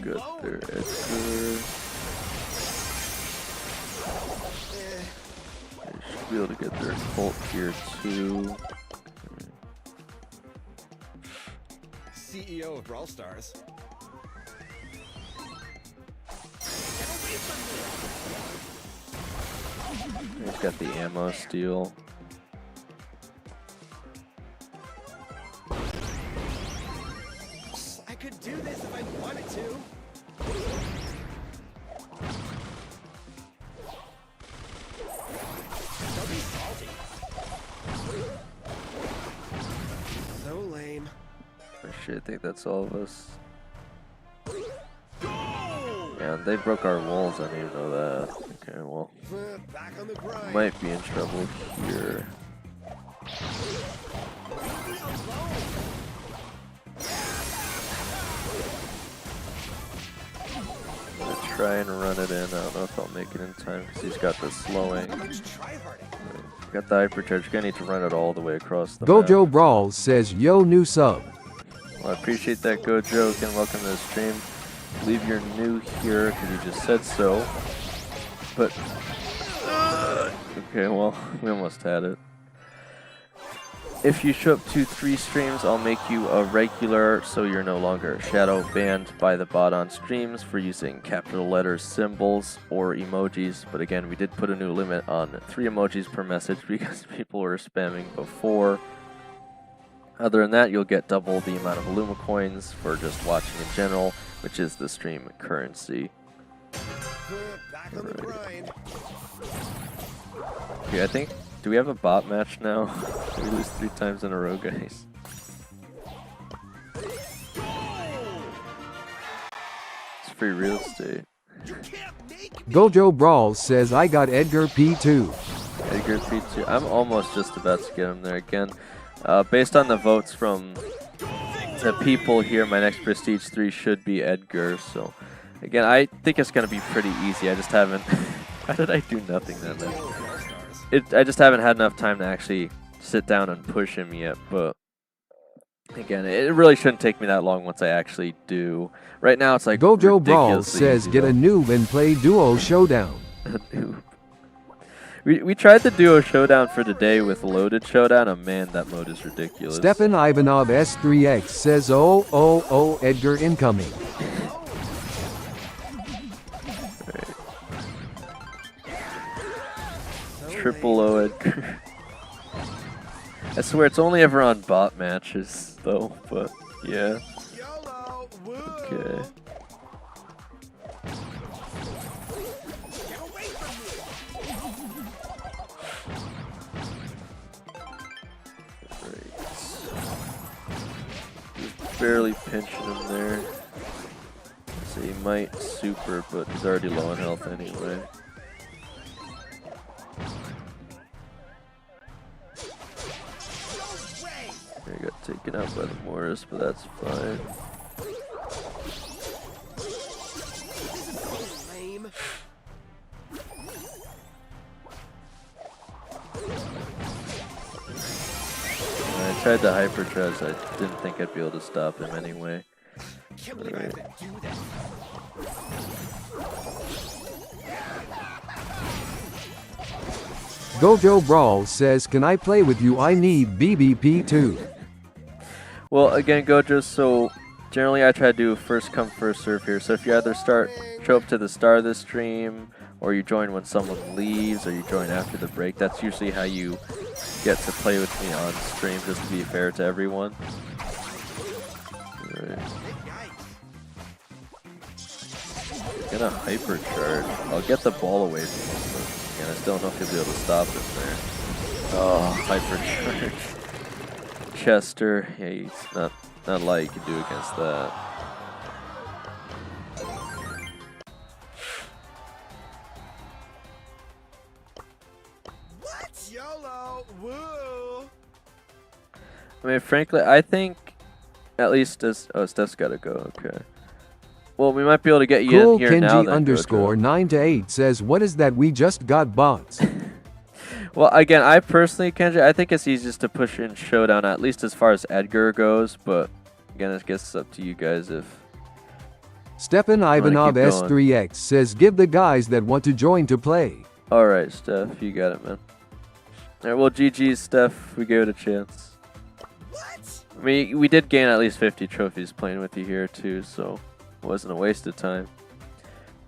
Speaker 2: Good there, Edgar. They should be able to get their Colt here too.
Speaker 7: CEO of Brawl Stars.
Speaker 2: He's got the ammo steal.
Speaker 7: I could do this if I wanted to. Don't be salty. So lame.
Speaker 2: Actually, I think that's all of us. Man, they broke our walls. I didn't even know that. Okay, well,
Speaker 7: Back on the grind.
Speaker 2: might be in trouble here. I'm gonna try and run it in. I don't know if I'll make it in time because he's got the slowing. Got the hypercharge. Gonna need to run it all the way across the map.
Speaker 1: Gojo Brawls says, yo, new sub.
Speaker 2: Well, I appreciate that, Gojo. Again, welcome to the stream. I believe you're new here because you just said so. But okay, well, we almost had it. If you show up to 3 streams, I'll make you a regular, so you're no longer shadow banned by the bot on streams for using capital letters, symbols, or emojis. But again, we did put a new limit on 3 emojis per message because people were spamming before. Other than that, you'll get double the amount of Luma coins for just watching in general, which is the stream currency.
Speaker 7: Back on the grind.
Speaker 2: Okay, I think, do we have a bot match now? Did we lose 3 times in a row, guys? It's free real estate.
Speaker 1: Gojo Brawls says, I got Edgar P2.
Speaker 2: Edgar P2. I'm almost just about to get him there again. Based on the votes from the people here, my next Prestige 3 should be Edgar. So, again, I think it's going to be pretty easy. I just haven't... How did I do nothing then? I just haven't had enough time to actually sit down and push him yet. But, again, it really shouldn't take me that long once I actually do. Right now, it's like
Speaker 1: Gojo Brawls
Speaker 2: ridiculously
Speaker 1: says,
Speaker 2: easy,
Speaker 1: get a
Speaker 2: though.
Speaker 1: noob and play Duo Showdown.
Speaker 2: A noob. We tried the Duo Showdown for today with Loaded Showdown, and man, that mode is ridiculous.
Speaker 1: Stepan Ivanov S3X says, oh, Edgar incoming.
Speaker 2: Triple O Edgar. I swear it's only ever on bot matches, though, but yeah.
Speaker 7: YOLO. Woo.
Speaker 2: Okay.
Speaker 7: Get away from me.
Speaker 2: Just barely pinching him there. So he might super, but he's already low on health anyway. He got taken out by the Morris, but that's fine.
Speaker 7: Lame.
Speaker 2: I tried the hypercharge. I didn't think I'd be able to stop him anyway.
Speaker 7: Can't believe I have to do that.
Speaker 1: Gojo Brawls says, can I play with you? I need BBP2.
Speaker 2: Well, again, Gojo, so generally I try to do first come, first serve here. So if you either show up to the start of the stream, or you join when someone leaves, or you join after the break, that's usually how you get to play with me on stream, just to be fair to everyone. Alright. Get a hypercharge. I'll get the ball away from him, but again, I still don't know if he'll be able to stop him there. Oh, hypercharge. Chester, yeah, he's not a lot you can do against that.
Speaker 7: What? YOLO. Woo.
Speaker 2: I mean, frankly, I think at least as Steph's got to go. Okay. Well, we might be able to get you
Speaker 1: Cool
Speaker 2: in here now.
Speaker 1: Kenji
Speaker 2: Then,
Speaker 1: underscore
Speaker 2: Gojo.
Speaker 1: 9 to 8 says, what is that? We just got bots.
Speaker 2: Well, again, I personally, Kenji, I think it's easiest to push in Showdown, at least as far as Edgar goes. But again, I guess it's up to you guys if.
Speaker 1: Stepan Ivanov
Speaker 2: keep going.
Speaker 1: S3X says, give the guys that want to join to play.
Speaker 2: All right, Steph, you got it, man. All right, well, GG's, Steph. We gave it a chance.
Speaker 7: What?
Speaker 2: I mean, we did gain at least 50 trophies playing with you here too, so it wasn't a waste of time.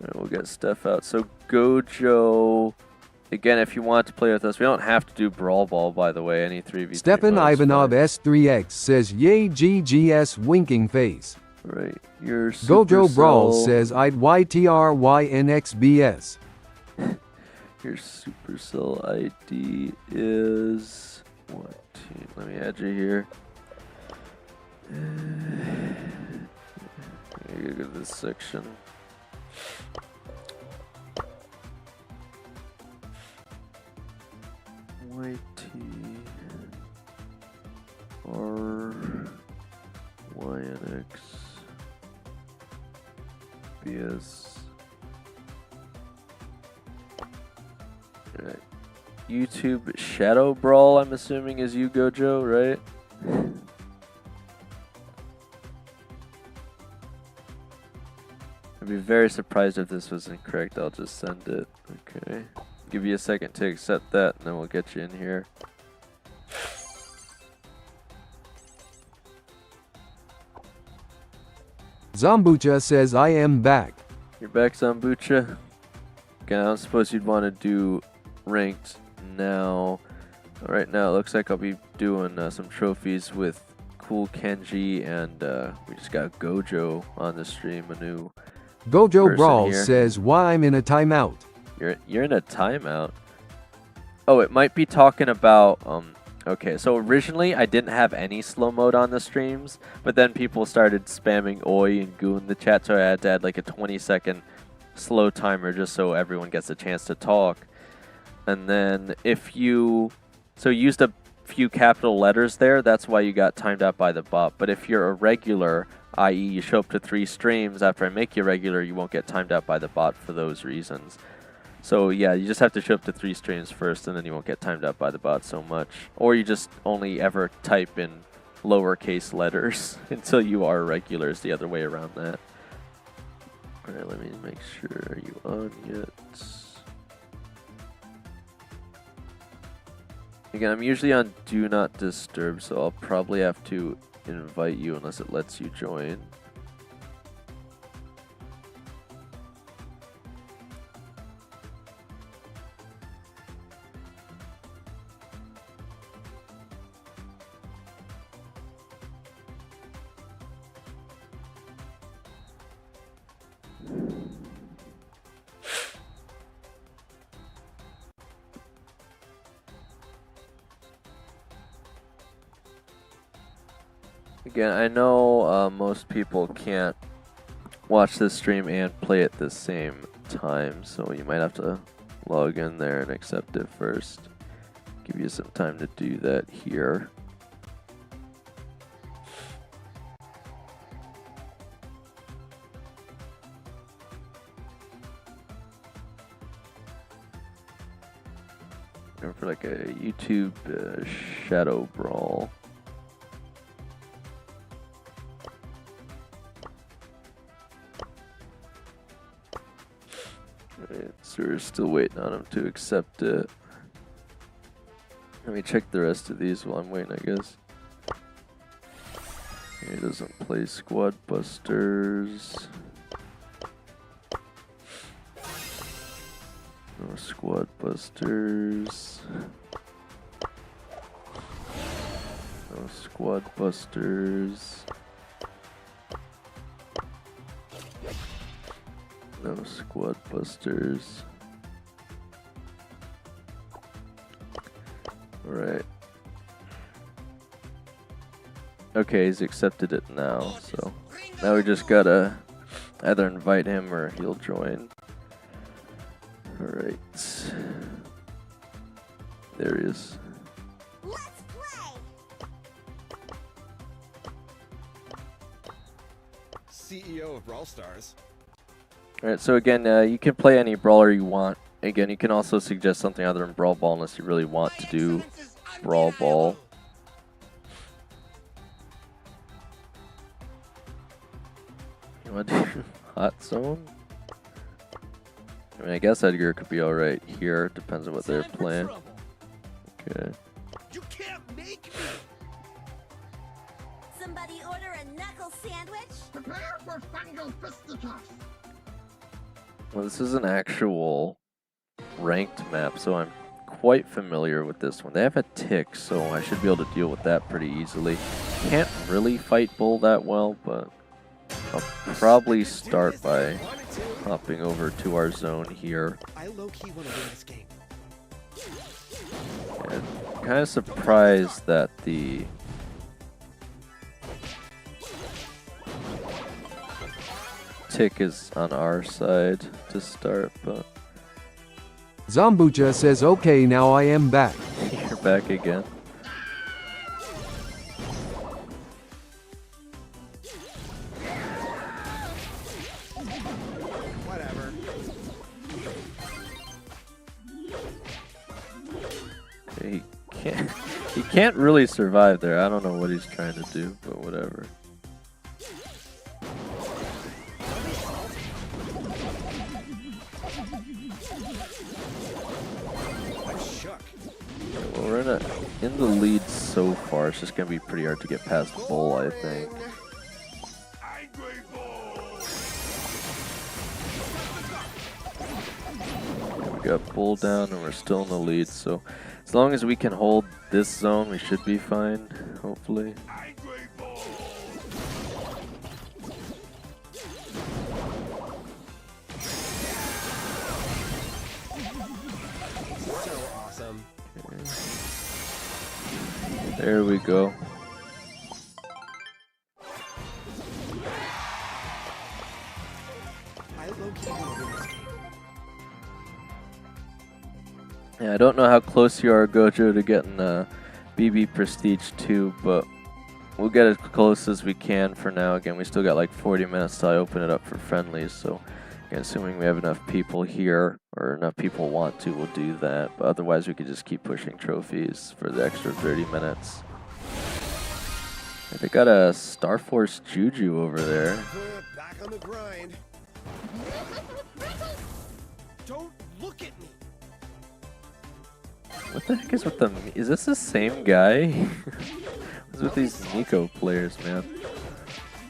Speaker 2: Alright, we'll get Steph out. So Gojo, again, if you want to play with us, we don't have to do Brawl Ball, by the way. Any 3v3
Speaker 1: Stepan
Speaker 2: mode is
Speaker 1: Ivanov
Speaker 2: fine.
Speaker 1: S3X says yay GGS winking face.
Speaker 2: Right, your
Speaker 1: Gojo Brawl
Speaker 2: Supercell-
Speaker 1: says I'd YTRYNXBS.
Speaker 2: Your Supercell ID is what? Let me add you here. You go to this section. YTRYNXBS. Alright. YouTube Shadow Brawl, I'm assuming, is you, Gojo, right? I'd be very surprised if this was incorrect. I'll just send it. Okay. Give you a second to accept that, and then we'll get you in here.
Speaker 1: Zambucha says I am back.
Speaker 2: You're back, Zambucha. Okay, I don't suppose you'd want to do ranked now. Right now, it looks like I'll be doing some trophies with Cool Kenji, and we just got Gojo on the stream, a new
Speaker 1: Gojo
Speaker 2: person
Speaker 1: Brawl
Speaker 2: here.
Speaker 1: says why I'm in a timeout.
Speaker 2: You're in a timeout. Oh, it might be talking about okay, so originally I didn't have any slow mode on the streams, but then people started spamming Oi and Goo in the chat, so I had to add like a 20-second slow timer just so everyone gets a chance to talk. And then if you used a few capital letters there, that's why you got timed out by the bot. But if you're a regular, i.e. you show up to 3 streams after I make you regular, you won't get timed out by the bot for those reasons. So yeah, you just have to show up to 3 streams first, and then you won't get timed out by the bot so much. Or you just only ever type in lowercase letters until you are regular, is the other way around that. Alright, let me make sure. Are you on yet? Again, I'm usually on Do Not Disturb, so I'll probably have to invite you unless it lets you join. Again, I know most people can't watch this stream and play at the same time, so you might have to log in there and accept it first. Give you some time to do that here. Going for like a YouTube Shadow Brawl. Alright, so we're still waiting on him to accept it. Let me check the rest of these while I'm waiting, I guess. He doesn't play Squad Busters. No Squad Busters. No Squad Busters. No Squad Busters. Alright. Okay, he's accepted it now, so now we just gotta either invite him or he'll join. Alright. There he is.
Speaker 3: Let's play!
Speaker 7: CEO of Brawl Stars.
Speaker 2: Alright, so again, you can play any brawler you want. Again, you can also suggest something other than Brawl Ball unless you really want to do Brawl Ball. You want to do Hot Zone? I mean, I guess Edgar could be alright here. Depends on what they're playing. Okay.
Speaker 5: You can't make me.
Speaker 3: Somebody order a knuckle sandwich?
Speaker 5: Prepare for fungal fisticuffs.
Speaker 2: Well, this is an actual ranked map, so I'm quite familiar with this one. They have a tick, so I should be able to deal with that pretty easily. Can't really fight Bull that well, but I'll probably start by hopping over to our zone here.
Speaker 7: I low-key want to win this game.
Speaker 2: And kind of surprised that the tick is on our side to start, but
Speaker 1: Zambucha says, okay, now I am back.
Speaker 2: you're back again.
Speaker 7: Whatever.
Speaker 2: He can't really survive there. I don't know what he's trying to do, but whatever.
Speaker 7: I'm shook.
Speaker 2: Well, we're in the lead so far. It's just gonna be pretty hard to get past Bull, I think.
Speaker 4: Angry Bull!
Speaker 2: We got Bull down and we're still in the lead, so as long as we can hold this zone, we should be fine, hopefully.
Speaker 4: Angry Bull!
Speaker 7: So awesome.
Speaker 2: There we go.
Speaker 7: I low-key want to win this game.
Speaker 2: Yeah, I don't know how close you are, Gojo, to getting BB Prestige 2, but we'll get as close as we can for now. Again, we still got like 40 minutes till I open it up for friendlies, so again, assuming we have enough people here, or enough people want to, we'll do that. But otherwise, we could just keep pushing trophies for the extra 30 minutes. They got a Star Force Juju over there.
Speaker 7: Back on the grind. Don't look at me.
Speaker 2: What the heck is with the... Is this the same guy? What's with these Miko players, man?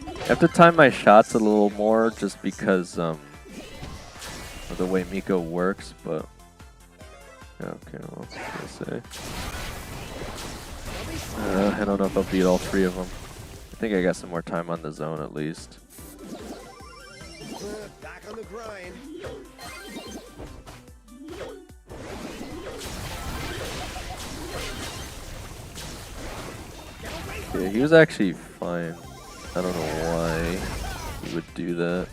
Speaker 2: I have to time my shots a little more just because of the way Miko works, but... Yeah, okay, well, what was I gonna say? I don't know if I'll beat all three of them. I think I got some more time on the zone at least.
Speaker 7: Back on the grind.
Speaker 2: Yeah, he was actually fine. I don't know why he would do that.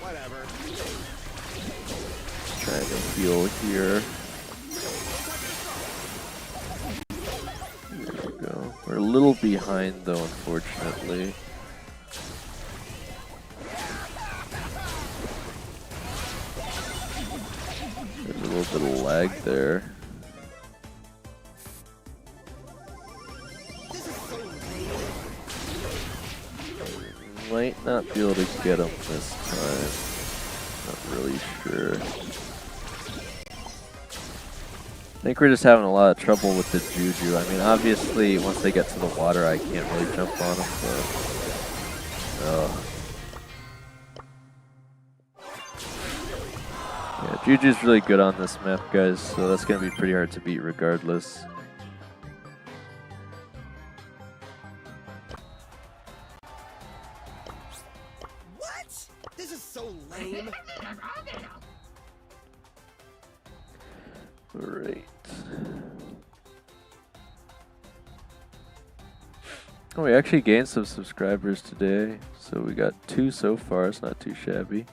Speaker 7: Whatever.
Speaker 2: Trying to heal here. There we go. We're a little behind though, unfortunately. There's a little bit of lag there. Might not be able to get him this time. Not really sure. I think we're just having a lot of trouble with the Juju. I mean, obviously, once they get to the water, I can't really jump on them, but... Yeah, Juju's really good on this map, guys, so that's going to be pretty hard to beat regardless.
Speaker 7: What? This is so lame.
Speaker 2: Right. Oh, we actually gained some subscribers today, so we got 2 so far. It's not too shabby.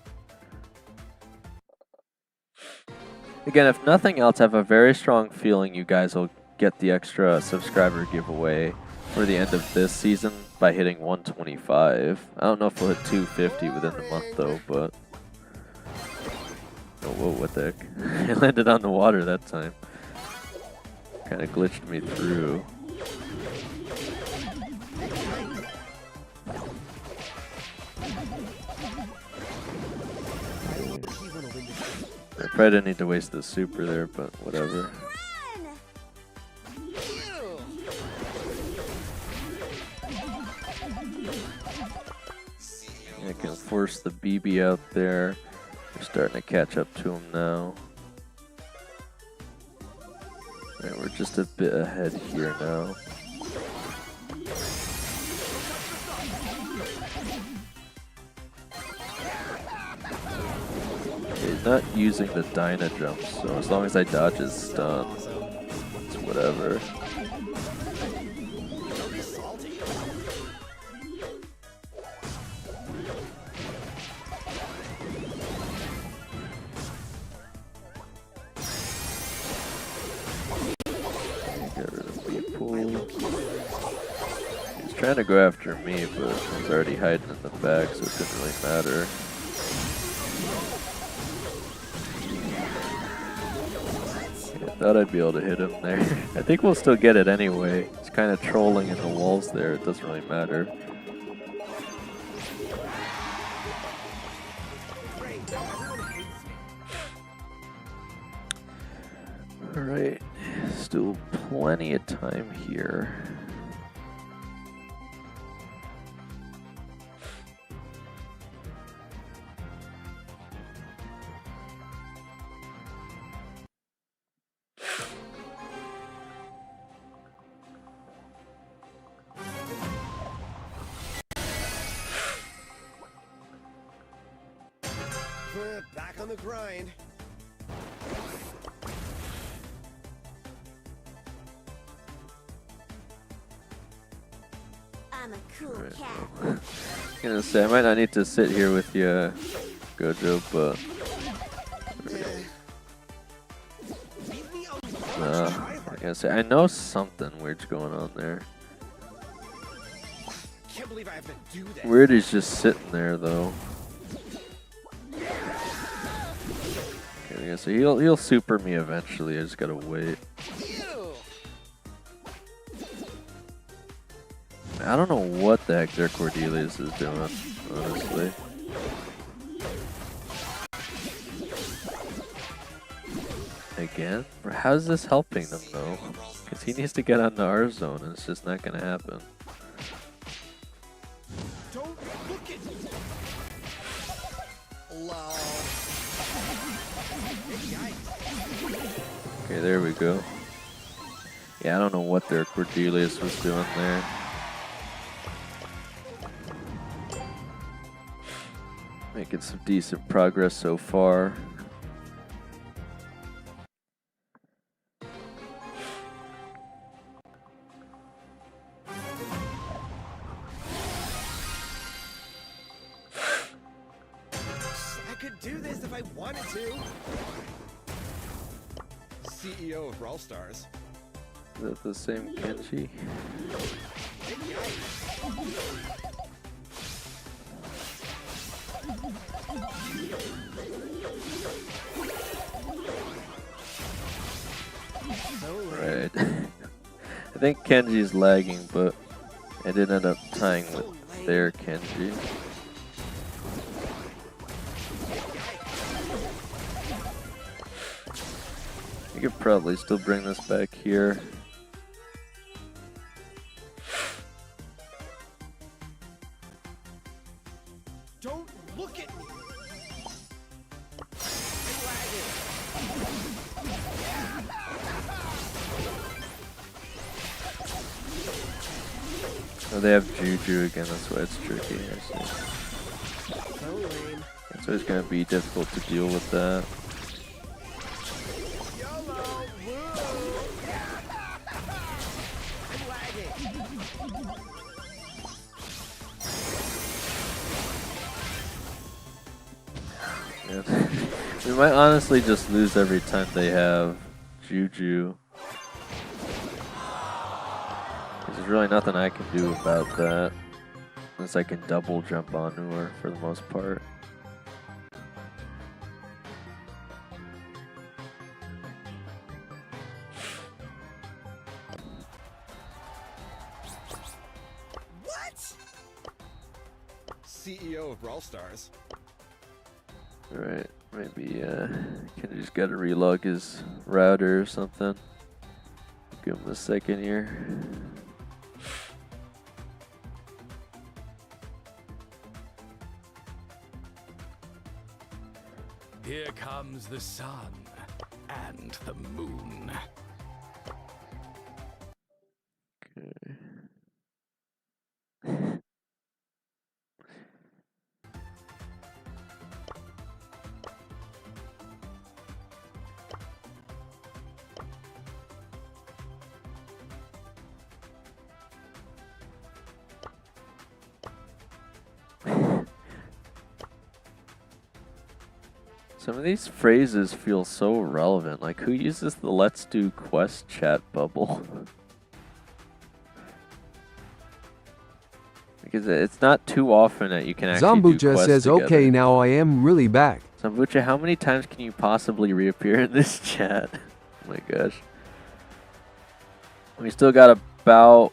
Speaker 2: Again, if nothing else, I have a very strong feeling you guys will get the extra subscriber giveaway for the end of this season by hitting 125. I don't know if we'll hit 250 within the month though, but... Oh, whoa, what the heck? It landed on the water that time. Kind of glitched me through. I probably didn't need to waste the super there, but whatever. can force the BB out there. We're starting to catch up to him now. Alright, we're just a bit ahead here now. He's not using the Dyna jump, so as long as I dodge his stun, it's whatever. Get rid of Beepool. He's trying to go after me, but I was already hiding in the back, so it didn't really matter. Thought I'd be able to hit him there. I think we'll still get it anyway. It's kind of trolling in the walls there. It doesn't really matter. Alright. Still plenty of time here.
Speaker 7: Back on the grind.
Speaker 3: I'm a cool
Speaker 2: Right,
Speaker 3: cat.
Speaker 2: well, I was gonna say, I might not need to sit here with you, Gojo, but I gotta say, I know something weird's going on there.
Speaker 7: Can't believe I have to do that.
Speaker 2: Weird is just sitting there though. Okay, so he'll super me eventually. I just gotta wait.
Speaker 7: Ew.
Speaker 2: I don't know what the heck their Cordelius is doing, honestly. Again? How's this helping them though? Because he needs to get onto our zone and it's just not gonna happen.
Speaker 7: Don't look at me. Lol.
Speaker 2: Okay, there we go. Yeah, I don't know what their Cordelius was doing there. Making some decent progress so far.
Speaker 7: I could do this if I wanted to. CEO of Brawl Stars.
Speaker 2: Is that the same Kenji? Right. I think Kenji's lagging, but I did end up tying with their Kenji. I could probably still bring this back here.
Speaker 7: Don't look at me.
Speaker 2: Oh, they have Juju again, that's why it's tricky. I see.
Speaker 7: So lame.
Speaker 2: So it's gonna be difficult to deal with that.
Speaker 7: YOLO. Woo. I'm lagging.
Speaker 2: Yeah. We might honestly just lose every time they have Juju. There's really nothing I can do about that. Unless I can double jump onto her for the most part.
Speaker 7: What? CEO of Brawl Stars.
Speaker 2: Alright, maybe can just gotta relog his router or something. Give him a second here.
Speaker 4: Here comes the sun and the moon.
Speaker 2: Some of these phrases feel so relevant. Like, who uses the "Let's do quest chat" bubble? Because it's not too often that you can actually do
Speaker 1: Zambucha
Speaker 2: quests
Speaker 1: says,
Speaker 2: together.
Speaker 1: okay, now I am really back.
Speaker 2: Zambucha, how many times can you possibly reappear in this chat? Oh my gosh. We still got about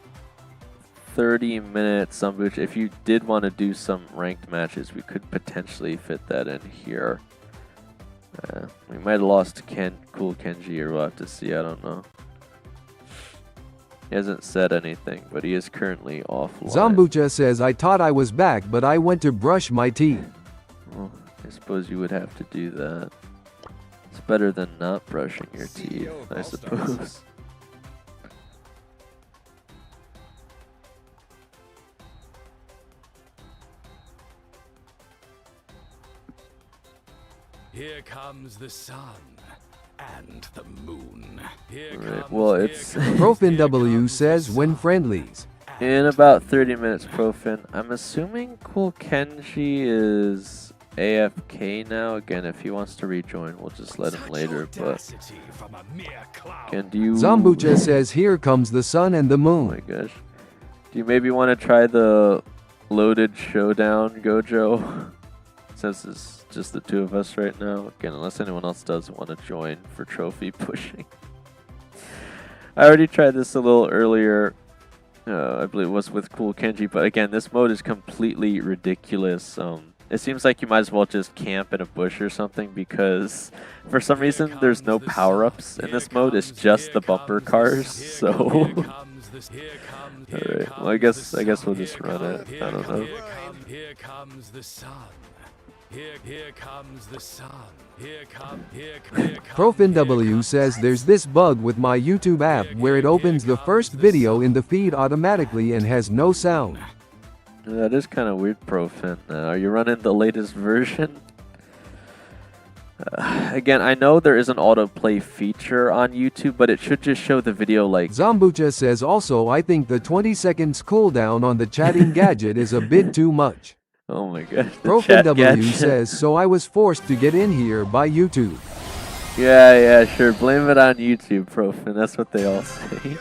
Speaker 2: 30 minutes, Zambucha. If you did want to do some ranked matches, we could potentially fit that in here. We might have lost Cool Kenji, or we'll have to see. I don't know. He hasn't said anything, but he is currently offline.
Speaker 1: Zambucha says, I thought I was back, but I went to brush my teeth.
Speaker 2: Well, I suppose you would have to do that. It's better than not brushing your teeth,
Speaker 7: CEO of
Speaker 2: I
Speaker 7: All Stars.
Speaker 2: suppose.
Speaker 4: Here comes the sun and the moon. Here
Speaker 2: Right,
Speaker 4: comes,
Speaker 2: well,
Speaker 4: here
Speaker 2: it's
Speaker 4: comes,
Speaker 1: Profin
Speaker 4: here
Speaker 1: W
Speaker 4: comes
Speaker 1: says,
Speaker 4: the
Speaker 1: when
Speaker 4: sun
Speaker 1: friendlies.
Speaker 2: in about 30 minutes, Profin. I'm assuming Cool Kenji is AFK now. Again, if he wants to rejoin, we'll just let him
Speaker 4: Such
Speaker 2: later. But
Speaker 4: audacity from a mere clown.
Speaker 2: can you...
Speaker 1: Zambucha says, here comes the sun and the
Speaker 2: Oh my
Speaker 1: moon.
Speaker 2: gosh. Do you maybe want to try the loaded showdown, Gojo? Since it's just the two of us right now. Again, unless anyone else does want to join for trophy pushing. I already tried this a little earlier. I believe it was with Cool Kenji. But again, this mode is completely ridiculous. It seems like you might as well just camp in a bush or something, because for some reason there's no power-ups in this mode. It's just the bumper cars. So alright, well I guess we'll just run it. I don't know.
Speaker 4: Here comes the sun. Here comes the sun. Here comes
Speaker 1: Profin W says, there's this bug with my YouTube app where it opens the first video in the feed automatically and has no sound.
Speaker 2: That is kind of weird, Profin. Are you running the latest version? Again, I know there is an autoplay feature on YouTube, but it should just show the video like...
Speaker 1: Zambucha says also, I think the 20 seconds cooldown on the chatting gadget is a bit too much.
Speaker 2: Oh my gosh. the
Speaker 1: Profin
Speaker 2: chat
Speaker 1: W
Speaker 2: gadget.
Speaker 1: says, so I was forced to get in here by YouTube.
Speaker 2: Yeah, sure. Blame it on YouTube, Profin. That's what they all say.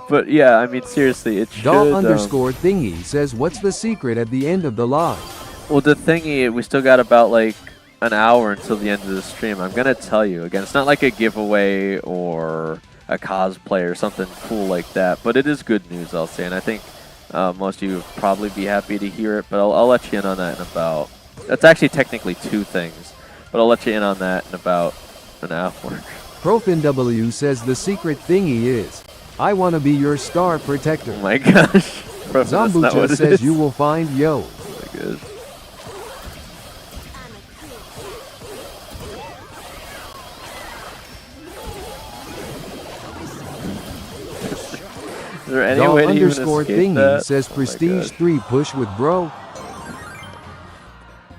Speaker 2: But yeah, I mean, seriously, it should...
Speaker 1: Daw underscore thingy says, what's the secret at the end of the live?
Speaker 2: Well, the thingy, we still got about like an hour until the end of the stream. I'm going to tell you. Again, it's not like a giveaway or a cosplay or something cool like that, but it is good news, I'll say. And I think most of you would probably be happy to hear it, but I'll let you in on that in about... That's actually technically two things, but I'll let you in on that in about an hour.
Speaker 1: Profin W says the secret thingy is, I want to be your star protector.
Speaker 2: Oh my gosh. Bro, that's not what
Speaker 1: Zambucha
Speaker 2: it
Speaker 1: says
Speaker 2: is.
Speaker 1: you will find yo.
Speaker 2: Oh my gosh. Is there any
Speaker 1: Daw
Speaker 2: way to even
Speaker 1: underscore
Speaker 2: escape
Speaker 1: thingy
Speaker 2: that?
Speaker 1: says
Speaker 2: Oh my
Speaker 1: prestige
Speaker 2: gosh.
Speaker 1: 3 push with bro.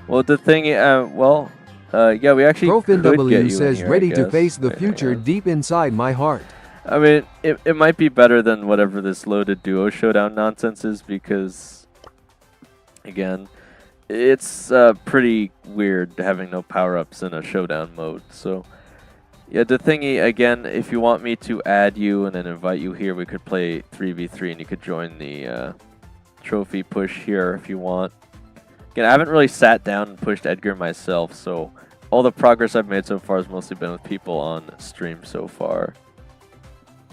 Speaker 2: Well, the thing, yeah, we actually
Speaker 1: Profin
Speaker 2: could get
Speaker 1: W
Speaker 2: you
Speaker 1: says
Speaker 2: in here,
Speaker 1: ready
Speaker 2: I
Speaker 1: to
Speaker 2: guess.
Speaker 1: face the
Speaker 2: Yeah.
Speaker 1: future deep inside my heart.
Speaker 2: I mean, it might be better than whatever this loaded duo showdown nonsense is, because, again, it's pretty weird having no power-ups in a showdown mode. So, yeah, the thingy, again, if you want me to add you and then invite you here, we could play 3v3 and you could join the trophy push here if you want. Again, I haven't really sat down and pushed Edgar myself, so all the progress I've made so far has mostly been with people on stream so far.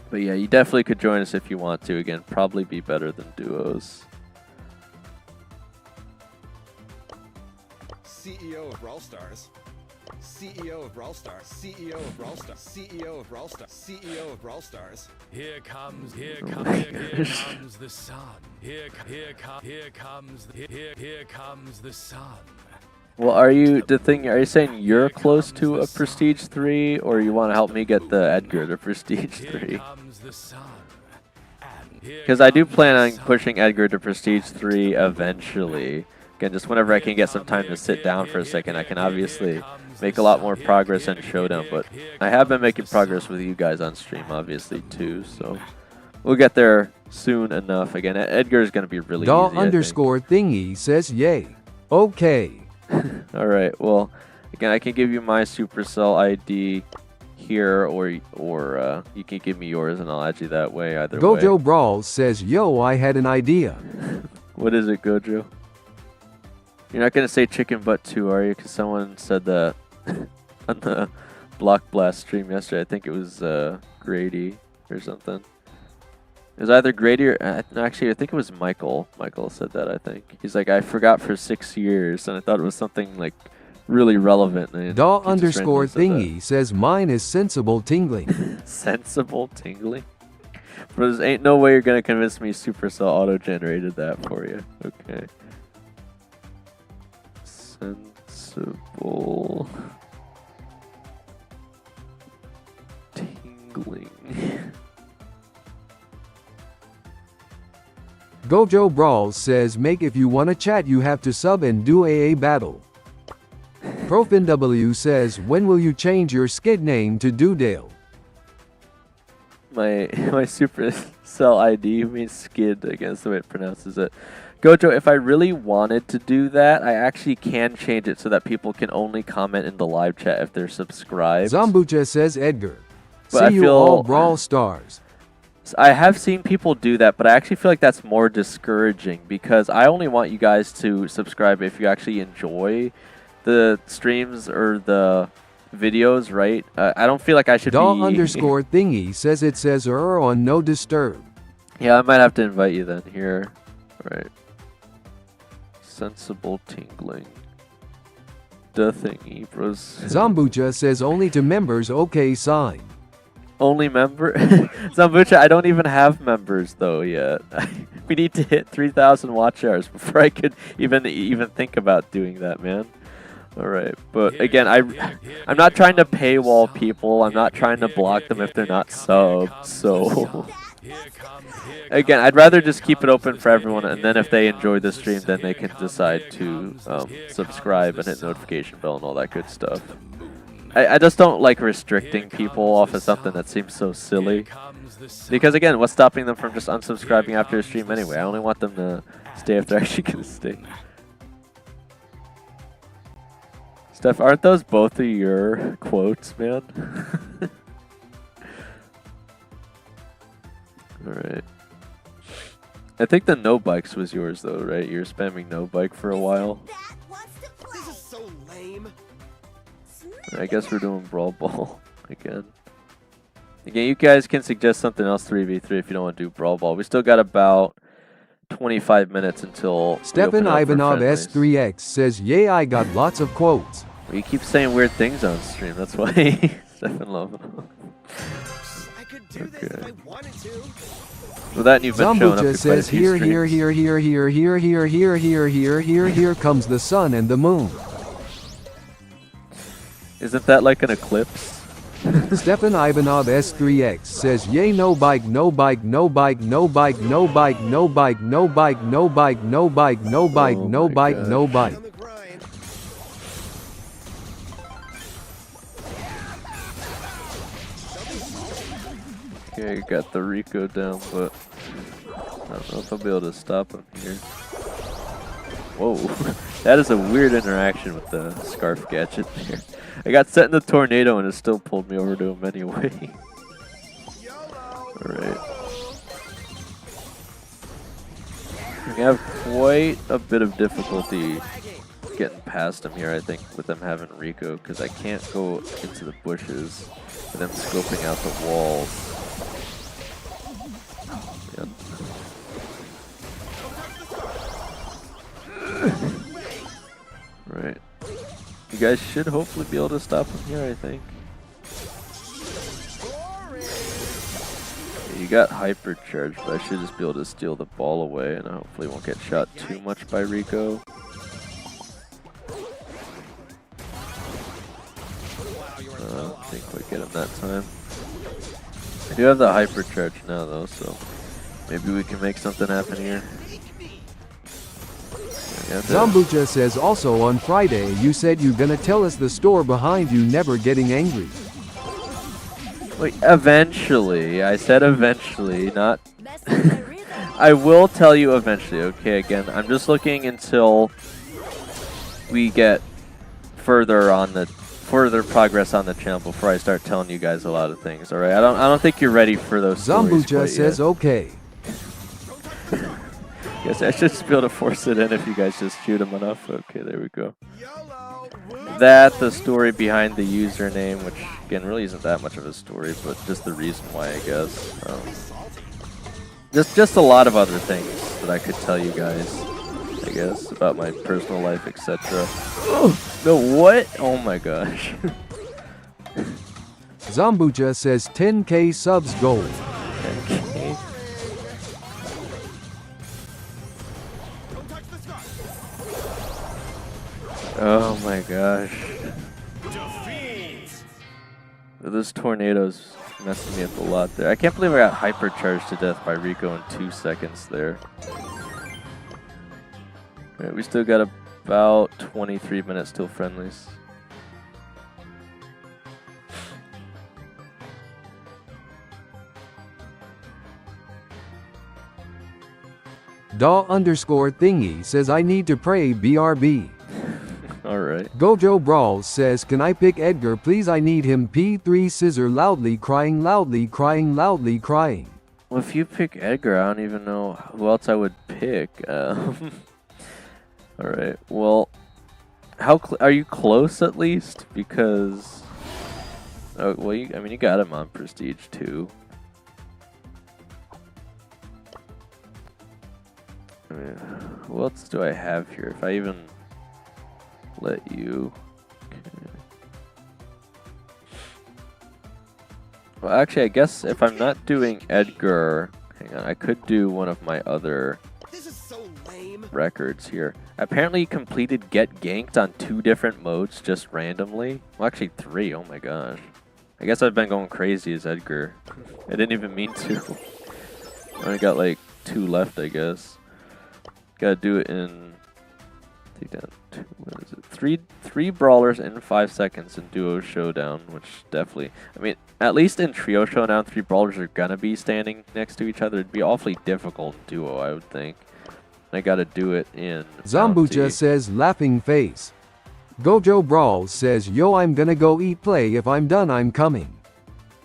Speaker 2: But yeah, you definitely could join us if you want to. Again, probably be better than duos.
Speaker 7: CEO of Brawl Stars. CEO of Brawl Stars. CEO of Brawl Stars. CEO of Brawl Stars. CEO of Brawl Stars.
Speaker 4: Here comes
Speaker 2: Oh my gosh.
Speaker 4: the sun. Here comes the sun
Speaker 2: Well, are you saying you're close to a Prestige 3, or you want to help me get the Edgar to Prestige 3? Because I do plan on pushing Edgar to Prestige 3 eventually. Again, just whenever I can get some time to sit down for a second, I can obviously make a lot more progress in Showdown, but I have been making progress with you guys on stream, obviously, too, so we'll get there soon enough. Again, Edgar is going to be really
Speaker 1: Daw
Speaker 2: easy,
Speaker 1: underscore thingy says yay. Okay.
Speaker 2: Alright, well, again, I can give you my Supercell ID here, or you can give me yours and I'll add you that way, either way.
Speaker 1: Gojo Brawls says, yo, I had an idea.
Speaker 2: What is it, Gojo? You're not going to say Chicken Butt 2, are you? Because someone said that on the Block Blast stream yesterday. I think it was Grady or something. It was either Grady or... actually, I think it was Michael. Michael said that, I think. He's like, I forgot for 6 years, and I thought it was something, like, really relevant.
Speaker 1: Daw underscore thingy says, mine is sensible tingling.
Speaker 2: Sensible tingling? But there ain't no way you're going to convince me Supercell auto-generated that for you. Okay. Sensible tingling.
Speaker 1: Gojo Brawls says, make if you wanna chat you have to sub and do AA battle. ProfinW says, when will you change your skid name to Doodale?
Speaker 2: My Supercell ID means skid, I guess the way it pronounces it. Gojo, if I really wanted to do that, I actually can change it so that people can only comment in the live chat if they're subscribed.
Speaker 1: Zambucha says Edgar.
Speaker 2: But
Speaker 1: See you all Brawl Stars.
Speaker 2: I have seen people do that, but I actually feel like that's more discouraging because I only want you guys to subscribe if you actually enjoy the streams or the videos, right? I don't feel like I should
Speaker 1: Daw
Speaker 2: be...
Speaker 1: underscore thingy says it says on no disturb.
Speaker 2: Yeah, I might have to invite you then here. Right. Sensible tingling. The thingy, bros.
Speaker 1: Zambucha says only to members, okay sign.
Speaker 2: Only member? Zambucha, I don't even have members though yet. We need to hit 3,000 watch hours before I could even think about doing that, man. Alright, but again, I'm not trying to paywall people. I'm not trying to block them if they're not subbed, so... Again, I'd rather just keep it open for everyone, and then if they enjoy the stream, then they can decide to subscribe and hit notification bell and all that good stuff. I just don't like restricting people off of something that seems so silly. Because again, what's stopping them from just unsubscribing after a stream anyway? I only want them to stay if they're actually going to stay. Steph, aren't those both of your quotes, man? Alright. I think the no bikes was yours though, right? You were spamming no bike for a while.
Speaker 5: This is so lame.
Speaker 2: I guess we're doing Brawl Ball again. Again, you guys can suggest something else 3v3 if you don't want to do Brawl Ball. We still got about 25 minutes until
Speaker 1: Stefan Ivanov S3X says, yay, I got lots of quotes.
Speaker 2: Well, you keep saying weird things on stream, that's why Stefan Ivanov.
Speaker 5: I could do this if I wanted to.
Speaker 2: Well, that you've been showing up
Speaker 1: Zambucha says, here comes the sun and the moon.
Speaker 2: Isn't that like an eclipse?
Speaker 1: Stefan Ivanov S3X says, yay, no bike, no bike, no bike, no bike, no bike, no bike, no bike, no bike, no bike, no bike, no bike, no bike.
Speaker 5: On the grind.
Speaker 2: Okay, got the Rico down, but I don't know if I'll be able to stop him here. Whoa, that is a weird interaction with the Scarf Gadget there. I got set in the tornado and it still pulled me over to him anyway. Alright. We have quite a bit of difficulty getting past him here, I think, with them having Rico, because I can't go into the bushes with them scoping out the walls. Yep. Right. You guys should hopefully be able to stop him here, I think. Yeah, you got hypercharge, but I should just be able to steal the ball away, and I hopefully won't get shot too much by Rico. didn't quite get him that time. I do have the hypercharge now though, so maybe we can make something happen here.
Speaker 1: Zambucha says also on Friday you said you gonna tell us the store behind you never getting angry.
Speaker 2: Wait, eventually. I said eventually, not...
Speaker 3: Mess up the rhythm.
Speaker 2: I will tell you eventually, okay? Again, I'm just looking until we get further progress on the channel before I start telling you guys a lot of things, alright? I don't think you're ready for those stories
Speaker 1: Zambucha
Speaker 2: quite
Speaker 1: says
Speaker 2: yet.
Speaker 1: okay.
Speaker 2: Guess I should just be able to force it in if you guys just shoot him enough. Okay, there we go.
Speaker 5: YOLO.
Speaker 2: That, the story behind the username, which again really isn't that much of a story, but just the reason why, I guess. Just a lot of other things that I could tell you guys, I guess, about my personal life, etc. No, what? Oh my gosh.
Speaker 1: Zambucha says 10k subs gold.
Speaker 2: Okay. Oh my gosh. This tornado's messing me up a lot there. I can't believe I got hypercharged to death by Rico in 2 seconds there. Alright, we still got about 23 minutes till friendlies.
Speaker 1: Daw_thingy says I need to pray BRB.
Speaker 2: Alright.
Speaker 1: Gojo Brawls says can I pick Edgar please I need him P3 scissor loudly crying loudly crying loudly crying.
Speaker 2: Well, if you pick Edgar, I don't even know who else I would pick. Alright, well, how are you close at least? Because, oh, well, I mean, you got him on Prestige too. I mean, what else do I have here? If I even let you. Okay. Well, actually, I guess if I'm not doing Edgar, hang on, I could do one of my other
Speaker 5: This is so lame.
Speaker 2: records here. Apparently, you completed Get Ganked on 2 different modes just randomly. Well, actually 3. Oh my gosh. I guess I've been going crazy as Edgar. I didn't even mean to. I only got like 2 left, I guess. Gotta do it in. Take down 2. What is it? Three brawlers in 5 seconds in Duo Showdown, which definitely. I mean, at least in Trio Showdown, 3 brawlers are gonna be standing next to each other. It'd be awfully difficult in Duo, I would think. I gotta do it in.
Speaker 1: Zambucha
Speaker 2: Bounty.
Speaker 1: says laughing face. Gojo Brawls says yo I'm gonna go eat play if I'm done I'm coming.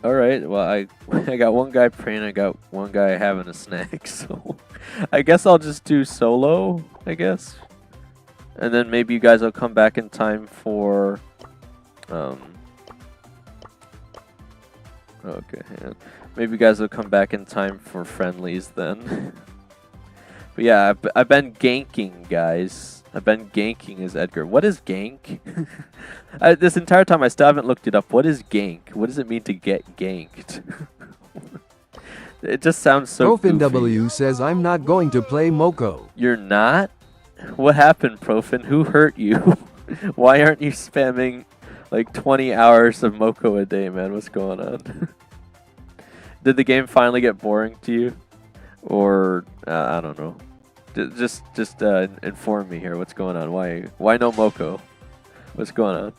Speaker 2: Alright, well, I got one guy praying, I got one guy having a snack, so I guess I'll just do solo, I guess. And then maybe you guys will come back in time for, okay, hang on. Maybe you guys will come back in time for friendlies then. But yeah, I've been ganking, guys. I've been ganking as Edgar. What is gank? This entire time I still haven't looked it up. What is gank? What does it mean to get ganked? It just sounds so
Speaker 1: Profin
Speaker 2: goofy.
Speaker 1: W says I'm not going to play Moko.
Speaker 2: You're not? What happened, Profin? Who hurt you? Why aren't you spamming like 20 hours of Moko a day, man? What's going on? Did the game finally get boring to you? Or, I don't know. Just inform me here. What's going on? Why no Moko? What's going on?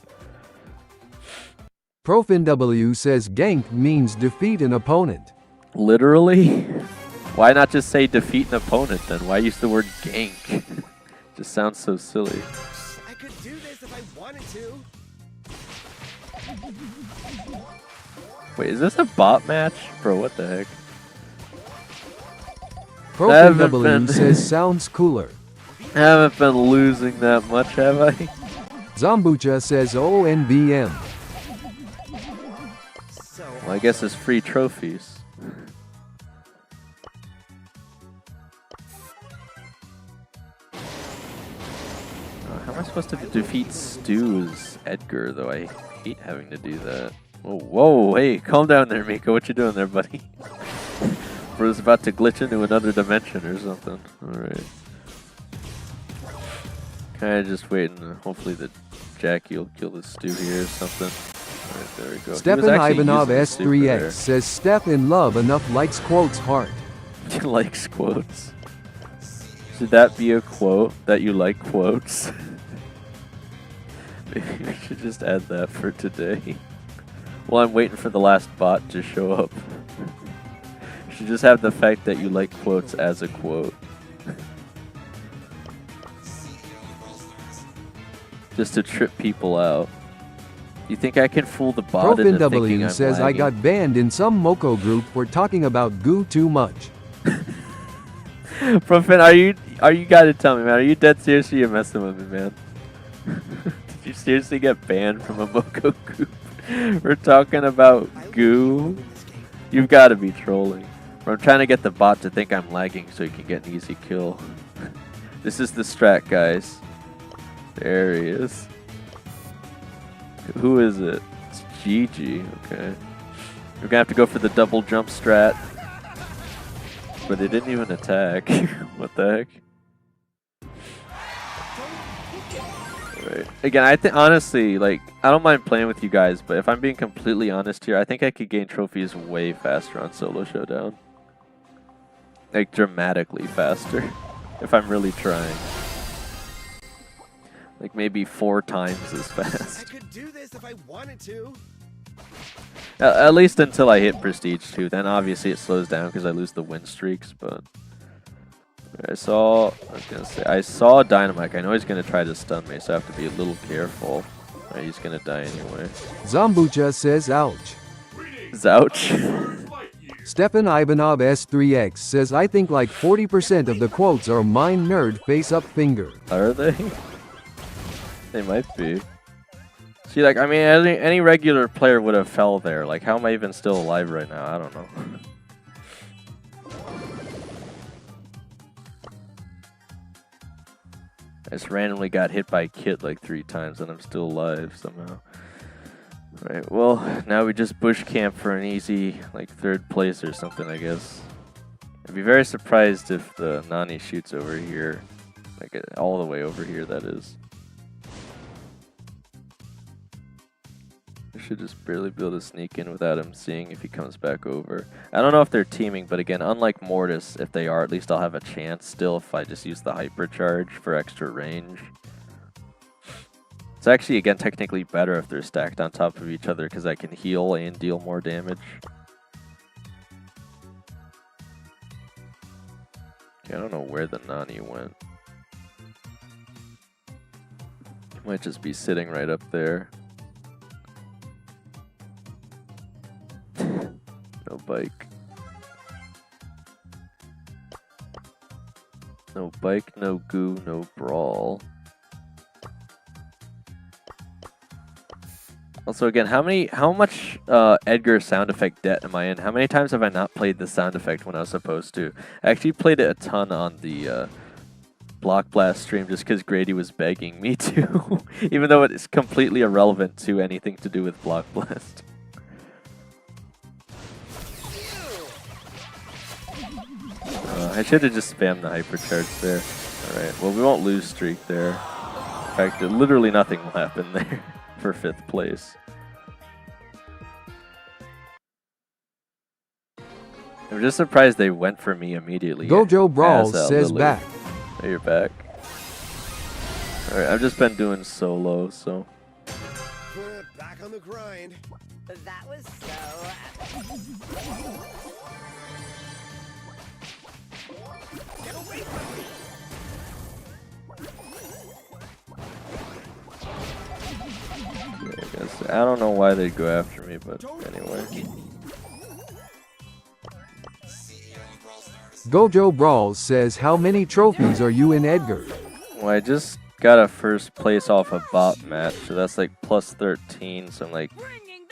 Speaker 1: Profin W says gank means defeat an opponent.
Speaker 2: Literally? Why not just say defeat an opponent then? Why use the word gank? Just sounds so silly.
Speaker 5: I could do this if I wanted to.
Speaker 2: Wait, is this a bot match? Bro, what the heck?
Speaker 1: Profin
Speaker 2: haven't
Speaker 1: W
Speaker 2: been-
Speaker 1: says sounds cooler.
Speaker 2: I haven't been losing that much, have I?
Speaker 1: Zambucha says ONBM.
Speaker 5: So
Speaker 2: Well, I guess it's free trophies. How am I supposed to defeat Stu's Edgar, though? I hate having to do that. Whoa, hey, calm down there, Miko. What you doing there, buddy? Bro's about to glitch into another dimension or something. Alright. Kinda just waiting. Hopefully the Jackie will kill the Stu here or something. Alright, there we go. He was
Speaker 1: Stefan
Speaker 2: actually
Speaker 1: Ivanov
Speaker 2: using the super
Speaker 1: S3X
Speaker 2: there.
Speaker 1: says Steph in love enough likes quotes heart.
Speaker 2: He likes quotes. Should that be a quote that you like quotes? Maybe we should just add that for today. Well, I'm waiting for the last bot to show up. Should just have the fact that you like quotes as a quote. Just to trip people out. You think I can fool the bot into thinking
Speaker 1: ProfinW
Speaker 2: I'm
Speaker 1: says I
Speaker 2: lagging?
Speaker 1: got banned in some Moko group for talking about goo too much.
Speaker 2: Profin, are you gotta tell me, man? Are you dead serious or you messing with me, man? Did you seriously get banned from a Moko group? We're talking about goo. You've got to be trolling. Or I'm trying to get the bot to think I'm lagging so he can get an easy kill. This is the strat, guys. There he is. Who is it? It's GG. Okay. We're gonna have to go for the double jump strat. But they didn't even attack. What the heck? Right. Again, I think honestly, like, I don't mind playing with you guys, but if I'm being completely honest here, I think I could gain trophies way faster on Solo Showdown. Like, dramatically faster. If I'm really trying. Like, maybe 4 times as
Speaker 7: I
Speaker 2: fast.
Speaker 7: could do this if I wanted to.
Speaker 2: At least until I hit Prestige 2. Then obviously it slows down because I lose the win streaks, but... I saw Dynamite. I know he's going to try to stun me, so I have to be a little careful. Right, he's going to die anyway.
Speaker 1: Zambucha says ouch.
Speaker 2: Zouch.
Speaker 1: Stefan Ivanov S3X says I think like 40% of the quotes are mine nerd face up finger.
Speaker 2: Are they? They might be. See, like, I mean, any regular player would have fell there. Like, how am I even still alive right now? I don't know. I just randomly got hit by Kit like 3 times and I'm still alive somehow. Right, well, now we just bush camp for an easy, like, 3rd place or something, I guess. I'd be very surprised if the Nani shoots over here. Like, all the way over here, that is. I should just barely be able to sneak in without him seeing if he comes back over. I don't know if they're teaming, but again, unlike Mortis, if they are, at least I'll have a chance still if I just use the hypercharge for extra range. It's actually, again, technically better if they're stacked on top of each other because I can heal and deal more damage. Okay, I don't know where the Nani went. Might just be sitting right up there. No bike. No bike, no goo, no brawl. Also, again, how much Edgar sound effect debt am I in? How many times have I not played the sound effect when I was supposed to? I actually played it a ton on the Block Blast stream just because Grady was begging me to, even though it's completely irrelevant to anything to do with Block Blast. I should have just spammed the hypercharge there. Alright, well, we won't lose streak there. In fact, literally nothing will happen there for 5th place. I'm just surprised they went for me immediately.
Speaker 1: Gojo Brawl
Speaker 2: as,
Speaker 1: says
Speaker 2: Lily.
Speaker 1: back.
Speaker 2: Oh, you're back. Alright, I've just been doing solo, so...
Speaker 7: Back on the grind.
Speaker 3: That was so.
Speaker 7: Get away from me.
Speaker 2: Yeah, I guess I don't know why they'd go after me, but anyway.
Speaker 1: Gojo Brawl says how many trophies are you in Edgar?
Speaker 2: Well, I just got a 1st place off a bot match, so that's like plus 13, so I'm like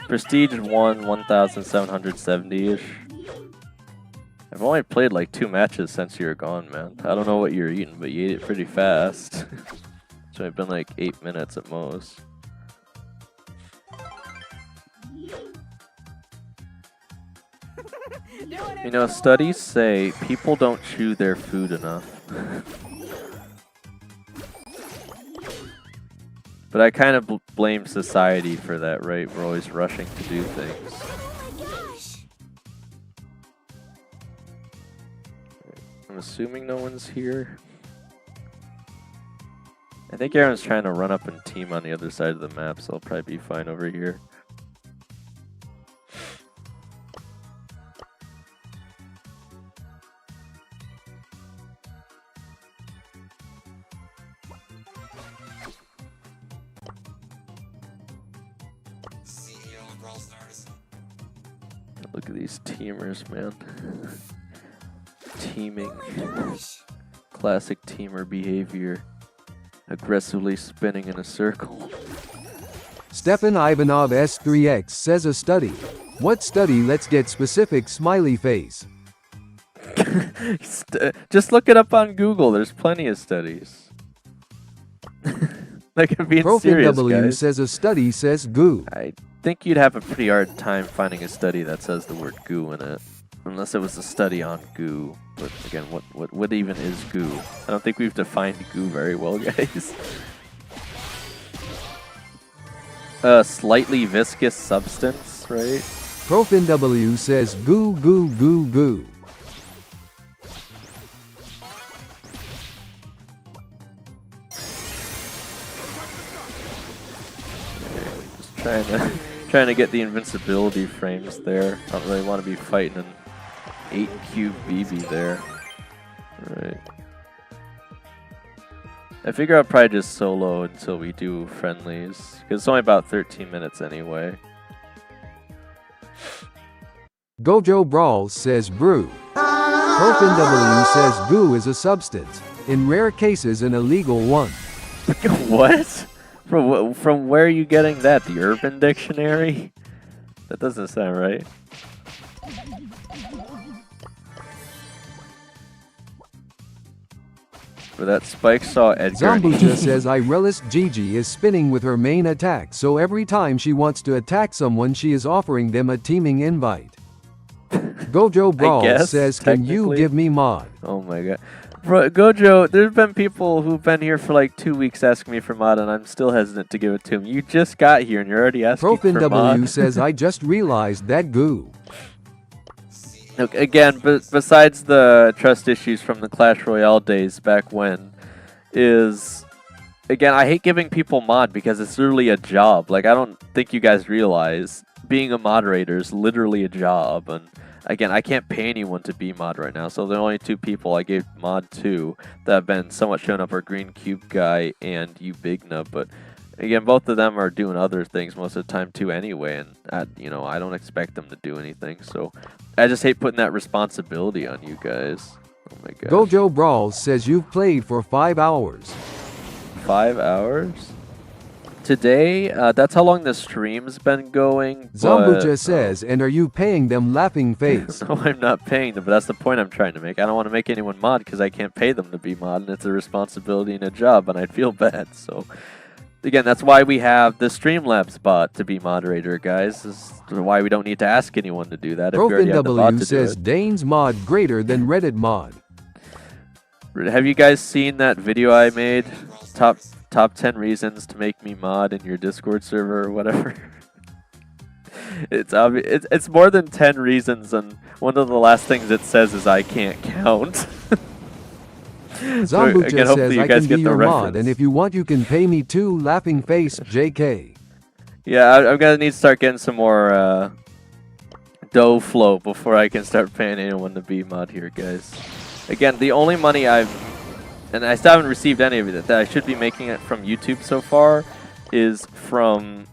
Speaker 2: Prestige 1, 1,770-ish. I've only played like 2 matches since you were gone, man. I don't know what you're eating, but you ate it pretty fast. So it's been like 8 minutes at most. You know, studies say people don't chew their food enough. But I kind of blame society for that, right? We're always rushing to do things.
Speaker 3: Oh my gosh!
Speaker 2: I'm assuming no one's here. I think everyone's trying to run up and team on the other side of the map, so I'll probably be fine over here.
Speaker 7: CEO of Brawl Stars.
Speaker 2: Look at these teamers, man. Teaming. Classic teamer behavior. Aggressively spinning in a circle.
Speaker 1: Stepan Ivanov S3X says a study. What study? Let's get specific, smiley face.
Speaker 2: Just look it up on Google. There's plenty of studies. Like, I'm being serious,
Speaker 1: ProfinW
Speaker 2: guys.
Speaker 1: says a study says goo.
Speaker 2: I think you'd have a pretty hard time finding a study that says the word goo in it. Unless it was a study on goo. But again, what even is goo? I don't think we've defined goo very well, guys. A slightly viscous substance, right?
Speaker 1: ProfinW says goo goo goo goo.
Speaker 2: Just trying to get the invincibility frames there. I don't really want to be fighting an 8 cube BB there. Alright. I figure I'll probably just solo until we do friendlies, because it's only about 13 minutes anyway.
Speaker 1: Gojo Brawl says brew. ProfinW says goo is a substance. In rare cases, an illegal one.
Speaker 2: What? From where are you getting that? The Urban Dictionary? That doesn't sound right. For that Spike saw Edgar.
Speaker 1: Zambucha says Irelis Gigi is spinning with her main attack, so every time she wants to attack someone she is offering them a teaming invite. Gojo Brawl
Speaker 2: guess,
Speaker 1: says, can you
Speaker 2: technically.
Speaker 1: give me mod?
Speaker 2: Oh my god. Bro, Gojo, there's been people who've been here for like 2 weeks asking me for mod, and I'm still hesitant to give it to him. You just got here and you're already asking for mod.
Speaker 1: ProfinW says, I just realized that goo.
Speaker 2: Look, again, besides the trust issues from the Clash Royale days back when, is, again, I hate giving people mod because it's literally a job. Like, I don't think you guys realize being a moderator is literally a job. And again, I can't pay anyone to be mod right now. So the only 2 people I gave mod to that have been somewhat shown up are Green Cube Guy and Ubigna. But again, both of them are doing other things most of the time too anyway. And, you know, I don't expect them to do anything. So I just hate putting that responsibility on you guys. Oh my god.
Speaker 1: Gojo Brawl says you've played for 5 hours.
Speaker 2: 5 hours? Today, that's how long the stream's been going.
Speaker 1: Zambucha says, and are you paying them laughing face?
Speaker 2: No, I'm not paying them, but that's the point I'm trying to make. I don't want to make anyone mod because I can't pay them to be mod, and it's a responsibility and a job, and I'd feel bad. So, again, that's why we have the Streamlabs bot to be moderator, guys. This is why we don't need to ask anyone to do that if we already have the bot
Speaker 1: ProfinW
Speaker 2: to
Speaker 1: says
Speaker 2: do
Speaker 1: Dane's mod greater than Reddit mod.
Speaker 2: it. Have you guys seen that video I made? Top 10 reasons to make me mod in your Discord server or whatever. It's obvious. It's more than 10 reasons, and one of the last things it says is I can't count.
Speaker 1: Zambucha
Speaker 2: again, hopefully
Speaker 1: says
Speaker 2: you
Speaker 1: I
Speaker 2: guys
Speaker 1: can
Speaker 2: get
Speaker 1: be
Speaker 2: the
Speaker 1: your mod,
Speaker 2: reference.
Speaker 1: and if you want you can pay me too, laughing face JK.
Speaker 2: Yeah, I'm gonna need to start getting some more dough flow before I can start paying anyone to be mod here, guys. Again, the only money and I still haven't received any of it, that I should be making it from YouTube so far, is from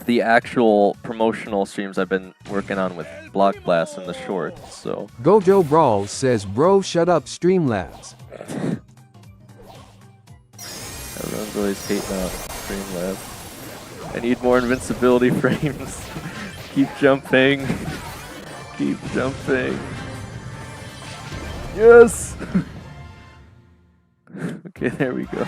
Speaker 2: the actual promotional streams I've been working on with Block Blast and the shorts, so.
Speaker 1: Gojo Brawl says, bro, shut up, Streamlabs.
Speaker 2: Everyone's always hating on Streamlabs. I need more invincibility frames. Keep jumping. Keep jumping. Yes! Okay, there we go.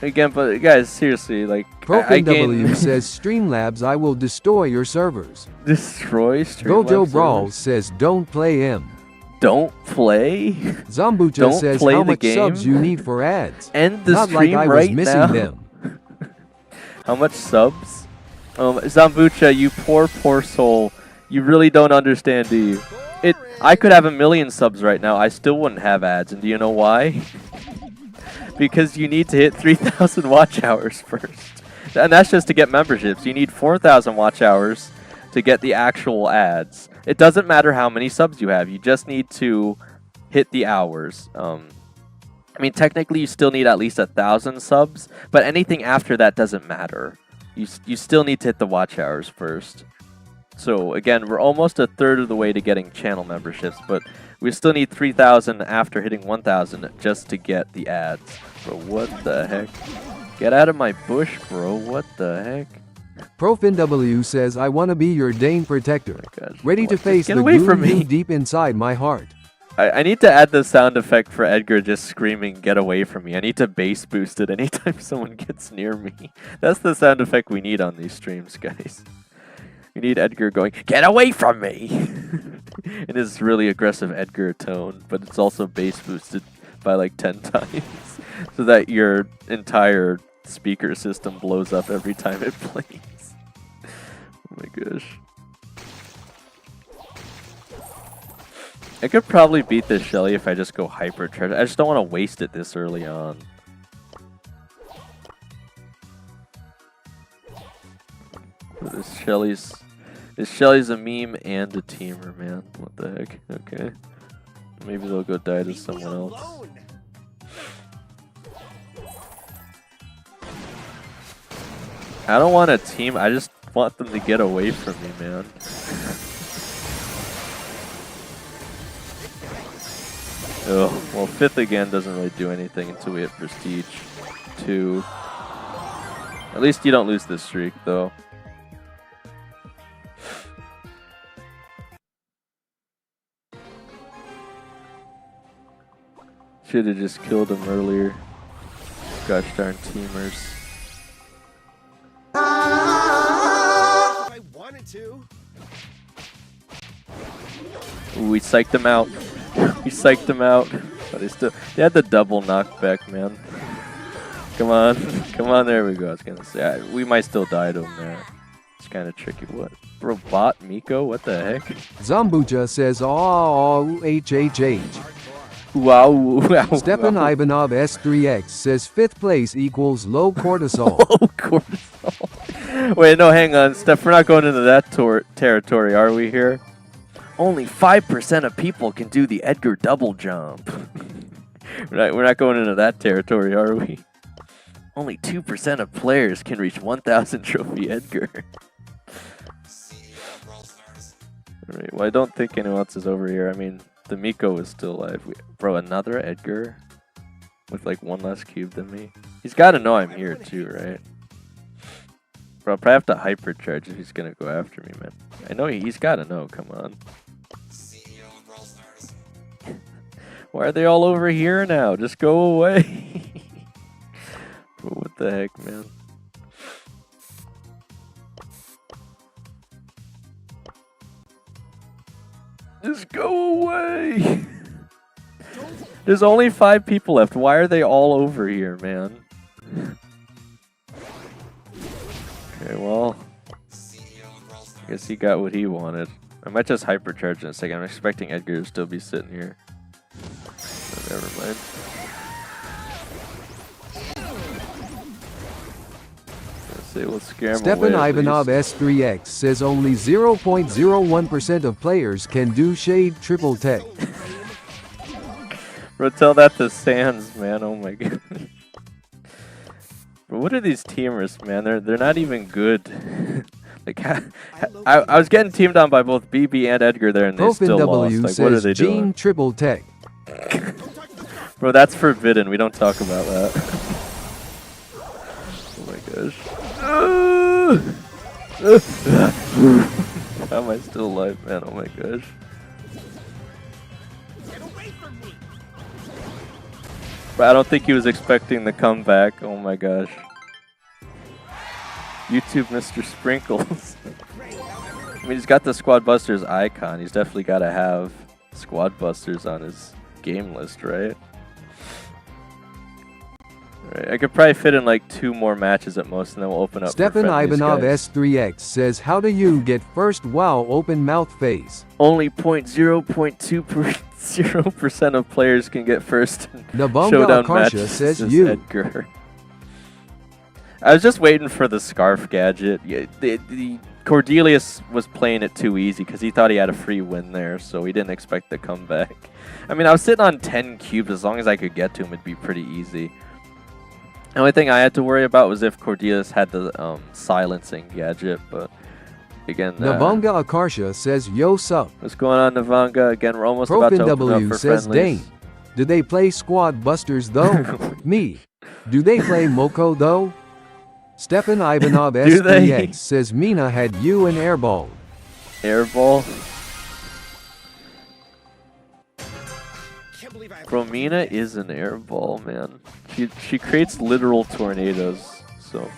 Speaker 2: Again, but guys, seriously, like, I
Speaker 1: ProfinW says, Streamlabs, I will destroy your servers.
Speaker 2: destroy Streamlabs
Speaker 1: Gojo Brawl
Speaker 2: servers?
Speaker 1: says, don't play him.
Speaker 2: don't play?
Speaker 1: Zambucha
Speaker 2: Don't
Speaker 1: says
Speaker 2: play
Speaker 1: how
Speaker 2: the
Speaker 1: much subs
Speaker 2: game?
Speaker 1: you need for ads.
Speaker 2: End the
Speaker 1: Not like
Speaker 2: stream
Speaker 1: I was
Speaker 2: right
Speaker 1: missing
Speaker 2: now.
Speaker 1: them.
Speaker 2: How much subs? Zambucha, you poor soul. You really don't understand, do you? I could have 1 million subs right now. I still wouldn't have ads. And do you know why? Because you need to hit 3,000 watch hours first. And that's just to get memberships. You need 4,000 watch hours to get the actual ads. It doesn't matter how many subs you have. You just need to hit the hours. I mean, technically, you still need at least 1,000 subs. But anything after that doesn't matter. You still need to hit the watch hours first. So again, we're almost 1/3 of the way to getting channel memberships, but we still need 3,000 after hitting 1,000 just to get the ads. Bro, what the heck? Get out of my bush, bro. What the heck?
Speaker 1: ProfinW says I want to be your Dane protector.
Speaker 2: Gosh,
Speaker 1: Ready to
Speaker 2: what?
Speaker 1: face
Speaker 2: Get
Speaker 1: the
Speaker 2: away from
Speaker 1: goon
Speaker 2: me.
Speaker 1: deep inside my heart.
Speaker 2: I need to add the sound effect for Edgar just screaming, "Get away from me." I need to bass boost it anytime someone gets near me. That's the sound effect we need on these streams, guys. We need Edgar going, "Get away from me!" in his really aggressive Edgar tone, but it's also bass boosted by like 10 times, so that your entire speaker system blows up every time it plays. Oh my gosh. I could probably beat this Shelly if I just go hypercharge. I just don't want to waste it this early on. This Shelly's a meme and a teamer, man. What the heck? Okay. Maybe they'll go die to someone else. I don't want a team, I just want them to get away from me, man. Oh, well, 5th again doesn't really do anything until we hit Prestige 2. At least you don't lose this streak, though. Should have just killed him earlier. Gosh darn teamers.
Speaker 7: If I wanted to.
Speaker 2: Ooh, we psyched him out. We psyched him out. But they had the double knockback, man. Come on. Come on, there we go. I was gonna say, we might still die to him there. It's kind of tricky. What? Robot Miko? What the heck?
Speaker 1: Zambucha says oh HHH.
Speaker 2: Wow, wow.
Speaker 1: Stepan
Speaker 2: wow.
Speaker 1: Ivanov S3X says 5th place equals low cortisol.
Speaker 2: Low cortisol. Wait, no, hang on, Steph. We're not going into that territory, are we here? Only 5% of people can do the Edgar double jump. We're not going into that territory, are we? Only 2% of players can reach 1,000 trophy Edgar. Alright, well, I don't think anyone else is over here. I mean, the Miko is still alive. Bro, another Edgar? With like one less cube than me? He's gotta know I'm here too, right? Bro, I'll probably have to hypercharge if he's gonna go after me, man. I know he's gotta know, come on. Why are they all over here now? Just go away. Bro, what the heck, man? Just go away! There's only 5 people left. Why are they all over here, man? Okay, well. I guess he got what he wanted. I might just hypercharge in a second. I'm expecting Edgar to still be sitting here. Oh, never mind. Say we'll scare him
Speaker 1: Stepan
Speaker 2: away at
Speaker 1: Ivanov
Speaker 2: least.
Speaker 1: S3X says only 0.01% of players can do shade triple tech.
Speaker 2: Bro, tell that to Sans, man. Oh my god. Bro, what are these teamers, man? They're not even good. Like, I was getting teamed on by both BB and Edgar there, and they still lost.
Speaker 1: ProfinW
Speaker 2: Like, what are
Speaker 1: says
Speaker 2: they
Speaker 1: Gene
Speaker 2: doing?
Speaker 1: triple tech.
Speaker 2: Bro, that's forbidden. We don't talk about that. Oh my gosh. How am I still alive, man? Oh my gosh. But I don't think he was expecting the comeback. Oh my gosh. YouTube Mr. Sprinkles. I mean, he's got the Squad Busters icon. He's definitely got to have Squad Busters on his game list, right? Alright, I could probably fit in like 2 more matches at most, and then we'll open up.
Speaker 1: Stefan
Speaker 2: for friendlies,
Speaker 1: Ivanov
Speaker 2: guys.
Speaker 1: S3X says, how do you get first wow open mouth face?
Speaker 2: Only 0.2% of players can get first in
Speaker 1: Nabonga
Speaker 2: showdown
Speaker 1: Akarsha
Speaker 2: matches.
Speaker 1: says
Speaker 2: This
Speaker 1: you.
Speaker 2: Edgar. I was just waiting for the scarf gadget. Yeah, the Cordelius was playing it too easy because he thought he had a free win there, so he didn't expect the comeback. I mean, I was sitting on 10 cubes. As long as I could get to him, it'd be pretty easy. The only thing I had to worry about was if Cordelius had the silencing gadget, but again...
Speaker 1: Nabonga Akarsha says, yo sup.
Speaker 2: What's going on, Navanga? Again, we're almost about to
Speaker 1: Profin
Speaker 2: open up
Speaker 1: W
Speaker 2: for
Speaker 1: says,
Speaker 2: friendlies.
Speaker 1: Dane. Do they play Squad Busters though? Me. Do they play Moko though? Stefan Ivanov
Speaker 2: Do they?
Speaker 1: S3X says Mina had you an airball.
Speaker 2: Airball.
Speaker 7: Can't believe I have
Speaker 2: Romina is an airball, man. She creates literal tornadoes, so.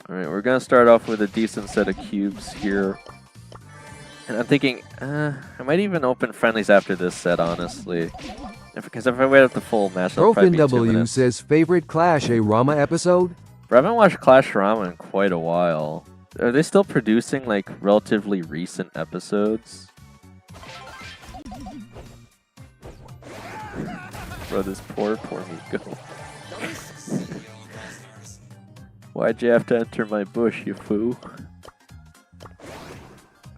Speaker 2: Alright, we're gonna start off with a decent set of cubes here. And I'm thinking, I might even open friendlies after this set, honestly. Because if I wait up the full match, it'll probably
Speaker 1: Profin
Speaker 2: be 2
Speaker 1: W
Speaker 2: minutes.
Speaker 1: says, favorite Clash a Rama episode?
Speaker 2: But I haven't watched Clash Rama in quite a while. Are they still producing like relatively recent episodes? Bro, this poor Miko. Why'd you have to enter my bush, you foo?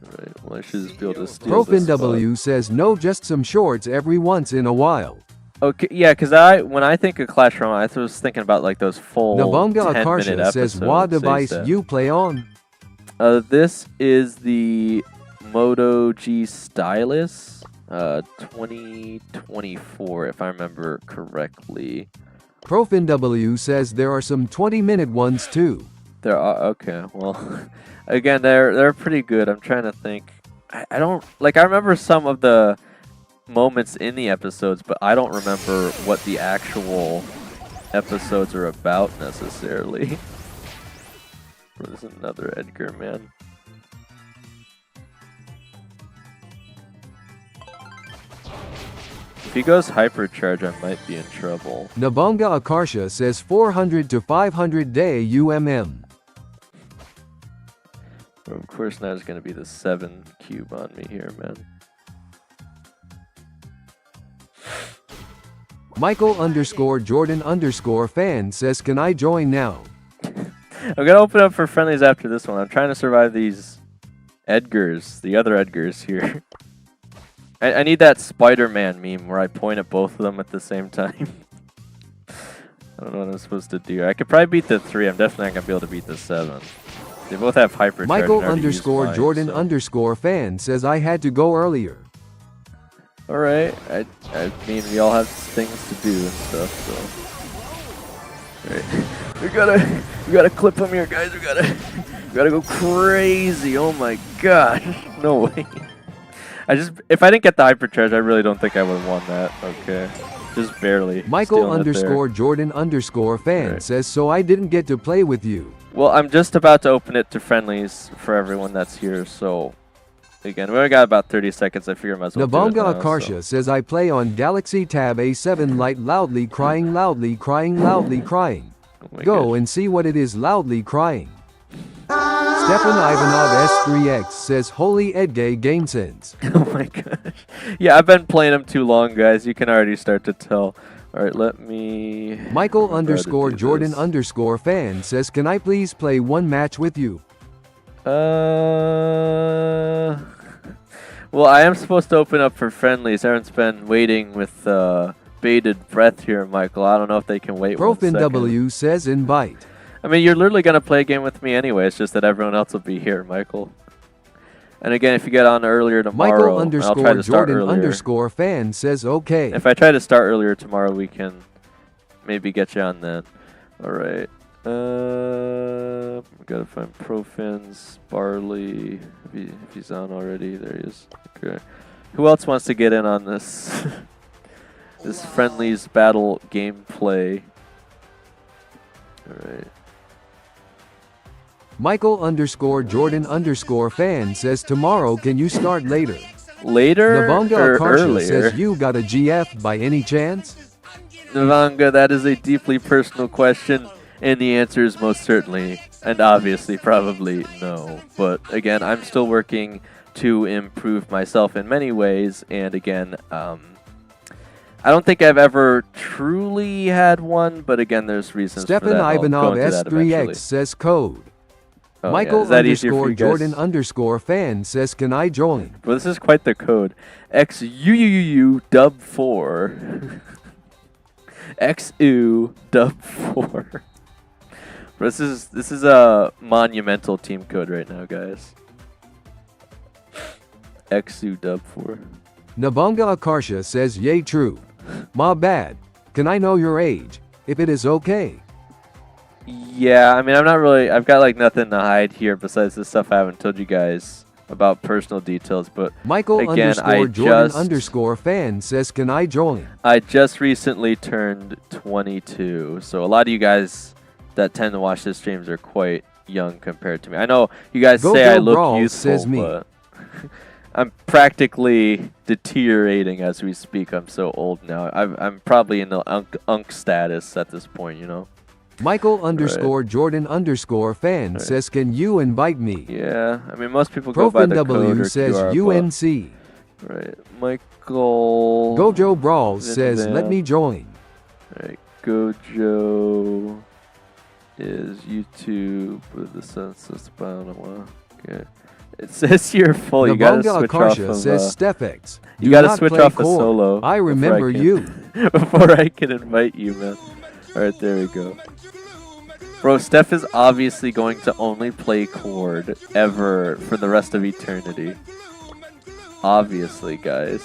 Speaker 2: Alright, well I should just be able to steal this
Speaker 1: Profin
Speaker 2: spot.
Speaker 1: W says, no, just some shorts every once in a while.
Speaker 2: Okay, yeah, because when I think of Clash Royale, I was thinking about like those full
Speaker 1: Nabonga
Speaker 2: 10-minute
Speaker 1: Akarsha
Speaker 2: episodes.
Speaker 1: says, what
Speaker 2: they
Speaker 1: device
Speaker 2: said.
Speaker 1: you play on?
Speaker 2: This is the Moto G Stylus 2024, if I remember correctly.
Speaker 1: Profin W says there are some 20-minute ones too.
Speaker 2: There are, okay, well, again, they're pretty good. I'm trying to think. I don't, like, I remember some of the moments in the episodes, but I don't remember what the actual episodes are about necessarily. There's another Edgar, man. If he goes hypercharge, I might be in trouble.
Speaker 1: Nabonga Akarsha says 400 to 500 day UMM.
Speaker 2: But of course, now it's going to be the 7 cube on me here, man.
Speaker 1: Michael _ Jordan _ fan says, can I join now?
Speaker 2: I'm going to open up for friendlies after this one. I'm trying to survive these Edgars, the other Edgars here. I need that Spider-Man meme where I point at both of them at the same time. I don't know what I'm supposed to do. I could probably beat the 3. I'm definitely not going to be able to beat the 7. They both have hypercharge.
Speaker 1: Michael
Speaker 2: and I already used
Speaker 1: _
Speaker 2: mine,
Speaker 1: Jordan
Speaker 2: so.
Speaker 1: _ fan says I had to go earlier.
Speaker 2: Alright, I mean, we all have things to do and stuff, so. Alright, we gotta clip him here, guys. We gotta go crazy. Oh my gosh, no way. If I didn't get the hypercharge, I really don't think I would have won that. Okay, just barely.
Speaker 1: Michael
Speaker 2: stealing it there.
Speaker 1: _ Jordan _ fan
Speaker 2: Right.
Speaker 1: says, so I didn't get to play with you.
Speaker 2: Well, I'm just about to open it to friendlies for everyone that's here, so. Again, we only got about 30 seconds. I figure I might as well do it
Speaker 1: Nabonga
Speaker 2: now,
Speaker 1: Akarsha says I play on Galaxy Tab A7 Lite loudly crying, loudly crying, loudly crying.
Speaker 2: Oh my
Speaker 1: Go
Speaker 2: gosh.
Speaker 1: and see what it is loudly crying. Stefan Ivanov S3X says holy Edgay game sense.
Speaker 2: Oh my gosh. Yeah, I've been playing them too long, guys. You can already start to tell. Alright, let me...
Speaker 1: Michael
Speaker 2: I'm about to
Speaker 1: _
Speaker 2: do
Speaker 1: Jordan
Speaker 2: this.
Speaker 1: _ fan says can I please play one match with you?
Speaker 2: Well, I am supposed to open up for friendlies. Aaron's been waiting with bated breath here, Michael. I don't know if they can wait 1
Speaker 1: Profin
Speaker 2: second.
Speaker 1: W says invite.
Speaker 2: I mean, you're literally going to play a game with me anyway. It's just that everyone else will be here, Michael. And again, if you get on earlier tomorrow,
Speaker 1: Michael
Speaker 2: I'll try to
Speaker 1: _
Speaker 2: start
Speaker 1: Jordan
Speaker 2: earlier.
Speaker 1: _ fan says okay.
Speaker 2: If I try to start earlier tomorrow, we can maybe get you on then. Alright. We gotta find Profins, Barley, if he's on already. There he is. Okay. Who else wants to get in on this? This friendlies battle gameplay. Alright.
Speaker 1: Michael _ Jordan _ fan says tomorrow can you start later?
Speaker 2: Later
Speaker 1: Navanga
Speaker 2: or
Speaker 1: Akarsha
Speaker 2: earlier?
Speaker 1: says you got a GF by any chance?
Speaker 2: Navanga, that is a deeply personal question, and the answer is most certainly, and obviously probably no. But again, I'm still working to improve myself in many ways, and again, I don't think I've ever truly had one, but again, there's reasons for
Speaker 1: Stefan
Speaker 2: that. I'll go
Speaker 1: Ivanov
Speaker 2: into that eventually.
Speaker 1: S3X says code.
Speaker 2: Oh,
Speaker 1: Michael
Speaker 2: yeah. Is that easier for you
Speaker 1: _
Speaker 2: guys?
Speaker 1: Jordan _ fan says can I join?
Speaker 2: Well, this is quite the code. XUUU dub 4. XU dub 4. This is a monumental team code right now, guys. XU dub 4.
Speaker 1: Navanga Akarsha says yay true. My bad. Can I know your age? If it is okay.
Speaker 2: Yeah, I mean, I've got like nothing to hide here besides the stuff I haven't told you guys about personal details, but
Speaker 1: Michael
Speaker 2: again,
Speaker 1: _ Jordan _ fan says can I join?
Speaker 2: I just recently turned 22, so a lot of you guys that tend to watch the streams are quite young compared to me. I know you guys say
Speaker 1: Gojo
Speaker 2: I look
Speaker 1: Brawl
Speaker 2: youthful,
Speaker 1: says me.
Speaker 2: but I'm practically deteriorating as we speak. I'm so old now. I'm probably in the unk status at this point, you know?
Speaker 1: Michael _ Jordan _ fan says can you invite me?
Speaker 2: Yeah, I mean, most people go by
Speaker 1: Profin
Speaker 2: the code
Speaker 1: W
Speaker 2: or
Speaker 1: says
Speaker 2: QR,
Speaker 1: UNC.
Speaker 2: but- Right, Michael.
Speaker 1: Gojo Brawl says let me join.
Speaker 2: Right, Gojo is YouTube with the census bound. Okay. It says you're full. You gotta
Speaker 1: Navanga
Speaker 2: switch off
Speaker 1: Akarsha
Speaker 2: of.
Speaker 1: says Stefex.
Speaker 2: You
Speaker 1: do
Speaker 2: gotta
Speaker 1: not
Speaker 2: switch
Speaker 1: play
Speaker 2: off the
Speaker 1: core.
Speaker 2: solo.
Speaker 1: I
Speaker 2: before
Speaker 1: remember
Speaker 2: can-
Speaker 1: you.
Speaker 2: before I can invite you, man. All right, there we go. Bro, Steph is obviously going to only play Chord ever for the rest of eternity. Obviously, guys.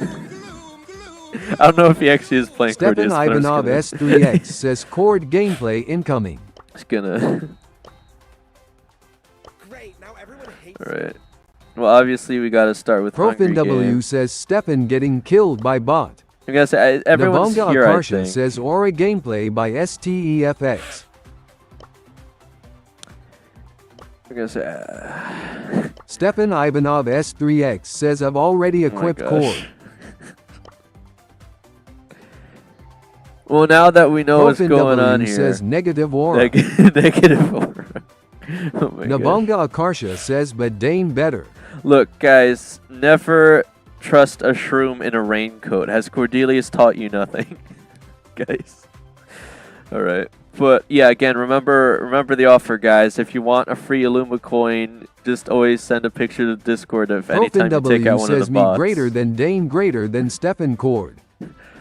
Speaker 2: I don't know if he actually is playing Chord.
Speaker 1: Stefan Ivanov S3X says chord gameplay incoming.
Speaker 2: Just gonna.
Speaker 7: Great, now everyone hates
Speaker 2: Alright. Well, obviously, we gotta start with Hungry
Speaker 1: Profin W
Speaker 2: Game.
Speaker 1: says Stefan getting killed by bot.
Speaker 2: I'm gonna say, everyone's
Speaker 1: Navanga
Speaker 2: here, I
Speaker 1: Akarsha
Speaker 2: think.
Speaker 1: says Aura gameplay by STEFX.
Speaker 2: I'm gonna say.
Speaker 1: Stefan Ivanov S3X says I've already
Speaker 2: Oh my
Speaker 1: equipped
Speaker 2: gosh.
Speaker 1: chord.
Speaker 2: Well, now that we know what's
Speaker 1: Profin
Speaker 2: going
Speaker 1: W
Speaker 2: on here.
Speaker 1: says negative aura.
Speaker 2: Negative aura. Oh my gosh.
Speaker 1: Navanga Akarsha says but Dane better.
Speaker 2: Look, guys, never trust a shroom in a raincoat. Has Cordelius taught you nothing? Guys. Alright. But yeah, again, remember the offer, guys. If you want a free Illuma coin, just always send a picture to Discord of anytime
Speaker 1: Profin
Speaker 2: you take out
Speaker 1: W
Speaker 2: one of
Speaker 1: says
Speaker 2: the
Speaker 1: me
Speaker 2: bots.
Speaker 1: greater than Dane greater than Stefan chord.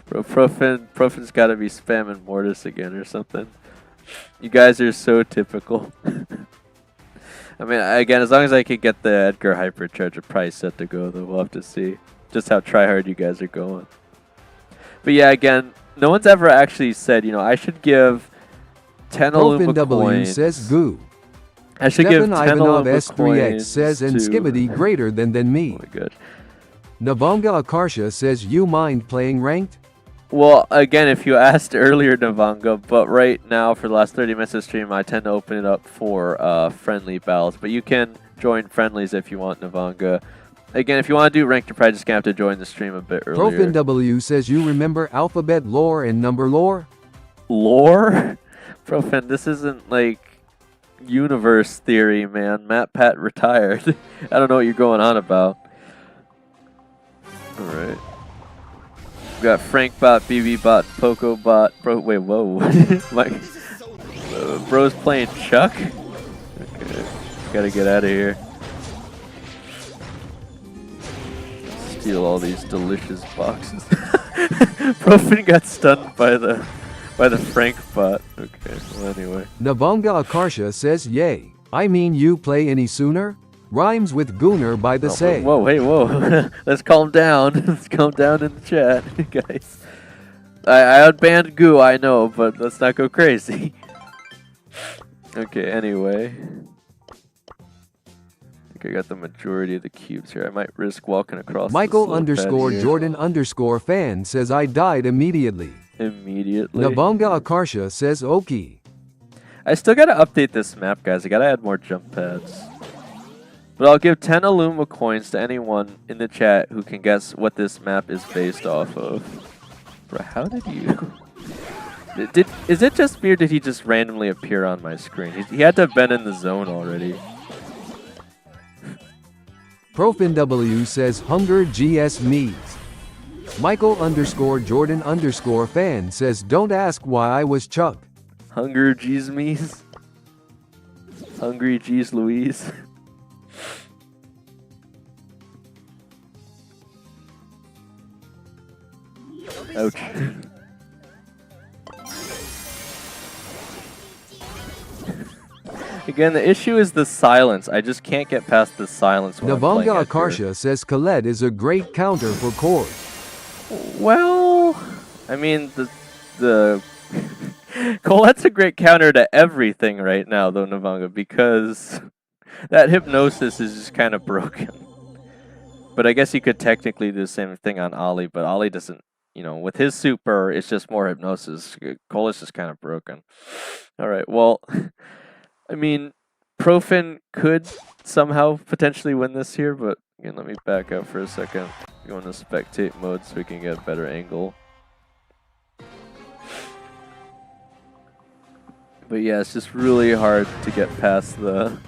Speaker 2: Bro, Profin's gotta be spamming Mortis again or something. You guys are so typical. I mean, again, as long as I can get the Edgar Hypercharger price set to go, though, we'll have to see just how tryhard you guys are going. But yeah, again, no one's ever actually said, you know, I should give 10
Speaker 1: Profin
Speaker 2: Illuma
Speaker 1: W
Speaker 2: coins.
Speaker 1: says goo.
Speaker 2: I should give 10
Speaker 1: Stefan Ivanov
Speaker 2: Illuma
Speaker 1: S3X
Speaker 2: coins
Speaker 1: says and
Speaker 2: to-
Speaker 1: Skibidi greater than me.
Speaker 2: Oh my god.
Speaker 1: Navanga Akarsha says you mind playing ranked?
Speaker 2: Well, again, if you asked earlier, Navanga, but right now for the last 30 minutes of stream, I tend to open it up for friendly battles. But you can join friendlies if you want, Navanga. Again, if you want to do ranked, you're probably just going to have to join the stream a bit earlier.
Speaker 1: Profin W says you remember alphabet lore and number lore?
Speaker 2: Lore? Profin, this isn't like universe theory, man. Matt Pat retired. I don't know what you're going on about. Alright. We got Frank Bot, BB Bot, Poco Bot. Bro, wait, whoa. My, bro's playing Chuck? Okay. Gotta get out of here. Steal all these delicious boxes. Profin got stunned by the Frank Bot. Okay, well anyway.
Speaker 1: Navanga Akarsha says yay. I mean you play any sooner? Rhymes with Gooner by the say.
Speaker 2: Whoa, hey, whoa. Let's calm down. Let's calm down in the chat, guys. I unbanned Goo, I know, but let's not go crazy. Okay, anyway. I think I got the majority of the cubes here. I might risk walking across
Speaker 1: Michael
Speaker 2: the slope pad
Speaker 1: _
Speaker 2: here.
Speaker 1: Jordan fan says I died immediately.
Speaker 2: Immediately.
Speaker 1: Navanga Akarsha says okay.
Speaker 2: I still gotta update this map, guys. I gotta add more jump pads. But I'll give 10 Illuma coins to anyone in the chat who can guess what this map is based off of. Bro, how did you... Is it just me or did he just randomly appear on my screen? He had to have been in the zone already.
Speaker 1: ProfinW says Hunger GS Mees. Michael _Jordan _ fan says don't ask why I was Chuck.
Speaker 2: Hunger G's me's. Hungry G's Louise. Ouch. Again, the issue is the silence. I just can't get past the silence when I'm playing
Speaker 1: Navanga
Speaker 2: Edgar.
Speaker 1: Akarsha says Colette is a great counter for Cord.
Speaker 2: Well, I mean, the Colette's a great counter to everything right now, though, Navanga, because that hypnosis is just kind of broken. But I guess you could technically do the same thing on Ollie, but Ollie doesn't, you know, with his super, it's just more hypnosis. Colette's just kind of broken. All right, well, I mean, Profin could somehow potentially win this here, but again, let me back up for a second. Go into spectate mode so we can get a better angle. But yeah, it's just really hard to get past the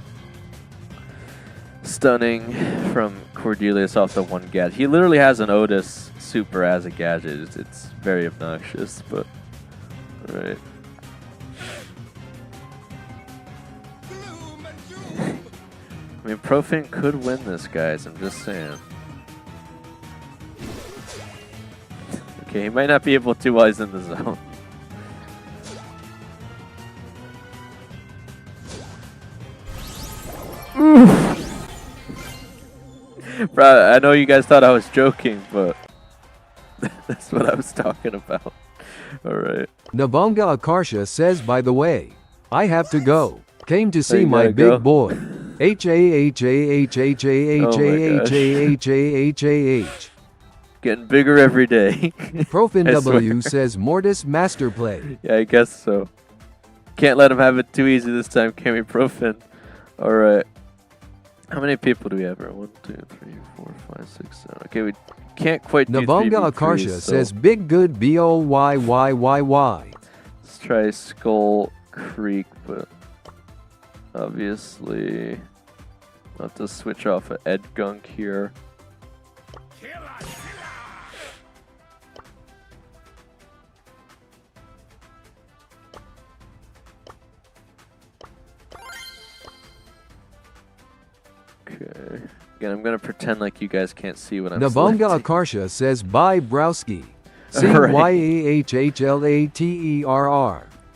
Speaker 2: stunning from Cordelius off the one gadget. He literally has an Otis super as a gadget. It's very obnoxious, but alright. I mean, Profin could win this, guys. I'm just saying. Okay, he might not be able to while he's in the zone. Bro, I know you guys thought I was joking, but that's what I was talking about. Alright.
Speaker 1: Navanga Akarsha says, by the way, I have to go. Came to see
Speaker 2: you
Speaker 1: my
Speaker 2: gotta go.
Speaker 1: big boy. H-A-H-A-H-A-H-A-H-A-H-A-H-A-H.
Speaker 2: Getting bigger every day.
Speaker 1: Profin
Speaker 2: I
Speaker 1: W
Speaker 2: swear.
Speaker 1: says Mortis master play.
Speaker 2: Yeah, I guess so. Can't let him have it too easy this time, can we, Profin? Alright. How many people do we have here? 1, 2, 3, 4, 5, 6, 7. Okay, we can't quite do
Speaker 1: Navanga
Speaker 2: 3v3s,
Speaker 1: Akarsha
Speaker 2: so
Speaker 1: says big good B-O-Y-Y-Y-Y.
Speaker 2: let's try Skull Creek, but obviously I'll have to switch off of Ed Gunk here. Okay. Again, I'm gonna pretend like you guys can't see what I'm
Speaker 1: Navanga
Speaker 2: selecting.
Speaker 1: Akarsha says bye Browski.
Speaker 2: Alright.
Speaker 1: C-Y-A-H-H-L-A-T-E-R-R.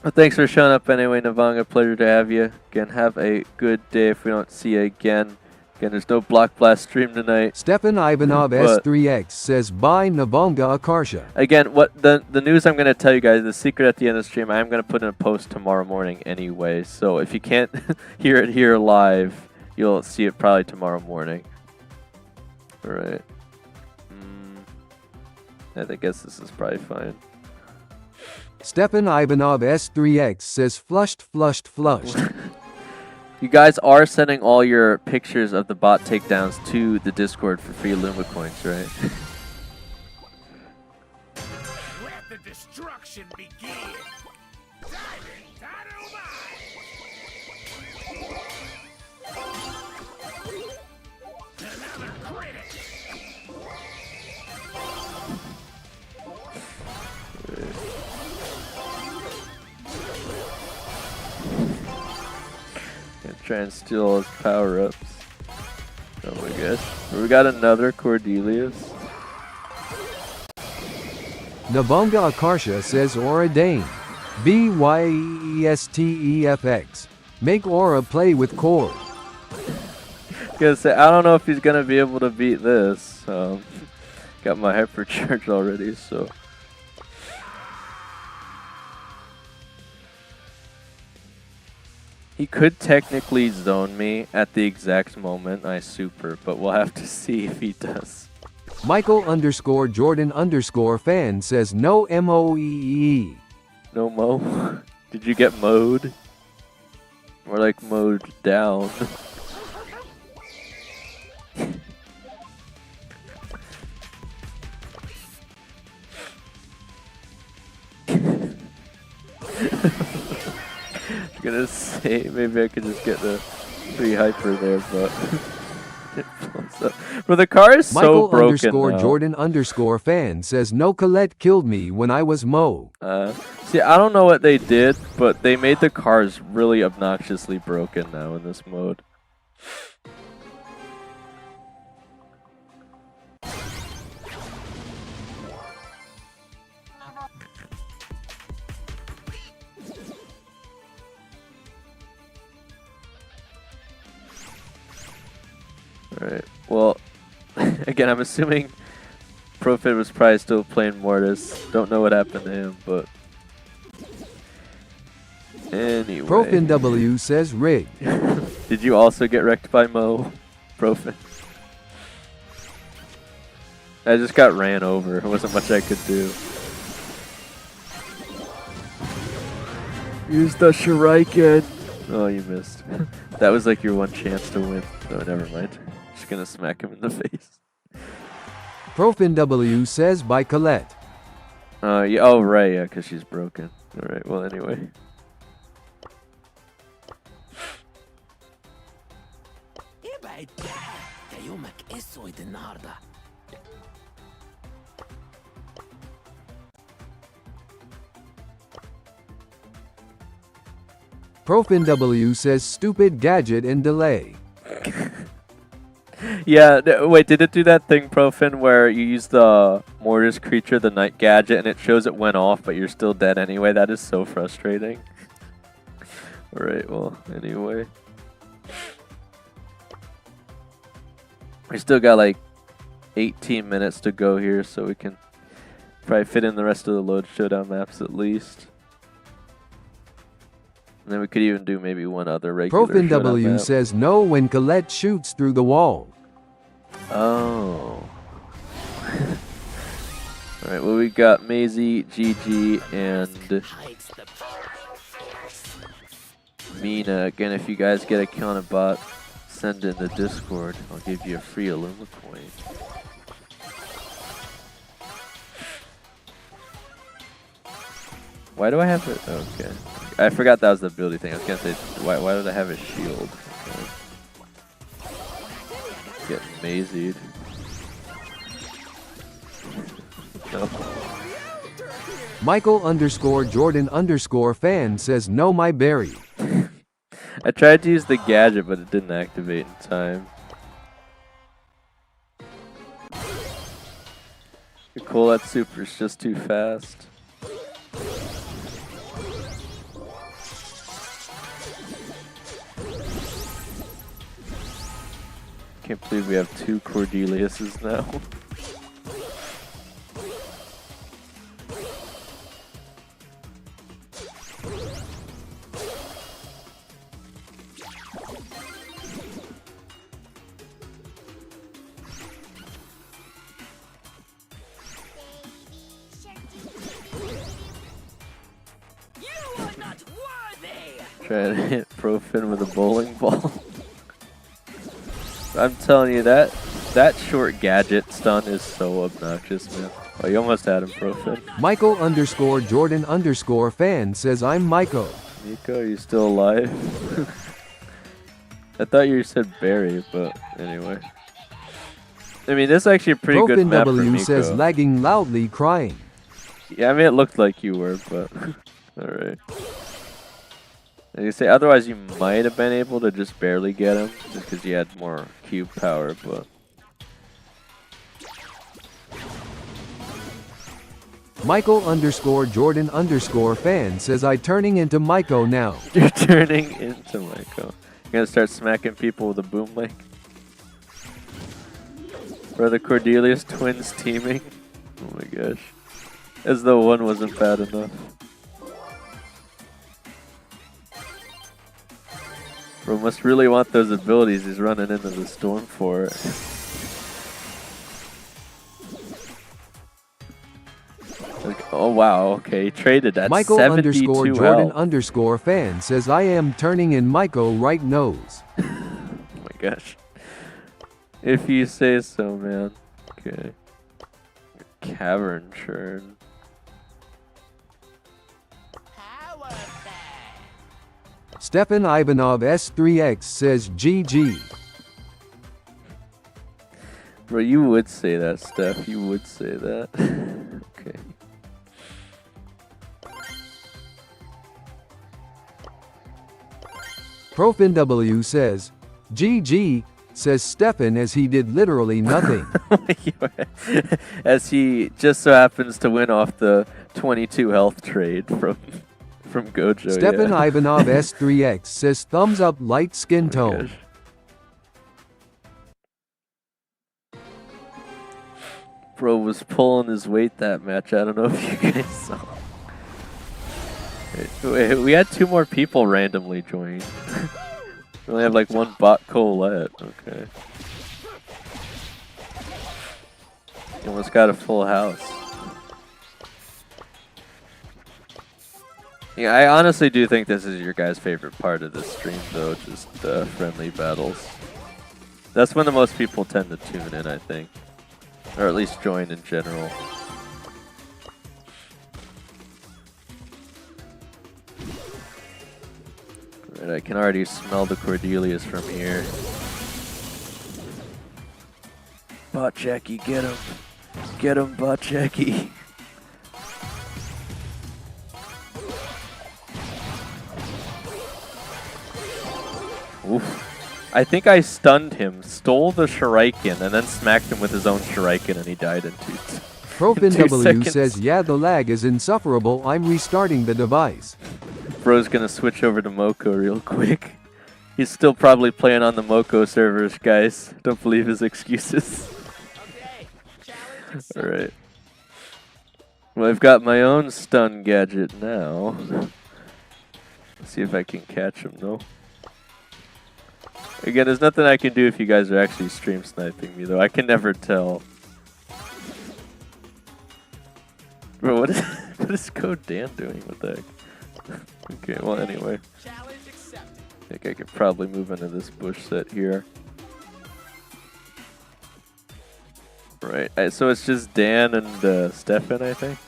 Speaker 2: Well, thanks for showing up anyway, Navanga. Pleasure to have you. Again, have a good day if we don't see you again. Again, there's no Block Blast stream tonight.
Speaker 1: Stefan Ivanov
Speaker 2: But-
Speaker 1: S3X says bye Navanga Akarsha.
Speaker 2: Again, what the news I'm going to tell you guys, the secret at the end of the stream, I'm going to put in a post tomorrow morning anyway. So if you can't hear it here live, you'll see it probably tomorrow morning. All right. I guess this is probably fine.
Speaker 1: Stefan Ivanov S3X says flushed, flushed, flushed.
Speaker 2: You guys are sending all your pictures of the bot takedowns to the Discord for free Luma coins, right?
Speaker 5: Let the destruction begin. Diving, Tarubai! Another critic.
Speaker 2: Gonna try and steal all his power-ups. Oh my gosh. We got another Cordelius.
Speaker 1: Navanga Akarsha says Aura Dane. B-Y-E-S-T-E-F-X. Make Aura play with Cord.
Speaker 2: Gonna say, I don't know if he's gonna be able to beat this. Got my hypercharge already, so. He could technically zone me at the exact moment I super, but we'll have to see if he does.
Speaker 1: Michael _Jordan _ fan says no MOEE.
Speaker 2: No mo? Did you get mode? We're like mowed down. I'm gonna say maybe I could just get the free hyper there, but it blows up. Bro, the car is so
Speaker 1: Michael
Speaker 2: broken
Speaker 1: underscore
Speaker 2: now.
Speaker 1: Jordan underscore fan says no, Colette killed me when I was Mo.
Speaker 2: See, I don't know what they did, but they made the cars really obnoxiously broken now in this mode. Alright, well, again, I'm assuming Profit was probably still playing Mortis. Don't know what happened to him, but anyway.
Speaker 1: Profin W says rig.
Speaker 2: Did you also get wrecked by Mo, Profit? I just got ran over. There wasn't much I could do. Use the Shuriken. Oh, you missed. That was like your one chance to win. Oh, never mind. Just gonna smack him in the face.
Speaker 1: Profin W says by Colette.
Speaker 2: Yeah, oh, right, yeah, because she's broken. Alright, well, anyway.
Speaker 1: Profin W says stupid gadget and delay.
Speaker 2: Yeah, wait, did it do that thing, Profin, where you use the Mortis creature, the Night Gadget, and it shows it went off, but you're still dead anyway? That is so frustrating. Alright, well, anyway. We still got like 18 minutes to go here, so we can probably fit in the rest of the Load Showdown maps at least. And then we could even do maybe one other regular
Speaker 1: Profin
Speaker 2: Showdown
Speaker 1: W
Speaker 2: map.
Speaker 1: says no when Colette shoots through the wall.
Speaker 2: Oh. Alright, well, we got Maisie, Gigi, and Mina. Again, if you guys get a kill on a bot, send it in the Discord. I'll give you a free Illuma coin. Why do I have it? Okay. I forgot that was the ability thing. I was gonna say, why did I have a shield? Okay. Get Mazied. No.
Speaker 1: Michael underscore Jordan underscore fan says no, my berry.
Speaker 2: I tried to use the gadget, but it didn't activate in time. Cool, that super's just too fast. Can't believe we have two Cordeliuses now. Trying to hit Profin with a bowling ball. I'm telling you, that short gadget stun is so obnoxious, man. Oh, you almost had him, Profin.
Speaker 1: Michael underscore Jordan underscore fan says I'm Maiko.
Speaker 2: Nico, are you still alive? I thought you said Barry, but anyway. I mean, this is actually a pretty good
Speaker 1: Profin
Speaker 2: map for
Speaker 1: W
Speaker 2: Nico.
Speaker 1: says lagging loudly crying.
Speaker 2: Yeah, I mean, it looked like you were, but alright. Like I say, otherwise you might have been able to just barely get him, just because you had more cube power, but...
Speaker 1: Michael underscore Jordan underscore fan says I turning into Maiko now.
Speaker 2: You're turning into Maiko. You're gonna start smacking people with a boom mic? Are the Cordelius twins teaming? Oh my gosh. As though one wasn't bad enough. Bro must really want those abilities. He's running into the storm for it. Like, Oh wow, okay, traded at
Speaker 1: Michael
Speaker 2: 72
Speaker 1: _ Jordan
Speaker 2: health.
Speaker 1: _ fan says I am turning in Michael right nose.
Speaker 2: Oh my gosh. If you say so, man. Okay. Cavern churn.
Speaker 5: Power bang.
Speaker 1: Stefan Ivanov S3X says GG.
Speaker 2: Bro, you would say that, Steph. You would say that. Okay.
Speaker 1: ProfinW says GG, says Stefan as he did literally nothing.
Speaker 2: As he just so happens to win off the 22 health trade from Gojo.
Speaker 1: Stefan
Speaker 2: yeah.
Speaker 1: Ivanov S3X says thumbs up light skin
Speaker 2: Oh my
Speaker 1: tone.
Speaker 2: gosh. Bro was pulling his weight that match. I don't know if you guys saw. Wait, we had 2 more people randomly join. We only have like 1 bot Colette. Okay. Almost got a full house. Yeah, I honestly do think this is your guys' favorite part of this stream, though, just friendly battles. That's when the most people tend to tune in, I think. Or at least join in general. Right, I can already smell the Cordelius from here. Bot Jackie, get him. Get him, Bot Jackie. Oof. I think I stunned him, stole the Shuriken, and then smacked him with his own Shuriken, and he died in 2
Speaker 1: ProfinW
Speaker 2: seconds.
Speaker 1: says yeah, the lag is insufferable, I'm restarting the device.
Speaker 2: Bro's gonna switch over to Moko real quick. He's still probably playing on the Moko servers, guys. Don't believe his excuses.
Speaker 5: Okay, challenge accepted.
Speaker 2: Alright. Well, I've got my own stun gadget now. Let's see if I can catch him, though. Again, there's nothing I can do if you guys are actually stream sniping me, though. I can never tell. Bro, what is Code Dan doing? What the heck? Okay, well, anyway.
Speaker 5: Challenge accepted.
Speaker 2: I think I could probably move into this bush set here. Right, so it's just Dan and Stefan, I think.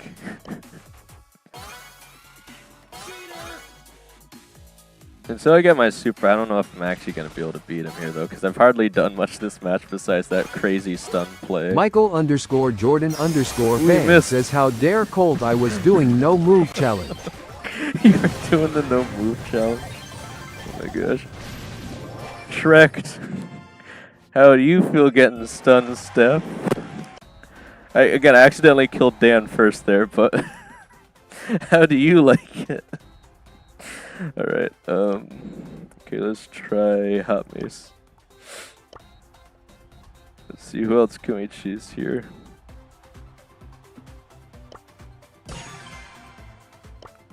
Speaker 2: And so I get my super. I don't know if I'm actually going to be able to beat him here, though, because I've hardly done much this match besides that crazy stun play.
Speaker 1: Michael _ Jordan _ fan
Speaker 2: missed.
Speaker 1: says how dare Colt I was doing no move challenge.
Speaker 2: You were doing the no move challenge. Oh my gosh. Shrek'd. How do you feel getting stunned, Steph? I accidentally killed Dan first there, but how do you like it? Alright, okay, let's try Hot Mace. Let's see, who else can we choose here?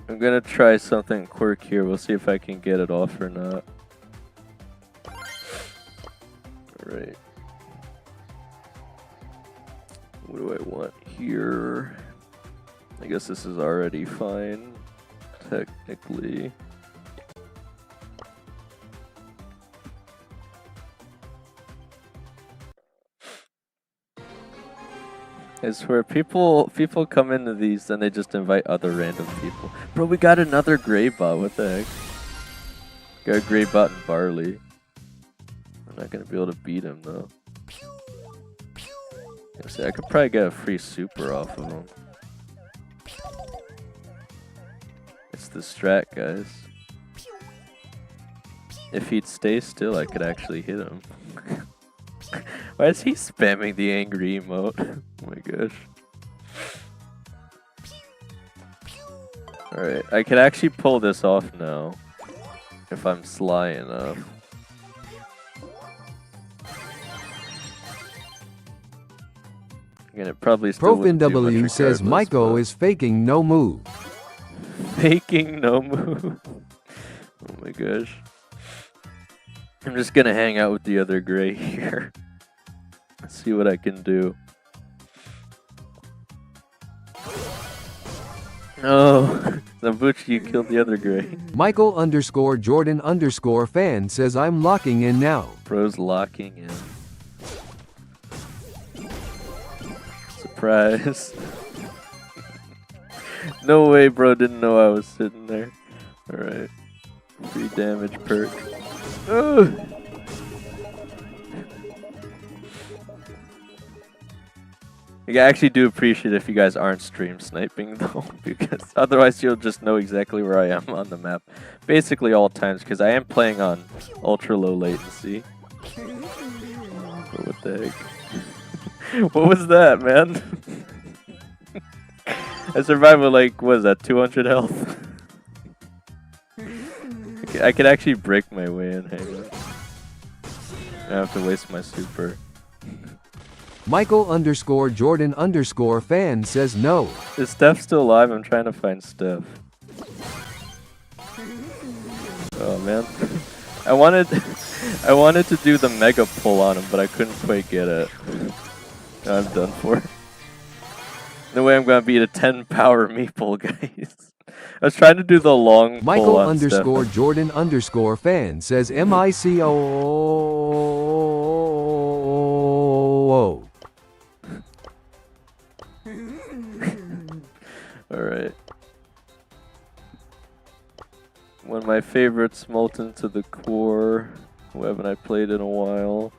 Speaker 2: I'm gonna try something quirk here, we'll see if I can get it off or not. Alright. What do I want here? I guess this is already fine, technically. I swear, people come into these and they just invite other random people. Bro, we got another Greybot, what the heck? Got a Greybot and Barley. I'm not gonna be able to beat him though. I could probably get a free super off of him. It's the strat, guys. If he'd stay still, I could actually hit him. Why is he spamming the angry emote? Oh my gosh. Alright, I could actually pull this off now. If I'm sly enough. Again, it probably still wouldn't do much
Speaker 1: ProfinW says
Speaker 2: regardless,
Speaker 1: Maiko
Speaker 2: but-
Speaker 1: is faking no move.
Speaker 2: Faking no move. Oh my gosh. I'm just gonna hang out with the other gray here. See what I can do. Oh, Zambuchi, you killed the other gray.
Speaker 1: Michael_Jordan_fan says I'm locking in now.
Speaker 2: Bro's locking in. Surprise. No way bro didn't know I was sitting there. Alright. Free damage perk. Ugh. I actually do appreciate if you guys aren't stream sniping though, because otherwise you'll just know exactly where I am on the map. Basically all times, because I am playing on ultra low latency. What the heck? What was that, man? I survived with like, what is that, 200 health? I could actually break my way in, hang on. I don't have to waste my super.
Speaker 1: Michael_Jordan_fan says no.
Speaker 2: Is Steph still alive? I'm trying to find Steph. Oh man. I wanted to do the mega pull on him, but I couldn't quite get it. I'm done for. No way I'm gonna beat a 10 power meeple, guys. I was trying to do the long pull on Steph.
Speaker 1: Michael_Jordan_fan says MICO.
Speaker 2: Alright. One of my favorites, Molten to the Core. Who haven't I played in a while?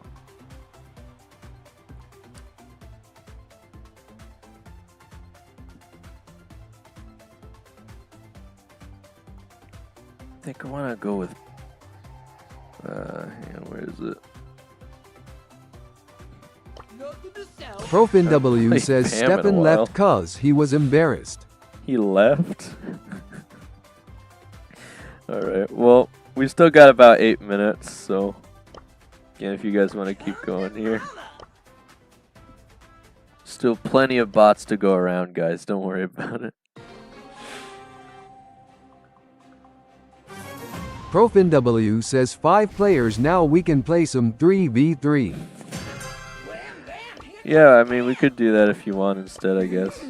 Speaker 2: I think I want to go with... hang on, where is it?
Speaker 1: Profin W
Speaker 2: Played
Speaker 1: says
Speaker 2: Pam in a
Speaker 1: Stefan
Speaker 2: while.
Speaker 1: left cuz he was embarrassed.
Speaker 2: He left? Alright, well, we still got about 8 minutes, so... Again, if you guys want to keep going here. Still plenty of bots to go around, guys. Don't worry about it.
Speaker 1: Profin W says 5 players now we can play some 3v3.
Speaker 2: Yeah, I mean, we could do that if you want instead, I guess.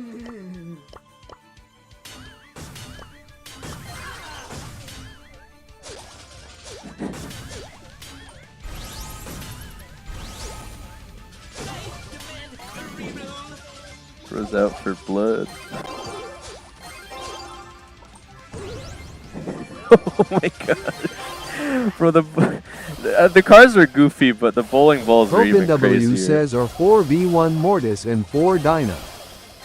Speaker 2: Throws out for blood. Oh my god. Bro, the cars are goofy, but the bowling balls are even
Speaker 1: Profin W
Speaker 2: crazier.
Speaker 1: says are 4v1 Mortis and 4 Dyna.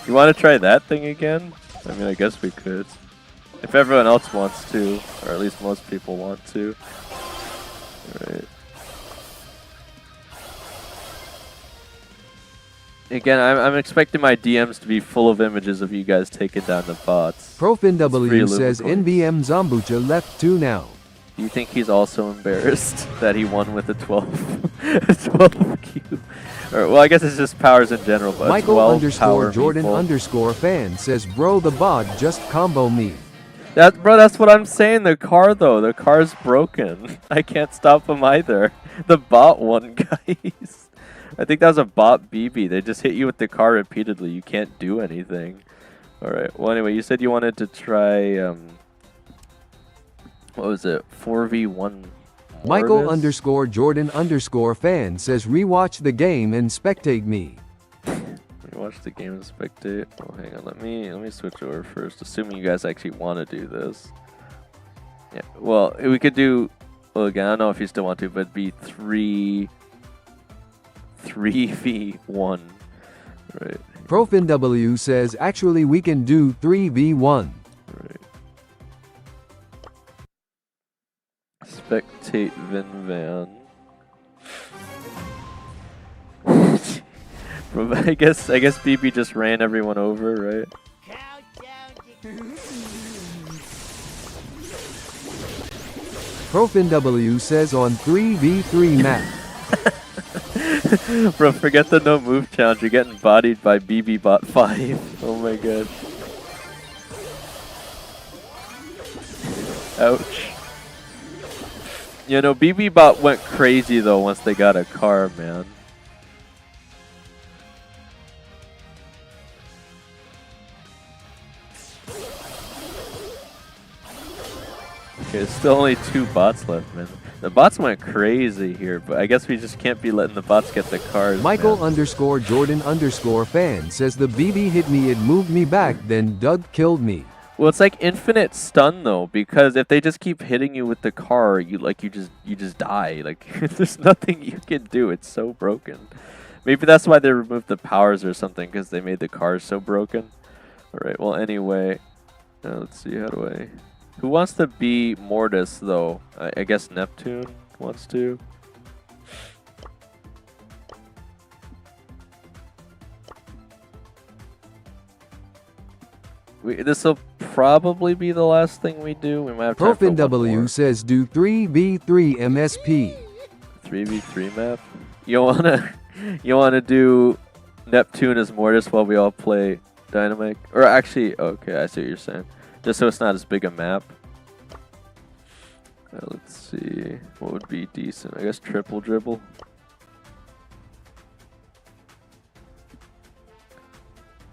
Speaker 2: You want to try that thing again? I mean, I guess we could. If everyone else wants to, or at least most people want to. Alright. Again, I'm expecting my DMs to be full of images of you guys taking down the bots.
Speaker 1: Profin W
Speaker 2: free
Speaker 1: says
Speaker 2: Lumicoins.
Speaker 1: NVM Zambucha left 2 now.
Speaker 2: Do you think he's also embarrassed that he won with a 12, a 12 cube? Or, well, I guess it's just powers in general, but a 12 power
Speaker 1: Michael_Jordan_ fan says bro the bot just combo me.
Speaker 2: Bro, that's what I'm saying. The car, though, the car's broken. I can't stop him either. The bot won, guys. I think that was a bot BB. They just hit you with the car repeatedly. You can't do anything. Alright, well anyway, you said you wanted to try, what was it, 4v1
Speaker 1: Michael_Jordan_ fan says rewatch the game and spectate me.
Speaker 2: Watch the game and spectate. Oh, hang on, let me switch over first, assuming you guys actually want to do this. Yeah, well, we could do, well again, I don't know if you still want to, but it'd be 3v1. Right.
Speaker 1: Profin W says actually we can do 3v1.
Speaker 2: Right. Spectate Vinvan. Bro, I guess BB just ran everyone over, right?
Speaker 1: Profin W says on 3v3 map.
Speaker 2: Bro, forget the no move challenge. You're getting bodied by BB Bot 5. Oh my god. Ouch. You know, BB Bot went crazy though once they got a car, man. There's still only 2 bots left, man. The bots went crazy here, but I guess we just can't be letting the bots get the cars.
Speaker 1: Michael
Speaker 2: man.
Speaker 1: _ Jordan _ fan says the BB hit me, it moved me back, then Doug killed me.
Speaker 2: Well, it's like infinite stun though, because if they just keep hitting you with the car, you just die. Like there's nothing you can do. It's so broken. Maybe that's why they removed the powers or something, because they made the cars so broken. All right. Well, anyway, let's see. How do I? Who wants to be Mortis though? I guess Neptune wants to. This will probably be the last thing we do. We might have time for
Speaker 1: Profin
Speaker 2: one
Speaker 1: W
Speaker 2: more.
Speaker 1: says do 3v3 MSP.
Speaker 2: 3v3 map. You wanna do Neptune as Mortis while we all play Dynamite? Or actually, okay, I see what you're saying. Just so it's not as big a map. Let's see. What would be decent? I guess triple dribble.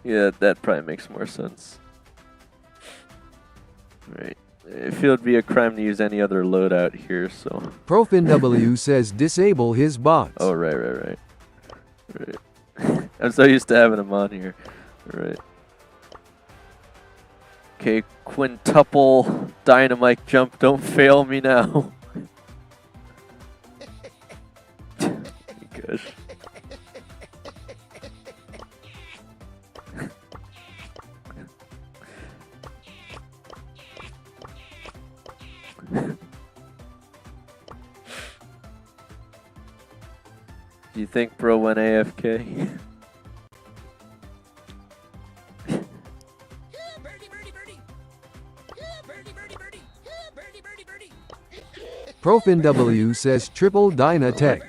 Speaker 2: Yeah, that probably makes more sense. Right. I feel it'd be a crime to use any other loadout here, so.
Speaker 1: Profin W says disable his bots.
Speaker 2: Oh, right. I'm so used to having them on here. Right. Okay, quintuple dynamite jump. Don't fail me now. Gosh. Do you think bro went AFK?
Speaker 1: Profin W says triple Dyna Tech.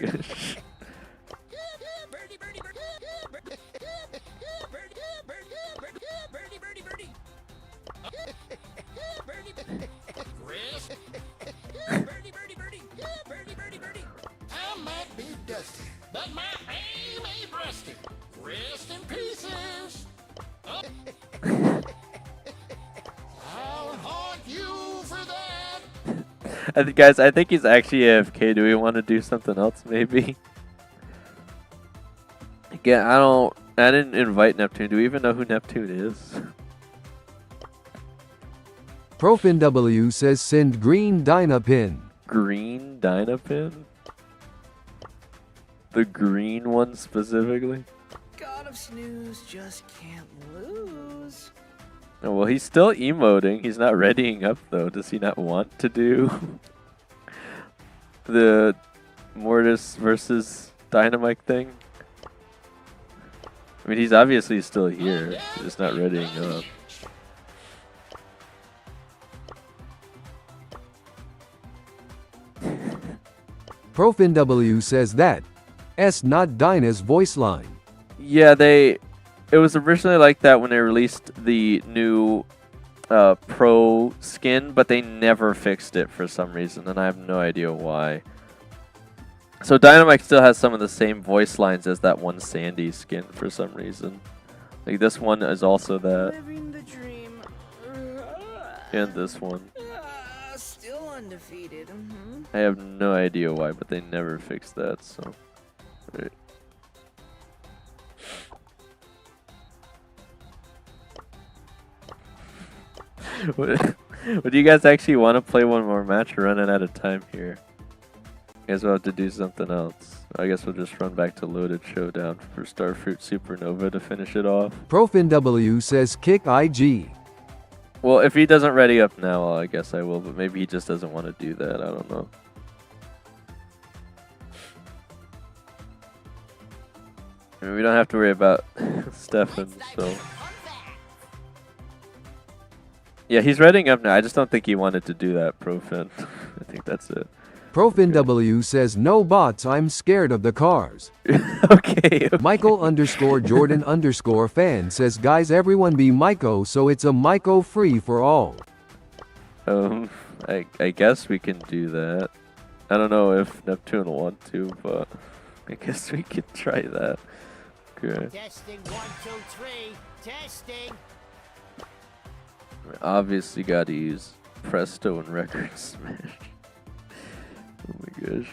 Speaker 5: I might be dusty, but my aim ain't rusty. Rest in pieces. I'll haunt you for that.
Speaker 2: Guys, I think he's actually AFK. Do we want to do something else, maybe? Again, I didn't invite Neptune. Do we even know who Neptune is?
Speaker 1: Profin W says send green Dyna pin.
Speaker 2: Green Dynapin? The green one specifically?
Speaker 8: God of Snooze just can't lose.
Speaker 2: Oh, well, he's still emoting. He's not readying up, though. Does he not want to do the Mortis versus Dynamite thing? I mean, he's obviously still here. He's just not readying up.
Speaker 1: Profin W says that S not Dyna's voice line.
Speaker 2: Yeah, it was originally like that when they released the new Pro skin, but they never fixed it for some reason, and I have no idea why. So Dynamite still has some of the same voice lines as that one Sandy skin for some reason. Like this one is also that,
Speaker 8: Living the dream.
Speaker 2: and this one.
Speaker 8: Still undefeated.
Speaker 2: I have no idea why, but they never fixed that, so. Right. Would you guys actually want to play one more match? We're running out of time here. You guys will have to do something else. I guess we'll just run back to Loaded Showdown for Starfruit Supernova to finish it off.
Speaker 1: Profin W says kick IG.
Speaker 2: Well, if he doesn't ready up now, I guess I will, but maybe he just doesn't want to do that. I don't know. I mean, we don't have to worry about Stefan, so. Yeah, he's readying up now. I just don't think he wanted to do that, Profin. I think that's it.
Speaker 1: Profin W says no bots, I'm scared of the cars.
Speaker 2: Okay.
Speaker 1: Michael _ Jordan _ fan says guys everyone be Myco so it's a Myco free for all.
Speaker 2: I guess we can do that. I don't know if Neptune will want to, but I guess we could try that. Okay.
Speaker 5: Testing 1, 2, 3. Testing.
Speaker 2: Obviously gotta use Presto and Record Smash. Oh my gosh.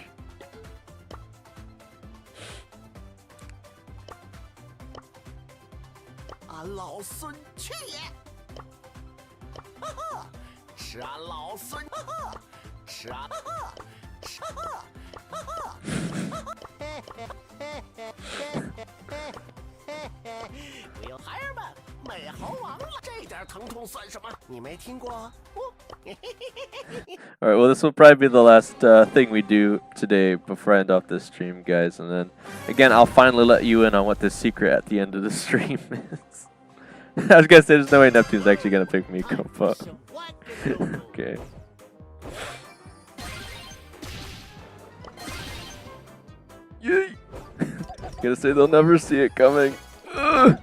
Speaker 2: Alright, well this will probably be the last thing we do today before I end off this stream, guys. And then, again, I'll finally let you in on what the secret at the end of the stream is. I was gonna say there's no way Neptune's actually gonna pick Miko, but... okay. Yay! Gonna say they'll never see it coming. Ugh.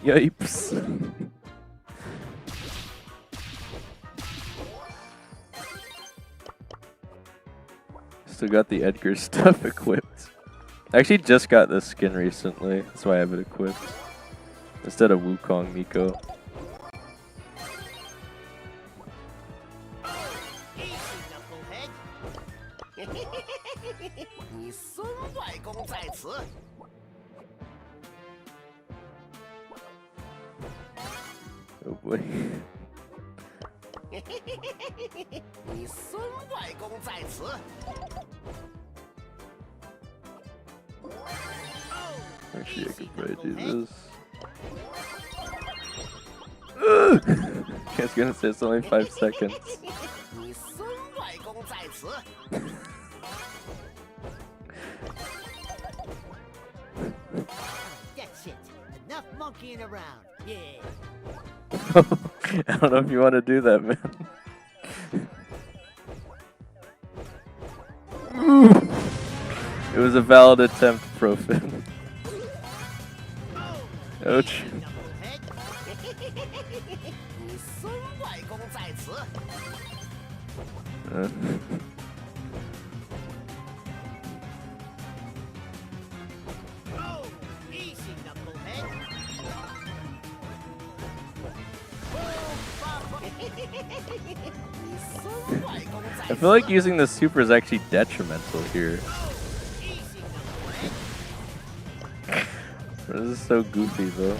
Speaker 2: Yipes. Still got the Edgar stuff equipped. I actually just got this skin recently, that's why I have it equipped. Instead of Wukong Miko. Oh boy. Actually, I could probably do this. I was gonna say it's only 5 seconds.
Speaker 8: That's it. Enough monkeying around. Yeah.
Speaker 2: I don't know if you want to do that, man. It was a valid attempt, Profin. Ouch. I feel like using the super is actually detrimental here. This is so goofy though.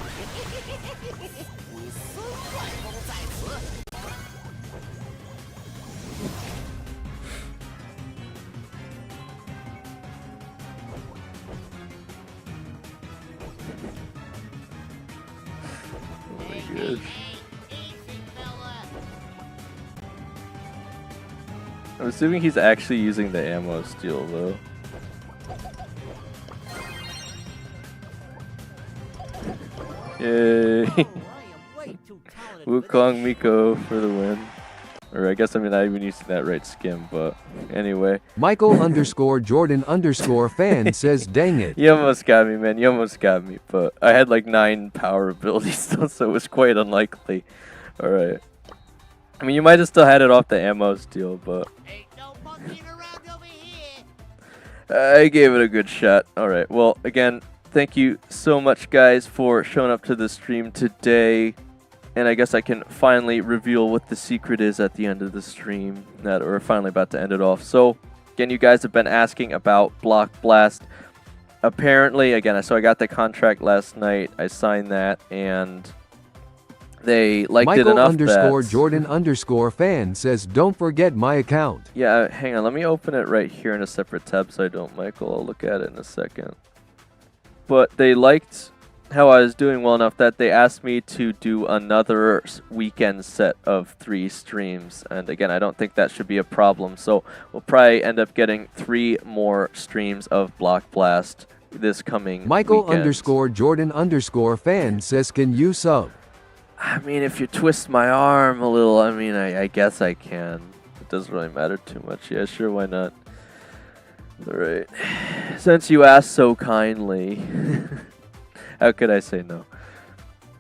Speaker 2: Oh my gosh. I'm assuming he's actually using the ammo steal though. Yay! Wukong Miko for the win. Or I guess I'm not even using that right skim, but anyway.
Speaker 1: Michael_Jordan_fan says, dang it.
Speaker 2: You almost got me, man. You almost got me. But I had like 9 power abilities still, so it was quite unlikely. Alright. I mean, you might have still had it off the ammo steal, but... I gave it a good shot. Alright, well, again, thank you so much, guys, for showing up to the stream today. And I guess I can finally reveal what the secret is at the end of the stream. That we're finally about to end it off. So, again, you guys have been asking about Block Blast. Apparently, again, so I got the contract last night. I signed that, and they liked it enough that...
Speaker 1: Michael_Jordan_fan says, don't forget my account.
Speaker 2: Yeah, hang on. Let me open it right here in a separate tab so I don't, Michael. I'll look at it in a second. But they liked how I was doing well enough that they asked me to do another weekend set of 3 streams. And again, I don't think that should be a problem. So we'll probably end up getting 3 more streams of Block Blast this coming
Speaker 1: Michael_Jordan_fan says, can you sub?
Speaker 2: I mean, if you twist my arm a little, I mean, I guess I can. It doesn't really matter too much. Yeah, sure, why not? Alright. Since you asked so kindly, how could I say no?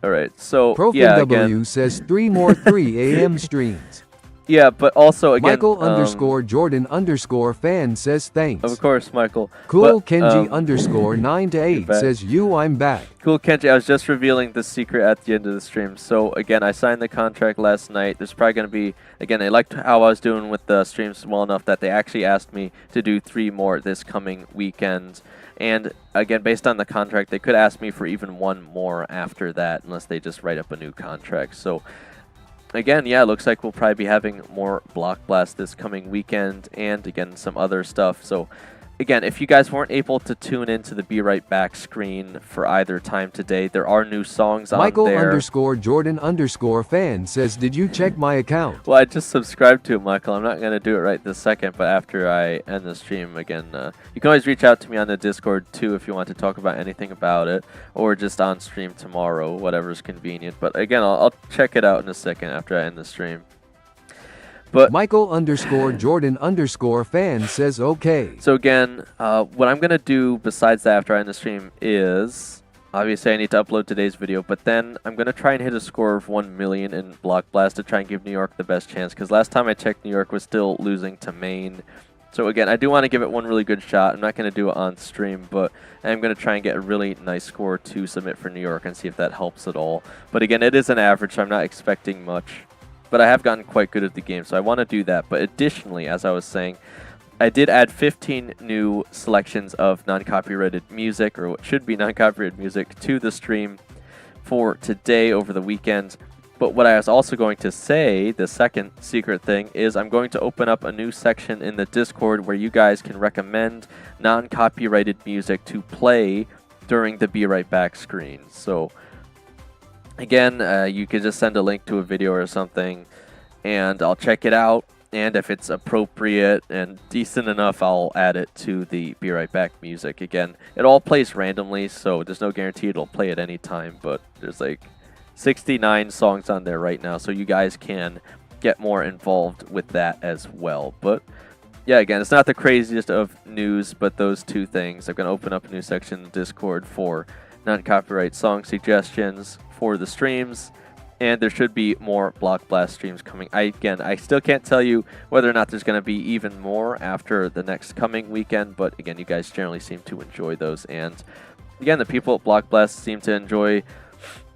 Speaker 2: All right, so
Speaker 1: Profin
Speaker 2: yeah,
Speaker 1: W
Speaker 2: again,
Speaker 1: says 3 more 3 a.m. streams.
Speaker 2: yeah, but also again,
Speaker 1: Michael underscore Jordan underscore fan says thanks.
Speaker 2: Of course, Michael.
Speaker 1: Cool
Speaker 2: But,
Speaker 1: Kenji underscore 9 to 8
Speaker 2: back.
Speaker 1: says I'm back.
Speaker 2: Cool Kenji, I was just revealing the secret at the end of the stream. So again, I signed the contract last night. There's probably going to be, again, they liked how I was doing with the streams well enough that they actually asked me to do 3 more this coming weekend. And again, based on the contract, they could ask me for even 1 more after that, unless they just write up a new contract. So again, yeah, it looks like we'll probably be having more Block Blast this coming weekend, and again, some other stuff. So again, if you guys weren't able to tune into the Be Right Back screen for either time today, there are new songs
Speaker 1: Michael
Speaker 2: on there.
Speaker 1: underscore Jordan underscore fan says, did you check my account?
Speaker 2: Well, I just subscribed to it, Michael. I'm not going to do it right this second, but after I end the stream, again, you can always reach out to me on the Discord, too, if you want to talk about anything about it, or just on stream tomorrow, whatever's convenient. But again, I'll check it out in a second after I end the stream. But
Speaker 1: Michael underscore Jordan underscore fan says okay.
Speaker 2: so again, what I'm going to do besides that after I end the stream is, obviously I need to upload today's video, but then I'm going to try and hit a score of 1 million in Block Blast to try and give New York the best chance, because last time I checked, New York was still losing to Maine. So again, I do want to give it one really good shot. I'm not going to do it on stream, but I'm going to try and get a really nice score to submit for New York and see if that helps at all. But again, it is an average, so I'm not expecting much. But I have gotten quite good at the game, so I want to do that. But additionally, as I was saying, I did add 15 new selections of non-copyrighted music, or what should be non-copyrighted music, to the stream for today over the weekend. But what I was also going to say, the second secret thing, is I'm going to open up a new section in the Discord where you guys can recommend non-copyrighted music to play during the Be Right Back screen. So again, you could just send a link to a video or something, and I'll check it out. And if it's appropriate and decent enough, I'll add it to the Be Right Back music. Again, it all plays randomly, so there's no guarantee it'll play at any time, but there's like 69 songs on there right now, so you guys can get more involved with that as well. But yeah, again, it's not the craziest of news, but those 2 things. I'm going to open up a new section in the Discord for non-copyright song suggestions for the streams, and there should be more Block Blast streams coming. I still can't tell you whether or not there's going to be even more after the next coming weekend, but again, you guys generally seem to enjoy those, and again, the people at Block Blast seem to enjoy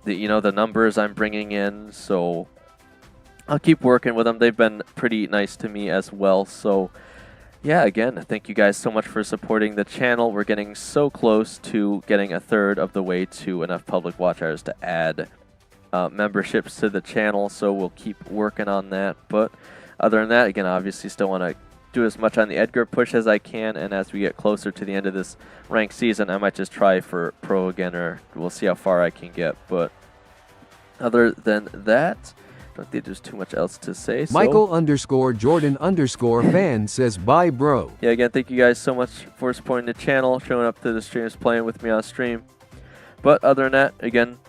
Speaker 2: the numbers I'm bringing in, so I'll keep working with them. They've been pretty nice to me as well. So yeah, again, thank you guys so much for supporting the channel. We're getting so close to getting a third of the way to enough public watch hours to add memberships to the channel, so we'll keep working on that. But other than that, again, obviously still want to do as much on the Edgar push as I can, and as we get closer to the end of this ranked season, I might just try for pro again, or we'll see how far I can get. But other than that, I don't think there's too much else to say.
Speaker 1: Michael underscore Jordan underscore fan says bye bro.
Speaker 2: Yeah, again, thank you guys so much for supporting the channel, showing up to the streams, playing with me on stream. But other than that, again,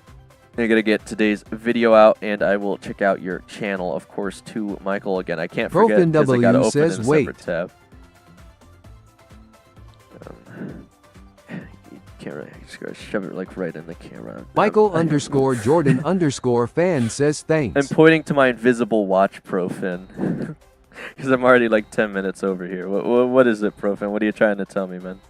Speaker 2: I'm going to get today's video out, and I will check out your channel, of course, too, Michael. Again, I can't forget because I got to open in a separate tab. You can't really, just gotta shove it like right in the camera.
Speaker 1: Michael underscore Jordan underscore fan says thanks.
Speaker 2: I'm pointing to my invisible watch, Profin, because I'm already like 10 minutes over here. What is it, Profin? What are you trying to tell me, man?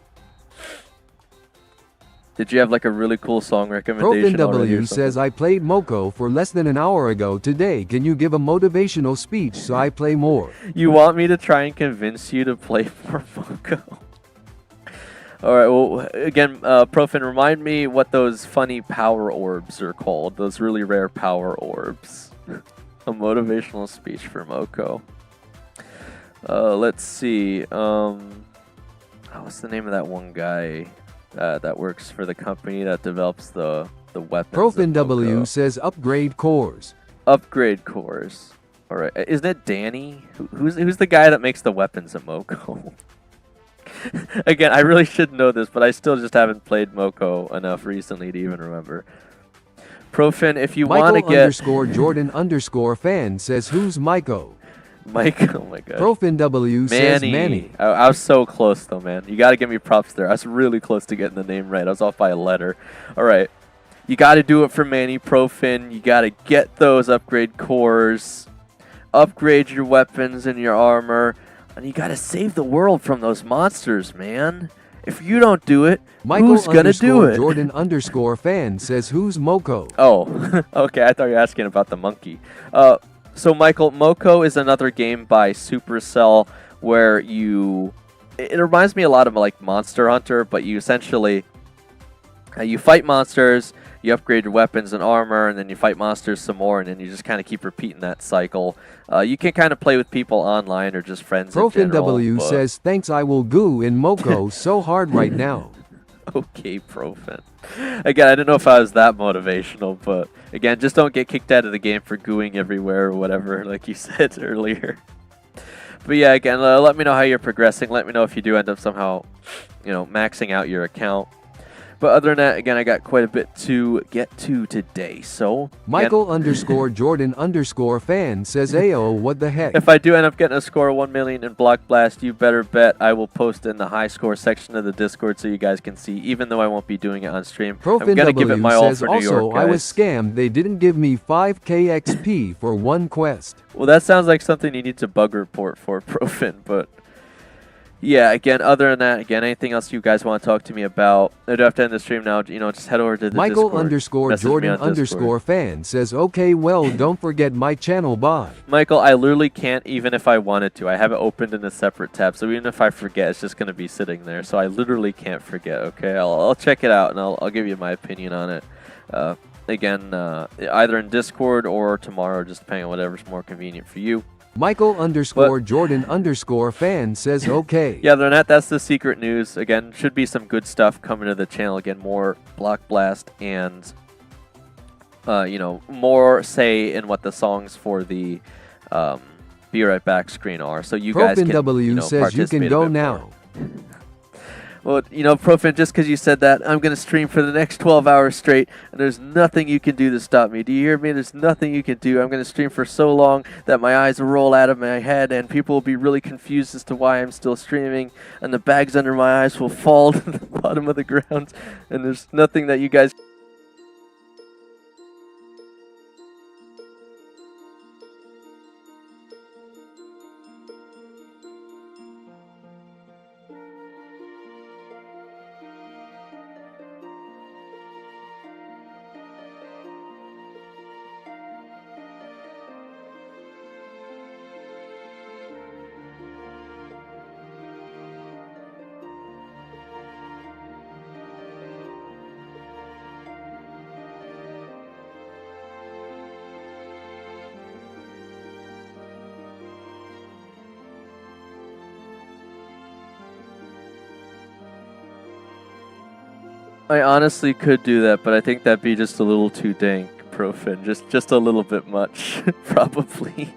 Speaker 2: Did you have like a really cool song recommendation?
Speaker 1: Profin W says I played Moko for less than an hour ago today. Can you give a motivational speech so I play more?
Speaker 2: You want me to try and convince you to play more Moko? Alright, well, again, Profin, remind me what those funny power orbs are called. Those really rare power orbs. A motivational speech for Moko. Let's see. What's the name of that one guy that works for the company that develops the weapons?
Speaker 1: Profin W says upgrade cores.
Speaker 2: Upgrade cores. Alright, isn't it Danny? Who's the guy that makes the weapons at Moko? Again, I really should know this, but I still just haven't played Moko enough recently to even remember. Profin, if you want to get...
Speaker 1: Michael underscore Jordan underscore fan says who's Myko?
Speaker 2: Mike, oh my god.
Speaker 1: Profin W says Manny.
Speaker 2: I was so close though, man. You got to give me props there. I was really close to getting the name right. I was off by a letter. All right. You got to do it for Manny Profin. You got to get those upgrade cores, upgrade your weapons and your armor, and you got to save the world from those monsters, man. If you don't do it, who's going to do it?
Speaker 1: Jordan_fan says, who's Moko?
Speaker 2: Oh, okay. I thought you were asking about the monkey. So, Michael, Moko is another game by Supercell where it reminds me a lot of like Monster Hunter, but you essentially, you fight monsters, you upgrade your weapons and armor, and then you fight monsters some more, and then you just kind of keep repeating that cycle. You can kind of play with people online or just friends in general.
Speaker 1: ProfinW says, thanks, I will goo in Moko so hard right now.
Speaker 2: Okay, Profin. Again, I didn't know if I was that motivational, but again, just don't get kicked out of the game for gooing everywhere or whatever, like you said earlier. But yeah, again, let me know how you're progressing. Let me know if you do end up somehow, maxing out your account. But other than that, again, I got quite a bit to get to today. So
Speaker 1: Michael_Jordan_fan says, Ayo, what the heck?
Speaker 2: if I do end up getting a score of 1 million in Block Blast, you better bet I will post in the high score section of the Discord so you guys can see, even though I won't be doing it on stream. I'm going to give it my all
Speaker 1: says,
Speaker 2: for New
Speaker 1: also,
Speaker 2: York, guys.
Speaker 1: I was scammed. They didn't give me 5k XP for one quest.
Speaker 2: Well, that sounds like something you need to bug report for, Profin, but yeah, again, other than that, again, anything else you guys want to talk to me about? I do have to end the stream now. Just head over to the Discord.
Speaker 1: Michael_Jordan_fan says, okay, well, don't forget my channel bot.
Speaker 2: Michael, I literally can't, even if I wanted to. I have it opened in a separate tab, so even if I forget, it's just going to be sitting there. So I literally can't forget, okay? I'll check it out, and I'll give you my opinion on it. Again, either in Discord or tomorrow, just depending on whatever's more convenient for you.
Speaker 1: Michael_Jordan_fan says, okay.
Speaker 2: Yeah, other than that, that's the secret news. Again, should be some good stuff coming to the channel. Again, more Block Blast and, more say in what the songs for the Be Right Back screen are. So you guys can,
Speaker 1: ProfinW says you can go now.
Speaker 2: Well, Profin, just because you said that, I'm going to stream for the next 12 hours straight, and there's nothing you can do to stop me. Do you hear me? There's nothing you can do. I'm going to stream for so long that my eyes will roll out of my head, and people will be really confused as to why I'm still streaming, and the bags under my eyes will fall to the bottom of the ground, and there's nothing that you guys... I honestly could do that, but I think that'd be just a little too dank, Profin. Just a little bit much, probably.